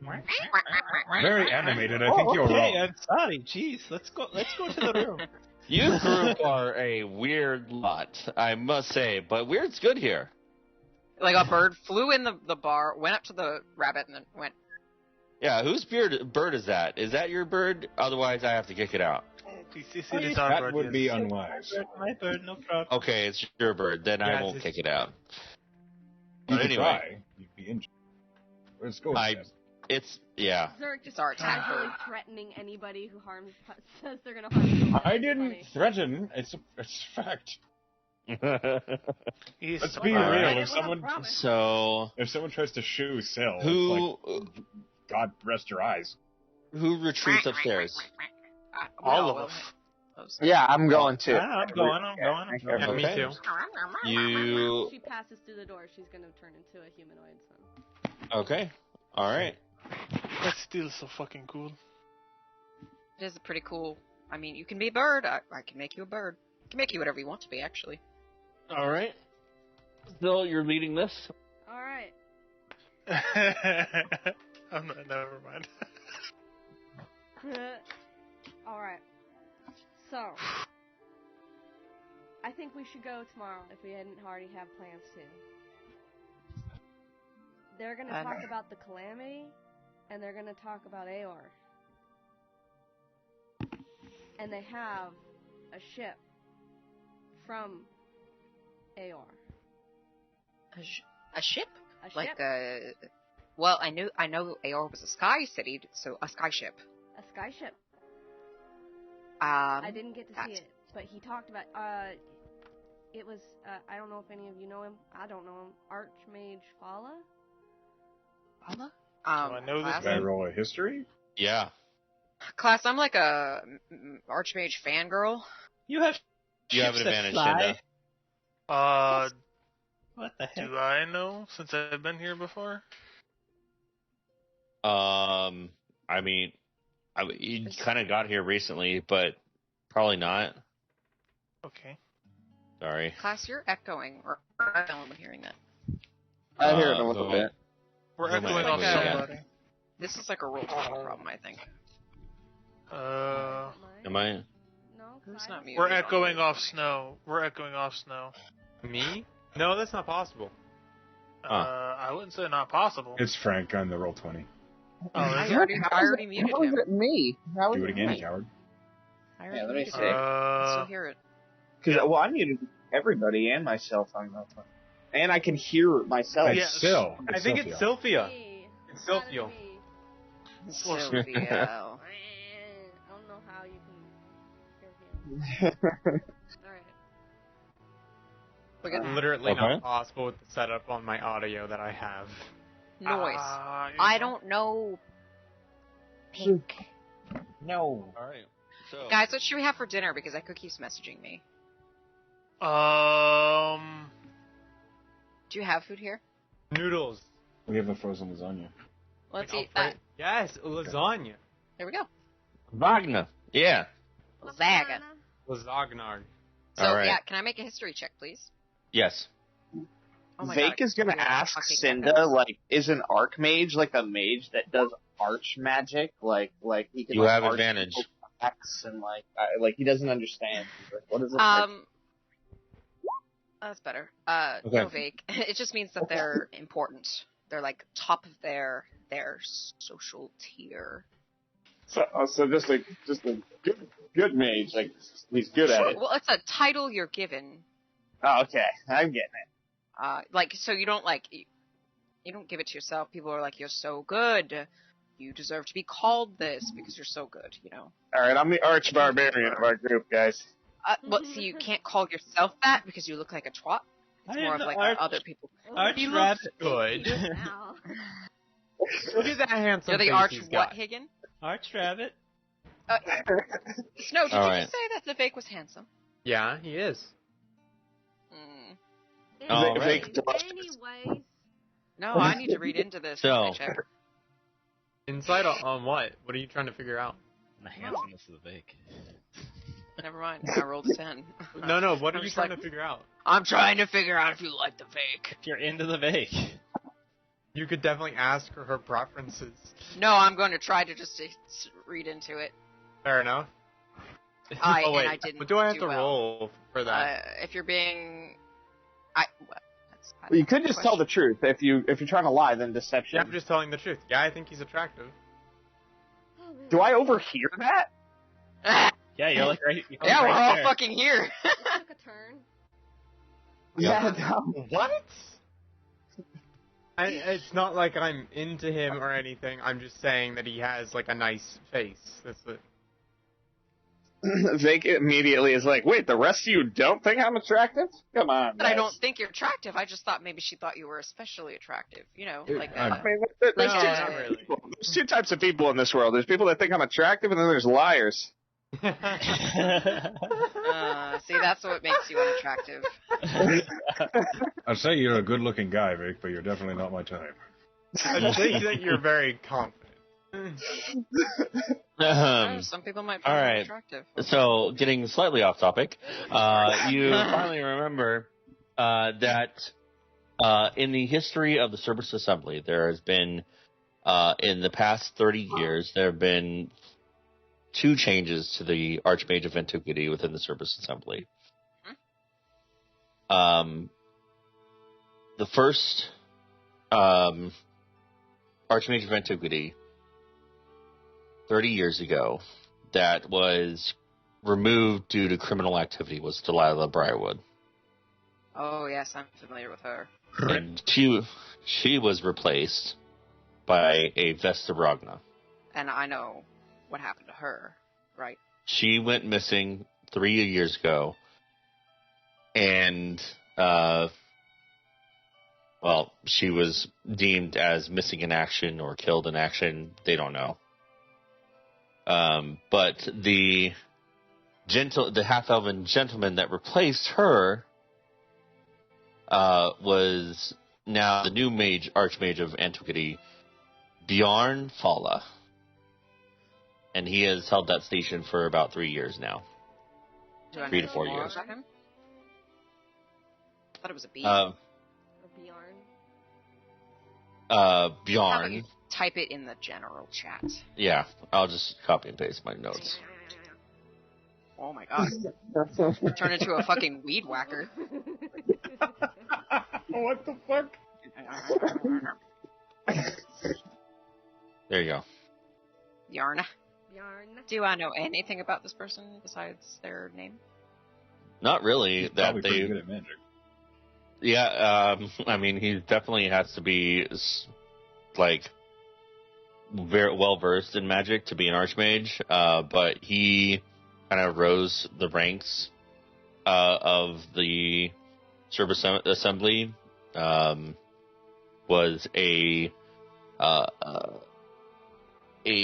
wah, wah." Very animated. I think you're okay, wrong. I'm sorry. Jeez, let's go to the room. You group are a weird lot, I must say, but weird's good here. Like a bird flew in the bar, went up to the rabbit, and then went. Yeah, whose bird is that? Is that your bird? Otherwise, I have to kick it out. It's our That bird, would yes. be unwise. My bird, no problem. Okay, it's your bird. Then I Yeah, won't it's- kick it out. You But could anyway, try. You'd be injured. Let's go. I- Then. it's yeah. Zurich just It's our time. casually threatening anybody who says they're gonna harm someone. I It's didn't funny. threaten. It's a fact. He's Let's be alright. real. I If someone promise. So if someone tries to shoo Syl, it's who like, God rest your eyes. who retreats upstairs? All No, of us. Yeah, I'm going too. I'm going. Yeah, me Okay. too. You She passes through the door. She's gonna turn into a humanoid. So. okay? All right. That's still so fucking cool. It is pretty cool. I mean, you can be a bird. I can make you a bird. I can make you whatever you want to be, actually. All right. Still, you're leading this. All right. I'm not, never mind. All right. So, I think we should go tomorrow if we hadn't already have plans to. They're gonna talk about the calamity, and they're gonna talk about Aor. And they have a ship from Aor. A ship? A Like ship. a. Well, I know Aor was a sky city, so a sky ship. a skyship. I I didn't get to see it, but he talked about. It was. I don't know if any of you know him. I don't know him. Archmage Fala. Fala? Do I know this Can I man? roll a history? Yeah. Class, I'm like a Archmage fangirl. You have You have ships an that advantage, fly. Shinda. What the heck? Do I know since I've been here before? I mean, you kind of got here recently, but probably not. Okay. Sorry. Class, you're echoing, or I don't know hearing that. I hear it a little who- bit. We're Who am I echoing off echoing? somebody. This is like a roll 20 problem, I think. Am I? No, Who's I not don't- muted? We're echoing off Snow. We're echoing off Snow. Me? No, that's not possible. I wouldn't say not possible. It's Frank on the roll 20. Oh, I is it? already muted How is him. it me? How is Do it again, me? coward. I already Yeah, let me muted see. him. I still hear it. Because well, I muted everybody and myself on that one, and I can hear myself. It's Yes. still. I think it's Sylphia. Me. It's Not Sylphia. me. Sylvia. I don't know how you can hear him. Alright. Look at that. Literally Okay. not possible with the setup on my audio that I have. Noise. You I know. don't know. Pink. No. All right. So, Guys, what should we have for dinner? Because Echo keeps messaging me. Do you have food here? Noodles. We have a frozen lasagna. Let's Like eat that. Yes, lasagna. There we go. Wagner. Yeah. Zaga. Lasagnar. So, All right. yeah, can I make a history check, please? Yes. Oh my Vake God, is gonna yeah, ask fucking Cinda, echoes. like, is an archmage like a mage that does arch magic? Like he can You like, have arch advantage. people's backs and like he doesn't understand. He's like, what is it? That's better. Okay. No Vake. It just means that they're important. They're like top of their social tier. So just a good mage, like he's good at Sure. it. Well, it's a title you're given. Oh, okay, I'm getting it. Like, so you don't you don't give it to yourself. People are like, you're so good. You deserve to be called this because you're so good, you know. All right, I'm the arch barbarian of our group, guys. Well, see, you can't call yourself that because you look like a twat. It's I more am of the like arch- other people. Arch He rabbit. looks good. Now. Look at that handsome You're the face arch he's what, got. Higgin? Arch rabbit. Snow, did All you right. just say that the fake was handsome? Yeah, he is. Mm. All Vake- right. Vake- Anyways. No, I need to read into this. So- history check. Insight on what? What are you trying to figure out? The handsomeness of the Vake. Never mind. I rolled a 10. No, what are I'm you just trying like- to figure out? I'm trying to figure out if you like the fake. If you're into the Vake. You could definitely ask her preferences. No, I'm going to try to just read into it. Fair enough. And oh, wait, I didn't what do I have do to well. roll for that? If you're being, that's kind Well, you of could a just tell the question. truth. If you're trying to lie, then deception. Yeah, I'm just telling the truth. Yeah, I think he's attractive. Oh, man. Do I overhear that? Yeah, you're like right. You're Yeah, we're right all there. fucking here. It took a turn. Yeah. No. What? It's not like I'm into him or anything. I'm just saying that he has like a nice face. That's it. Vake immediately is like, wait, the rest of you don't think I'm attractive? Come on, But I guys. don't think you're attractive. I just thought maybe she thought you were especially attractive. You know, like I that. mean, Like, No, just- not really. there's two types of people in this world. There's people that think I'm attractive, and then there's liars. see, that's what makes you unattractive. I'd say you're a good-looking guy, Vic, but you're definitely not my type. I think that you're very confident. Some people might all find right. you attractive. So, getting slightly off topic, you finally remember that in the history of the Cerberus Assembly, there has been, in the past 30 years, there have been 2 changes to the Archmage of Antiquity within the Cerberus Assembly. The first Archmage of Antiquity, 30 years ago, that was removed due to criminal activity was Delilah Briarwood. Oh yes, I'm familiar with her. And she was replaced by a Vesta Ragna. And I know what happened to her, right? She went missing 3 years ago, and well, she was deemed as missing in action or killed in action. They don't know. But the half-elven gentleman that replaced her was now the new archmage of Antiquity, Bjarn Falla. And he has held that station for about 3 years now. Do I 3 know to 4 more years. about him? I thought it was a bee. Or Bjorn. How about Bjarn. you type it in the general chat? Yeah, I'll just copy and paste my notes. Oh my god. Turn into a fucking weed whacker. What the fuck? There you go. Yarn. Bjorn. Do I know anything about this person besides their name? Not really. He's that probably pretty they. good at magic. Yeah, I mean, he definitely has to be like very well versed in magic to be an archmage. But he kind of rose the ranks of the service assembly. Was a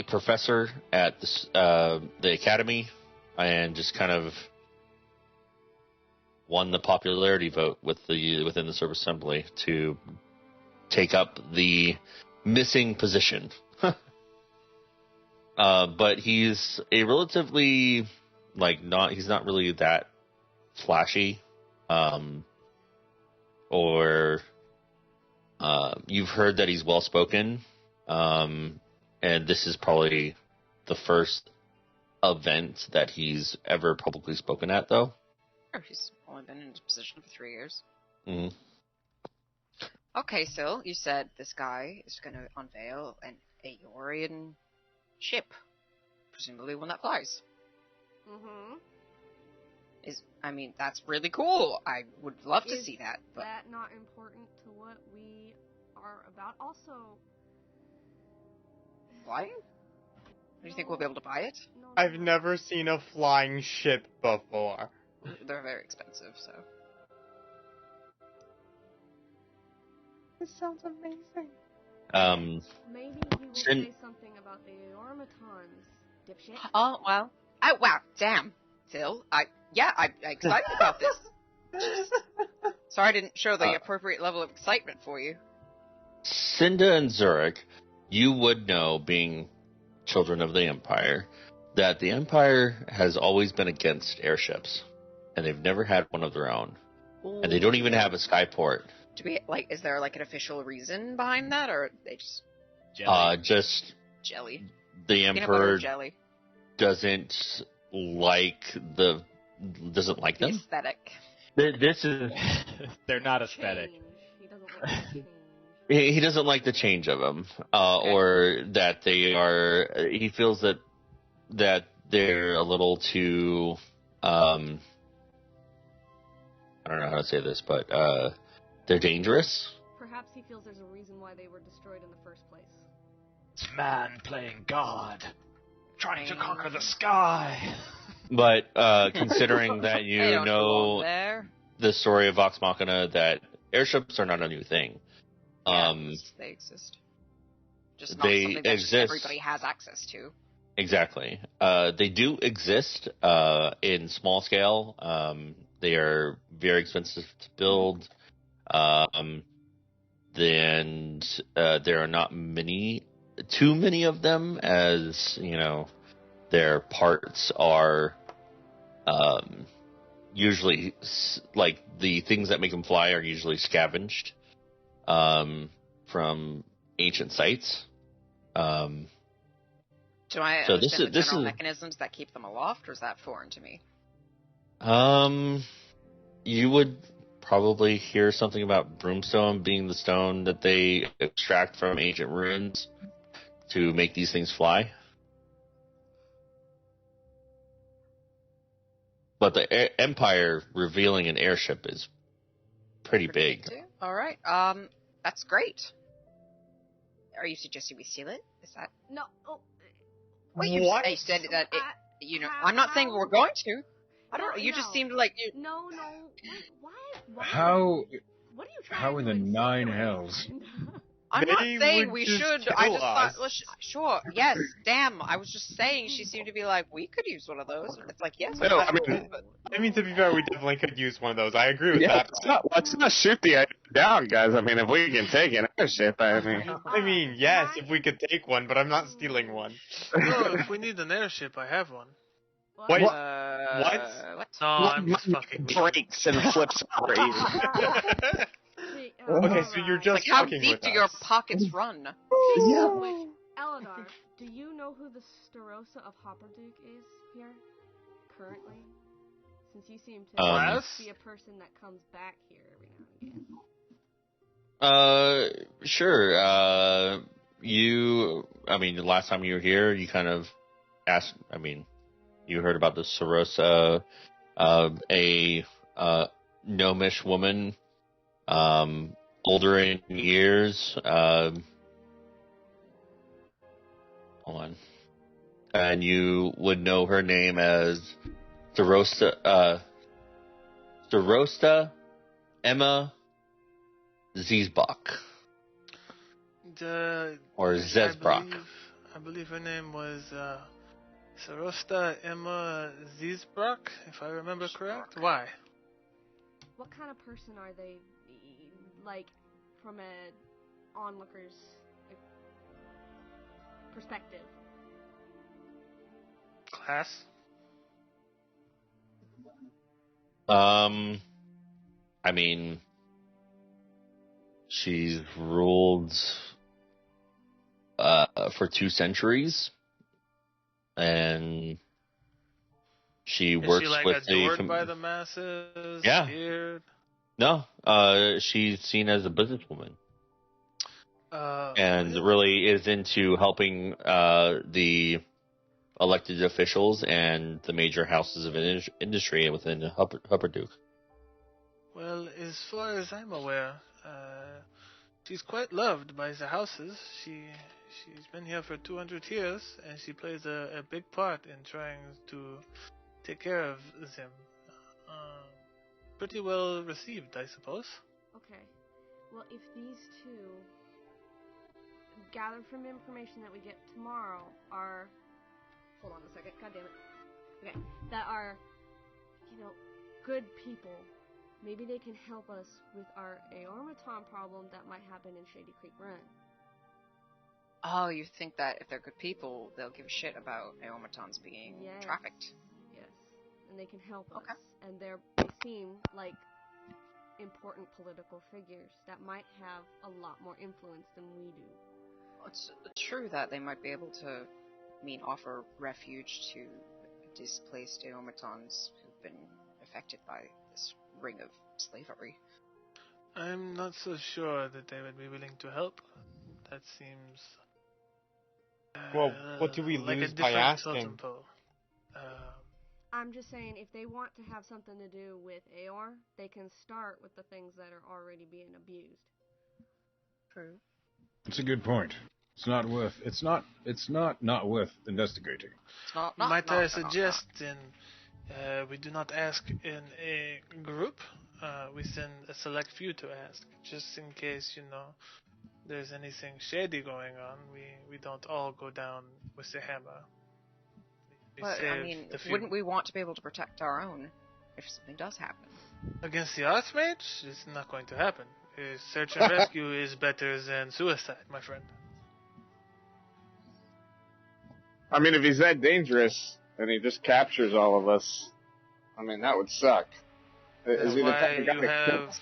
professor at the academy, and just kind of won the popularity vote within the service assembly to take up the missing position. But he's a relatively he's not really that flashy, or you've heard that he's well spoken, and this is probably the first event that he's ever publicly spoken at, though. He's only been in his position for 3 years. Mm-hmm. Okay, so you said this guy is going to unveil an Aeorian ship, presumably one that flies. Mm-hmm. I mean, that's really cool. I would love to see that. But That not important to what we are about? Also, flying? Do you think we'll be able to buy it? no, I've never seen a flying ship before. They're very expensive, so. This sounds amazing. Maybe he will Sin- say something about the Ormatons, dipshit. Oh, well. Oh, wow. Damn. Phil, I'm excited about this. Sorry I didn't show the appropriate level of excitement for you. Cinda and Zurich, you would know, being children of the Empire, that the Empire has always been against airships, and they've never had one of their own. And they don't even have a skyport. Is there an official reason behind that, or they just Jelly. Just jelly? the Peanut butter Emperor jelly. doesn't like them. The aesthetic. This is They're not aesthetic. Change. He doesn't like the change. he doesn't like the change of them, or that they are. He feels that they're a little too. I don't know how to say this, but they're dangerous. Perhaps he feels there's a reason why they were destroyed in the first place. It's man playing God, trying to conquer the sky. But considering that They you don't belong know there. the story of Vox Machina, that airships are not a new thing. They exist. Just not they something that just exist. everybody has access to. Exactly. They do exist in small scale. They are very expensive to build. Then there are not too many of them, as their parts are usually like the things that make them fly are usually scavenged from ancient sites. Do I So understand the this general is mechanisms that keep them aloft, or is that foreign to me? you would probably hear something about brimstone being the stone that they extract from ancient ruins to make these things fly. But the Empire revealing an airship is pretty big. Too? All right. That's great. Are you suggesting we steal it? Is that? No. Oh. Well, you What? said that it, How- I'm not saying we're going to. I don't No, know. You just no. seemed like No. Wait, why? How What are you trying how to in the nine insinuate? hells? I'm not They saying would we just should. kill I just thought, us. well, sure, yes, damn. I was just saying she seemed to be like, we could use one of those. It's like, yes, No, I could, mean- but I mean, to be fair, we definitely could use one of those. I agree with Yeah, that. let's not shoot the idea down, guys. I mean, if we can take an airship, I mean. I mean, yes, if we could take one, but I'm not stealing one. No, if we need an airship, I have one. Wait, what? No, I'm just fucking with you. Breaks and flips over easy. See, Okay, so you're alright. just Like, how fucking deep with do us. your pockets run? Which, Eladar, do you know who the Starosta of Hopperduke is here, currently? Since you seem to Class? be a person that comes back here every now and again. Sure. The last time you were here, you kind of asked, you heard about the Sarosa, a gnomish woman, older in years, hold on. And you would know her name as Sarosta Emma Ziesbach. Or Zesbrock. I believe her name was Sarosta Emma Ziesbrock, if I remember correct. Why? What kind of person are they, like, from a onlooker's perspective? Class? She's ruled for 2 centuries, and she Is works she like with adored by the masses? Yeah. Feared? No, she's seen as a businesswoman, and Really? really is into helping the elected officials and the major houses of industry within Hupperduke. Well, as far as I'm aware, she's quite loved by the houses. She's been here for 200 years, and she plays a big part in trying to take care of them. Pretty well received, I suppose. Okay. Well, if these two, gathered from information that we get tomorrow, are... Hold on a second, god damn it. Okay, that are, good people, maybe they can help us with our Aormaton problem that might happen in Shady Creek Run. Oh, you think that if they're good people, they'll give a shit about Aomatons being Yes. trafficked? Yes, and they can help Okay. us. And they seem like important political figures that might have a lot more influence than we do. It's true that they might be able to, offer refuge to displaced Aomatons who've been affected by this ring of slavery. I'm not so sure that they would be willing to help. That seems... Well, what do we like a lose by different asking? totem pole. I'm just saying, if they want to have something to do with Aor, they can start with the things that are already being abused. True. It's a good point. It's not worth worth investigating. It's not, Might I suggest then we do not ask in a group. We send a select few to ask, just in case there's anything shady going on. We don't all go down with the hammer. But, wouldn't we want to be able to protect our own if something does happen? Against the Archmage, it's not going to happen. Search and rescue is better than suicide, my friend. I mean, if he's that dangerous and he just captures all of us, that would suck. That's Is he the why type of guy you that have kills?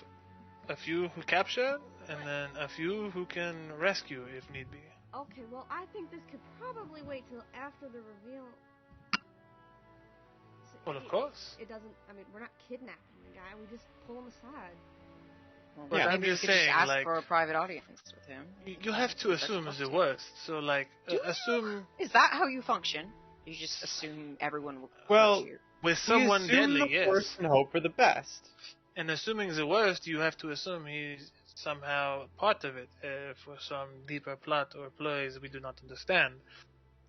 a few who capture, and then a few who can rescue if need be. Okay, well, I think this could probably wait till after the reveal. Well, of course. It doesn't, we're not kidnapping the guy, we just pull him aside. But Yeah, I'm maybe just we could saying, just ask like, for a private audience with him. you have to assume the worst. So, like, assume Is that how you function? You just assume everyone will Well, hurt you? with someone we assume deadly, the yes. worst and hope for the best. And assuming the worst, you have to assume he's somehow part of it for some deeper plot or ploys we do not understand.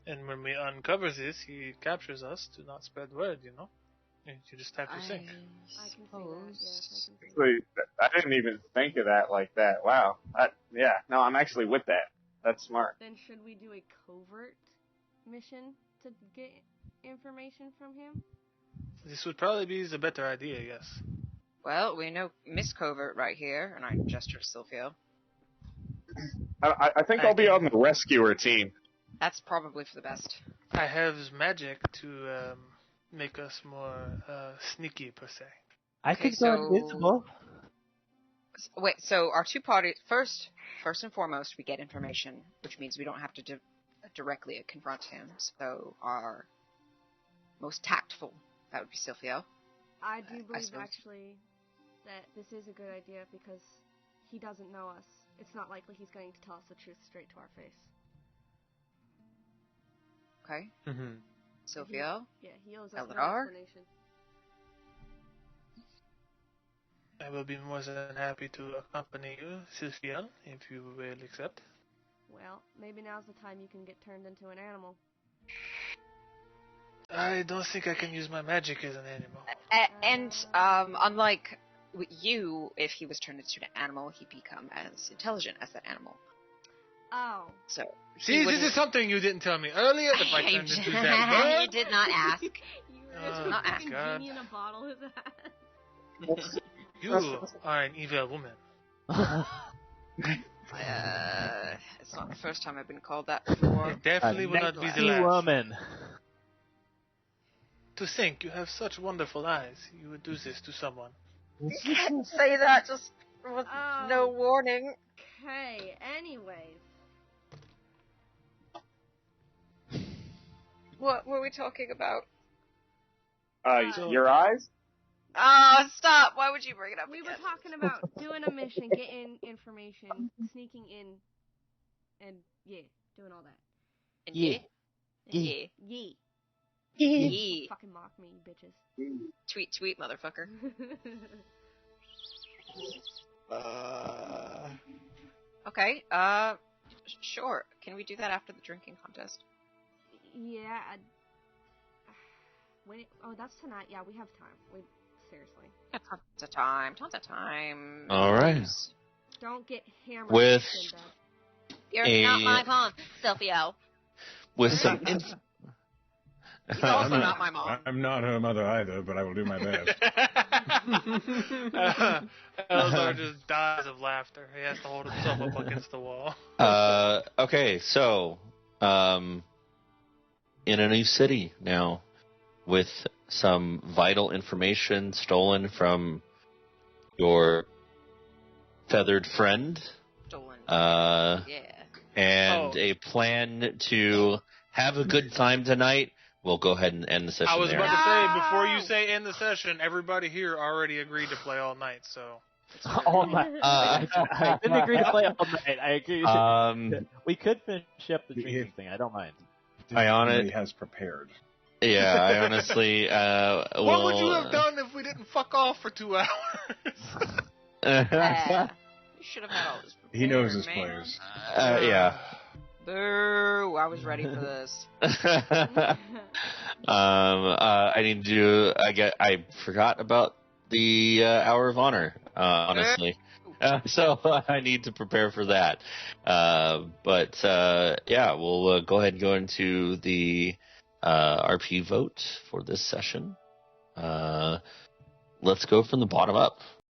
And when we uncover this, he captures us to not spread word, you know? You just have to think. I can see that. Yes, I can see that. Actually, I didn't even think of that like that. Wow. Yeah. No, I'm actually with that. That's smart. Then should we do a covert mission to get information from him? This would probably be the better idea, yes. Well, we know Miss Covert right here, and I gesture to Sylvia. I think I'll be on the rescuer team. That's probably for the best. I have magic to make us more sneaky, per se. I could go invisible. Wait, so our two parties... First and foremost, we get information, which means we don't have to directly confront him. So our most tactful, that would be Sylvia. I do believe, actually, that this is a good idea because he doesn't know us. It's not likely he's going to tell us the truth straight to our face. Okay. Mm-hmm. Sylvia? He owes us no Eldar? explanation. I will be more than happy to accompany you, Sylvia, if you will accept. Well, maybe now's the time you can get turned into an animal. I don't think I can use my magic as an animal. And unlike you, if he was turned into an animal, he'd become as intelligent as that animal. Oh. So. See, this is something you didn't tell me earlier. If I turned into that bird. You did not ask. You were not fucking God. genie in a bottle is that? You are an evil woman. It's not the first time I've been called that before. It definitely will not be the last. Woman. To think you have such wonderful eyes, you would do this to someone. You can't say that just with no warning. Okay, anyways. What were we talking about? Your eyes? Oh, stop! Why would you bring it up We again? were talking about doing a mission, getting information, sneaking in, and doing all that. And Yeah. yeah. Yeah. Fucking mock me, you bitches. Tweet, motherfucker. Okay, sure. Can we do that after the drinking contest? Yeah. That's tonight. Yeah, we have time. Seriously. Tons of time. All right. Don't get hammered. With You're not my mom, Sylvia. with some He's also not my mom. I'm not her mother either, but I will do my best. Eldar just dies of laughter. He has to hold himself up against the wall. Okay, so in a new city now, with some vital information stolen from your feathered friend, Yeah. and a plan to have a good time tonight. We'll go ahead and end the session I was there. about to say, before you say end the session, everybody here already agreed to play all night, so... All night. I didn't agree to play all night. I agree. We could finish up the drinking thing. I don't mind. He has prepared. Yeah, I honestly What would you have done if we didn't fuck off for 2 hours? You should have had all this prepared, He knows his man. players. Yeah. Boo! I was ready for this. I need to. I forgot about the Hour of Honor. Honestly, so I need to prepare for that. But yeah, we'll go ahead and go into the RP vote for this session. Let's go from the bottom up.